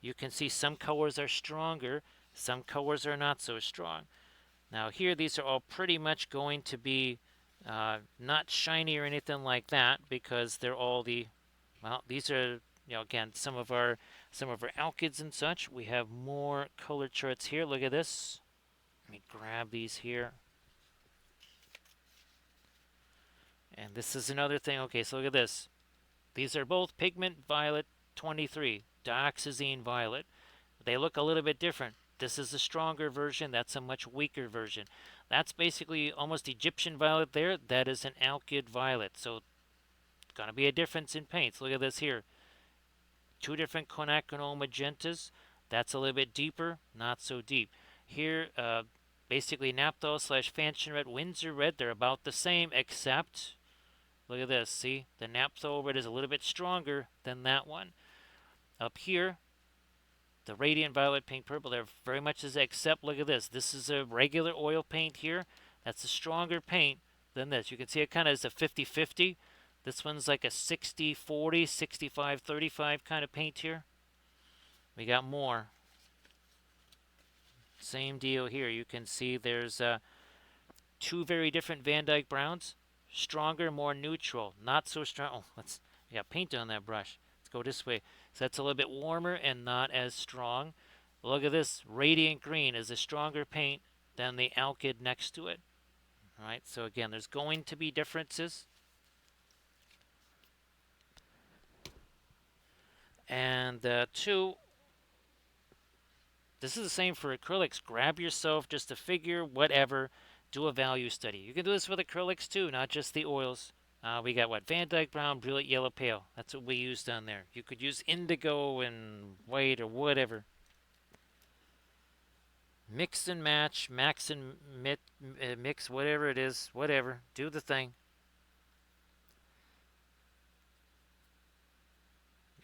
You can see some colors are stronger, some colors are not so strong. Now here, these are all pretty much going to be not shiny or anything like that because they're all well, these are, again, some of our alkyds and such. We have more color charts here. Look at this. Let me grab these here. And this is another thing. Okay, so look at this. These are both pigment violet 23, dioxazine violet. They look a little bit different. This is a stronger version. That's a much weaker version. That's basically almost Egyptian violet there. That is an alkyd violet. So it's going to be a difference in paints. Look at this here. Two different quinacridone magentas. That's a little bit deeper, not so deep. Here, basically naphthol slash fanchon red, Windsor red, they're about the same, except, look at this, see? The naphthol red is a little bit stronger than that one. Up here, the radiant violet, pink, purple, they're very much as, except, look at this. This is a regular oil paint here. That's a stronger paint than this. You can see it kind of is a 50-50. This one's like a 60-40, 65-35 kind of paint here. We got more. Same deal here. You can see there's two very different Van Dyke browns. Stronger, more neutral. Not so strong. Oh, we got paint on that brush. Let's go this way. So that's a little bit warmer and not as strong. Look at this. Radiant green is a stronger paint than the alkyd next to it. All right, so again, there's going to be differences. And two, this is the same for acrylics. Grab yourself just a figure, whatever, do a value study. You can do this with acrylics too, not just the oils. We got what? Van Dyke brown, brilliant yellow, pale. That's what we used on there. You could use indigo and white or whatever. Mix and match, max and mix, whatever it is, whatever. Do the thing.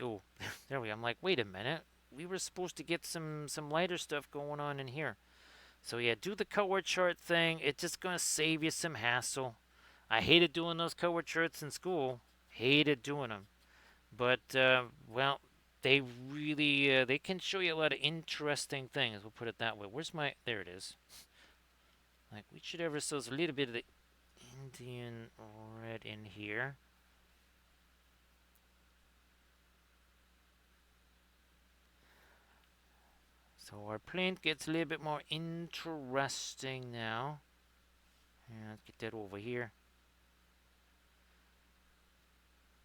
Oh, there we go. I'm like, wait a minute. We were supposed to get some lighter stuff going on in here. So yeah, do the color chart thing. It's just going to save you some hassle. I hated doing those color charts in school. Hated doing them. But, well, they really, they can show you a lot of interesting things. We'll put it that way. There it is. Like, we should have ourselves a little bit of the Indian red in here. So our plant gets a little bit more interesting now. Yeah, let's get that over here.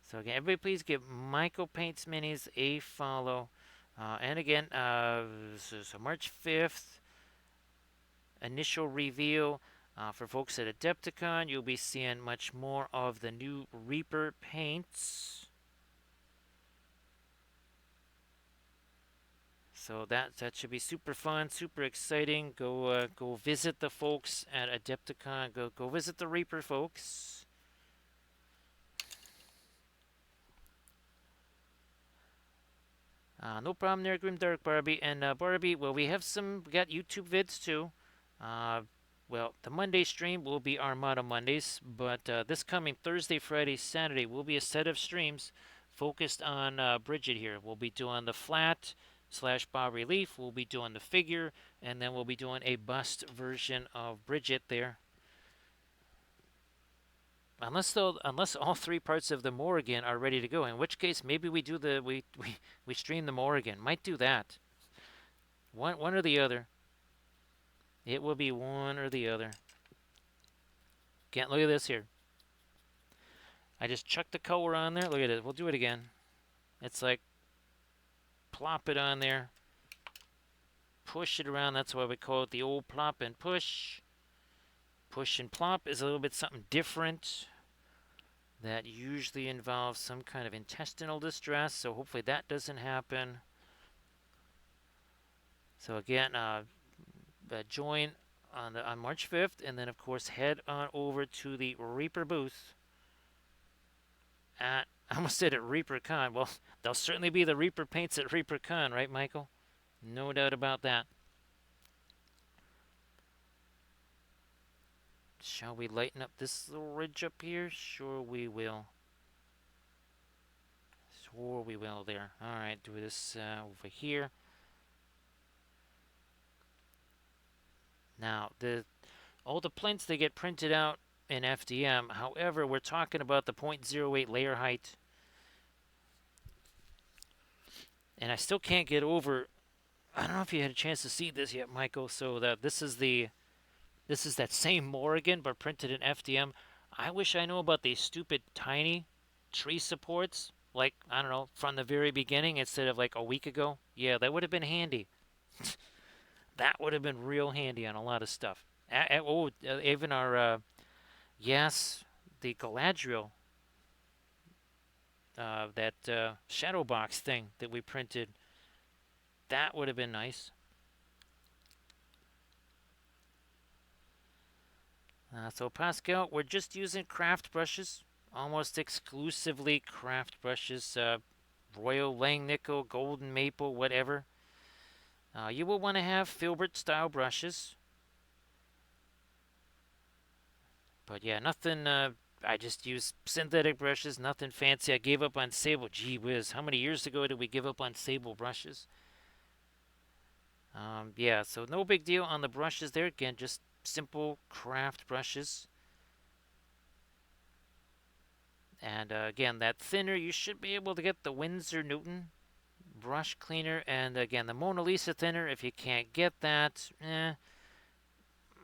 So again, everybody please give Michael Paints Minis a follow. And again, so March 5th, initial reveal for folks at Adepticon. You'll be seeing much more of the new Reaper paints. So that should be super fun, super exciting. Go visit the folks at Adepticon. Go visit the Reaper folks. No problem there, Grimdark Barbie. And Barbie, well, we got YouTube vids too. Well, the Monday stream will be Armada Mondays, but this coming Thursday, Friday, Saturday will be a set of streams focused on Bridget here. We'll be doing the flat / bas relief. We'll be doing the figure, and then we'll be doing a bust version of Bridget there. Unless all three parts of the Morrigan are ready to go, in which case maybe we stream the Morrigan. Might do that. One or the other. It will be one or the other. Can't look at this here. I just chucked the color on there. Look at it. We'll do it again. It's like plop it on there. Push it around. That's why we call it the old plop and push. Push and plop is a little bit something different. That usually involves some kind of intestinal distress, so hopefully that doesn't happen. So again, join on March 5th, and then of course head on over to the Reaper booth at I almost said at ReaperCon. Well, there'll certainly be the Reaper paints at ReaperCon, right, Michael? No doubt about that. Shall we lighten up this little ridge up here? Sure we will. Sure we will there. Alright, do this over here. Now, all the plinths, they get printed out in FDM. However, we're talking about the 0.08 layer height. And I still can't get over, I don't know if you had a chance to see this yet, Michael, so that this is that same Morrigan, but printed in FDM. I wish I knew about these stupid tiny tree supports, like, I don't know, from the very beginning instead of like a week ago. Yeah, that would have been handy. That would have been real handy on a lot of stuff. Even our, yes, the Galadriel, that shadow box thing that we printed, that would have been nice. So Pascal, we're just using craft brushes, almost exclusively craft brushes, Royal Langnickel, Golden Maple, whatever. You will want to have filbert style brushes. But yeah, nothing, I just use synthetic brushes, nothing fancy. I gave up on sable. Gee whiz, how many years ago did we give up on sable brushes? Yeah, so no big deal on the brushes there. Again, just simple craft brushes. And again, that thinner, you should be able to get the Winsor Newton brush cleaner. And again, the Mona Lisa thinner, if you can't get that,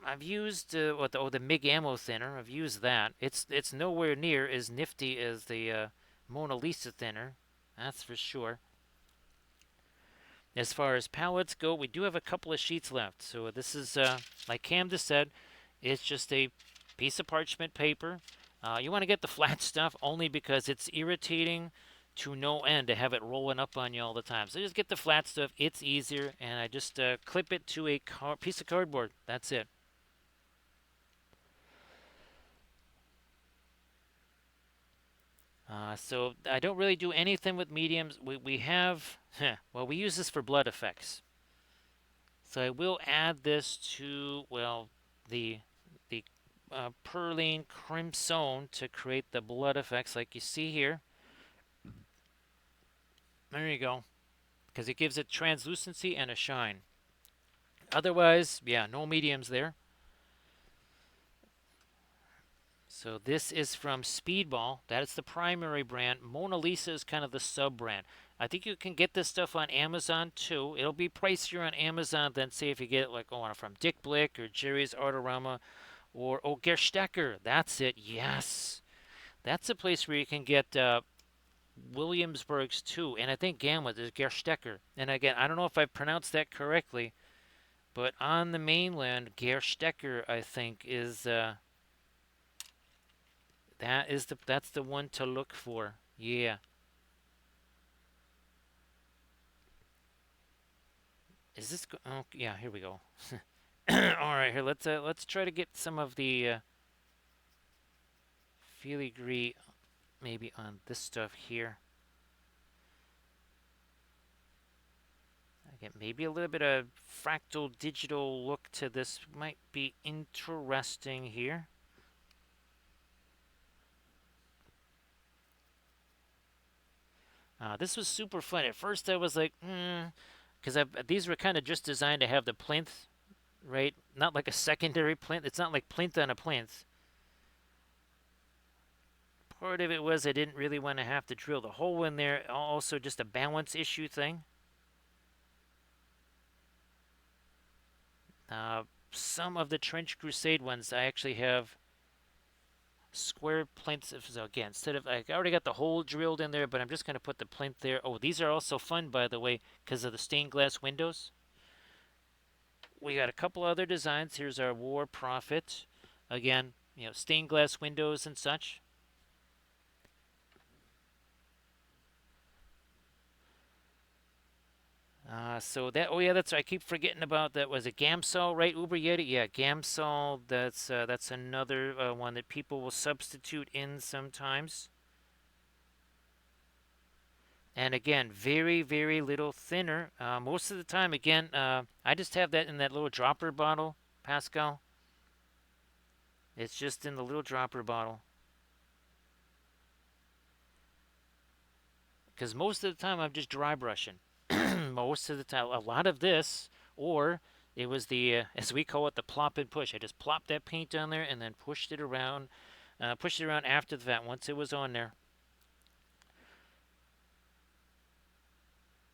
I've used the MIG ammo thinner. I've used that. It's nowhere near as nifty as the Mona Lisa thinner, that's for sure. As far as palettes go, we do have a couple of sheets left. So this is, like Cam just said, it's just a piece of parchment paper. You want to get the flat stuff only because it's irritating to no end to have it rolling up on you all the time. So just get the flat stuff. It's easier, and I just clip it to a piece of cardboard. That's it. So I don't really do anything with mediums. We have, well, we use this for blood effects. So I will add this to, well, the Perline Crimson to create the blood effects like you see here. There you go. Because it gives it translucency and a shine. Otherwise, yeah, no mediums there. So this is from Speedball. That is the primary brand. Mona Lisa is kind of the sub-brand. I think you can get this stuff on Amazon too. It'll be pricier on Amazon than say if you get it like from Dick Blick or Jerry's Artorama or Gerstecker. That's it. Yes. That's a place where you can get Williamsburg's too. And I think Gamlet is Gerstecker. And again, I don't know if I pronounced that correctly, but on the mainland, Gerstecker, I think, is that's the one to look for. Yeah. Is this oh yeah, here we go. All right, here let's try to get some of the filigree maybe on this stuff here. Again, maybe a little bit of fractal digital look to this might be interesting here. This was super fun. At first I was like, because these were kind of just designed to have the plinth, right? Not like a secondary plinth. It's not like plinth on a plinth. Part of it was I didn't really want to have to drill the hole in there. Also just a balance issue thing. Some of the Trench Crusade ones I actually have square plinths. So again, instead of, I already got the hole drilled in there, but I'm just going to put the plinth there. Oh, these are also fun, by the way, because of the stained glass windows. We got a couple other designs. Here's our War Prophet. Again, stained glass windows and such. So that, oh yeah, that's, I keep forgetting about that. Was it Gamsol, right? Uber Yeti? Yeah, Gamsol. That's another one that people will substitute in sometimes. And again, very, very little thinner. Most of the time, again, I just have that in that little dropper bottle, Pascal. It's just in the little dropper bottle. Because most of the time, I'm just dry brushing. Most of the time, a lot of this, or it was the, as we call it, the plop and push. I just plopped that paint on there and then pushed it around after the fact once it was on there.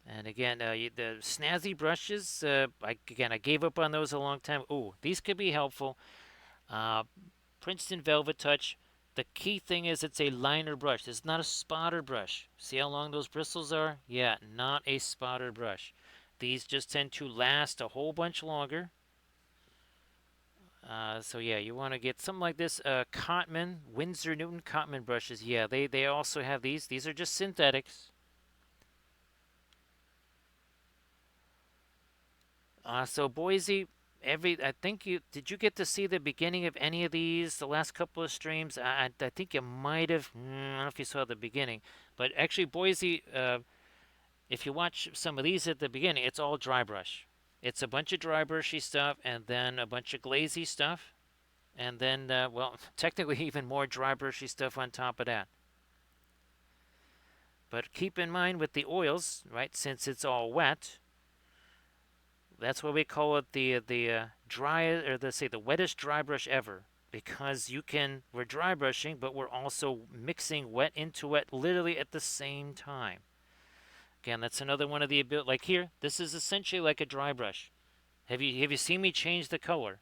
And again, the snazzy brushes, I gave up on those a long time. Ooh, these could be helpful. Uh, Princeton Velvet Touch. The key thing is it's a liner brush. It's not a spotter brush. See how long those bristles are? Yeah, not a spotter brush. These just tend to last a whole bunch longer. So yeah, you want to get something like this. Cotman, Winsor Newton Cotman brushes. Yeah, they also have these. These are just synthetics. So Boise, I think did you get to see the beginning of any of these the last couple of streams? I think you might have. I don't know if you saw the beginning, but actually Boise, if you watch some of these at the beginning, it's all dry brush. It's a bunch of dry brushy stuff and then a bunch of glazy stuff, and then well, technically even more dry brushy stuff on top of that. But keep in mind with the oils, right? Since it's all wet, that's why we call it the dry, or the wettest dry brush ever, because we're dry brushing, but we're also mixing wet into wet literally at the same time. Again, that's another one of the ability. Like here, this is essentially like a dry brush. Have you seen me change the color?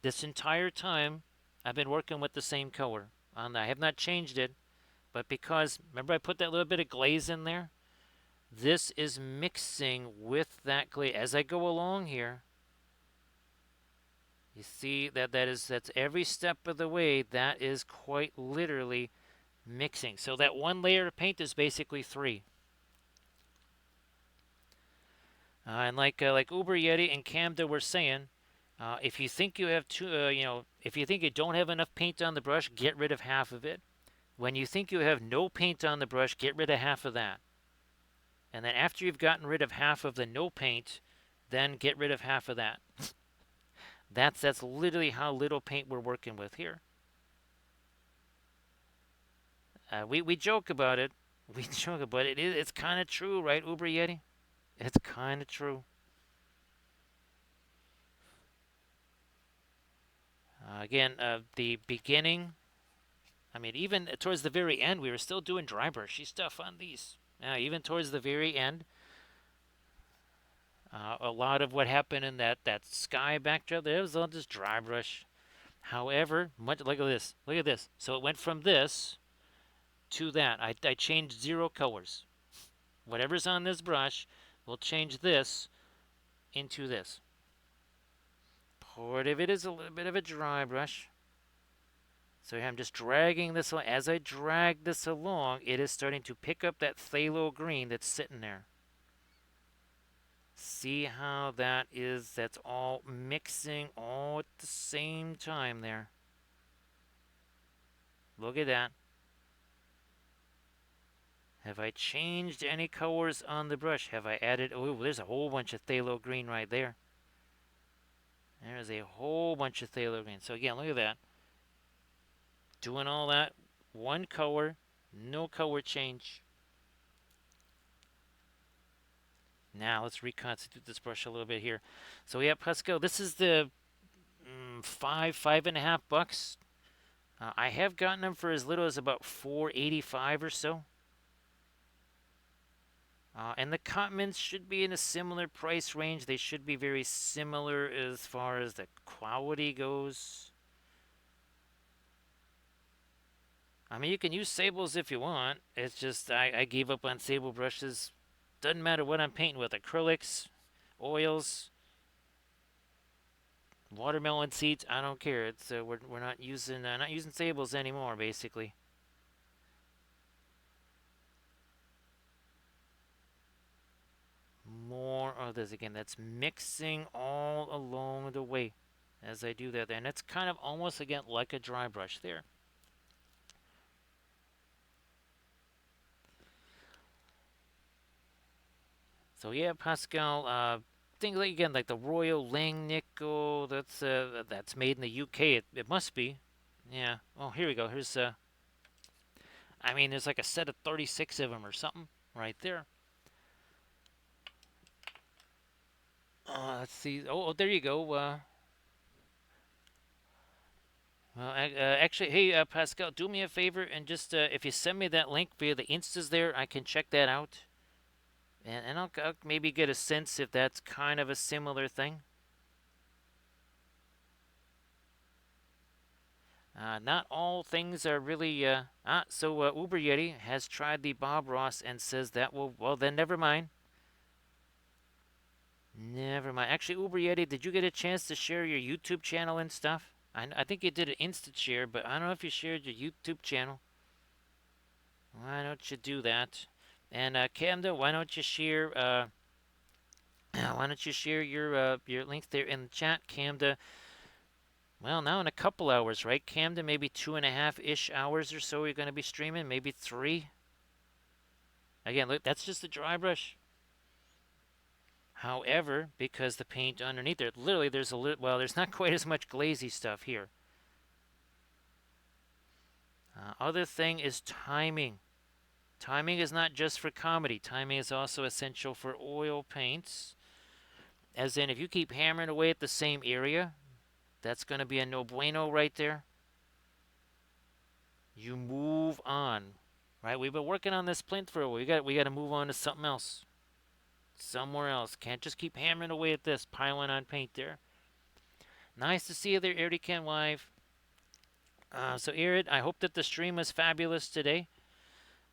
This entire time, I've been working with the same color. I have not changed it, but because remember I put that little bit of glaze in there. This is mixing with that glaze as I go along here. You see that's every step of the way. That is quite literally mixing. So that one layer of paint is basically three. And like Uber Yeti and Camda were saying, if you think you have if you think you don't have enough paint on the brush, get rid of half of it. When you think you have no paint on the brush, get rid of half of that. And then after you've gotten rid of half of the no paint, then get rid of half of that. That's literally how little paint we're working with here. We joke about it. We joke about it. It's kind of true, right, Uber Yeti? It's kind of true. Again, the beginning, I mean, even towards the very end, we were still doing dry brushy stuff on these. Even towards the very end, a lot of what happened in that sky backdrop, there was all just dry brush. However, look at this. Look at this. So it went from this to that. I changed 0 colors. Whatever's on this brush, we'll change this into this. Part of it is a little bit of a dry brush. So I'm just dragging this along. As I drag this along, it is starting to pick up that phthalo green that's sitting there. See how that is? That's all mixing all at the same time there. Look at that. Have I changed any colors on the brush? Have I added? Oh, there's a whole bunch of phthalo green right there. There's a whole bunch of phthalo green. So again, look at that. Doing all that, one color, no color change. Now let's reconstitute this brush a little bit here. So yeah, Pascal, this is the $5.50. I have gotten them for as little as about $4.85 or so. And the Cotmans should be in a similar price range. They should be very similar as far as the quality goes. I mean, you can use sables if you want. It's just I gave up on sable brushes. Doesn't matter what I'm painting with. Acrylics, oils, watermelon seeds. I don't care. It's we're not using sables anymore, basically. of this again. That's mixing all along the way as I do that. And it's kind of almost again like a dry brush there. So yeah, Pascal, things like again like the Royal Langnickel. That's made in the UK. It must be. Yeah. Oh, here we go. Here's I mean, there's like a set of 36 of them or something right there. Let's see. Oh, there you go. Well, actually, hey, Pascal, do me a favor and just if you send me that link via the Instas there, I can check that out. And I'll maybe get a sense if that's kind of a similar thing. Not all things are really. So Uber Yeti has tried the Bob Ross and says that will. Well, then never mind. Never mind. Actually, Uber Yeti, did you get a chance to share your YouTube channel and stuff? I think you did an instant share, but I don't know if you shared your YouTube channel. Why don't you do that? And Camda, why don't you share? Why don't you share your links there in the chat, Camda? Well, now in a couple hours, right, Camden? Maybe 2.5-ish hours or so you're going to be streaming, maybe 3. Again, look, that's just a dry brush. However, because the paint underneath there, literally there's a little, well, there's not quite as much glazy stuff here. Other thing is timing. Timing is not just for comedy. Timing is also essential for oil paints. As in, if you keep hammering away at the same area, that's going to be a no bueno right there. You move on, right? We've been working on this plinth for a while. We got to move on to something else, somewhere else. Can't just keep hammering away at this, piling on paint there. Nice to see you there, Irid Ken Wife. So Irid, I hope that the stream was fabulous today.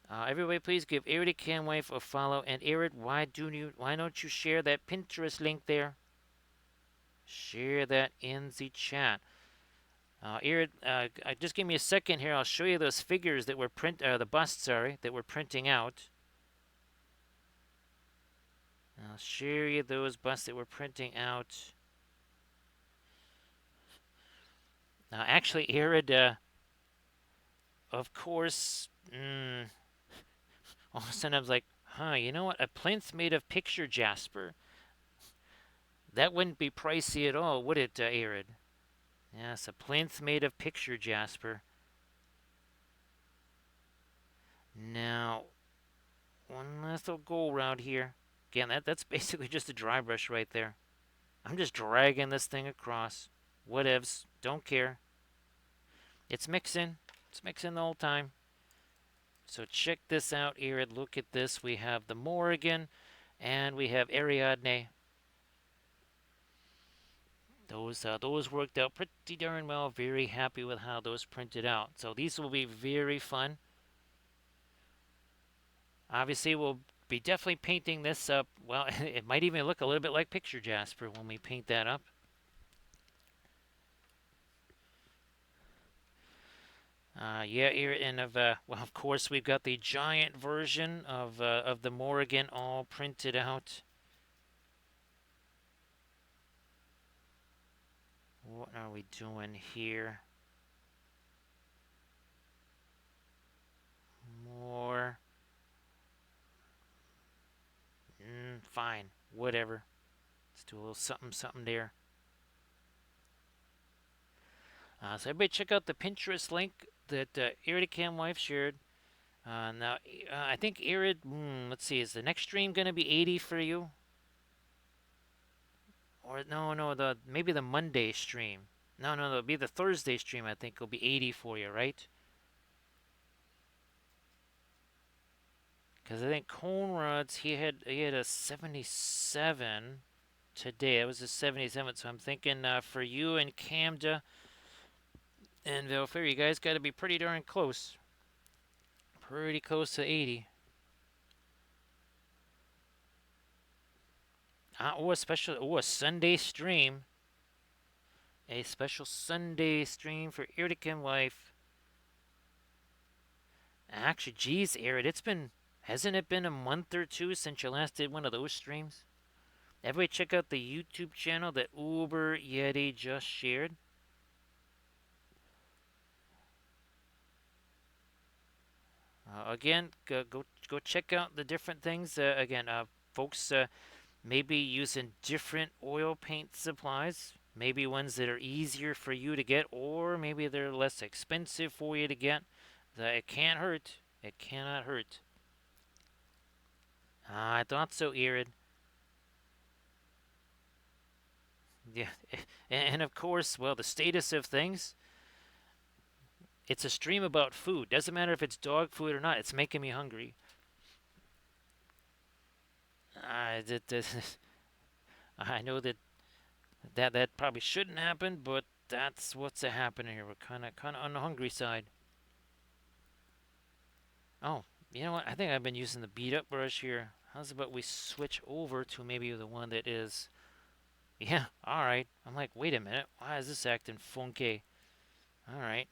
Everybody, please give Irid Ken Wife a follow. And Irid, why don't you share that Pinterest link there? Share that in the chat. Irid, just give me a second here. I'll show you those figures that were the busts, sorry, that we're printing out. I'll show you those busts that we're printing out. Actually, Irid, of course, all of a sudden I was like, you know what? A plinth made of picture jasper. That wouldn't be pricey at all, would it, Irid? Yes, a plinth made of picture jasper. Now, one last little go around here. Again, that's basically just a dry brush right there. I'm just dragging this thing across. Whatevs. Don't care. It's mixing. It's mixing the whole time. So check this out, Irid. Look at this. We have the Morrigan and we have Ariadne. Those worked out pretty darn well. Very happy with how those printed out. So these will be very fun. Obviously, we'll be definitely painting this up. Well, it might even look a little bit like picture jasper when we paint that up. Yeah, and well, of course, we've got the giant version of the Morrigan all printed out. What are we doing here? More. Fine. Whatever. Let's do a little something, something there. So everybody check out the Pinterest link that Irid Wife shared. Now, I think Irid, let's see, is the next stream going to be 80 for you? Or no, maybe the Monday stream. No, it'll be the Thursday stream. I think will be 80 for you, right? Because I think Conrad's he had a 77 today. It was a 77. So I'm thinking for you and Camda and Valfair, you guys got to be pretty darn close. Pretty close to 80. A Sunday stream. A special Sunday stream for Irdican Wife. Actually, geez, Arid, hasn't it been a month or two since you last did one of those streams? Everybody check out the YouTube channel that Uber Yeti just shared. Again, go check out the different things. Again, folks maybe using different oil paint supplies, maybe ones that are easier for you to get, or maybe they're less expensive for you to get. It can't hurt. It cannot hurt. I thought so, Irid. Yeah, and of course, well, the status of things. It's a stream about food. Doesn't matter if it's dog food or not. It's making me hungry. I, I know that probably shouldn't happen, but that's what's happening here. We're kind of on the hungry side. Oh, you know what? I think I've been using the beat up brush here. How's about we switch over to maybe the one that is? Yeah, all right. I'm like, wait a minute. Why is this acting funky? All right.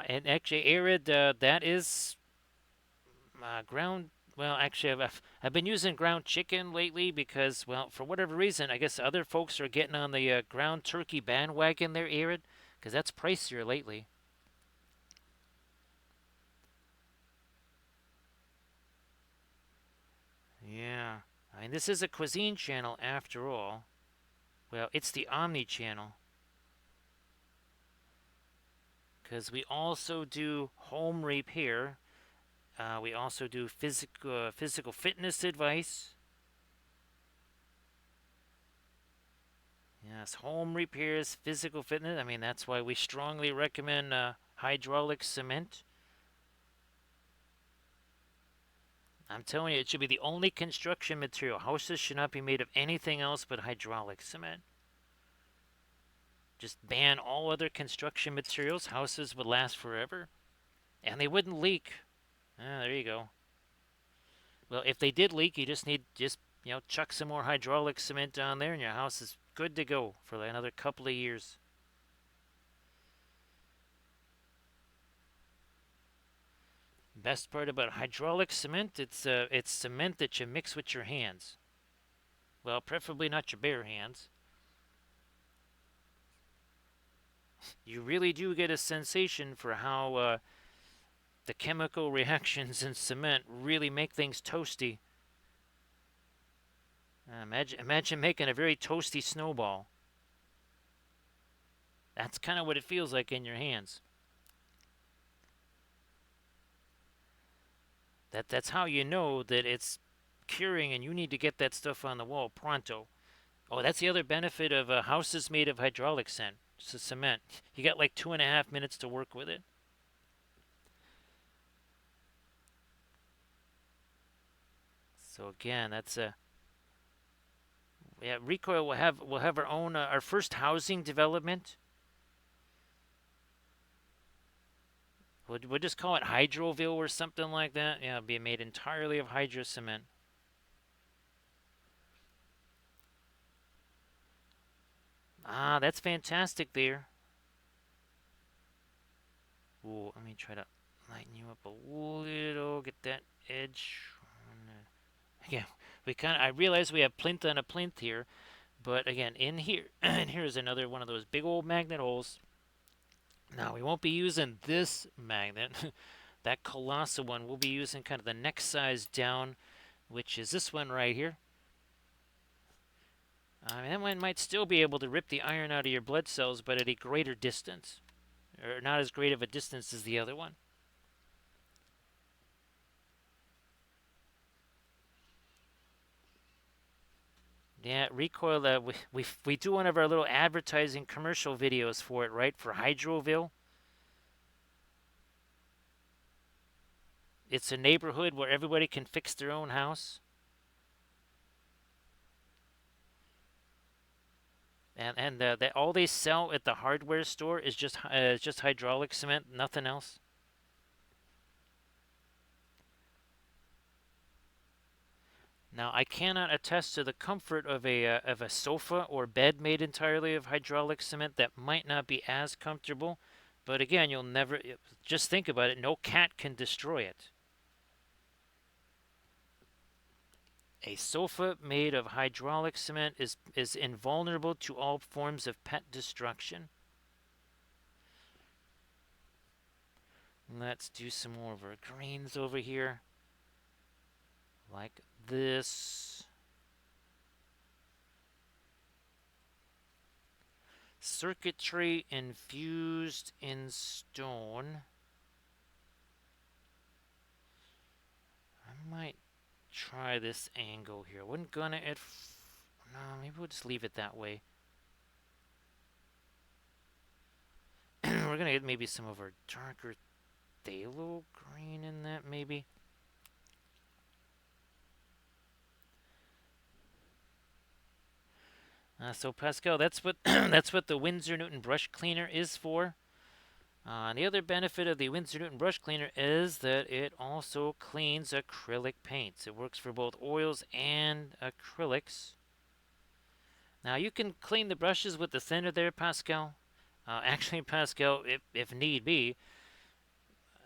And actually, Arid, that is ground. Well, actually, I've been using ground chicken lately because, well, for whatever reason, I guess other folks are getting on the ground turkey bandwagon there, Arid, because that's pricier lately. Yeah. I mean, this is a cuisine channel after all. Well, it's the Omni channel because we also do home repair. We also do physical fitness advice. Yes, home repairs, physical fitness. I mean, that's why we strongly recommend hydraulic cement. I'm telling you, it should be the only construction material. Houses should not be made of anything else but hydraulic cement. Just ban all other construction materials. Houses would last forever. And they wouldn't leak. There you go. Well, if they did leak, you just need chuck some more hydraulic cement on there, and your house is good to go for like another couple of years. Best part about hydraulic cement, it's cement that you mix with your hands. Well, preferably not your bare hands. You really do get a sensation for how the chemical reactions in cement really make things toasty. Imagine making a very toasty snowball. That's kind of what it feels like in your hands. That's how you know that it's curing, and you need to get that stuff on the wall pronto. Oh, that's the other benefit of houses made of hydraulic cement. You got like 2.5 minutes to work with it. So again, that's a yeah. Recoil will have our own our first housing development. We'll just call it Hydroville or something like that. Yeah, it'll be made entirely of hydro cement. That's fantastic there. Ooh, let me try to lighten you up a little. Get that edge. Yeah, I realize we have plinth on a plinth here, but again, in here, and here's another one of those big old magnet holes. Now we won't be using this magnet, that colossal one. We'll be using kind of the next size down, which is this one right here. I mean, that one might still be able to rip the iron out of your blood cells, but at a greater distance, or not as great of a distance as the other one. Yeah, Recoil. We do one of our little advertising commercial videos for it, right? For Hydroville. It's a neighborhood where everybody can fix their own house. And that all they sell at the hardware store is just hydraulic cement, nothing else. Now I cannot attest to the comfort of a sofa or bed made entirely of hydraulic cement. That might not be as comfortable, But again, you'll never, just think about it, no cat can destroy it. A sofa made of hydraulic cement is invulnerable to all forms of pet destruction. Let's do some more of our greens over here. Like this. Circuitry infused in stone. I might try this angle here. Wasn't gonna no, maybe we'll just leave it that way. We're gonna get maybe some of our darker phthalo green in that, maybe. So Pascal, that's what that's what the Winsor Newton brush cleaner is for. And the other benefit of the Winsor Newton brush cleaner is that it also cleans acrylic paints. It works for both oils and acrylics. Now you can clean the brushes with the thinner there, Pascal. Actually, Pascal, if need be,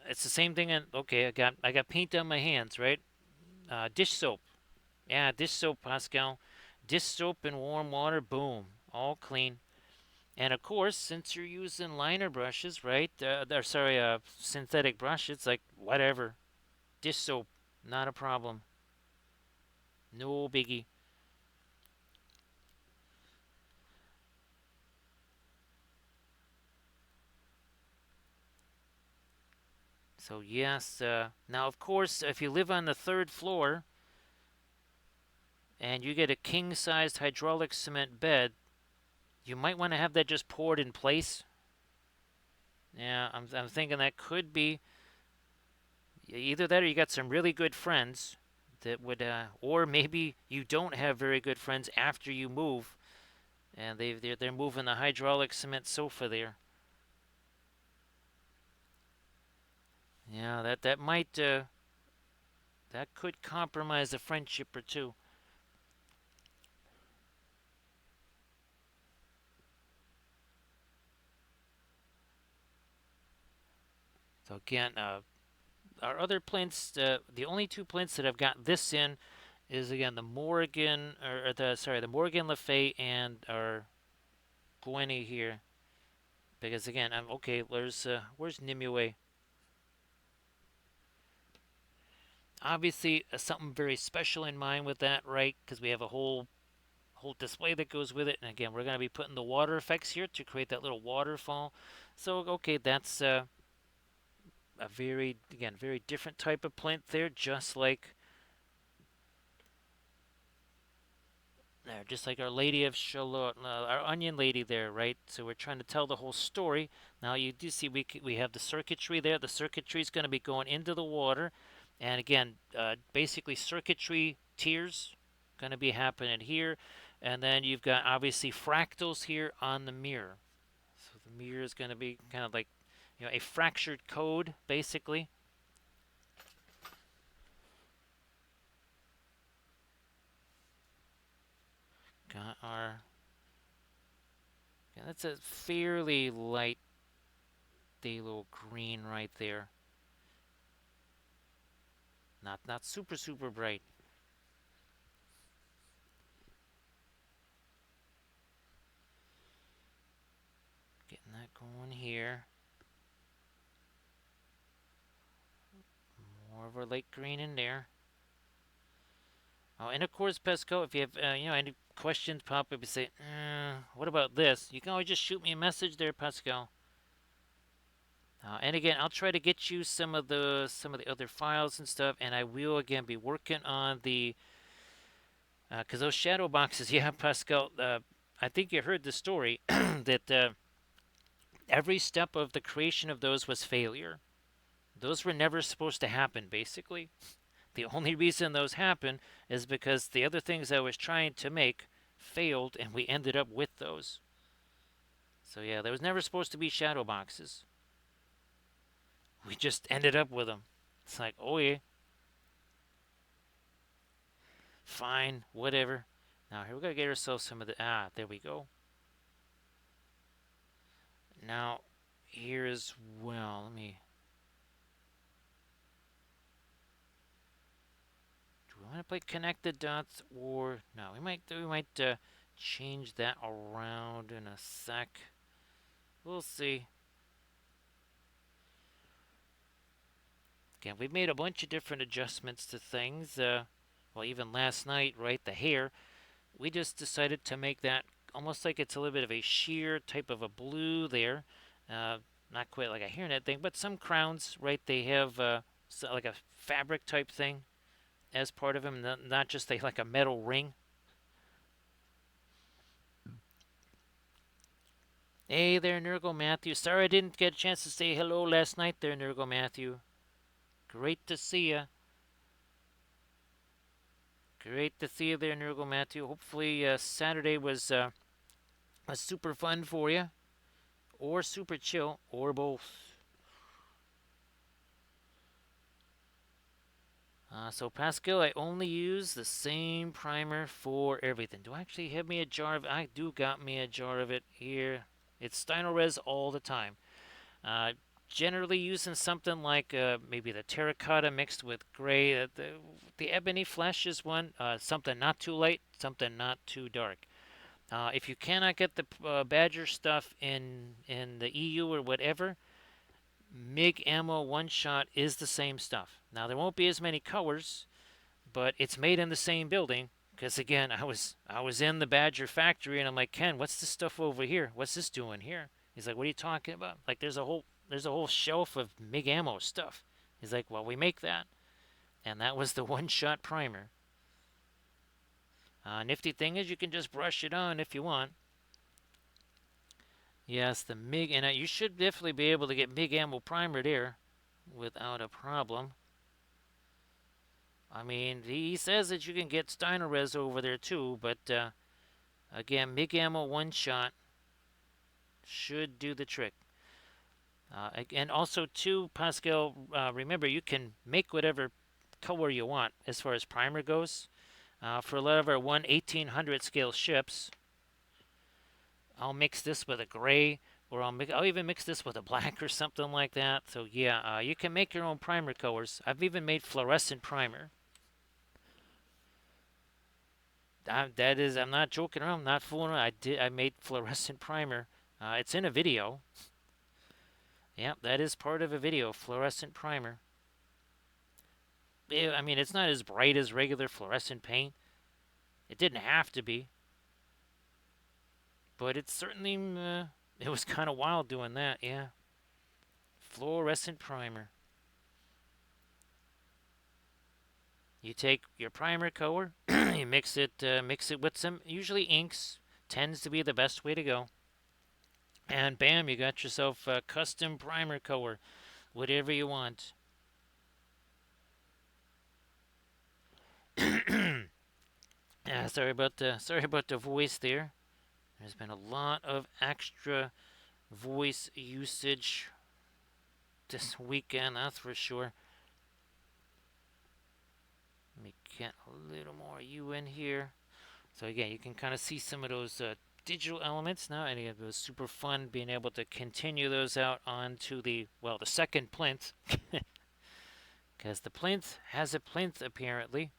it's the same thing. Okay, I got paint on my hands, right? Dish soap, yeah, dish soap, Pascal. Dish soap and warm water, boom, all clean. And of course, since you're using liner brushes, right? Synthetic brush, it's like whatever. Dish soap, not a problem. No biggie. So yes, now of course, if you live on the third floor and you get a king-sized hydraulic cement bed, you might want to have that just poured in place. Yeah, I'm thinking that could be either that or you got some really good friends that would, or maybe you don't have very good friends after you move, and they're moving the hydraulic cement sofa there. Yeah, that might that could compromise a friendship or two. So again, our other plinths, the only two plinths that I've got this in is again the Morgan the Morgan Le Fay and our Gwenny here. Because again, I'm okay. Where's Nimue? Obviously, something very special in mind with that, right? Because we have a whole display that goes with it. And again, we're going to be putting the water effects here to create that little waterfall. So okay, that's a very different type of plinth there, just like there, just like our Lady of Shalott, our Onion Lady there, right? So we're trying to tell the whole story. Now you do see we have the circuitry there. The circuitry is going to be going into the water, and again, basically circuitry tiers going to be happening here, and then you've got obviously fractals here on the mirror. So the mirror is going to be kind of like, a fractured code, basically. Got our, yeah, that's a fairly light phthalo green right there. Not super bright. Getting that going here. More of our light green in there. Oh, and of course, Pesco, if you have any questions pop up, you say, what about this? You can always just shoot me a message there, Pascal. And again, I'll try to get you some of the other files and stuff, and I will again be working on the because those shadow boxes, yeah, Pascal. I think you heard the story that every step of the creation of those was failure. Those were never supposed to happen, basically. The only reason those happen is because the other things I was trying to make failed and we ended up with those. So yeah, there was never supposed to be shadow boxes. We just ended up with them. It's like, oh yeah, fine, whatever. Now here we gotta get ourselves some of the, there we go. Now, here as well. Let me. Do we want to play connect the dots or no? We might change that around in a sec. We'll see. Again, we've made a bunch of different adjustments to things. Well, even last night, right? The hair. We just decided to make that almost like it's a little bit of a sheer type of a blue there. Uh, Not quite like a hairnet thing, but some crowns, right? They have like a fabric type thing as part of them, not just like a metal ring. Hey there, Nurgle Matthew. Sorry I didn't get a chance to say hello last night there, Nurgle Matthew. Great to see you. Great to see you there, Nurgle Matthew. Hopefully Saturday was super fun for you, or super chill, or both. So Pascal, I only use the same primer for everything. Do I actually have me a jar of? I do got me a jar of it here. It's Stynylrez all the time. Uh, Generally using something like maybe the terracotta mixed with gray. The ebony flesh is one. Something not too light, something not too dark. If you cannot get the Badger stuff in the EU or whatever, MIG ammo one shot is the same stuff. Now there won't be as many colors, but it's made in the same building. Because again, I was in the Badger factory and I'm like, Ken, what's this stuff over here? What's this doing here? He's like, what are you talking about? Like there's a whole shelf of MIG ammo stuff. He's like, well, we make that, and that was the one-shot primer. Nifty thing is you can just brush it on if you want. Yes, the MIG, and you should definitely be able to get MIG ammo primer there without a problem. I mean, he says that you can get Stynylrez over there too, but again, MIG ammo one shot should do the trick. And also, too, Pascal, remember you can make whatever color you want as far as primer goes. For a lot of our 1/1800 scale ships, I'll mix this with a gray, or I'll even mix this with a black or something like that. So yeah, you can make your own primer colors. I've even made fluorescent primer. I'm not joking around. I'm not fooling around. I made fluorescent primer. It's in a video. Yeah, that is part of a video. Fluorescent primer. I mean, it's not as bright as regular fluorescent paint. It didn't have to be, but it's certainly it was kind of wild doing that. Yeah, fluorescent primer. You take your primer color, you mix it with some usually inks. Tends to be the best way to go. And bam, you got yourself a custom primer color, whatever you want. Sorry about the voice there. There's been a lot of extra voice usage this weekend, that's for sure. Let me get a little more you in here. So again, you can kind of see some of those digital elements now, and it was super fun being able to continue those out onto the second plinth, because the plinth has a plinth apparently,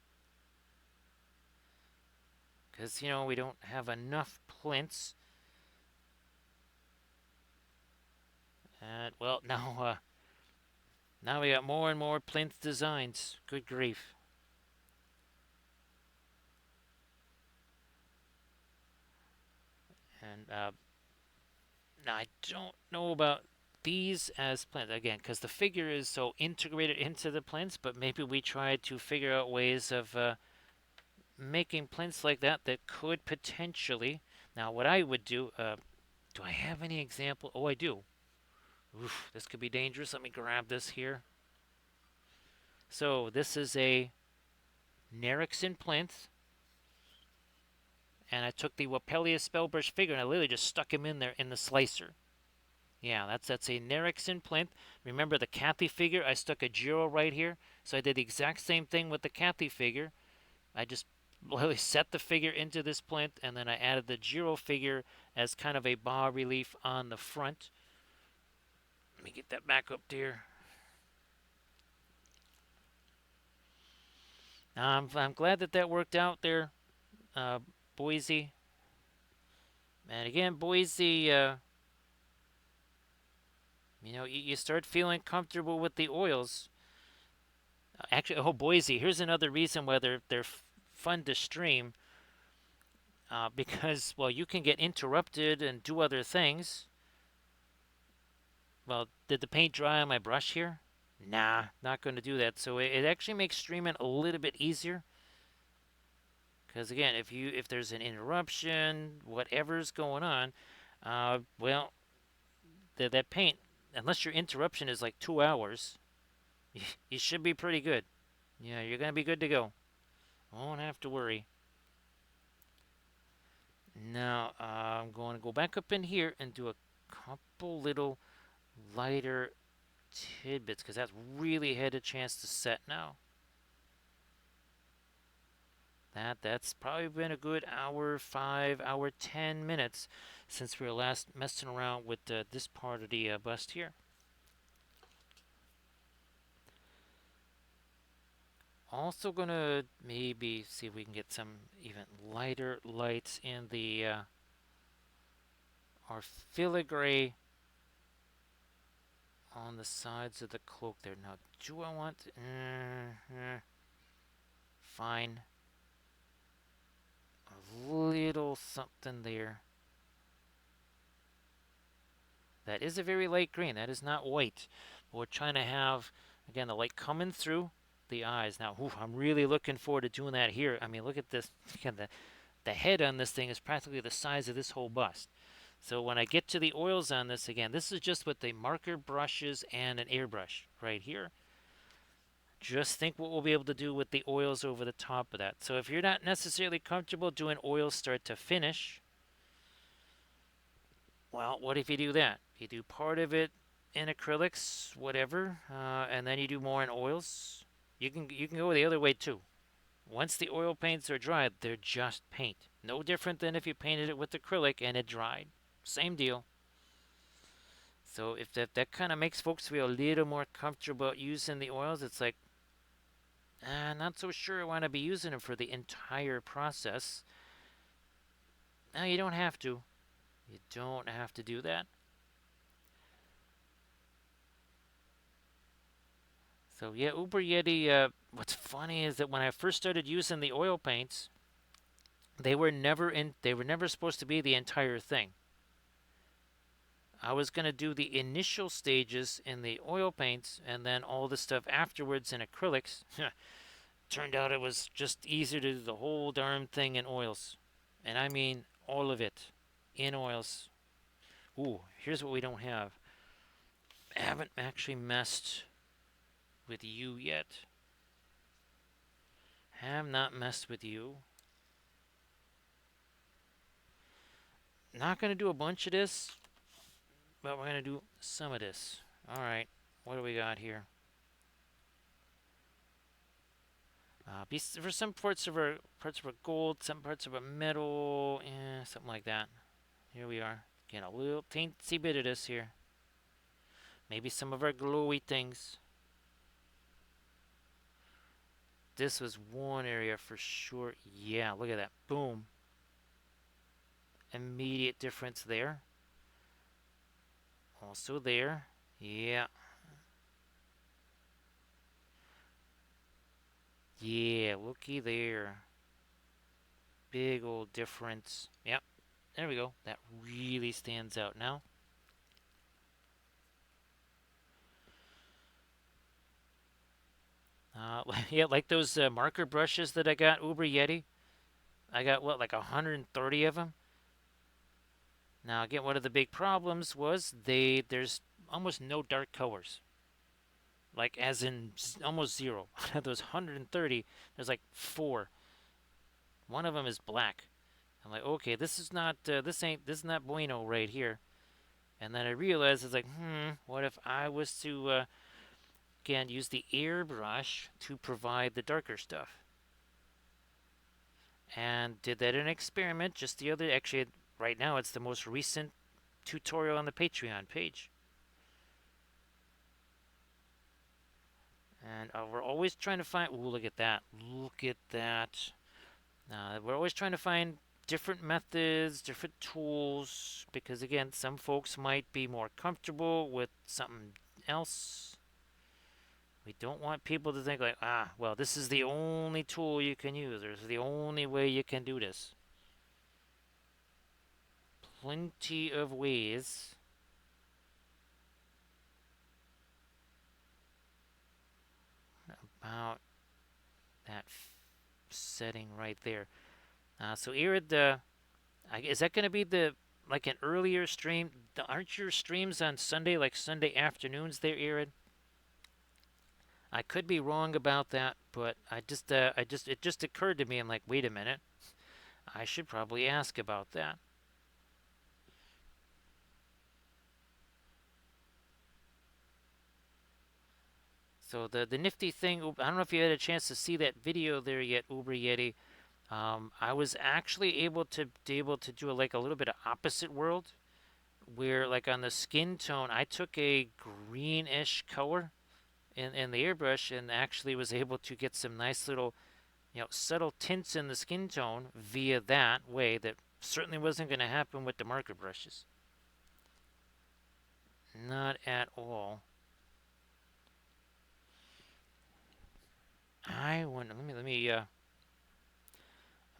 because we don't have enough plinths. And well, now we got more and more plinth designs. Good grief. And now I don't know about these as plinth again, because the figure is so integrated into the plinths, but maybe we try to figure out ways of making plinths like that could potentially. Now, what I would do I have any example? Oh, I do. Oof, this could be dangerous. Let me grab this here. So this is a Nerixon plinth, and I took the Wapellia Spellbrush figure and I literally just stuck him in there in the slicer. Yeah, that's a Nerixon plinth. Remember the Kathy figure? I stuck a Giro right here, so I did the exact same thing with the Kathy figure. I just literally set the figure into this plinth, and then I added the Giro figure as kind of a bas relief on the front. me get that back up there. I'm glad that that worked out there, uh, Boise. And again, Boise, you start feeling comfortable with the oils. Actually, oh, Boise, here's another reason why they're fun to stream. Because, well, you can get interrupted and do other things. Well, did the paint dry on my brush here? Nah, not going to do that. So it actually makes streaming a little bit easier. Because again, if there's an interruption, whatever's going on, well, that paint, unless your interruption is like 2 hours, you should be pretty good. Yeah, you're gonna be good to go. Won't have to worry. Now I'm going to go back up in here and do a couple little lighter tidbits because that's really had a chance to set now. That's probably been a good hour, 5 hour, 10 minutes since we were last messing around with this part of the bust here. Also gonna maybe see if we can get some even lighter lights in the our filigree on the sides of the cloak there. Now, do I want? Fine. A little something there. That is a very light green. That is not white. But we're trying to have, again, the light coming through the eyes. Now, I'm really looking forward to doing that here. I mean, look at this. Again, the head on this thing is practically the size of this whole bust. So when I get to the oils on this, again, this is just with the marker brushes and an airbrush right here. Just think what we'll be able to do with the oils over the top of that. So if you're not necessarily comfortable doing oils start to finish, well, what if you do that? You do part of it in acrylics, whatever, and then you do more in oils. You can go the other way too. Once the oil paints are dried, they're just paint. No different than if you painted it with acrylic and it dried. Same deal. So if that kind of makes folks feel a little more comfortable using the oils, it's like, not so sure I want to be using them for the entire process. No, you don't have to. You don't have to do that. So yeah, Uber Yeti, what's funny is that when I first started using the oil paints, they were never supposed to be the entire thing. I was going to do the initial stages in the oil paints and then all the stuff afterwards in acrylics. Turned out it was just easier to do the whole darn thing in oils. And I mean all of it in oils. Ooh, here's what we don't have. I haven't actually messed with you yet. Have not messed with you. Not going to do a bunch of this, but we're going to do some of this. Alright, what do we got here? For some parts of our gold, some parts of our metal, something like that. Here we are. Getting a little teensy bit of this here. Maybe some of our glowy things. This was one area for sure. Yeah, look at that. Boom. Immediate difference there. Also there. Yeah. Yeah, looky there. Big old difference. Yep. There we go. That really stands out now. Yeah, like those marker brushes that I got, Uber Yeti. I got, what, like 130 of them? Now, again, one of the big problems was there's almost no dark colors. Like, as in almost zero. Out of those 130, there's like 4. One of them is black. I'm like, okay, this is not bueno right here. And then I realized, it's like, what if I was to, again, use the airbrush to provide the darker stuff? And did that in an experiment just the other, actually, right now it's the most recent tutorial on the Patreon page. And we're always trying to find. Ooh, look at that! Look at that! We're always trying to find different methods, different tools, because again, some folks might be more comfortable with something else. We don't want people to think like, well, this is the only tool you can use, or this is the only way you can do this. Plenty of ways. About that setting right there. So Irid, is that going to be the like an earlier stream? Aren't your streams on Sunday like Sunday afternoons there, Irid? I could be wrong about that, but it just occurred to me. I'm like, wait a minute, I should probably ask about that. So the nifty thing, I don't know if you had a chance to see that video there yet, Uber Yeti. I was actually able to do like a little bit of opposite world, where like on the skin tone, I took a greenish color in the airbrush and actually was able to get some nice little subtle tints in the skin tone via that way that certainly wasn't going to happen with the marker brushes. Not at all. I want let me I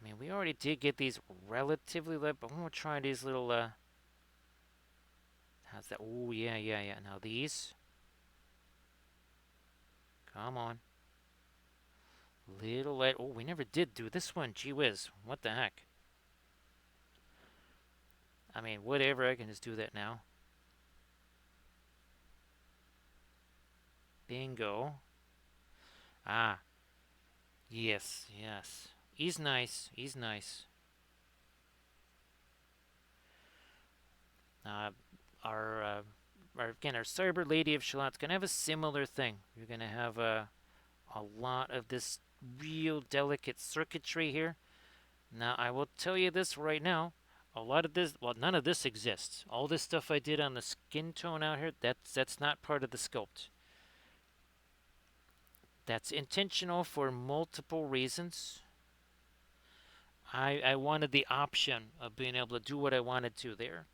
mean, we already did get these relatively light, but I'm gonna try these little how's that? Oh yeah, yeah, yeah. Now these, come on, little light. Oh, we never did do this one. Gee whiz, what the heck? I mean, whatever. I can just do that now. Bingo. Ah, yes, yes. He's nice. He's nice. Uh, our, uh, our Cyber Lady of Shalot's gonna have a similar thing. You're gonna have a lot of this real delicate circuitry here. Now, I will tell you this right now. A lot of this, well, none of this exists. All this stuff I did on the skin tone out here, that's not part of the sculpt. That's intentional for multiple reasons. I wanted the option of being able to do what I wanted to there.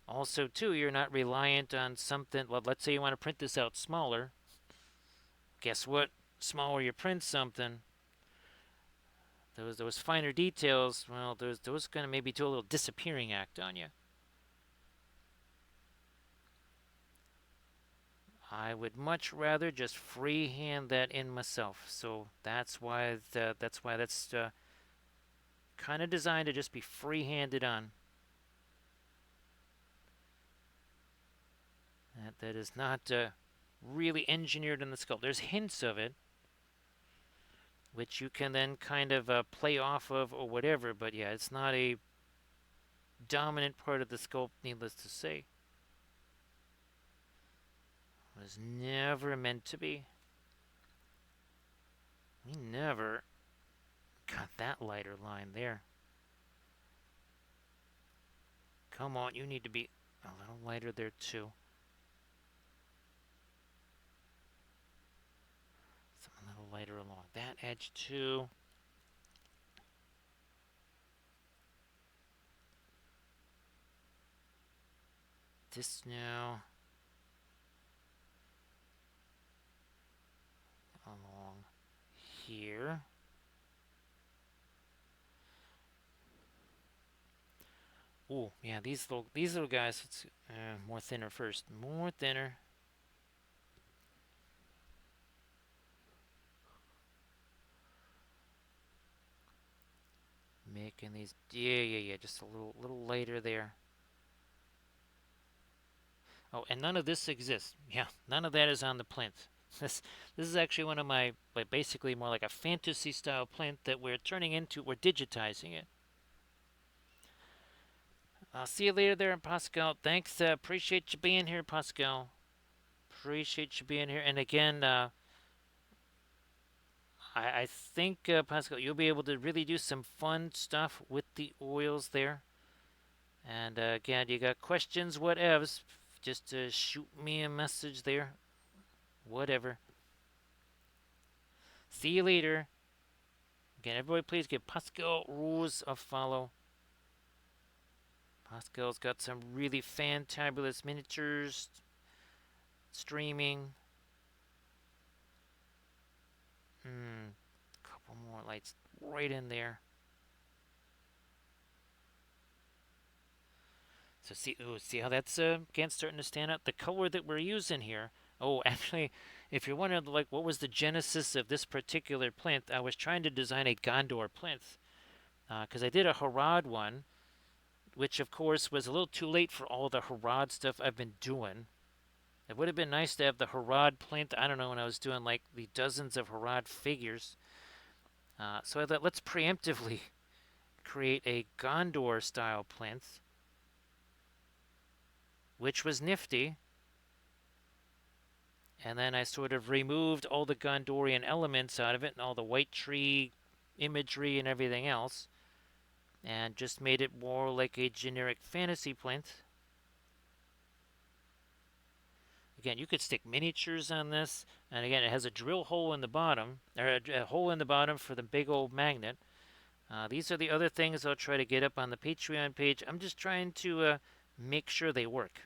Also, too, you're not reliant on something. Well, let's say you want to print this out smaller. Guess what? Smaller you print something, those finer details, well, those going to maybe do a little disappearing act on you. I would much rather just freehand that in myself. So that's kind of designed to just be freehanded on. That is not really engineered in the sculpt. There's hints of it, which you can then kind of play off of or whatever. But yeah, it's not a dominant part of the sculpt, needless to say. It was never meant to be. We never got that lighter line there. Come on, you need to be a little lighter there too. A little lighter along that edge too. This now along here. Oh yeah, these little guys. It's more thinner first. More thinner. Making these, yeah, just a little lighter there. Oh, and none of this exists. Yeah, none of that is on the plinth. This is actually one of my, like, basically more like a fantasy style plinth that we're turning into. We're digitizing it. I'll see you later there, Pascal. Thanks. Appreciate you being here, Pascal. Appreciate you being here. And again, I think, Pascal, you'll be able to really do some fun stuff with the oils there. And again, you got questions, whatevs, just shoot me a message there. Whatever. See you later. Again, everybody please give Pascal rules a follow. Pascal's got some really fantabulous miniatures streaming. Couple more lights right in there. So see how that's again starting to stand out. The color that we're using here. Oh, actually, if you're wondering like what was the genesis of this particular plinth, I was trying to design a Gondor plinth because I did a Harad one, which of course was a little too late for all the Harad stuff I've been doing. It would have been nice to have the Harad plinth. I don't know when I was doing like the dozens of Harad figures. So I thought let's preemptively create a Gondor style plinth, which was nifty. And then I sort of removed all the Gondorian elements out of it and all the white tree imagery and everything else, and just made it more like a generic fantasy plinth. Again, you could stick miniatures on this, and again, it has a drill hole in the bottom, or a hole in the bottom for the big old magnet. These are the other things I'll try to get up on the Patreon page. I'm just trying to make sure they work.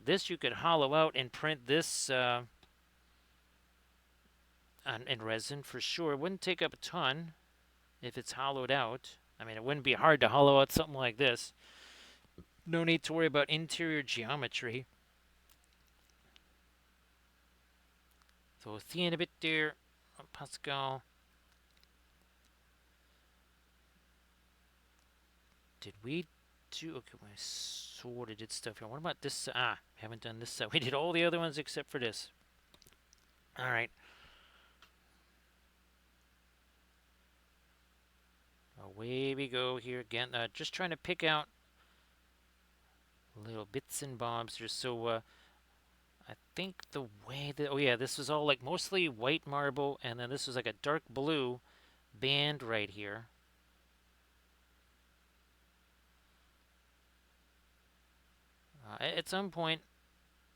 This you could hollow out and print this in resin for sure. It wouldn't take up a ton if it's hollowed out. I mean, it wouldn't be hard to hollow out something like this. No need to worry about interior geometry. So we'll see in a bit there, Pascal. Did we do... Okay, I sort of did stuff here. What about this? Haven't done this side. We did all the other ones except for this. All right. Away we go here again. Just trying to pick out little bits and bobs here. So I think the way that... Oh, yeah, this was all like mostly white marble, and then this was like a dark blue band right here. At some point,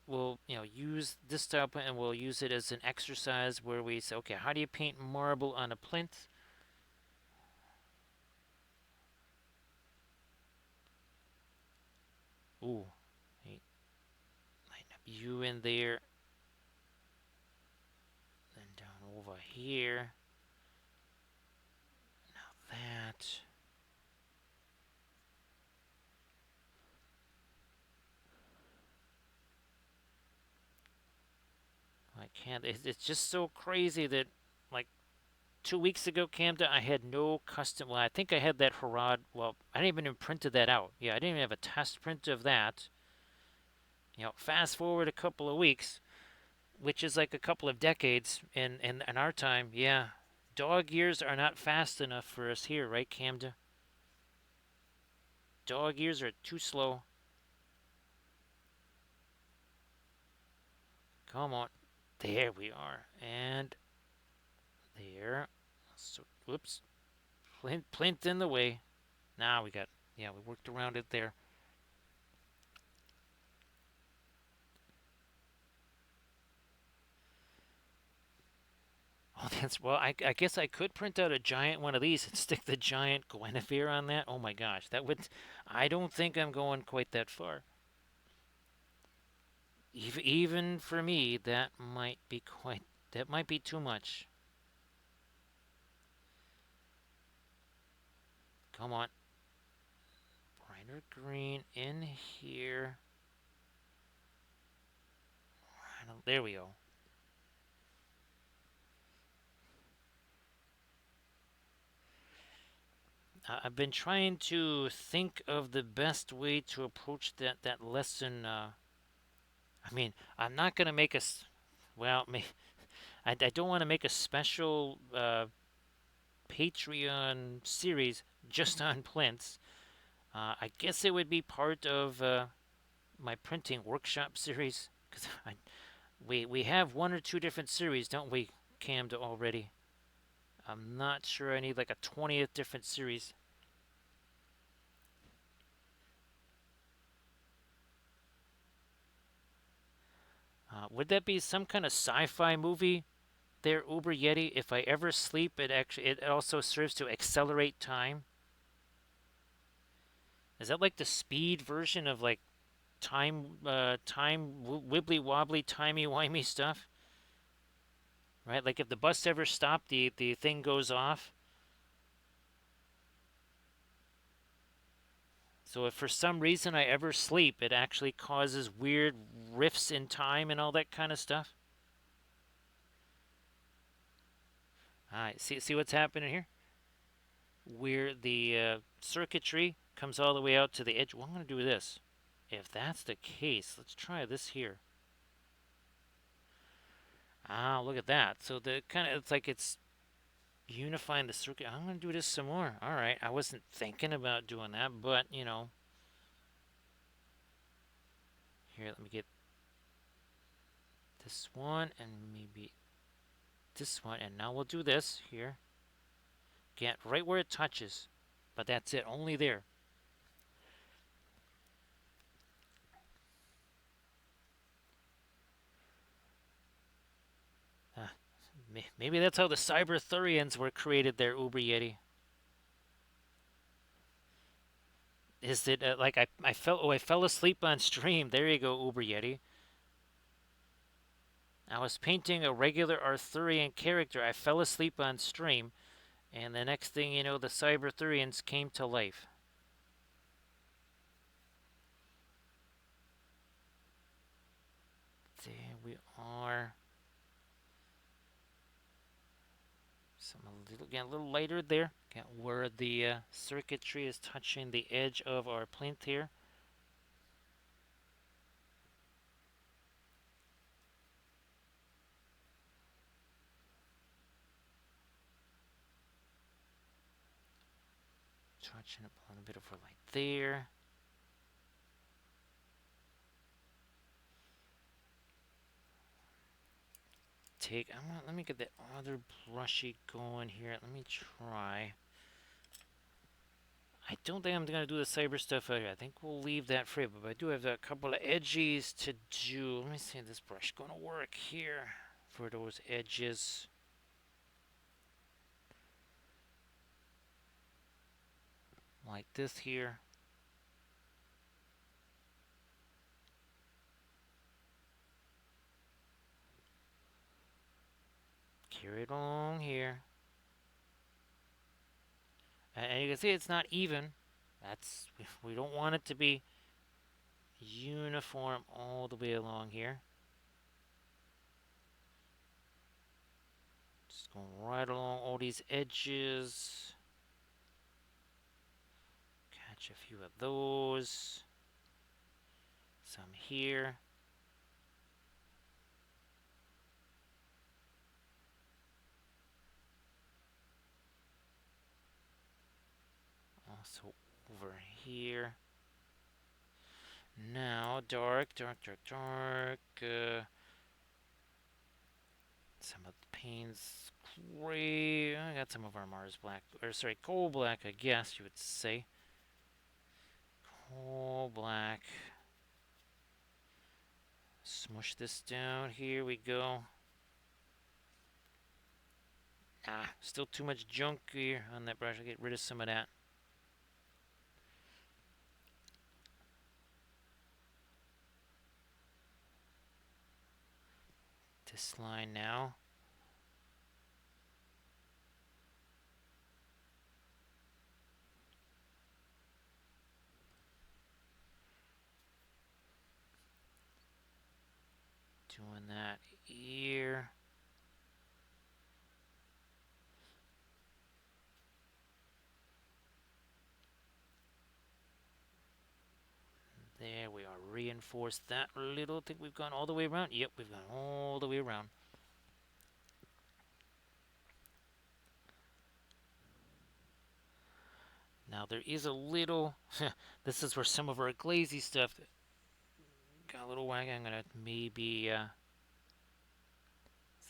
we'll use this style and we'll use it as an exercise where we say, okay, how do you paint marble on a plinth? Ooh, lighten up you in there, then down over here. Now that. I can't. It's just so crazy that like 2 weeks ago, Camden, I had no custom. Well, I think I had that Harad. Well, I didn't even printed that out. Yeah, I didn't even have a test print of that. Fast forward a couple of weeks, which is like a couple of decades in our time. Yeah, dog years are not fast enough for us here, right, Camden? Dog years are too slow. Come on. There we are. And there. So, whoops. Plinth in the way. Now we got, we worked around it there. Oh, well, I guess I could print out a giant one of these and stick the giant Guinevere on that. Oh my gosh, that would, I don't think I'm going quite that far. Even for me, that might be too much. Come on. Brighter green in here. There we go. I've been trying to think of the best way to approach that lesson. I mean, I'm not going to make a... Well, I don't want to make a special Patreon series just on plinths. I guess it would be part of my printing workshop series. Because we have one or two different series, don't we, Camden, already? I'm not sure I need like a 20th different series. Would that be some kind of sci-fi movie there, Uber Yeti? If I ever sleep, it also serves to accelerate time. Is that like the speed version of like wibbly wobbly timey wimey stuff? Right? Like if the bus ever stopped, the thing goes off. So if for some reason I ever sleep, it actually causes weird rifts in time and all that kind of stuff. All right, see what's happening here? Where the circuitry comes all the way out to the edge. Well, I'm going to do this. If that's the case, let's try this here. Ah, look at that. So the kind of it's like it's unifying the circuit. I'm going to do this some more. All right, I wasn't thinking about doing that, but you know, here let me get this one and maybe this one, and now we'll do this here. Get right where it touches, but that's it, only there. Uh, maybe that's how the Cyberthurians were created there, Uber Yeti. Is it like I fell asleep on stream. There you go, Uber Yeti. I was painting a regular Arthurian character. I fell asleep on stream, and the next thing you know, the Cyberthurians came to life. There we are. Some a little lighter there. Where the circuitry is touching the edge of our plinth here. Touching up a little bit of a light there. Let me get the other brushy going here. Let me try. I don't think I'm going to do the cyber stuff out here. I think we'll leave that for it, but I do have a couple of edges to do. Let me see if this brush going to work here for those edges. Like this here. Carry it along here. And you can see it's not even. We don't want it to be uniform all the way along here. Just going right along all these edges. Catch a few of those. Some here. Also over here. Now dark. Some of the panes gray. I got some of our Mars black, or sorry, coal black, I guess you would say. Coal black. Smush this down. Here we go. Still too much junk here on that brush. I'll get rid of some of that. This line now. Doing that here. There we are. Reinforce that a little. Think we've gone all the way around? Yep, we've gone all the way around. Now there is a little. This is where some of our glazy stuff got a little waggy. I'm gonna maybe. Is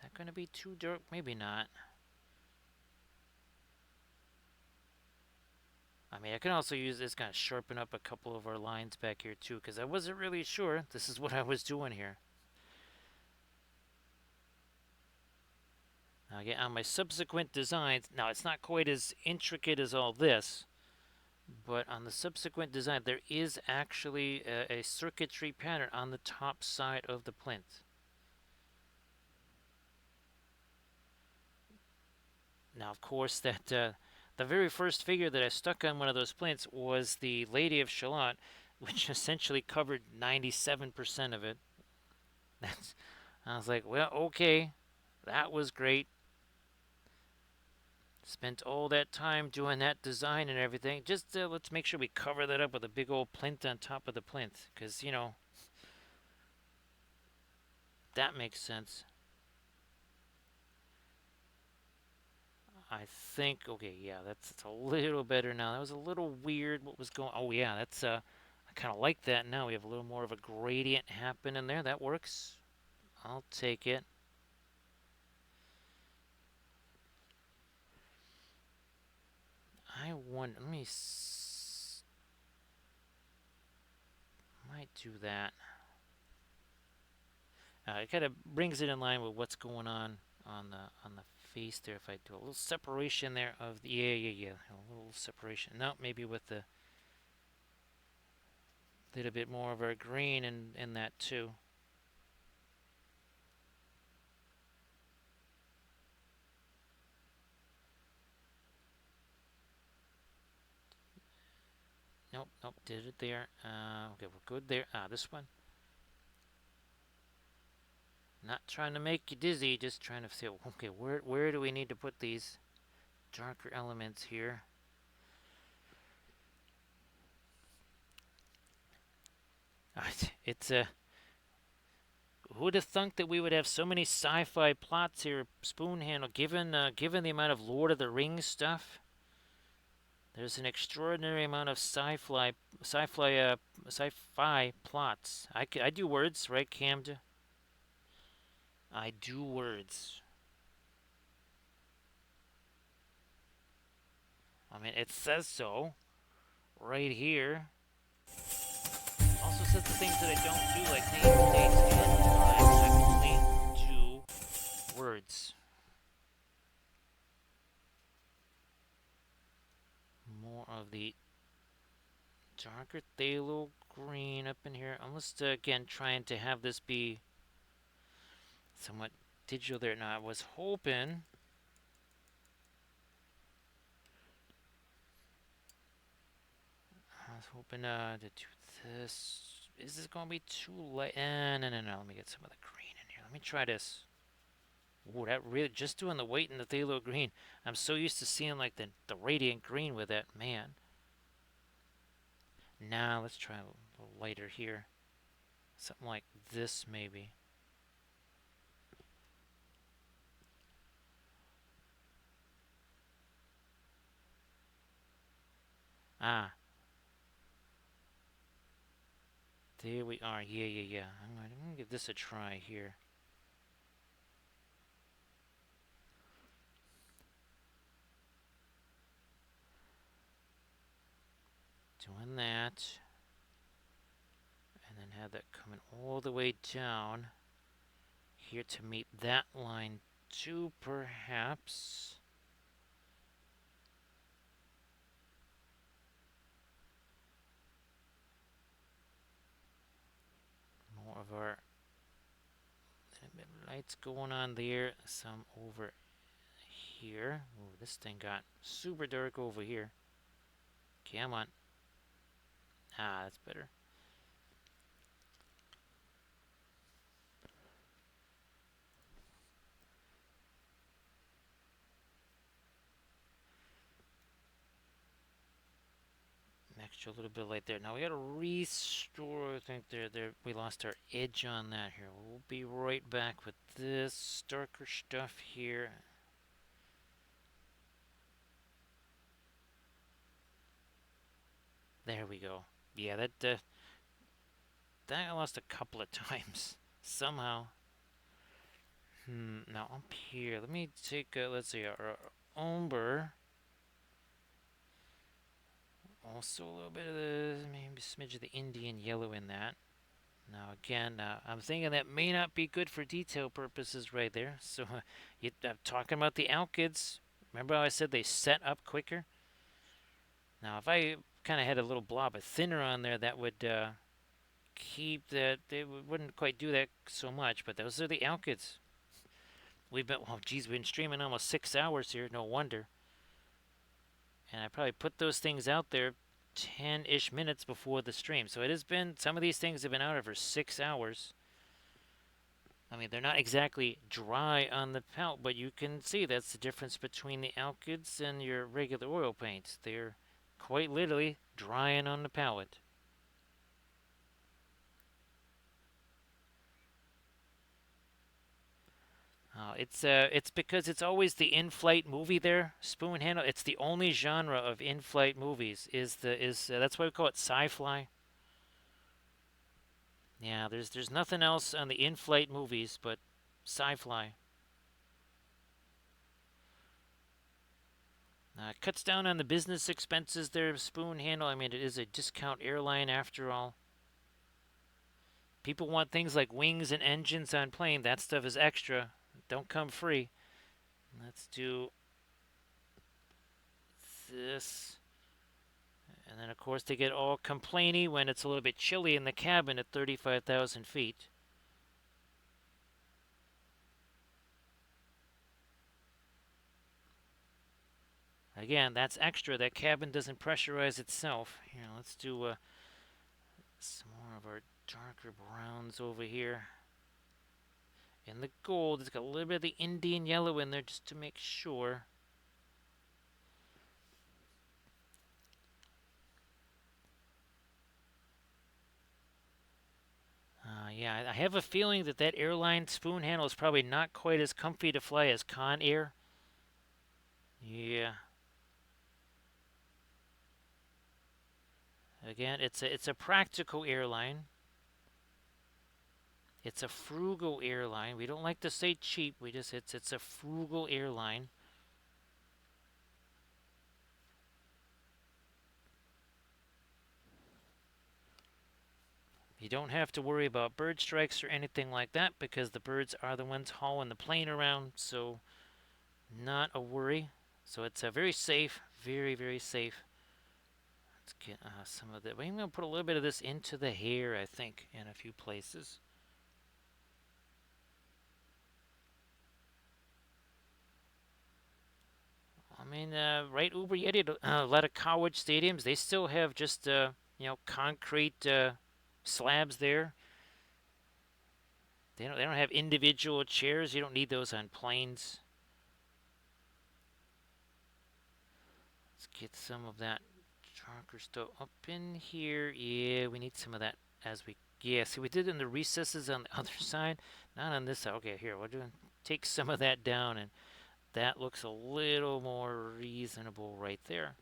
that gonna be too dark? Maybe not. I mean, I can also use this kind of sharpen up a couple of our lines back here too, because I wasn't really sure this is what I was doing here. Now again, on my subsequent designs, now it's not quite as intricate as all this, but on the subsequent design, there is actually a circuitry pattern on the top side of the plinth. Now, of course, the very first figure that I stuck on one of those plinths was the Lady of Shalott, which essentially covered 97% of it. That's, I was like, well, okay, that was great. Spent all that time doing that design and everything. Just let's make sure we cover that up with a big old plinth on top of the plinth, because that makes sense. I think, okay, yeah, that's a little better now. That was a little weird what was going. Oh yeah, that's I kind of like that now. We have a little more of a gradient happen in there. That works. I'll take it. I wonder. Might do that. It kind of brings it in line with what's going on the face there. If I do a little separation there of the yeah, a little separation. No, maybe with the little bit more of our green in that too. Nope, did it there. Okay, we're good there. This one. Not trying to make you dizzy, just trying to say, okay, where do we need to put these darker elements here? It's a. Who'd have thunk that we would have so many sci-fi plots here, Spoonhandle? Given the amount of Lord of the Rings stuff, there's an extraordinary amount of sci-fi plots. I do words, right, Camden? I do words. I mean, it says so right here. Also says the things that I don't do, like name, dates, and times. I only do words. More of the darker phthalo green up in here. Almost, again, trying to have this be somewhat digital there. Now, I was hoping to do this. Is this going to be too light? No. Let me get some of the green in here. Let me try this. Ooh, that really, just doing the white and the phthalo green. I'm so used to seeing like the radiant green with that, man. Now, let's try a little lighter here. Something like this, maybe. Ah. There we are. Yeah. I'm going to give this a try here. Doing that. And then have that coming all the way down here to meet that line too, perhaps. More of our lights going on there. Some over here. Ooh, this thing got super dark over here. Come on. That's better. Extra little bit of light there. Now we gotta restore. I think there we lost our edge on that here. We'll be right back with this darker stuff here. There we go. Yeah, that I lost a couple of times somehow. Now up here, let me take let's see our umber. Also a little bit of the maybe a smidge of the Indian yellow in that. Now again, I'm thinking that may not be good for detail purposes right there. So I'm talking about the alkyds. Remember how I said they set up quicker? Now if I kind of had a little blob of thinner on there, that would keep that. They wouldn't quite do that so much. But those are the alkyds. We've been, well, geez, we've been streaming almost 6 hours here. No wonder. And I probably put those things out there 10-ish minutes before the stream. So it has been, some of these things have been out for 6 hours. I mean, they're not exactly dry on the palette, but you can see that's the difference between the alkyds and your regular oil paints. They're quite literally drying on the palette. It's because it's always the in-flight movie there, spoon handle. It's the only genre of in-flight movies. That's why we call it sci-fi. Yeah, there's nothing else on the in-flight movies but sci-fi. Cuts down on the business expenses there, spoon handle. I mean, it is a discount airline after all. People want things like wings and engines on plane. That stuff is extra. Don't come free. Let's do this. And then, of course, they get all complainy when it's a little bit chilly in the cabin at 35,000 feet. Again, that's extra. That cabin doesn't pressurize itself. Here, let's do some more of our darker browns over here. And the gold, it's got a little bit of the Indian yellow in there just to make sure. Yeah, I have a feeling that that airline spoon handle is probably not quite as comfy to fly as Con Air. Yeah. Again, it's a practical airline. It's a frugal airline. We don't like to say cheap. It's a frugal airline. You don't have to worry about bird strikes or anything like that because the birds are the ones hauling the plane around, so not a worry. So it's a very safe, very, very safe. Let's get some of that. I'm going to put a little bit of this into the hair, I think, in a few places. I mean, right Uber Yeti, a lot of college stadiums, they still have just, concrete slabs there. They don't have individual chairs. You don't need those on planes. Let's get some of that darker stuff up in here. Yeah, we need some of that as we. Yeah, see, we did it in the recesses on the other side, not on this side. Okay, here we're doing. Take some of that down, and that looks a little more reasonable right there.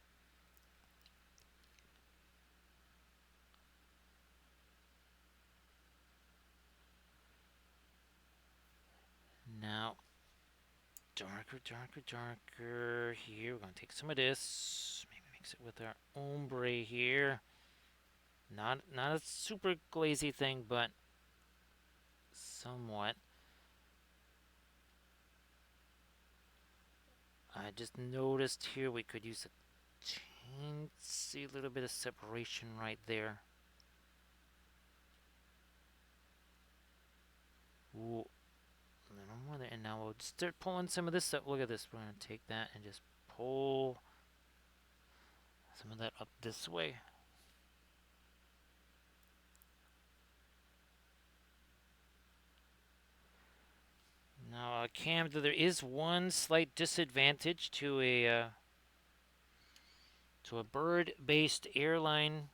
Now, darker, darker, darker. Here, we're going to take some of this. Maybe mix it with our ombre here. Not a super glazy thing, but somewhat. I just noticed here we could use a teensy little bit of separation right there. Ooh, a little more there. And now we'll just start pulling some of this up. Look at this. We're going to take that and just pull some of that up this way. Now, Cam, there is one slight disadvantage to a bird-based airline,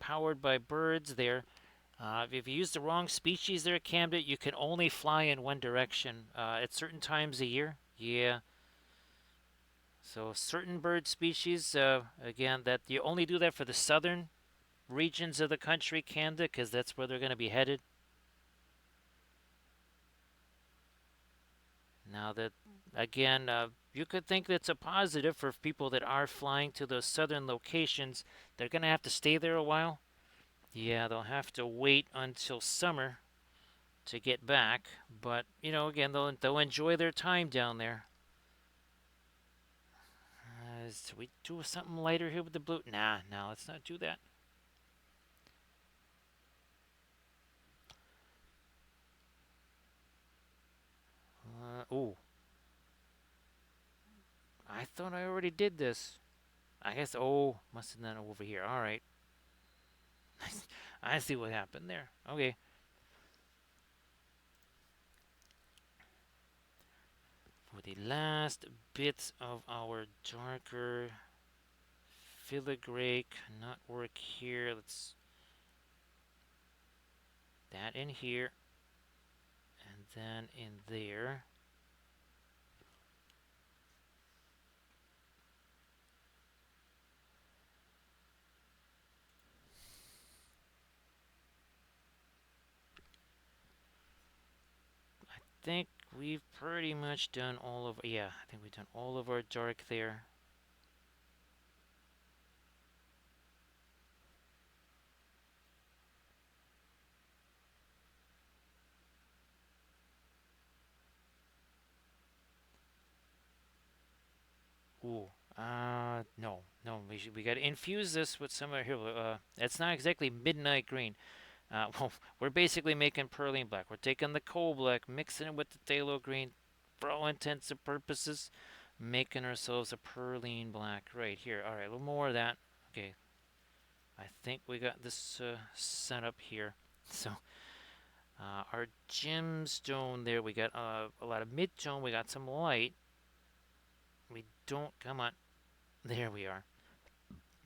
powered by birds. There, if you use the wrong species there, Camden, you can only fly in one direction at certain times a year. Yeah. So certain bird species, again, that you only do that for the southern regions of the country, Canada, because that's where they're going to be headed. Now that, again, you could think that's a positive for people that are flying to those southern locations. They're going to have to stay there a while. Yeah, they'll have to wait until summer to get back, but again, they'll enjoy their time down there. So we do something lighter here with the blue? Nah, no, let's not do that. Oh, I thought I already did this. I guess. Oh, must have done it over here. All right, I see what happened there. Okay, for the last bits of our darker filigree cannot work here. Let's that in here and then in there. Think we've pretty much done all of yeah, I think we've done all of our dark there. Ooh, no, no, we got to infuse this with some of here. It's not exactly midnight green. Well, we're basically making pearline black. We're taking the coal black, mixing it with the phthalo green, for all intents and purposes, making ourselves a pearline black right here. All right, a little more of that. Okay, I think we got this set up here. So our gemstone there, we got a lot of mid-tone, we got some light. We don't, come on, there we are.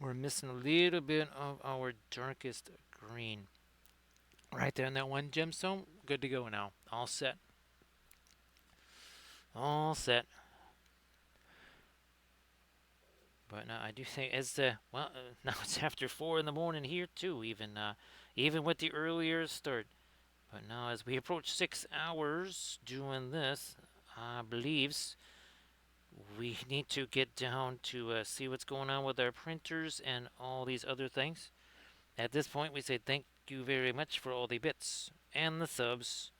We're missing a little bit of our darkest green. Right there in that one gemstone, good to go now. All set. All set. But no, I do think as the well now it's after 4 in the morning here too. Even with the earlier start. But now as we approach 6 hours doing this, I believes we need to get down to see what's going on with our printers and all these other things. At this point, we say thank you very much for all the bits and the subs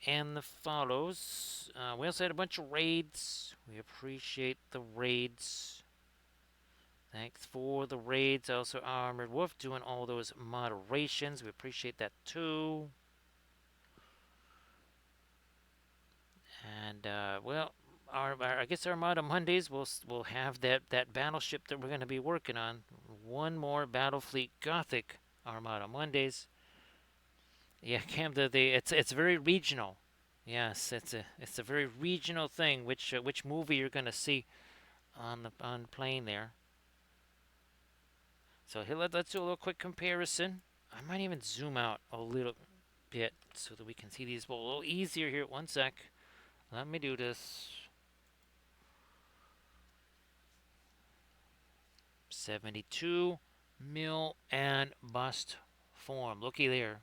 and the follows. We also had a bunch of raids. We appreciate the raids. Thanks for the raids. Also, Armored Wolf doing all those moderations. We appreciate that too. And well, I guess Armada Mondays we'll have that battleship that we're going to be working on. One more Battlefleet Gothic Armada Mondays. Yeah, Cam, it's very regional. Yes, it's a very regional thing. Which movie you're going to see on plane there. So here let's do a little quick comparison. I might even zoom out a little bit so that we can see these a little easier here. One sec. Let me do this. 72 mil and bust form. Looky there.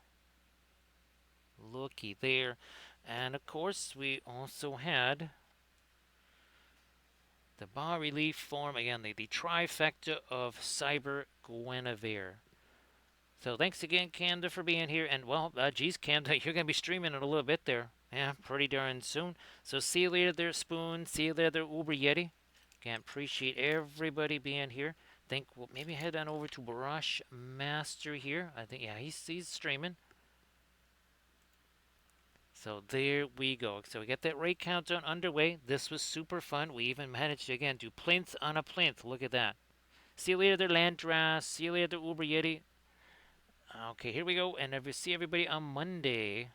Looky there. And of course, we also had the bas relief form. Again, the trifecta of Cyber Guinevere. So thanks again, Camda, for being here. And well, geez, Camda, you're going to be streaming in a little bit there. Yeah, pretty darn soon. So see you later there, Spoon. See you later, Uber Yeti. Can appreciate everybody being here. Think we'll maybe head on over to Brush Master here. I think yeah, he's streaming. So there we go. So we got that raid countdown underway. This was super fun. We even managed to again do plinth on a plinth. Look at that. See you later, there, Landras. See you later, Uber Yeti. Okay, here we go. And I will see everybody on Monday.